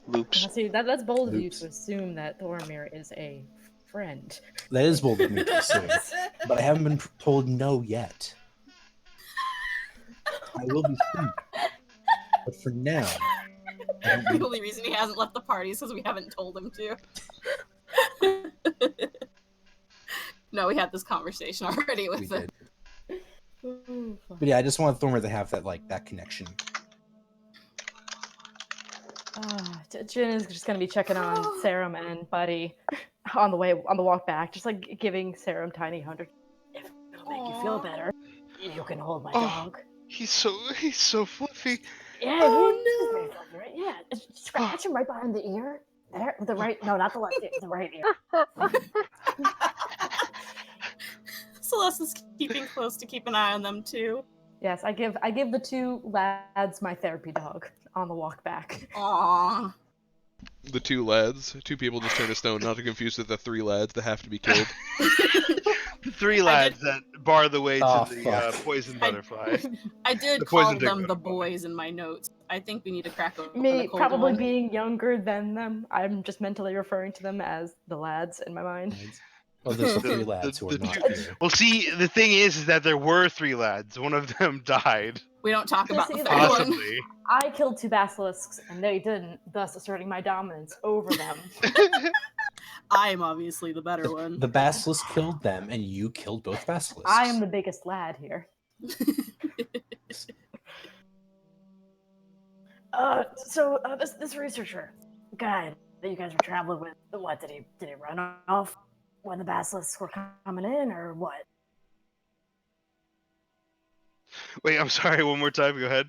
Speaker 5: Loops.
Speaker 3: Now, see, that's bold of you
Speaker 2: Loops.
Speaker 3: to assume that Thormir is a friend.
Speaker 2: That is bold of me to assume. But I haven't been told no yet. I will be soon. But for now, I don't
Speaker 4: The
Speaker 2: need
Speaker 4: only reason he hasn't left the party is because we haven't told him to. No, we had this conversation already
Speaker 2: we
Speaker 4: with him.
Speaker 2: did.
Speaker 3: Ooh, fuck.
Speaker 2: But yeah, I just want Thormer to have that connection.
Speaker 3: Jin is just gonna be checking on Serum and Buddy on the walk back, just like giving Serum tiny 100. If it'll make you feel
Speaker 4: Aw.
Speaker 3: better, you can hold my
Speaker 6: Oh.
Speaker 3: dog.
Speaker 6: He's so fluffy.
Speaker 3: Yeah,
Speaker 4: Oh,
Speaker 3: he's very fluffy, right? Yeah, scratch him right behind the ear. There, the right, no, not the left ear, the right ear.
Speaker 4: Celeste is keeping close to keep an eye on them too.
Speaker 3: Yes, I give the two lads my therapy dog on the walk back.
Speaker 4: Aww.
Speaker 1: The two lads. Two people just turned to stone, not to confuse with the three lads that have to be killed.
Speaker 6: The three lads that bar the way to
Speaker 2: Oh,
Speaker 6: the
Speaker 2: fuck.
Speaker 6: poison butterfly.
Speaker 4: I did
Speaker 6: The
Speaker 4: call
Speaker 6: poison tick
Speaker 4: them the
Speaker 6: butterfly.
Speaker 4: boys in my notes. I think we need to crack open a
Speaker 3: Me
Speaker 4: cold
Speaker 3: probably
Speaker 4: one.
Speaker 3: being younger than them, I'm just mentally referring to them as the lads in my mind.
Speaker 2: Well, there's the three
Speaker 6: The-
Speaker 2: lads
Speaker 6: the-
Speaker 2: who are
Speaker 6: the
Speaker 2: not
Speaker 6: two-
Speaker 2: here.
Speaker 6: Well, see, the thing is that there were three lads. One of them died.
Speaker 4: We don't talk about the
Speaker 3: See,
Speaker 4: third one.
Speaker 6: Possibly.
Speaker 3: I killed two basilisks and they didn't, thus asserting my dominance over them.
Speaker 4: I am obviously the better one.
Speaker 2: The basilisk killed them, and you killed both basilisks.
Speaker 3: I am the biggest lad here. This researcher guy that you guys were traveling with, what did he run off when the basilisks were coming in, or what?
Speaker 6: Wait, I'm sorry. One more time. Go ahead.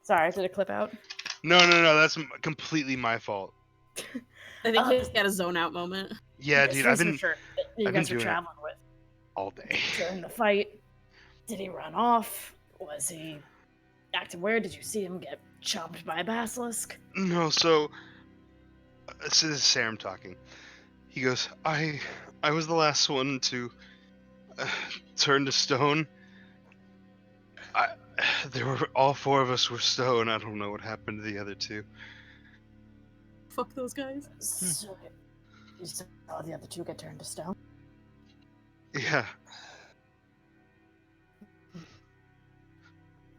Speaker 3: Sorry, did it clip out?
Speaker 6: No. That's completely my fault.
Speaker 4: I think he's got a zone out moment.
Speaker 6: Yeah,
Speaker 3: This
Speaker 6: dude. I've been
Speaker 3: researcher that you
Speaker 6: I've been
Speaker 3: guys were
Speaker 6: doing it.
Speaker 3: traveling with
Speaker 6: all day.
Speaker 3: during the fight, did he run off? Was he acting weird? Did you see him get chomped by a basilisk?
Speaker 6: No, so this is Sam talking. He goes, I was the last one to turn to stone. All four of us were stone. I don't know what happened to the other two.
Speaker 4: Fuck those guys.
Speaker 3: So you saw the other two get turned to stone?
Speaker 6: Yeah.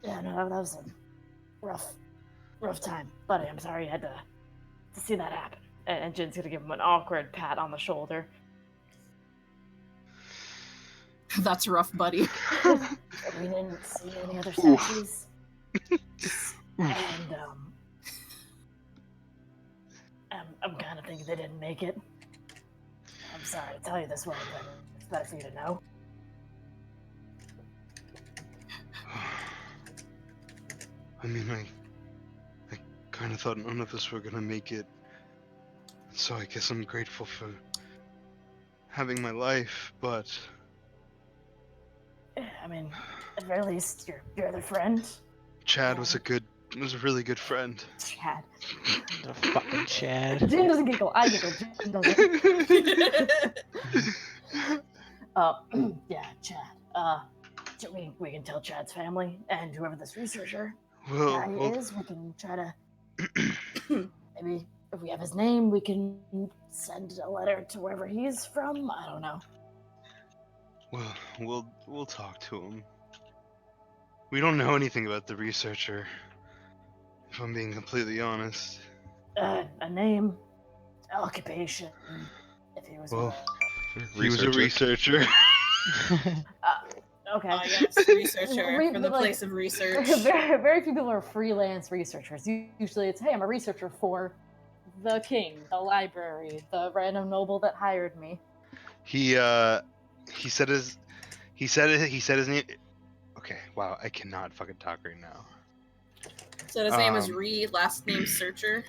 Speaker 3: Yeah, no, that was a rough time. Buddy, I'm sorry you had to see that happen. And Jin's gonna give him an awkward pat on the shoulder.
Speaker 4: That's rough, buddy.
Speaker 3: We didn't see any other statues. And I'm kind of thinking they didn't make it. I'm sorry to tell you this way, but it's better for you to know.
Speaker 6: I mean, I kind of thought none of us were gonna make it. So I guess I'm grateful for having my life, but
Speaker 3: I mean, at the very least, you're the friend.
Speaker 6: Chad was a really good friend.
Speaker 3: Chad.
Speaker 7: The fucking Chad.
Speaker 3: Jim doesn't giggle. I giggle. Jim doesn't. Yeah, Chad. So we can tell Chad's family and whoever this researcher guy
Speaker 6: well,
Speaker 3: is. We can try to maybe if we have his name, we can send a letter to wherever he's from. I don't know.
Speaker 6: well, we'll talk to him. We don't know anything about the researcher, if I'm being completely honest.
Speaker 3: A name, occupation. If he was
Speaker 6: Well,
Speaker 3: one.
Speaker 6: he was a researcher.
Speaker 3: Okay.
Speaker 4: Yes, researcher
Speaker 3: Re-
Speaker 4: for the
Speaker 3: like,
Speaker 4: place of research.
Speaker 3: very few people are freelance researchers. Usually it's, hey, I'm a researcher for the king, the library, the random noble that hired me.
Speaker 6: He said his name. Okay, wow, I cannot fucking talk right now.
Speaker 4: So his name is Reed, last name Searcher.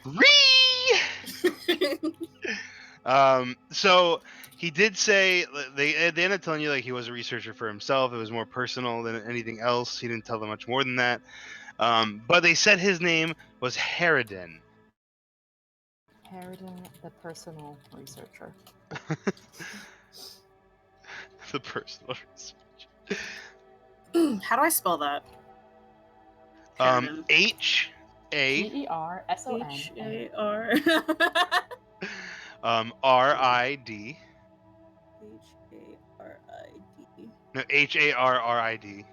Speaker 6: So he did say they ended up telling you like he was a researcher for himself. It was more personal than anything else. He didn't tell them much more than that. But they said his name was Harridan.
Speaker 3: Harridan, the personal researcher.
Speaker 6: The personal researcher.
Speaker 4: How do I spell that?
Speaker 6: H A
Speaker 3: Gerson.
Speaker 4: H-A-R.
Speaker 6: R-I-D.
Speaker 4: H-A-R-I-D.
Speaker 6: No, Harrid.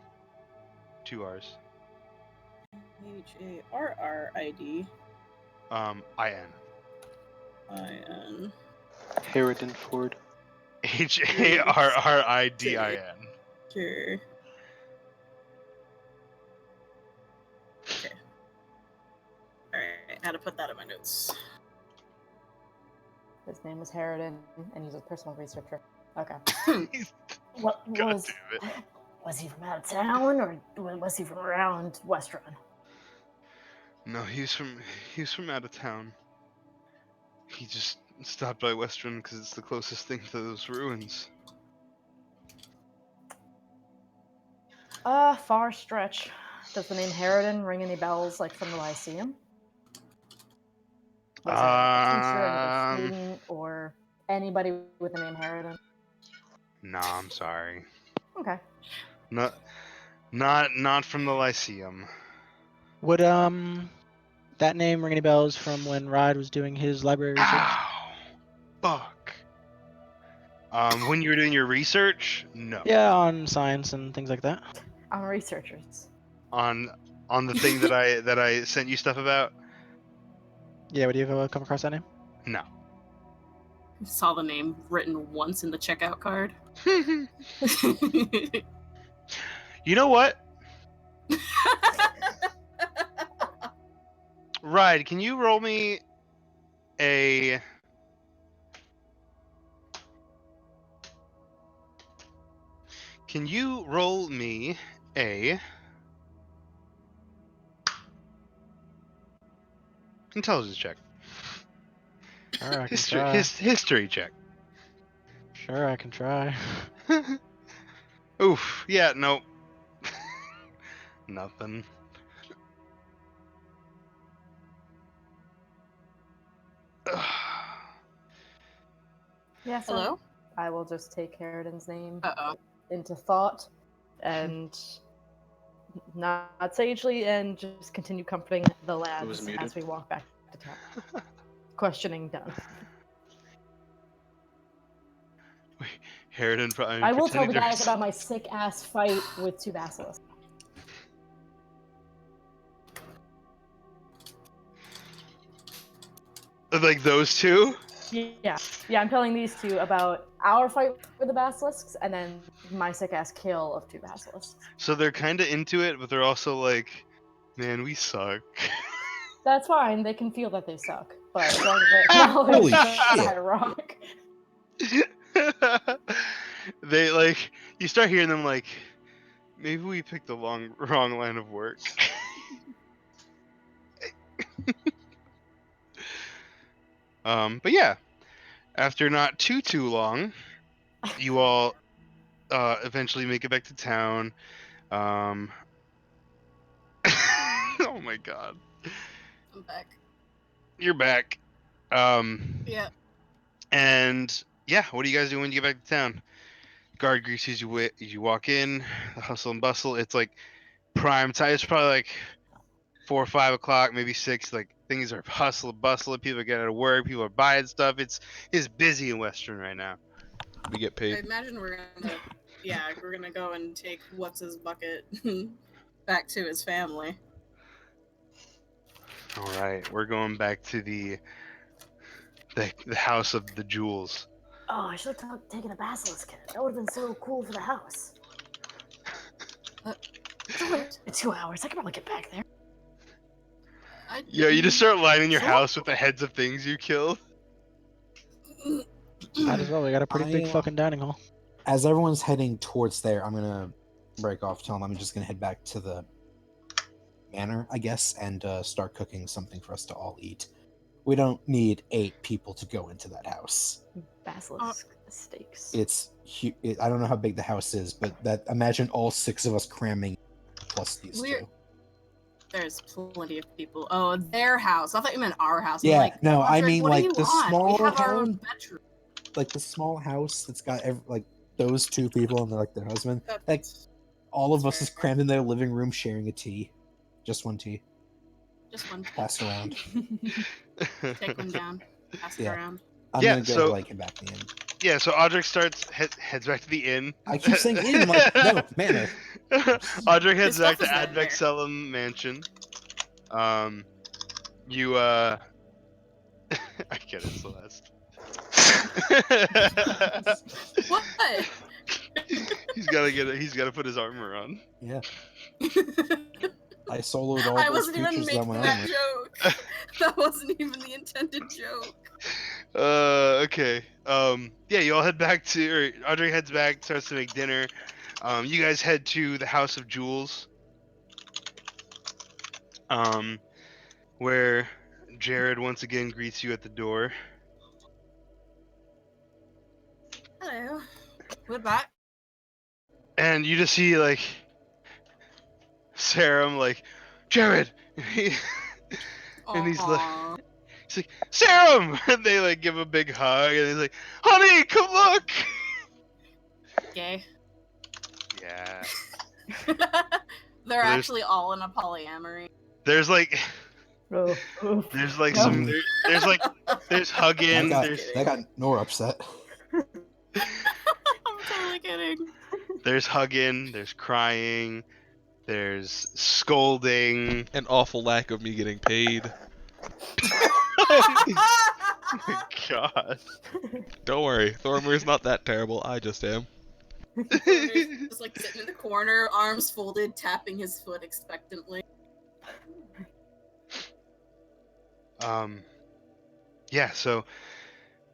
Speaker 6: 2 R's.
Speaker 4: H-A-R-R-I-D.
Speaker 6: I-N.
Speaker 4: I-N.
Speaker 5: Harridan Ford.
Speaker 6: Harridin.
Speaker 4: Sure. Okay. Alright, I had to put that in my notes.
Speaker 3: His name was Harridan, and he's a personal researcher. Okay.
Speaker 6: God damn it.
Speaker 3: Was he from out of town, or was he from around West Run?
Speaker 6: No, he's from out of town. He just stopped by Western because it's the closest thing to those ruins.
Speaker 3: Far stretch. Does the name Harridan ring any bells, like from the Lyceum? Was he a teacher, another student, or anybody with the name Harridan?
Speaker 6: Nah, I'm sorry.
Speaker 3: Okay.
Speaker 6: Not from the Lyceum.
Speaker 7: Would that name ring any bells from when Rod was doing his library research?
Speaker 6: Ow! Fuck. When you were doing your research, no.
Speaker 7: Yeah, on science and things like that.
Speaker 3: I'm researchers.
Speaker 6: On the thing that I sent you stuff about,
Speaker 7: Yeah, would you have come across that name?
Speaker 6: no.
Speaker 4: Saw the name written once in the checkout card.
Speaker 6: You know what? Ride, can you roll me a... Can you roll me a... intelligence check?
Speaker 7: Sure, I can try.
Speaker 6: History check.
Speaker 7: Sure, I can try.
Speaker 6: Oof. Yeah, no. Nothing.
Speaker 3: Yeah, so
Speaker 4: Hello?
Speaker 3: I will just take Harridan's name
Speaker 4: Uh-oh.
Speaker 3: into thought and not sagely, and just continue comforting the
Speaker 5: was
Speaker 3: lads
Speaker 5: muted.
Speaker 3: as we walk back to town. Questioning done.
Speaker 6: Harridan probably.
Speaker 3: I will tell the guys about my sick ass fight with 2 basilisks.
Speaker 6: Like those two?
Speaker 3: Yeah, I'm telling these 2 about our fight with the basilisks, and then my sick ass kill of 2 basilisks.
Speaker 6: So they're kind of into it, but they're also like, man, we suck.
Speaker 3: That's fine. They can feel that they suck, but as long as they acknowledge
Speaker 2: Holy
Speaker 3: that
Speaker 2: shit.
Speaker 3: I rock.
Speaker 6: They like, you start hearing them like, maybe we picked the wrong line of work. But yeah, after not too long, you all eventually make it back to town. Oh my god,
Speaker 4: I'm back.
Speaker 6: you're back.
Speaker 4: Yeah.
Speaker 6: And yeah, what do you guys do when you get back to town? Guard greets you you walk in, the hustle and bustle. It's like prime time. It's probably like 4 or 5 o'clock, maybe 6. Like things are hustle and bustle. People get out of work. People are buying stuff. It's busy in Western right now.
Speaker 1: We get
Speaker 4: I
Speaker 1: paid.
Speaker 4: imagine we're gonna go and take what's his bucket back to his family.
Speaker 6: All right, we're going back to the house of the jewels.
Speaker 3: Oh, I should have taken a basilisk kit. That would have been so cool for the house. It's only 2 hours. I could probably get back there.
Speaker 6: Yeah, you just start lining your
Speaker 3: So?
Speaker 6: house with the heads of things you killed.
Speaker 7: Might as well. We got a pretty big
Speaker 2: I,
Speaker 7: fucking dining hall.
Speaker 2: As everyone's heading towards there, I'm gonna break off. Tell them I'm just gonna head back to the manor, I guess, and start cooking something for us to all eat. We don't need 8 people to go into that house.
Speaker 3: Basilisk steaks.
Speaker 2: It's I don't know how big the house is, but imagine all 6 of us cramming plus these two.
Speaker 4: There's plenty of people. Oh, their house. I thought you meant our house. I'm
Speaker 2: Yeah,
Speaker 4: like,
Speaker 2: no, I
Speaker 4: Audrey,
Speaker 2: mean
Speaker 4: what do
Speaker 2: like
Speaker 4: you
Speaker 2: the
Speaker 4: want?
Speaker 2: small
Speaker 4: We have our
Speaker 2: house,
Speaker 4: own bedroom.
Speaker 2: like the small house that's got like those 2 people and like their husband. Like all of us is crammed in their living room sharing a tea, just one tea.
Speaker 4: Just one.
Speaker 2: Passed around.
Speaker 4: Take one down. Pass it around.
Speaker 2: I'm
Speaker 6: Yeah,
Speaker 2: gonna go
Speaker 6: so-
Speaker 2: like head back to the inn.
Speaker 6: Yeah, so Audric heads back to the inn.
Speaker 2: I keep saying inn, like no manor.
Speaker 6: Audric heads
Speaker 4: His
Speaker 6: back
Speaker 4: stuff
Speaker 6: to
Speaker 4: is there.
Speaker 6: Advexellum Mansion. You I get it, Celeste.
Speaker 4: What?
Speaker 6: He's gotta put his armor on.
Speaker 2: Yeah, I soloed all
Speaker 4: I
Speaker 2: those
Speaker 4: wasn't even
Speaker 2: creatures
Speaker 4: making
Speaker 2: on my
Speaker 4: that
Speaker 2: armor.
Speaker 4: joke. That wasn't even the intended joke.
Speaker 6: Okay. Yeah, you all head back to, or Audrey heads back, starts to make dinner. You guys head to the House of Jewels. Where Jared once again greets you at the door.
Speaker 4: Hello. We're back.
Speaker 6: And you just see, like, Sarum, like, Jared! And he's like,
Speaker 4: Aw.
Speaker 6: Sarum! And they, like, give a big hug, and he's like, honey, come look!
Speaker 4: Gay.
Speaker 6: Yeah.
Speaker 4: They're
Speaker 6: There's-
Speaker 4: actually all in a polyamory.
Speaker 6: There's, like,
Speaker 3: Oh, oh.
Speaker 6: there's, like,
Speaker 2: No.
Speaker 6: there's hugging, there's
Speaker 2: That got Nora upset.
Speaker 4: I'm totally kidding.
Speaker 6: there's hugging, there's crying, there's scolding.
Speaker 1: An awful lack of me getting paid.
Speaker 6: Oh my god.
Speaker 1: Don't worry, Thormir's not that terrible. I just am.
Speaker 4: Just like sitting in the corner, arms folded, tapping his foot expectantly.
Speaker 6: Yeah, so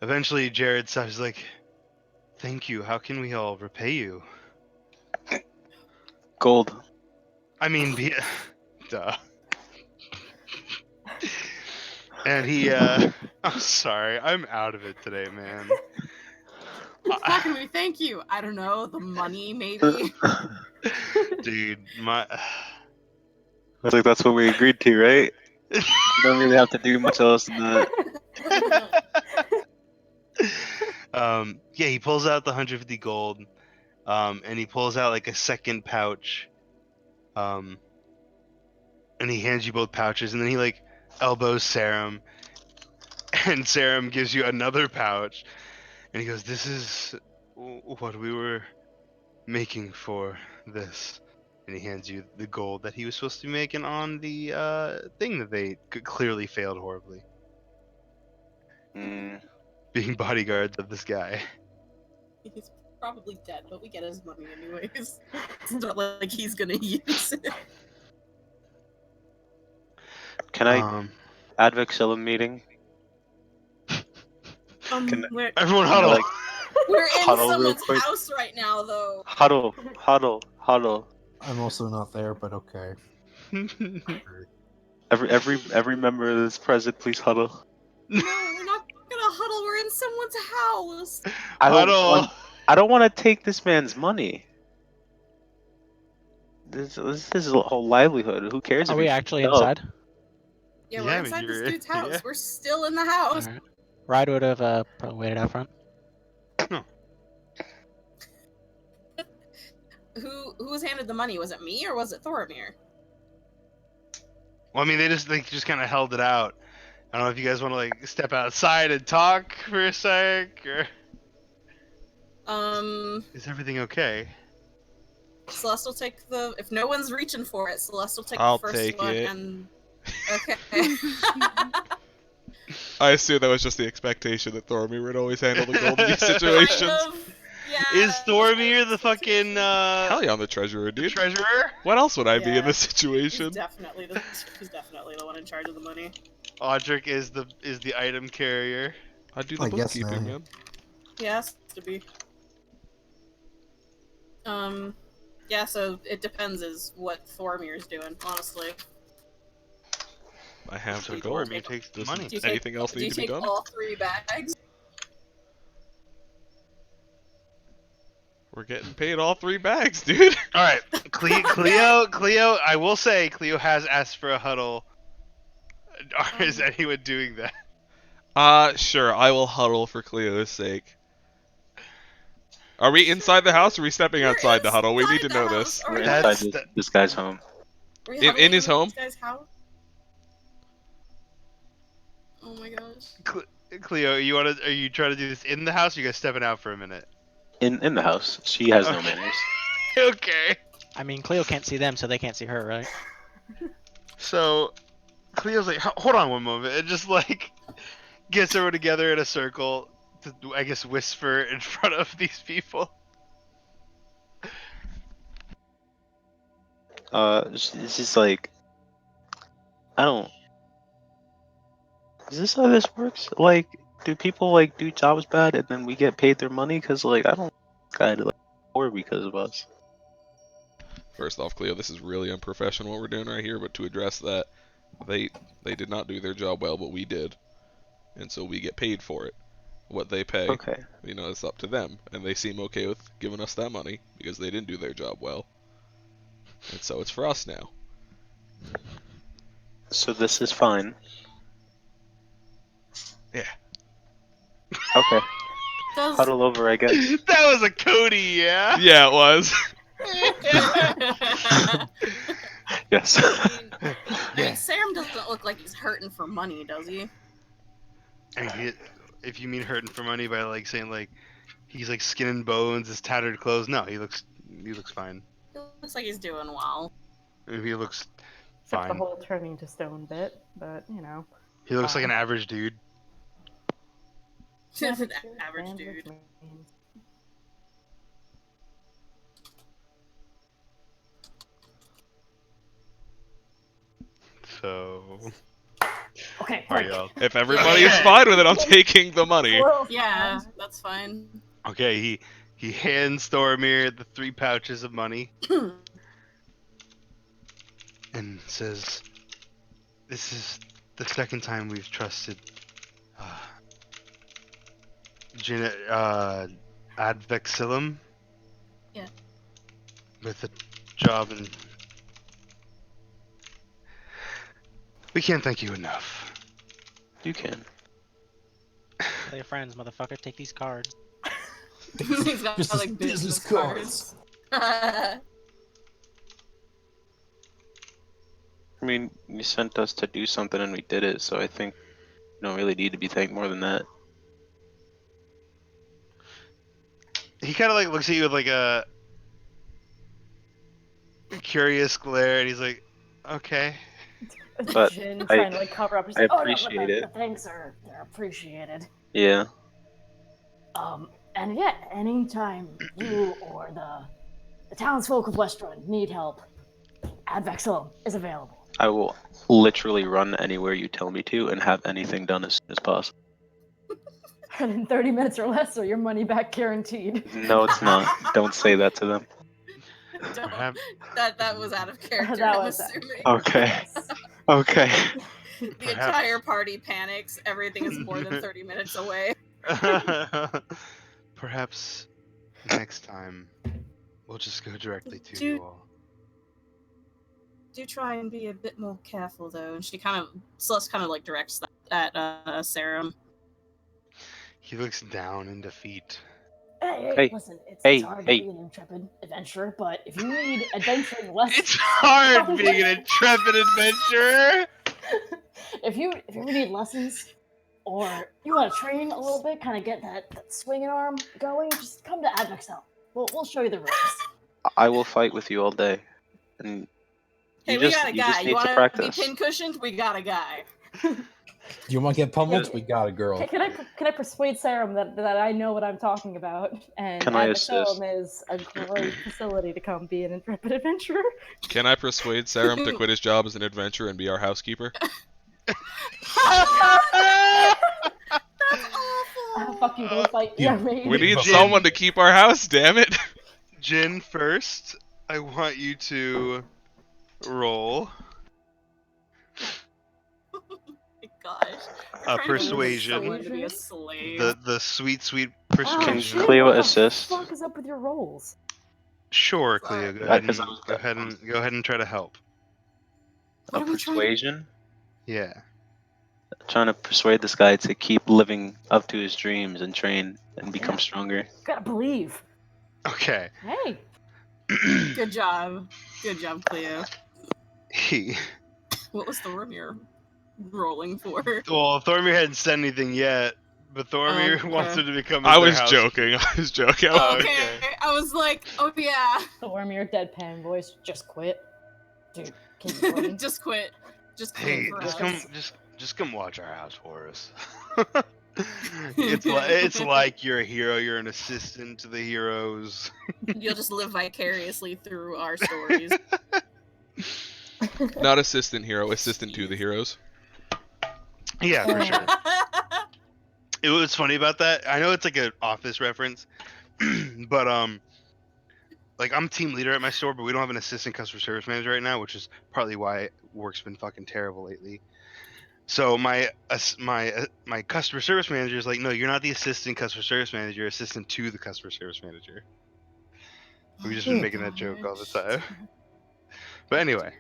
Speaker 6: eventually Jared stops like, thank you, how can we all repay you?
Speaker 5: Gold.
Speaker 6: I mean, duh. And he, I'm sorry, I'm out of it today, man.
Speaker 4: How can we thank you? I don't know, the money maybe?
Speaker 6: Dude,
Speaker 5: I was like, that's what we agreed to, right? You don't really have to do much else than that.
Speaker 6: Yeah, he pulls out the 150 gold, and he pulls out like a second pouch, and he hands you both pouches, and then he like elbows Sarum, and Sarum gives you another pouch, and he goes, "This is what we were making for this." And he hands you the gold that he was supposed to be making on the thing that they clearly failed horribly, being bodyguards of this guy.
Speaker 4: He's probably dead, but we get his money anyways. It's not like he's gonna use it.
Speaker 5: Can I Advexellum meeting?
Speaker 4: We're
Speaker 6: Everyone huddle.
Speaker 5: Like,
Speaker 4: in
Speaker 5: huddle real
Speaker 4: someone's
Speaker 5: quick.
Speaker 4: house right now, though.
Speaker 5: Huddle, huddle, huddle.
Speaker 2: I'm also not there, but okay.
Speaker 5: Every member that is present, please huddle.
Speaker 4: No, we're not Huddle, we're in someone's house.
Speaker 6: Huddle.
Speaker 5: I don't want to take this man's money. This is his whole livelihood. Who cares
Speaker 7: Are
Speaker 5: if
Speaker 7: we
Speaker 5: he
Speaker 7: actually
Speaker 5: fucked up?
Speaker 7: inside?
Speaker 4: Yeah,
Speaker 6: Yeah,
Speaker 4: we're
Speaker 6: I mean,
Speaker 4: inside this
Speaker 6: you're-
Speaker 4: dude's house.
Speaker 6: yeah.
Speaker 4: We're still in the house.
Speaker 7: Alright. Ride would have probably waited out front.
Speaker 4: Who was handed the money? Was it me or was it Thoromir?
Speaker 6: Well, I mean, they just kind of held it out. I don't know if you guys want to like step outside and talk for a sec, or is everything okay?
Speaker 4: Celeste will take the. If no one's reaching for it, Celeste will take
Speaker 1: I'll
Speaker 4: the first
Speaker 1: take
Speaker 4: one
Speaker 1: it.
Speaker 4: and. Okay.
Speaker 1: I assume that was just the expectation that Thoromir would always handle the gold in these
Speaker 4: Kind
Speaker 1: situations.
Speaker 4: of, yeah.
Speaker 6: Is Thoromir the fucking
Speaker 1: Hell yeah, I'm the treasurer,
Speaker 6: the
Speaker 1: dude.
Speaker 6: treasurer?
Speaker 1: What else would I be
Speaker 4: Yeah.
Speaker 1: in this
Speaker 4: He's
Speaker 1: situation?
Speaker 4: definitely the one in charge of the money.
Speaker 6: Audric is the item carrier.
Speaker 1: I do the
Speaker 2: I guess
Speaker 1: bookkeeping,
Speaker 2: not.
Speaker 1: man.
Speaker 4: He has to be. Yeah. So it depends, is what Thoromir's doing, honestly.
Speaker 1: I have
Speaker 6: So
Speaker 1: the gold.
Speaker 6: Thoromir takes the
Speaker 1: Does
Speaker 6: money.
Speaker 4: Do you take,
Speaker 1: anything else
Speaker 4: do
Speaker 1: need
Speaker 4: you
Speaker 1: to be
Speaker 4: take
Speaker 1: done?
Speaker 4: all 3 bags?
Speaker 1: We're getting paid all 3 bags, dude.
Speaker 6: All right, Cleo. I will say Cleo has asked for a huddle. Is anyone doing that?
Speaker 1: Sure, I will huddle for Cleo's sake. Are we inside the house or are we stepping
Speaker 4: We're
Speaker 1: outside the huddle? We
Speaker 4: inside
Speaker 1: need to
Speaker 4: the
Speaker 1: know
Speaker 4: house.
Speaker 1: this.
Speaker 4: Are
Speaker 5: We're
Speaker 4: we
Speaker 5: inside
Speaker 6: That's-
Speaker 5: this guy's home.
Speaker 4: Are we
Speaker 1: In
Speaker 4: huddling
Speaker 1: his home?
Speaker 4: This guy's house? Oh my gosh.
Speaker 6: Cleo, are you trying to do this in the house? Or you guys stepping out for a minute?
Speaker 5: In the house. She has no
Speaker 6: Okay.
Speaker 5: manners.
Speaker 6: Okay.
Speaker 7: I mean, Cleo can't see them, so they can't see her, right?
Speaker 6: So Cleo's like, hold on one moment, and just like gets everyone together in a circle to, I guess, whisper in front of these people.
Speaker 5: It's just like, I don't. Is this how this works? Like, do people like do jobs bad and then we get paid their money? Cause like I don't want this guy to like poor because of us.
Speaker 1: First off, Cleo, this is really unprofessional what we're doing right here, but to address that, they did not do their job well, but we did. And so we get paid for it. What they pay,
Speaker 5: Okay.
Speaker 1: it's up to them. And they seem okay with giving us that money because they didn't do their job well. And so it's for us now.
Speaker 5: So this is fine.
Speaker 1: Yeah.
Speaker 5: Okay.
Speaker 4: Does
Speaker 5: Huddle over, I guess.
Speaker 6: That was a Cody, yeah.
Speaker 1: Yeah, it was.
Speaker 5: Yes.
Speaker 4: I mean, Sam doesn't look like he's hurting for money, does he?
Speaker 6: And if you mean hurting for money by like saying like he's like skin and bones, his tattered clothes, no, he looks fine.
Speaker 4: He looks like he's doing well.
Speaker 6: He looks
Speaker 3: Except the
Speaker 6: fine.
Speaker 3: whole turning to stone bit, but you know.
Speaker 6: He looks like
Speaker 3: fine.
Speaker 6: an average dude.
Speaker 4: Just an average dude.
Speaker 6: So
Speaker 3: Okay,
Speaker 6: are
Speaker 3: like,
Speaker 6: y'all
Speaker 1: If everybody's fine with it, I'm taking the money.
Speaker 3: well,
Speaker 4: Yeah, that's fine.
Speaker 6: okay? He hands Thoromir the 3 pouches of money and says, "This is the second time we've trusted Advexillum.
Speaker 4: Yeah.
Speaker 6: With a job, and we can't thank you enough."
Speaker 5: You can.
Speaker 7: Tell your friends, motherfucker, take these cards.
Speaker 4: He's got
Speaker 2: Just
Speaker 4: like
Speaker 2: business
Speaker 4: cards.
Speaker 5: I mean, you sent us to do something and we did it, so I think you don't really need to be thanked more than that.
Speaker 6: He kind of like looks at you with like a curious glare, and he's like, "Okay."
Speaker 5: But
Speaker 3: Jin
Speaker 5: I-
Speaker 3: trying to like cover up. He's
Speaker 5: I
Speaker 3: like, oh, no,
Speaker 5: appreciate
Speaker 3: but the
Speaker 5: it.
Speaker 3: thanks are they're appreciated.
Speaker 5: Yeah.
Speaker 3: And yeah, anytime you or the townsfolk of Westrun need help, Advexillum is available.
Speaker 5: I will literally run anywhere you tell me to and have anything done as soon as possible.
Speaker 3: And in 30 minutes or less, or your money back guaranteed.
Speaker 5: No, it's not. Don't say that to them.
Speaker 4: Don't-
Speaker 6: Perhaps-
Speaker 4: that was out of character.
Speaker 3: That
Speaker 4: I'm
Speaker 3: was
Speaker 4: assuming.
Speaker 5: Okay.
Speaker 3: Yes.
Speaker 5: Okay.
Speaker 4: The
Speaker 6: Perhaps.
Speaker 4: entire party panics. Everything is more than 30 minutes away.
Speaker 6: Perhaps next time we'll just go directly to
Speaker 4: Dude.
Speaker 6: you all.
Speaker 4: Do try and be a bit more careful, though. And Celeste kind of like directs that at Serum.
Speaker 6: He looks down in defeat.
Speaker 3: Hey,
Speaker 5: Hey,
Speaker 3: listen, it's
Speaker 5: hey,
Speaker 3: hard
Speaker 5: hey.
Speaker 3: to be an intrepid adventurer, but if you need adventuring lessons,
Speaker 6: It's hard being an intrepid adventurer.
Speaker 3: if you ever need lessons, or you want to train a little bit, kind of get that swinging arm going, just come to Advexel. We'll show you the ropes.
Speaker 5: I will fight with you all day. And
Speaker 4: Hey,
Speaker 5: you
Speaker 4: we
Speaker 5: just
Speaker 4: got a
Speaker 5: you
Speaker 4: guy.
Speaker 5: just
Speaker 4: You
Speaker 5: need to
Speaker 4: want to
Speaker 5: practice.
Speaker 4: be pincushioned? We got a guy.
Speaker 2: You want to get pummeled?
Speaker 3: Yeah.
Speaker 2: We got a girl.
Speaker 3: Can I persuade Serum that I know what I'm talking about? And
Speaker 5: Can I
Speaker 3: Advexel
Speaker 5: assist?
Speaker 3: is a great facility to come be an intrepid adventurer.
Speaker 1: Can I persuade Serum to quit his job as an adventurer and be our housekeeper?
Speaker 4: That's awful.
Speaker 3: Fuck you, go fight your maid.
Speaker 1: We need
Speaker 6: Jin-
Speaker 1: someone to keep our house, damn it!
Speaker 6: Jin, first, I want you to roll
Speaker 4: Oh my gosh.
Speaker 6: a
Speaker 4: You're trying to convince
Speaker 6: persuasion.
Speaker 4: someone to be a slave.
Speaker 6: The sweet
Speaker 3: Ah,
Speaker 6: persuasion.
Speaker 3: shit,
Speaker 5: Cleo
Speaker 3: what
Speaker 5: assist?
Speaker 3: the fuck is up with your rolls?
Speaker 6: Sure, Cleo. Go ahead and
Speaker 5: Because I was
Speaker 6: go ahead and try to help.
Speaker 4: What
Speaker 5: a
Speaker 4: are we trying to-
Speaker 5: persuasion.
Speaker 6: Yeah.
Speaker 5: Trying to persuade this guy to keep living up to his dreams and train and become
Speaker 3: Yeah.
Speaker 5: stronger.
Speaker 3: Gotta believe.
Speaker 6: Okay.
Speaker 3: Hey,
Speaker 4: Good job. Good job, Cleo.
Speaker 6: He.
Speaker 4: What was the room you're rolling for?
Speaker 6: Well, Thormir hadn't said anything yet, but Thormir
Speaker 4: Okay.
Speaker 6: wants him to become.
Speaker 1: I
Speaker 6: their
Speaker 1: was
Speaker 6: house-
Speaker 1: joking. I was joking.
Speaker 6: Oh,
Speaker 4: Okay.
Speaker 6: okay.
Speaker 4: I was like, oh yeah.
Speaker 3: Thormir deadpan voice, just quit. Dude, can you blame?
Speaker 4: Just quit. Just quit
Speaker 6: Hey,
Speaker 4: for
Speaker 6: just
Speaker 4: us.
Speaker 6: come, just come watch our house for us. it's like you're a hero. You're an assistant to the heroes.
Speaker 4: You'll just live vicariously through our stories.
Speaker 1: Not assistant hero, assistant to the heroes.
Speaker 6: Yeah, for sure. It was funny about that. I know it's like an office reference, but like I'm team leader at my store, but we don't have an assistant customer service manager right now, which is partly why work's been fucking terrible lately. So my customer service manager is like, no, you're not the assistant customer service manager, you're assistant to the customer service manager. We've just been
Speaker 3: Oh,
Speaker 6: making that joke all the time.
Speaker 3: gosh.
Speaker 6: But anyway,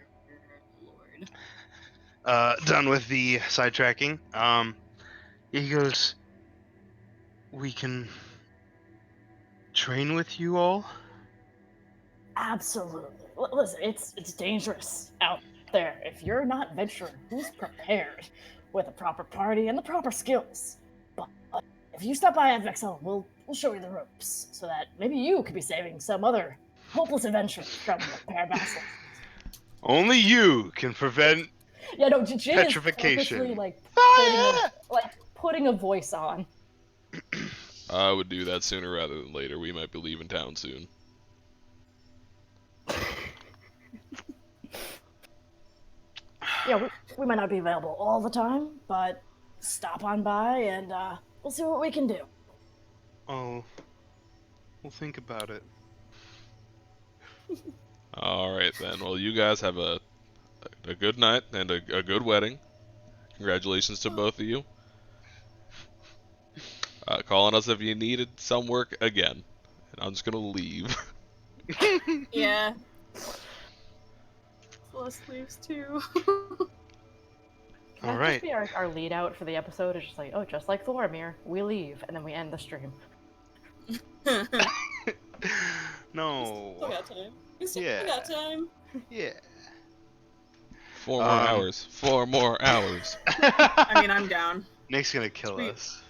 Speaker 4: Lord.
Speaker 6: done with the sidetracking. He goes, we can train with you all.
Speaker 3: Absolutely. Listen, it's dangerous out there. If you're not venturing, who's prepared with a proper party and the proper skills? But if you stop by Advexel, we'll show you the ropes, so that maybe you could be saving some other hopeless adventurer from the pair of bastards.
Speaker 6: Only you can prevent.
Speaker 3: Yeah, no, Jin is
Speaker 6: Petrification.
Speaker 3: purposely
Speaker 6: Oh,
Speaker 3: putting a voice on.
Speaker 1: I would do that sooner rather than later. We might be leaving town soon.
Speaker 3: Yeah, we might not be available all the time, but stop on by and we'll see what we can do.
Speaker 6: Oh, we'll think about it.
Speaker 1: Alright then. Well, you guys have a good night and a good wedding. Congratulations to both of you. Call on us if you needed some work again. And I'm just gonna leave.
Speaker 4: Yeah. Celeste leaves too.
Speaker 3: Can
Speaker 6: All
Speaker 3: that
Speaker 6: right.
Speaker 3: just be our lead out for the episode? It's just like, oh, just like Thormir, we leave, and then we end the stream.
Speaker 6: No.
Speaker 4: Still got time. We still
Speaker 6: Yeah.
Speaker 4: got time.
Speaker 6: Yeah.
Speaker 1: 4 more hours. 4 more hours.
Speaker 4: I mean, I'm down.
Speaker 6: Nick's gonna kill
Speaker 4: Sweet.
Speaker 6: us.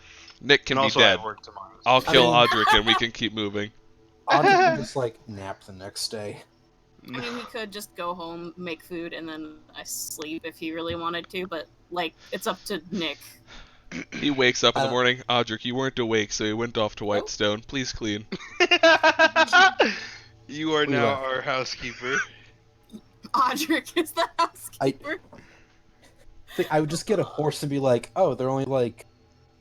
Speaker 1: Nick can
Speaker 6: And
Speaker 1: be
Speaker 6: also, I
Speaker 1: dead.
Speaker 6: work tomorrow.
Speaker 1: I'll kill
Speaker 2: mean-
Speaker 1: Audric and we can keep moving.
Speaker 2: Audrey can just like nap the next day.
Speaker 4: I mean, he could just go home, make food, and then I sleep if he really wanted to, but, like, it's up to Nick.
Speaker 1: He wakes up in the
Speaker 2: Uh,
Speaker 1: morning. Audric, you weren't awake, so he went off to Whitestone. Please clean.
Speaker 6: You are
Speaker 2: We
Speaker 6: now
Speaker 2: left.
Speaker 6: our housekeeper.
Speaker 4: Audric is the housekeeper.
Speaker 2: I would just get a horse and be like, oh, they're only like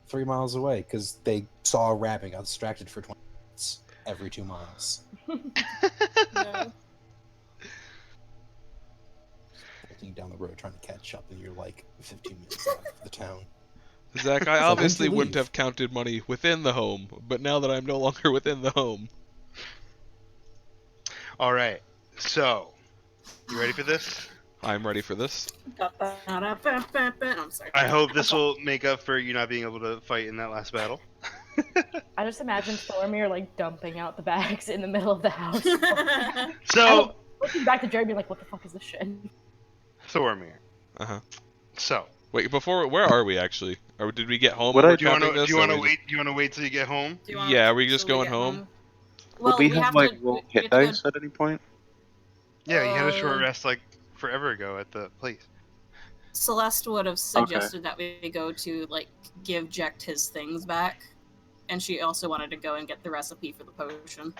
Speaker 2: 3 miles away because they saw a rabbit, got distracted for 20 minutes every 2 miles.
Speaker 4: No.
Speaker 2: sprinting down the road trying to catch up, and you're like 15 minutes out of the town.
Speaker 1: Zach, I
Speaker 2: It's like, when'd
Speaker 1: obviously
Speaker 2: you
Speaker 1: wouldn't
Speaker 2: leave?
Speaker 1: have counted money within the home, but now that I'm no longer within the home,
Speaker 6: All right. So, you ready for this?
Speaker 1: I'm ready for this.
Speaker 4: I'm sorry.
Speaker 6: I hope this will make up for you not being able to fight in that last battle.
Speaker 3: I just imagined Thormir like dumping out the bags in the middle of the house.
Speaker 6: So,
Speaker 3: Looking back to Jeremy, like, what the fuck is this shit?
Speaker 6: Thormir.
Speaker 1: Uh-huh.
Speaker 6: So,
Speaker 1: Wait, where are we actually? Or did we get home
Speaker 5: What
Speaker 1: and
Speaker 5: I-
Speaker 1: we're
Speaker 6: do you want
Speaker 1: counting
Speaker 6: to
Speaker 1: this?
Speaker 6: do you
Speaker 1: or
Speaker 6: want to
Speaker 1: we
Speaker 6: wait? Do you want to wait till you get home?
Speaker 4: Do you wanna
Speaker 1: Yeah,
Speaker 4: wait
Speaker 1: are we just
Speaker 4: till
Speaker 1: going
Speaker 4: get
Speaker 1: home?
Speaker 4: Well,
Speaker 5: Would we
Speaker 4: we
Speaker 5: have
Speaker 4: have
Speaker 5: like
Speaker 4: to
Speaker 5: roll
Speaker 4: we
Speaker 5: hit
Speaker 4: have to go-
Speaker 5: dice at any point?
Speaker 6: Yeah, you had a short
Speaker 4: Uh,
Speaker 6: rest like forever ago at the place.
Speaker 4: Celeste would have suggested that we go to like give Jecht his things back, and she also wanted to go and get the recipe for the potion.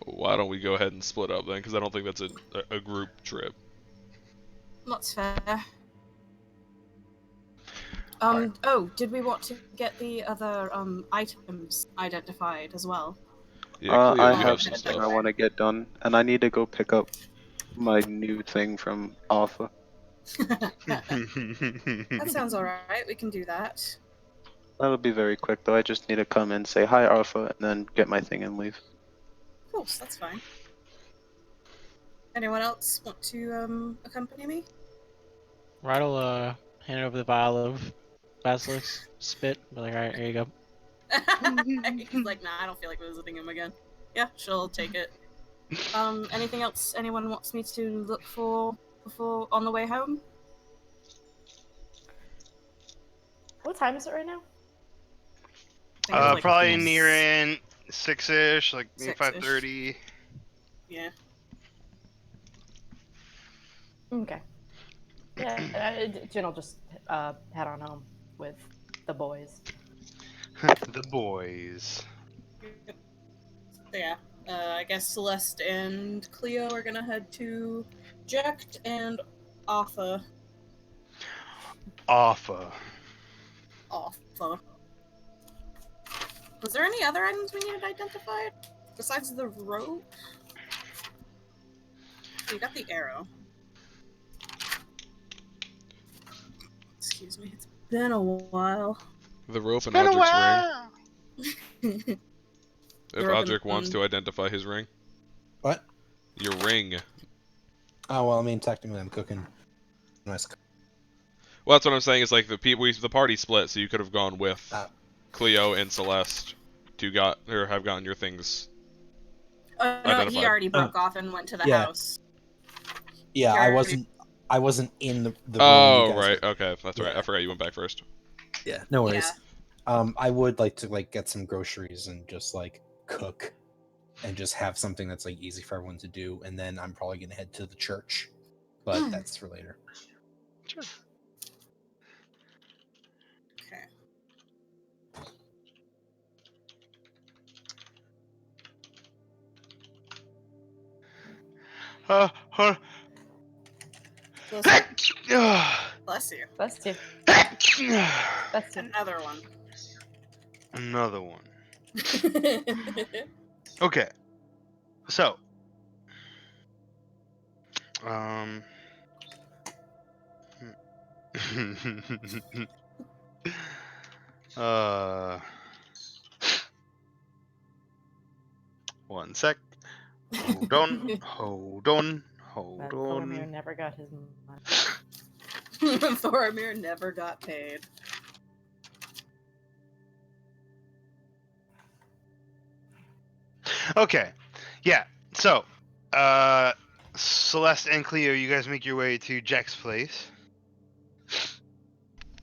Speaker 1: Why don't we go ahead and split up then? Because I don't think that's a group trip.
Speaker 4: That's fair.
Speaker 6: Alright.
Speaker 4: Oh, did we want to get the other items identified as well?
Speaker 1: Yeah, Cleo,
Speaker 5: I
Speaker 1: you
Speaker 5: have
Speaker 1: have some
Speaker 5: something
Speaker 1: stuff.
Speaker 5: I want to get done, and I need to go pick up my new thing from Alpha.
Speaker 4: That sounds alright. We can do that.
Speaker 5: That'll be very quick, though. I just need to come in, say hi, Alpha, and then get my thing and leave.
Speaker 4: Of course, that's fine. Anyone else want to accompany me?
Speaker 7: Rydell hand over the vial of basilisk spit. Be like, all right, here you go.
Speaker 4: He's like, nah, I don't feel like visiting him again. Yeah, she'll take it. Anything else anyone wants me to look for before on the way home?
Speaker 3: What time is it right now?
Speaker 4: I think it's like
Speaker 6: Probably
Speaker 2: almost-
Speaker 6: nearing 6-ish, like maybe
Speaker 4: 6-ish.
Speaker 6: 5:30.
Speaker 4: Yeah.
Speaker 3: Okay. Yeah, Jen will just head on home with the boys.
Speaker 6: The boys.
Speaker 4: So yeah. I guess Celeste and Cleo are gonna head to Jecht and Arthur.
Speaker 6: Alpha.
Speaker 4: Was there any other items we needed identified besides the rope? We got the arrow. Excuse me, it's been a while.
Speaker 1: The rope and
Speaker 6: Been a
Speaker 1: Audric's ring.
Speaker 6: while.
Speaker 1: If
Speaker 4: The rope
Speaker 1: Audric wants
Speaker 4: and-
Speaker 1: to identify his ring.
Speaker 2: What?
Speaker 1: Your ring.
Speaker 2: Oh well, I mean, technically, I'm cooking. Nice.
Speaker 1: Well, that's what I'm saying. Is like the party split, so you could have gone with
Speaker 2: Ah.
Speaker 1: Cleo and Celeste to have gotten your things.
Speaker 4: No, he
Speaker 1: Identified.
Speaker 4: already broke off and went to the
Speaker 2: Yeah.
Speaker 4: house.
Speaker 2: Yeah,
Speaker 4: Jeremy-
Speaker 2: I wasn't in the room. you
Speaker 1: Oh,
Speaker 2: guys
Speaker 1: right.
Speaker 2: were-
Speaker 1: Okay, that's right. I
Speaker 2: Yeah.
Speaker 1: forgot you went back first.
Speaker 2: Yeah, no worries.
Speaker 4: Yeah.
Speaker 2: I would like to like get some groceries and just like cook, and just have something that's like easy for everyone to do, and then I'm probably gonna head to the church, but that's for later.
Speaker 6: Sure.
Speaker 4: Okay.
Speaker 6: Hold
Speaker 4: Bless you.
Speaker 3: That's two. That's two.
Speaker 4: Another one.
Speaker 6: Another one. Okay. So. uh. One sec. Hold on. Hold on. Hold
Speaker 3: That Thormir
Speaker 6: on.
Speaker 3: never got his money.
Speaker 4: Thormir never got paid.
Speaker 6: Okay. Yeah. So, Celeste and Cleo, you guys make your way to Jack's place.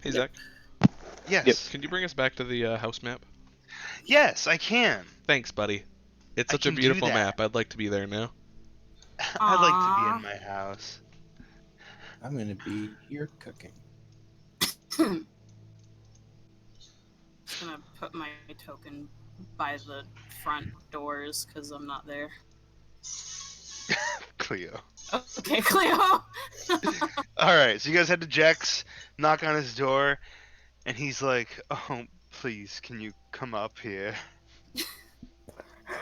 Speaker 1: Hey, Zach,
Speaker 6: Yes.
Speaker 1: can you bring us back to the house map?
Speaker 6: Yes, I can.
Speaker 1: Thanks, buddy. It's
Speaker 6: I
Speaker 1: such a
Speaker 6: can do
Speaker 1: beautiful
Speaker 6: that.
Speaker 1: map. I'd like to be there now.
Speaker 6: I'd like to be
Speaker 4: Aw.
Speaker 6: in my house.
Speaker 2: I'm gonna be here cooking.
Speaker 4: Just gonna put my token by the front doors because I'm not there.
Speaker 6: Cleo.
Speaker 4: Okay, Cleo.
Speaker 6: All right, so you guys head to Jack's, knock on his door, and he's like, "Oh, please, can you come up here?"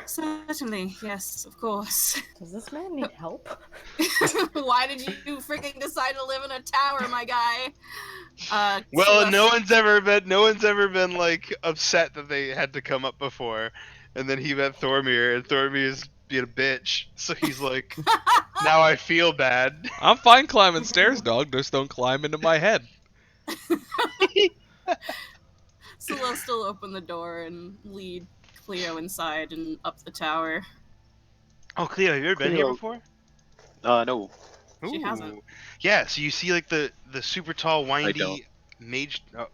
Speaker 4: Certainly, yes, of course.
Speaker 3: Does this man need help?
Speaker 4: Why did you freaking decide to live in a tower, my guy?
Speaker 6: Well, no
Speaker 4: Celeste-
Speaker 6: one's ever been like upset that they had to come up before, and then he met Thormir, and Thormir is being a bitch, so he's like, now I feel bad.
Speaker 1: I'm fine climbing stairs, dog. Just don't climb into my head.
Speaker 4: Celeste will open the door and lead Cleo inside and up the tower.
Speaker 6: Oh, Cleo, have you ever been here
Speaker 5: Cleo,
Speaker 6: before?
Speaker 5: no,
Speaker 4: She hasn't.
Speaker 6: Yeah, so you see like the super tall,
Speaker 5: don't.
Speaker 6: windy mage. Oh,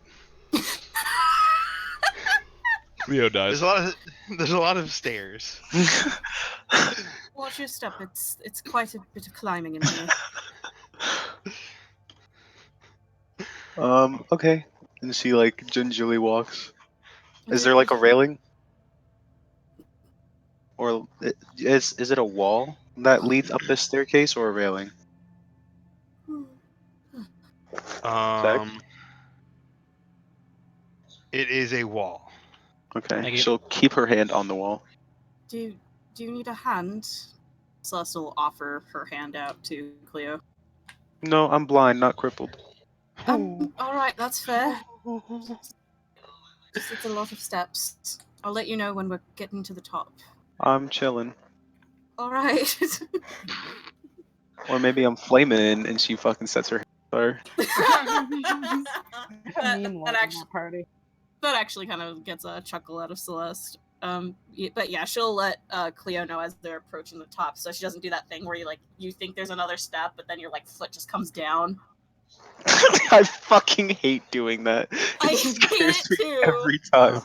Speaker 1: Cleo dies.
Speaker 6: there's a lot of stairs.
Speaker 4: Watch your step. It's quite a bit of climbing in here.
Speaker 5: Okay. And she like gingerly walks. Is
Speaker 4: Okay,
Speaker 5: there like a
Speaker 4: beautiful.
Speaker 5: railing? Or is it a wall that leads up this staircase or a railing? Zach?
Speaker 6: It is a wall.
Speaker 5: Okay.
Speaker 7: Thank you.
Speaker 5: She'll keep her hand on the wall.
Speaker 4: Do you need a hand? Celeste will offer her hand out to Cleo.
Speaker 5: No, I'm blind, not crippled.
Speaker 4: All right, that's fair. Just it's a lot of steps. I'll let you know when we're getting to the top.
Speaker 5: I'm chilling.
Speaker 4: All right.
Speaker 5: Or maybe I'm flaming and she fucking sets her hand on fire.
Speaker 4: that actually kind of gets a chuckle out of Celeste. But yeah, she'll let Cleo know as they're approaching the top, so she doesn't do that thing where you think there's another step, but then your foot just comes down.
Speaker 5: I fucking hate doing that.
Speaker 4: I
Speaker 5: It scares
Speaker 4: hate it
Speaker 5: me
Speaker 4: too.
Speaker 5: every time.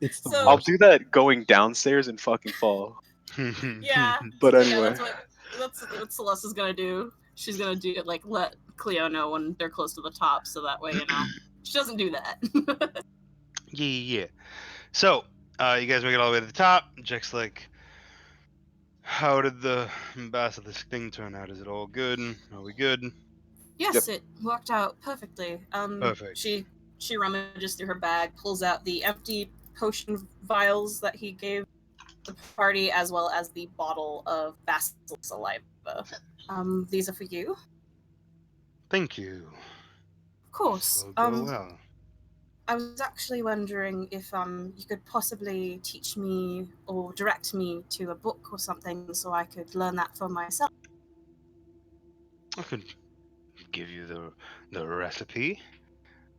Speaker 2: It's the
Speaker 4: So-
Speaker 5: I'll
Speaker 2: worst.
Speaker 5: do that going downstairs and fucking fall.
Speaker 4: Yeah.
Speaker 5: But
Speaker 4: Yeah,
Speaker 5: anyway.
Speaker 4: that's what Celeste is gonna do. She's gonna do let Cleo know when they're close to the top, so that way she doesn't do that.
Speaker 6: Yeah. So, you guys make it all the way to the top. Jack's like, how did the basilisk thing turn out? Is it all good? Are we good?
Speaker 4: Yes, it worked out perfectly.
Speaker 6: Perfect.
Speaker 4: She rummages through her bag, pulls out the empty potion vials that he gave the party, as well as the bottle of basilisk saliva. These are for you.
Speaker 6: Thank you.
Speaker 4: Of course.
Speaker 6: This will go well.
Speaker 4: I was actually wondering if you could possibly teach me or direct me to a book or something so I could learn that for myself.
Speaker 6: I could give you the recipe.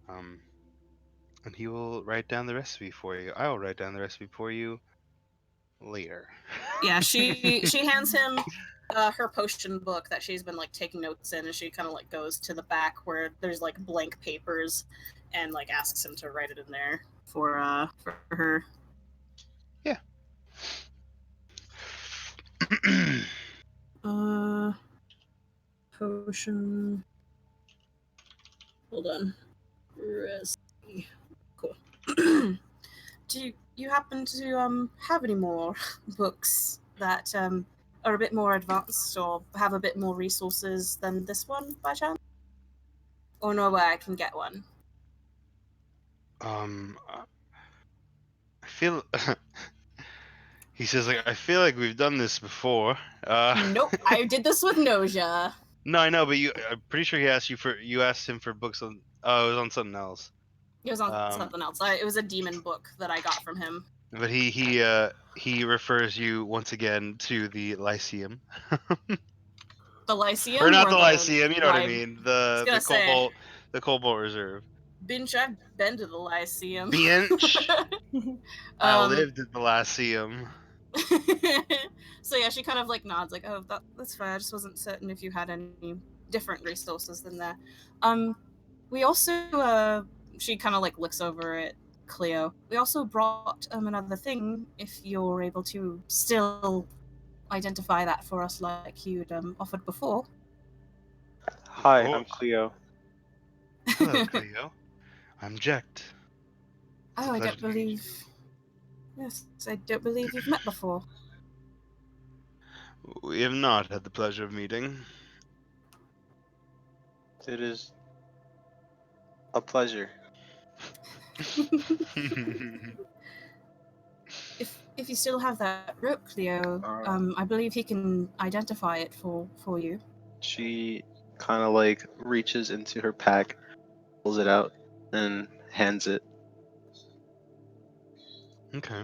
Speaker 6: And he will write down the recipe for you. I will write down the recipe for you later.
Speaker 4: Yeah, she hands him her potion book that she's been taking notes in, and she kind of goes to the back where there's blank papers, and asks him to write it in there for her.
Speaker 6: Yeah.
Speaker 4: Potion. Hold on. Recipe. Cool. Do you happen to have any more books that are a bit more advanced or have a bit more resources than this one by chance? Or know where I can get one?
Speaker 6: I feel. He says, I feel like we've done this before.
Speaker 4: Nope, I did this with Noja.
Speaker 6: No, I know, but I'm pretty sure you asked him for books on. Oh, it was on something else.
Speaker 4: It was on something else. It was a demon book that I got from him.
Speaker 6: But he refers you once again to the Lyceum.
Speaker 4: The Lyceum?
Speaker 6: Or not
Speaker 4: or
Speaker 6: the Lyceum, you know what I mean.
Speaker 4: I was gonna say,
Speaker 6: the Cobalt Reserve.
Speaker 4: Binch, I've been to the Lyceum.
Speaker 6: Binch? I
Speaker 4: Um,
Speaker 6: lived at the Lyceum.
Speaker 4: So yeah, she kind of nods, oh, that's fair. I just wasn't certain if you had any different resources than that. We also she kind of looks over at Cleo. We also brought another thing, if you're able to still identify that for us like you'd offered before.
Speaker 5: Hi,
Speaker 6: Of
Speaker 5: I'm
Speaker 6: course.
Speaker 5: Cleo.
Speaker 6: Hello, Cleo. I'm Jekt.
Speaker 4: Oh, I don't believe. Yes, I don't believe you've met before.
Speaker 6: We have not had the pleasure of meeting.
Speaker 5: It is a pleasure.
Speaker 4: If you still have that rope, Cleo, I believe he can identify it for you.
Speaker 5: She kind of like reaches into her pack, pulls it out, and hands it.
Speaker 6: Okay.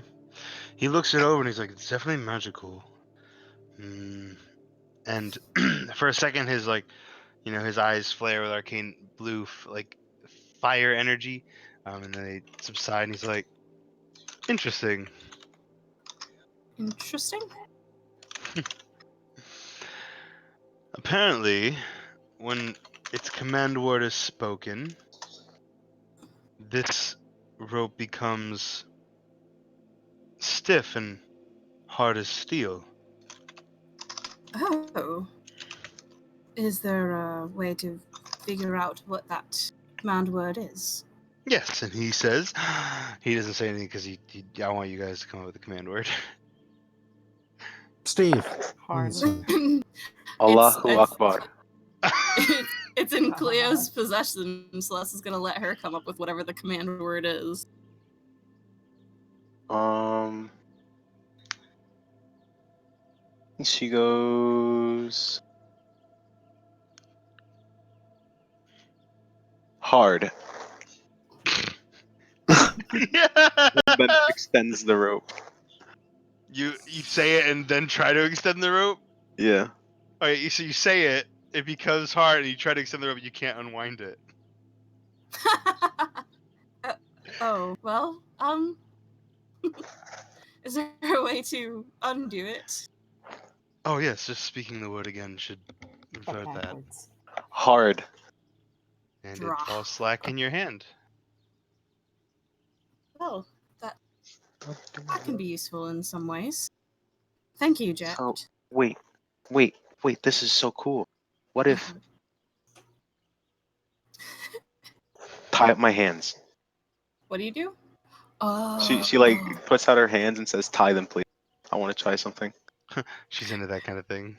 Speaker 6: He looks it over and he's like, it's definitely magical. And for a second, his his eyes flare with arcane blue, like fire energy, and then they subside. And he's like, interesting.
Speaker 4: Interesting.
Speaker 6: Apparently, when its command word is spoken, this rope becomes stiff and hard as steel.
Speaker 4: Oh. Is there a way to figure out what that command word is?
Speaker 6: Yes, and he says, he doesn't say anything because I want you guys to come up with the command word.
Speaker 2: Steve.
Speaker 3: Hard.
Speaker 5: Allahu
Speaker 4: it's,
Speaker 5: Akbar.
Speaker 4: it's in Cleo's possession. Celeste is gonna let her come up with whatever the command word is.
Speaker 5: She goes hard. Then extends the rope.
Speaker 6: You say it and then try to extend the rope.
Speaker 5: Yeah.
Speaker 6: Okay, so you say it, it becomes hard, and you try to extend the rope, but you can't unwind it.
Speaker 4: Oh, well, is there a way to undo it?
Speaker 6: Oh yes, just speaking the word again should revert that,
Speaker 3: Backwards.
Speaker 5: Hard.
Speaker 6: and
Speaker 4: Drah.
Speaker 6: it falls slack in your hand.
Speaker 4: Well, that can be useful in some ways. Thank you, Jet.
Speaker 5: So wait. This is so cool. What if tie up my hands?
Speaker 4: What do you do? Oh.
Speaker 5: She like puts out her hands and says, "Tie them, please. I want to try something."
Speaker 6: She's into that kind of thing.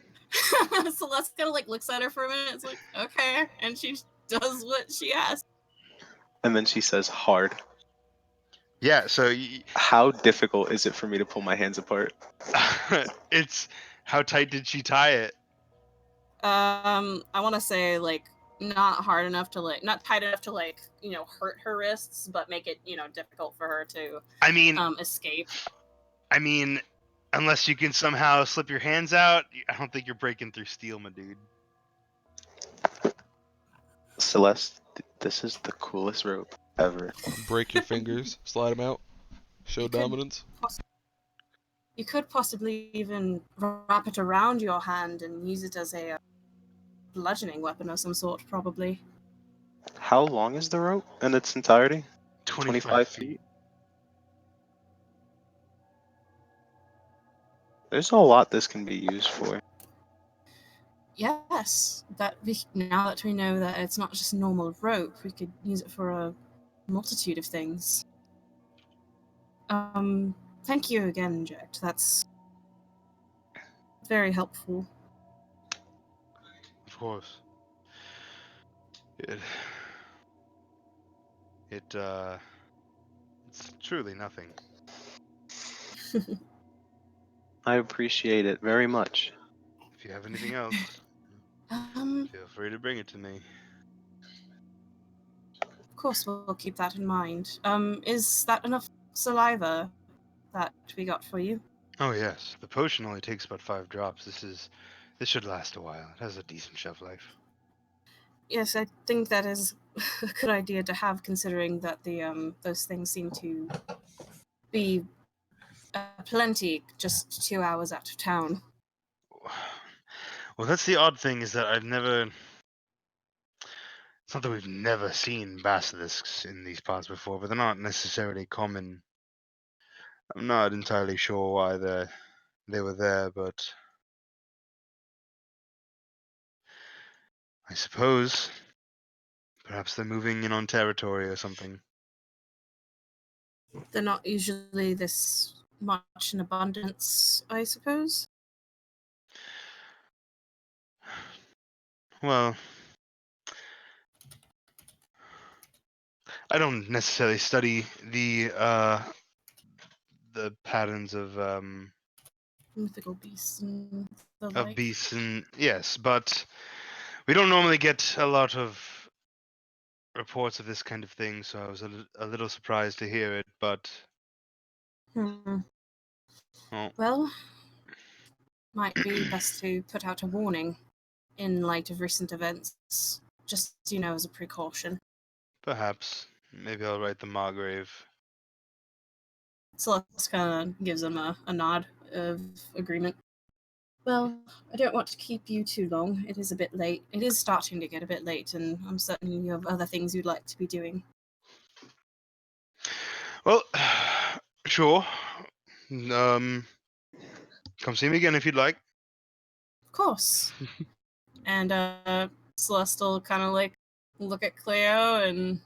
Speaker 4: Celeste kind of like looks at her for a minute. It's like, okay, and she does what she asks.
Speaker 5: And then she says, "Hard."
Speaker 6: Yeah, so
Speaker 5: How difficult is it for me to pull my hands apart?
Speaker 6: it's how tight did she tie it?
Speaker 4: I want to say like not hard enough to like, not tight enough to like, hurt her wrists, but make it, difficult for her to
Speaker 6: I mean,
Speaker 4: escape.
Speaker 6: Unless you can somehow slip your hands out, I don't think you're breaking through steel, my dude.
Speaker 5: Celeste, this is the coolest rope ever.
Speaker 1: Break your fingers, slide them out, show dominance.
Speaker 4: You could possibly even wrap it around your hand and use it as a bludgeoning weapon of some sort, probably.
Speaker 5: How long is the rope in its entirety?
Speaker 6: 25
Speaker 5: feet. There's a lot this can be used for.
Speaker 4: Yes, now that we know that it's not just normal rope, we could use it for a multitude of things. Thank you again, Jet. That's very helpful.
Speaker 6: Of course. It's truly nothing.
Speaker 5: I appreciate it very much.
Speaker 6: If you have anything else, feel free to bring it to me.
Speaker 4: Of course, we'll keep that in mind. Is that enough saliva that we got for you?
Speaker 6: Oh yes, the potion only takes about 5 drops. This should last a while. It has a decent shelf life.
Speaker 4: Yes, I think that is a good idea to have, considering that the those things seem to be plenty just 2 hours out of town.
Speaker 6: Well, that's the odd thing, is that it's not that we've never seen basilisks in these parts before, but they're not necessarily common. I'm not entirely sure why they were there, but I suppose perhaps they're moving in on territory or something.
Speaker 4: They're not usually this much in abundance, I suppose.
Speaker 6: Well, I don't necessarily study the patterns of
Speaker 4: Mythical beasts and the like.
Speaker 6: beasts, and yes, but we don't normally get a lot of reports of this kind of thing, so I was a little surprised to hear it. But
Speaker 4: Hmm.
Speaker 6: well,
Speaker 4: Well, might be best to put out a warning in light of recent events, just as a precaution.
Speaker 6: perhaps maybe I'll write the Margrave.
Speaker 4: Celeste kind of gives him a nod of agreement. Well, I don't want to keep you too long. It is a bit late. It is starting to get a bit late, and I'm certain you have other things you'd like to be doing.
Speaker 6: Well, sure. Come see me again if you'd like.
Speaker 4: Of course. And Celeste will kind of like look at Cleo and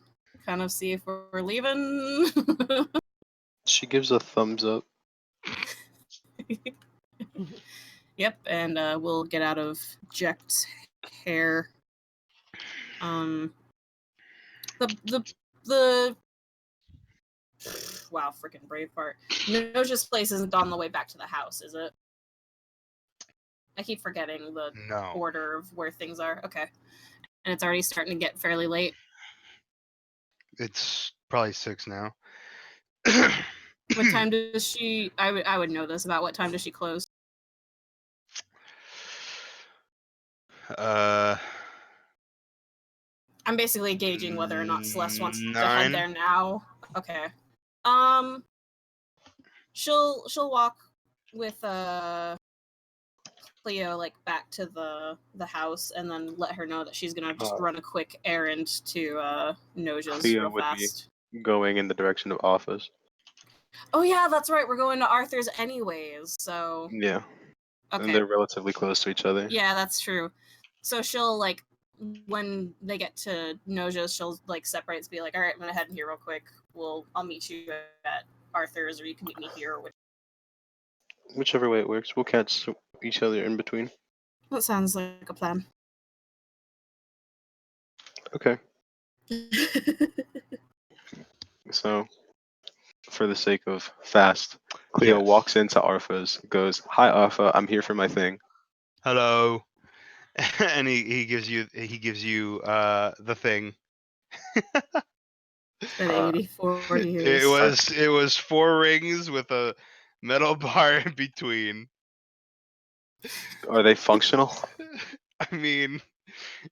Speaker 4: kind of see if we're leaving.
Speaker 5: She gives a thumbs up.
Speaker 4: Yep, and we'll get out of Jecht's hair. The wow, freaking Braveheart. Noja's place isn't on the way back to the house, is it? I keep forgetting the
Speaker 6: No.
Speaker 4: order of where things are. Okay. And it's already starting to get fairly late.
Speaker 6: It's probably 6 now.
Speaker 4: What time does she... I would know this. About what time does she close? I'm basically gauging whether or not Celeste wants to head
Speaker 6: 9.
Speaker 4: there now. Okay. She'll walk with Cleo like back to the house and then let her know that she's gonna just run a quick errand to Noja's
Speaker 5: Cleo
Speaker 4: real
Speaker 5: would
Speaker 4: fast.
Speaker 5: be going in the direction of office.
Speaker 4: Oh yeah, that's right. We're going to Arthur's anyways, so
Speaker 5: Yeah.
Speaker 4: okay.
Speaker 5: And they're relatively close to each other.
Speaker 4: Yeah, that's true. So she'll like when they get to Noja's, she'll like separate to be like, all right, I'm gonna head in here real quick. I'll meet you at Arthur's, or you can meet me here. Or
Speaker 5: Whichever way it works, we'll catch each other in between.
Speaker 4: that sounds like a plan.
Speaker 5: Okay. So, for the sake of fast, Cleo
Speaker 6: Yes.
Speaker 5: walks into Arthur's, goes, "Hi, Arthur. I'm here for my thing."
Speaker 6: Hello. And he gives you the thing.
Speaker 4: That 80/40 is.
Speaker 6: It was 4 rings with a metal bar in between.
Speaker 5: Are they functional?
Speaker 6: I mean,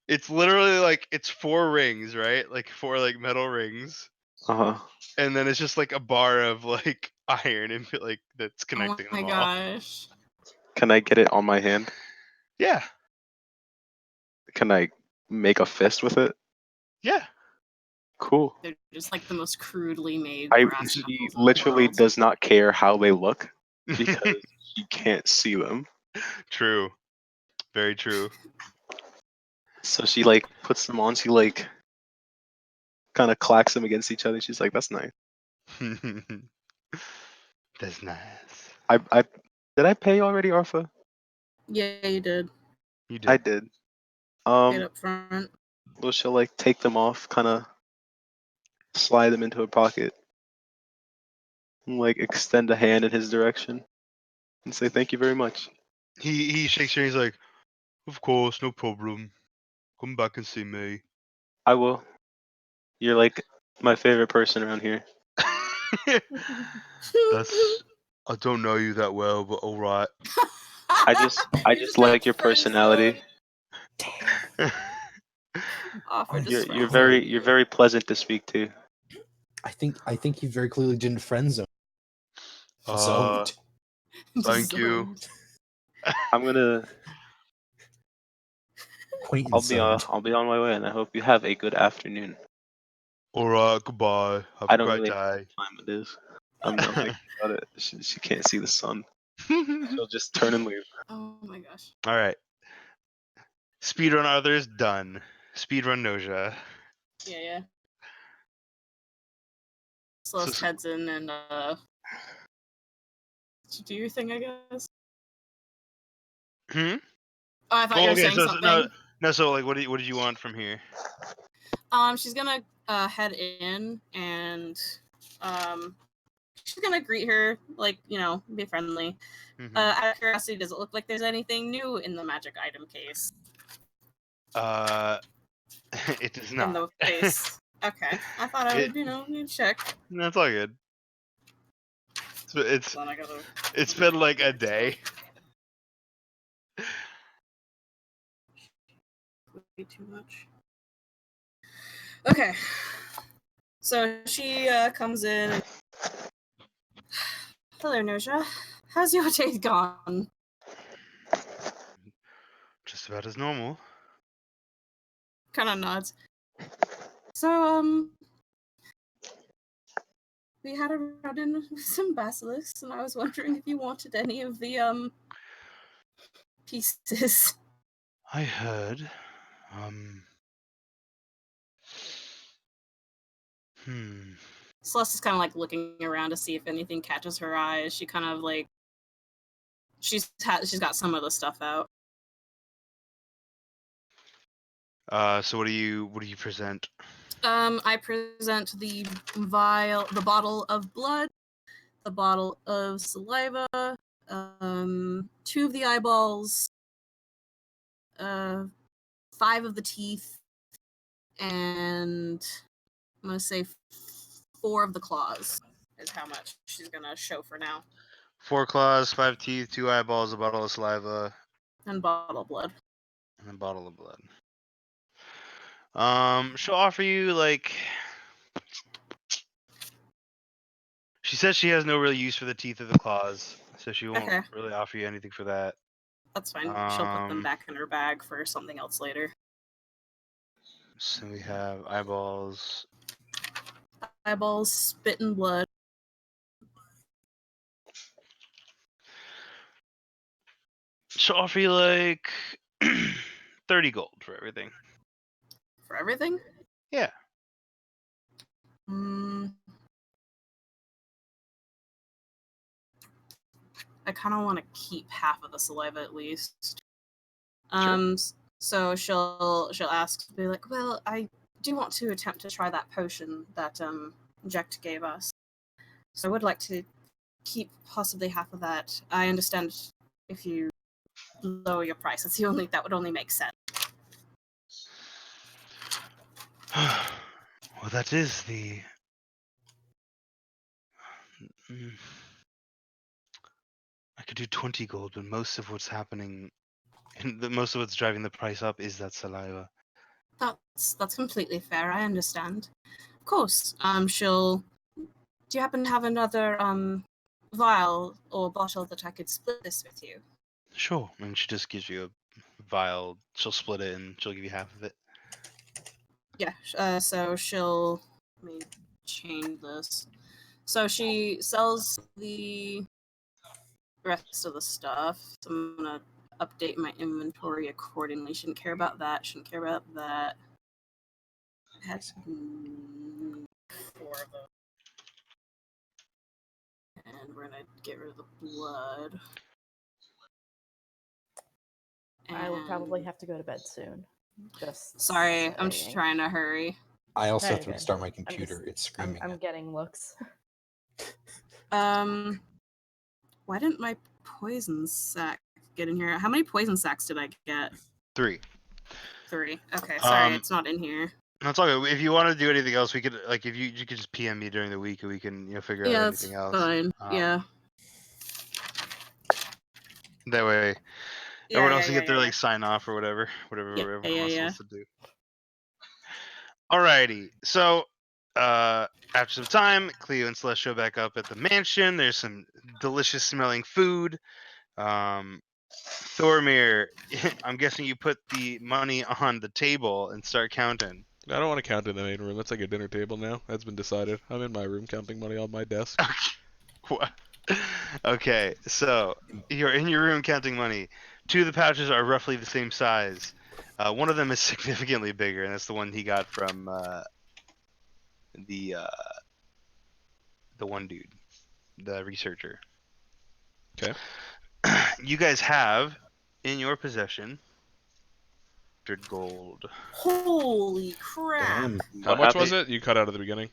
Speaker 6: it's literally like it's 4 rings, right? Like 4 like metal rings,
Speaker 5: Uh-huh.
Speaker 6: and then it's just like a bar of like iron and like that's
Speaker 4: Oh
Speaker 6: connecting
Speaker 4: my
Speaker 6: them all.
Speaker 4: gosh.
Speaker 5: Can I get it on my hand?
Speaker 6: Yeah,
Speaker 5: Can I make a fist with it?
Speaker 6: yeah.
Speaker 5: Cool.
Speaker 4: They're just like the most crudely made
Speaker 5: She
Speaker 4: brass knuckles in the
Speaker 5: literally
Speaker 4: world.
Speaker 5: does not care how they look because she can't see them.
Speaker 6: True. Very true.
Speaker 5: So she like puts them on. She like kind of clacks them against each other. She's like, "That's nice."
Speaker 6: That's nice.
Speaker 5: I did I pay already, Arthur?
Speaker 4: Yeah, you did.
Speaker 6: You did.
Speaker 5: I did.
Speaker 4: Paid up front.
Speaker 5: Well, she'll like take them off, kind of slide them into her pocket, and like extend a hand in his direction, and say, "Thank you very much."
Speaker 6: He shakes your hand. He's like, "Of course, no problem. Come back and see me."
Speaker 5: I will. You're like my favorite person around here.
Speaker 6: That's. I don't know you that well, but all right.
Speaker 5: I just like your personality.
Speaker 4: Offer just
Speaker 5: You're very pleasant to speak to.
Speaker 2: I think you very clearly didn't friend zone. Zoned.
Speaker 6: Thank you.
Speaker 5: I'm gonna.
Speaker 2: Acquaintance
Speaker 5: I'll be on my way, and I hope you have a good afternoon.
Speaker 6: All right. Goodbye. Have
Speaker 5: I
Speaker 6: a
Speaker 5: don't
Speaker 6: great
Speaker 5: really know
Speaker 6: day.
Speaker 5: what time it is. I'm not thinking about it. She can't see the sun. She'll just turn and leave.
Speaker 4: Oh my gosh.
Speaker 6: All right. Speedrun others done. Speedrun Noja.
Speaker 4: Yeah. Celeste heads in and do your thing, I guess.
Speaker 6: Hmm.
Speaker 4: Oh, I thought you were saying something.
Speaker 6: No. So like, what did you want from here?
Speaker 4: She's gonna head in and she's gonna greet her, like, be friendly. Out of curiosity, does it look like there's anything new in the magic item case?
Speaker 6: It does
Speaker 4: In
Speaker 6: not.
Speaker 4: the case. Okay. I thought I would, check.
Speaker 6: That's all good. It's
Speaker 4: Then I gotta.
Speaker 6: it's been like a day.
Speaker 4: Way too much. Okay. So she comes in and. Hello, Nosha. How's your day gone?
Speaker 6: Just about as normal.
Speaker 4: Kind of nods. So, we had a run-in with some basilisks, and I was wondering if you wanted any of the, pieces.
Speaker 6: I heard.
Speaker 4: Celeste is kind of, like, looking around to see if anything catches her eye. She kind of, like... She's got some of the stuff out.
Speaker 6: So what do you present?
Speaker 4: I present the bottle of blood, the bottle of saliva, 2 of the eyeballs, 5 of the teeth, and I'm gonna say 4 of the claws is how much she's gonna show for now.
Speaker 6: 4 claws, 5 teeth, 2 eyeballs, a bottle of saliva,
Speaker 4: and bottle of blood.
Speaker 6: And a bottle of blood. She'll offer you like. She says she has no real use for the teeth or the claws, so she won't really offer you anything for that.
Speaker 4: That's fine. She'll put them back in her bag for something else later.
Speaker 6: So we have eyeballs.
Speaker 4: Eyeballs, spit and blood.
Speaker 6: She'll offer you like 30 gold for everything.
Speaker 4: For everything?
Speaker 6: Yeah.
Speaker 4: I kind of want to keep half of the saliva at least.
Speaker 6: Sure.
Speaker 4: So she'll ask, be like, well, I do want to attempt to try that potion that Jekt gave us. So I would like to keep possibly half of that. I understand if you lower your price. That would only make sense.
Speaker 6: Well, that is the. I could do 20 gold, but most of what's happening, most of what's driving the price up is that saliva.
Speaker 4: That's completely fair. I understand. Of course. Do you happen to have another vial or bottle that I could split this with you?
Speaker 6: Sure. And she just gives you a vial. She'll split it and she'll give you half of it.
Speaker 4: Yeah. So she'll. Let me change this. So she sells the rest of the stuff. So I'm gonna update my inventory accordingly. Shouldn't care about that. Shouldn't care about that. I had 4 of them. And we're gonna get rid of the blood.
Speaker 3: I will probably have to go to bed soon. Just
Speaker 4: sorry, I'm
Speaker 3: saying.
Speaker 4: trying to hurry.
Speaker 2: I also
Speaker 3: No,
Speaker 2: have to
Speaker 3: you're good.
Speaker 2: restart my computer. It's screaming.
Speaker 3: I'm getting looks.
Speaker 4: Why didn't my poison sack get in here? How many poison sacks did I get?
Speaker 6: 3.
Speaker 4: 3. Okay, sorry, it's not in here.
Speaker 6: That's all good. If you want to do anything else, we could if you could just PM me during the week and we can figure out anything else.
Speaker 4: Fine. Yeah.
Speaker 6: That way, everyone else can get their sign off or whatever everyone else wants to do. Alrighty, so after some time, Cleo and Celeste show back up at the mansion. There's some delicious smelling food. Thormir, I'm guessing you put the money on the table and start counting.
Speaker 1: I don't want to count in the main room. That's like a dinner table now. That's been decided. I'm in my room counting money on my desk.
Speaker 6: What? Okay, so you're in your room counting money. 2 of the pouches are roughly the same size. One of them is significantly bigger, and that's the one he got from the one dude, the researcher.
Speaker 1: Okay.
Speaker 6: You guys have in your possession 100 gold.
Speaker 4: Holy crap!
Speaker 2: Damn.
Speaker 1: How much was it? You cut out at the beginning.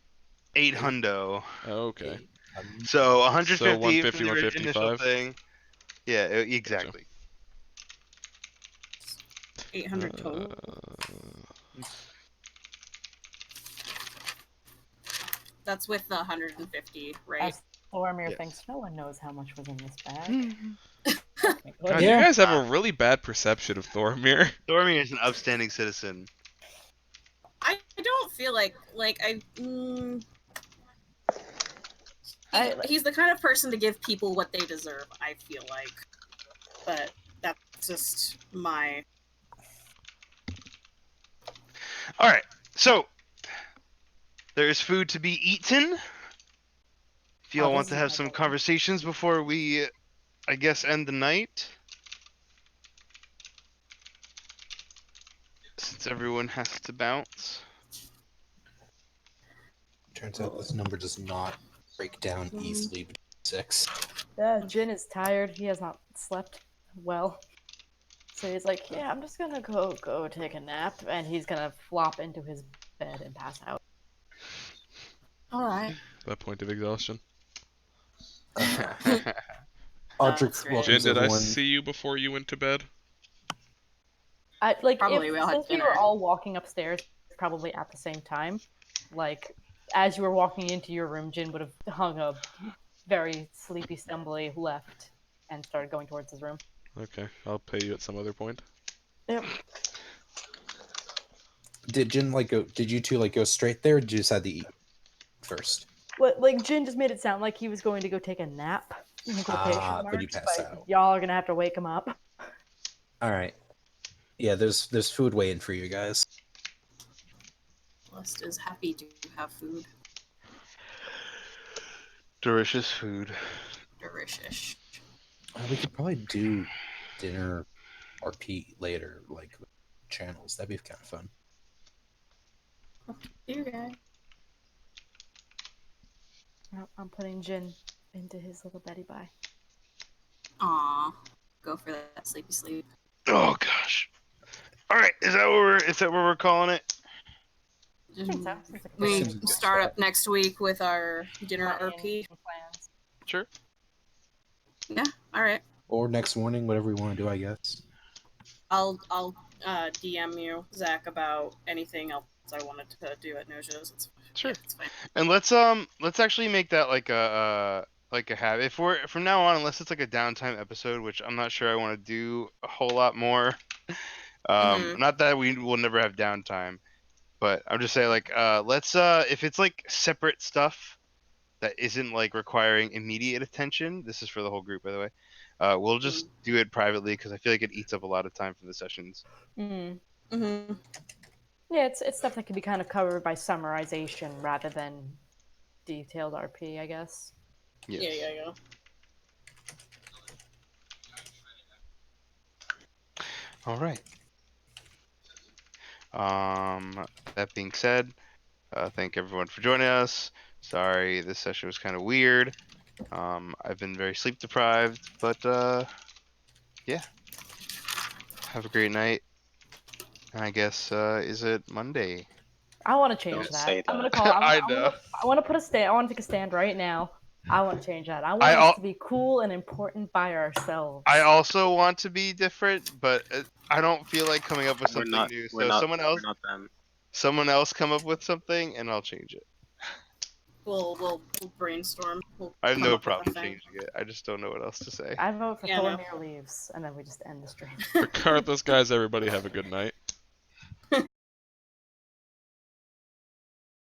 Speaker 6: 8 hundo.
Speaker 1: Okay.
Speaker 6: So 150
Speaker 1: So
Speaker 6: for
Speaker 1: 150,
Speaker 6: the initial
Speaker 1: 155.
Speaker 6: thing. Yeah, exactly.
Speaker 4: 800 total. That's with the 150, right?
Speaker 3: As Thormir
Speaker 6: Yes.
Speaker 3: thinks, no one knows how much was in this bag. Okay,
Speaker 1: God,
Speaker 3: good.
Speaker 1: you
Speaker 2: Yeah.
Speaker 1: guys have a really bad perception of Thormir.
Speaker 6: Dormir is an upstanding citizen.
Speaker 4: I don't feel like he's the kind of person to give people what they deserve, I feel like. But that's just my...
Speaker 6: All right, so there is food to be eaten. If y'all want to have some conversations before we, I guess, end the night, since everyone has to bounce.
Speaker 2: Turns out this number does not break down easily between 6.
Speaker 3: Jin is tired. He has not slept well. So he's like, yeah, I'm just gonna go take a nap, and he's gonna flop into his bed and pass out.
Speaker 4: All right.
Speaker 1: That point of exhaustion.
Speaker 2: Audric
Speaker 4: That's right.
Speaker 1: Jin,
Speaker 2: welcomes
Speaker 1: did I
Speaker 2: everyone.
Speaker 1: see you before you went to bed?
Speaker 4: Probably we all had
Speaker 3: Since we
Speaker 4: dinner.
Speaker 3: were all walking upstairs probably at the same time, like as you were walking into your room, Jin would have hung a very sleepy, stumbly left and started going towards his room.
Speaker 1: Okay, I'll pay you at some other point.
Speaker 3: Yep.
Speaker 2: Did Jin go? Did you two go straight there? Or did you decide to eat first?
Speaker 3: But Jin just made it sound like he was going to go take a nap in quotation
Speaker 2: But you
Speaker 3: marks,
Speaker 2: passed
Speaker 3: but
Speaker 2: out.
Speaker 3: y'all are gonna have to wake him up.
Speaker 2: All right. Yeah, there's food waiting for you guys.
Speaker 4: Celeste is happy to have food.
Speaker 6: Delicious food.
Speaker 4: Delicious.
Speaker 2: We could probably do dinner RP later, channels. That'd be kind of fun.
Speaker 4: You guys.
Speaker 3: I'm putting Jin into his little Betty Bye.
Speaker 4: Aw. Go for that sleepy sleep.
Speaker 6: Oh gosh. All right, is that what we're calling it?
Speaker 3: I think so. Seems like a
Speaker 4: We
Speaker 3: good
Speaker 4: start up next week with our dinner
Speaker 3: plan,
Speaker 4: RP.
Speaker 3: some plans.
Speaker 6: Sure.
Speaker 4: Yeah. All right.
Speaker 2: Or next morning, whatever you want to do, I guess.
Speaker 4: I'll DM you, Zach, about anything else I wanted to do at Noja's. It's
Speaker 6: Sure.
Speaker 4: Yeah, it's fine.
Speaker 6: And let's actually make that like a habit. If we're from now on, unless it's like a downtime episode, which I'm not sure I want to do a whole lot more. Not that we will never have downtime, but I'm just saying let's if it's separate stuff that isn't requiring immediate attention. This is for the whole group, by the way. We'll just do it privately because I feel like it eats up a lot of time from the sessions.
Speaker 4: Mm-hmm.
Speaker 3: Yeah, it's stuff that can be kind of covered by summarization rather than detailed RP, I guess.
Speaker 6: Yes.
Speaker 4: Yeah.
Speaker 6: All right. That being said, thank everyone for joining us. Sorry, this session was kind of weird. I've been very sleep deprived, but yeah. Have a great night. And I guess is it Monday?
Speaker 3: I want to change
Speaker 5: Don't
Speaker 3: that.
Speaker 5: say
Speaker 3: I'm gonna
Speaker 5: that.
Speaker 3: call.
Speaker 6: I know.
Speaker 3: I want to put a stand. I want to take a stand right now. I want to change that. I want
Speaker 6: I
Speaker 3: us
Speaker 6: al-
Speaker 3: to be cool and important by ourselves.
Speaker 6: I also want to be different, but I don't feel like coming up with
Speaker 5: We're
Speaker 6: something
Speaker 5: not.
Speaker 6: new.
Speaker 5: We're
Speaker 6: So
Speaker 5: not.
Speaker 6: someone
Speaker 5: We're
Speaker 6: else,
Speaker 5: not them.
Speaker 6: come up with something, and I'll change it.
Speaker 4: We'll brainstorm. We'll
Speaker 6: I have
Speaker 4: come
Speaker 6: no
Speaker 4: up with a
Speaker 6: problem
Speaker 4: thing.
Speaker 6: changing it. I just don't know what else to say.
Speaker 3: I vote for
Speaker 4: Yeah, no.
Speaker 3: Thormir leaves, and then we just end the stream.
Speaker 1: Regardless, guys, everybody have a good night.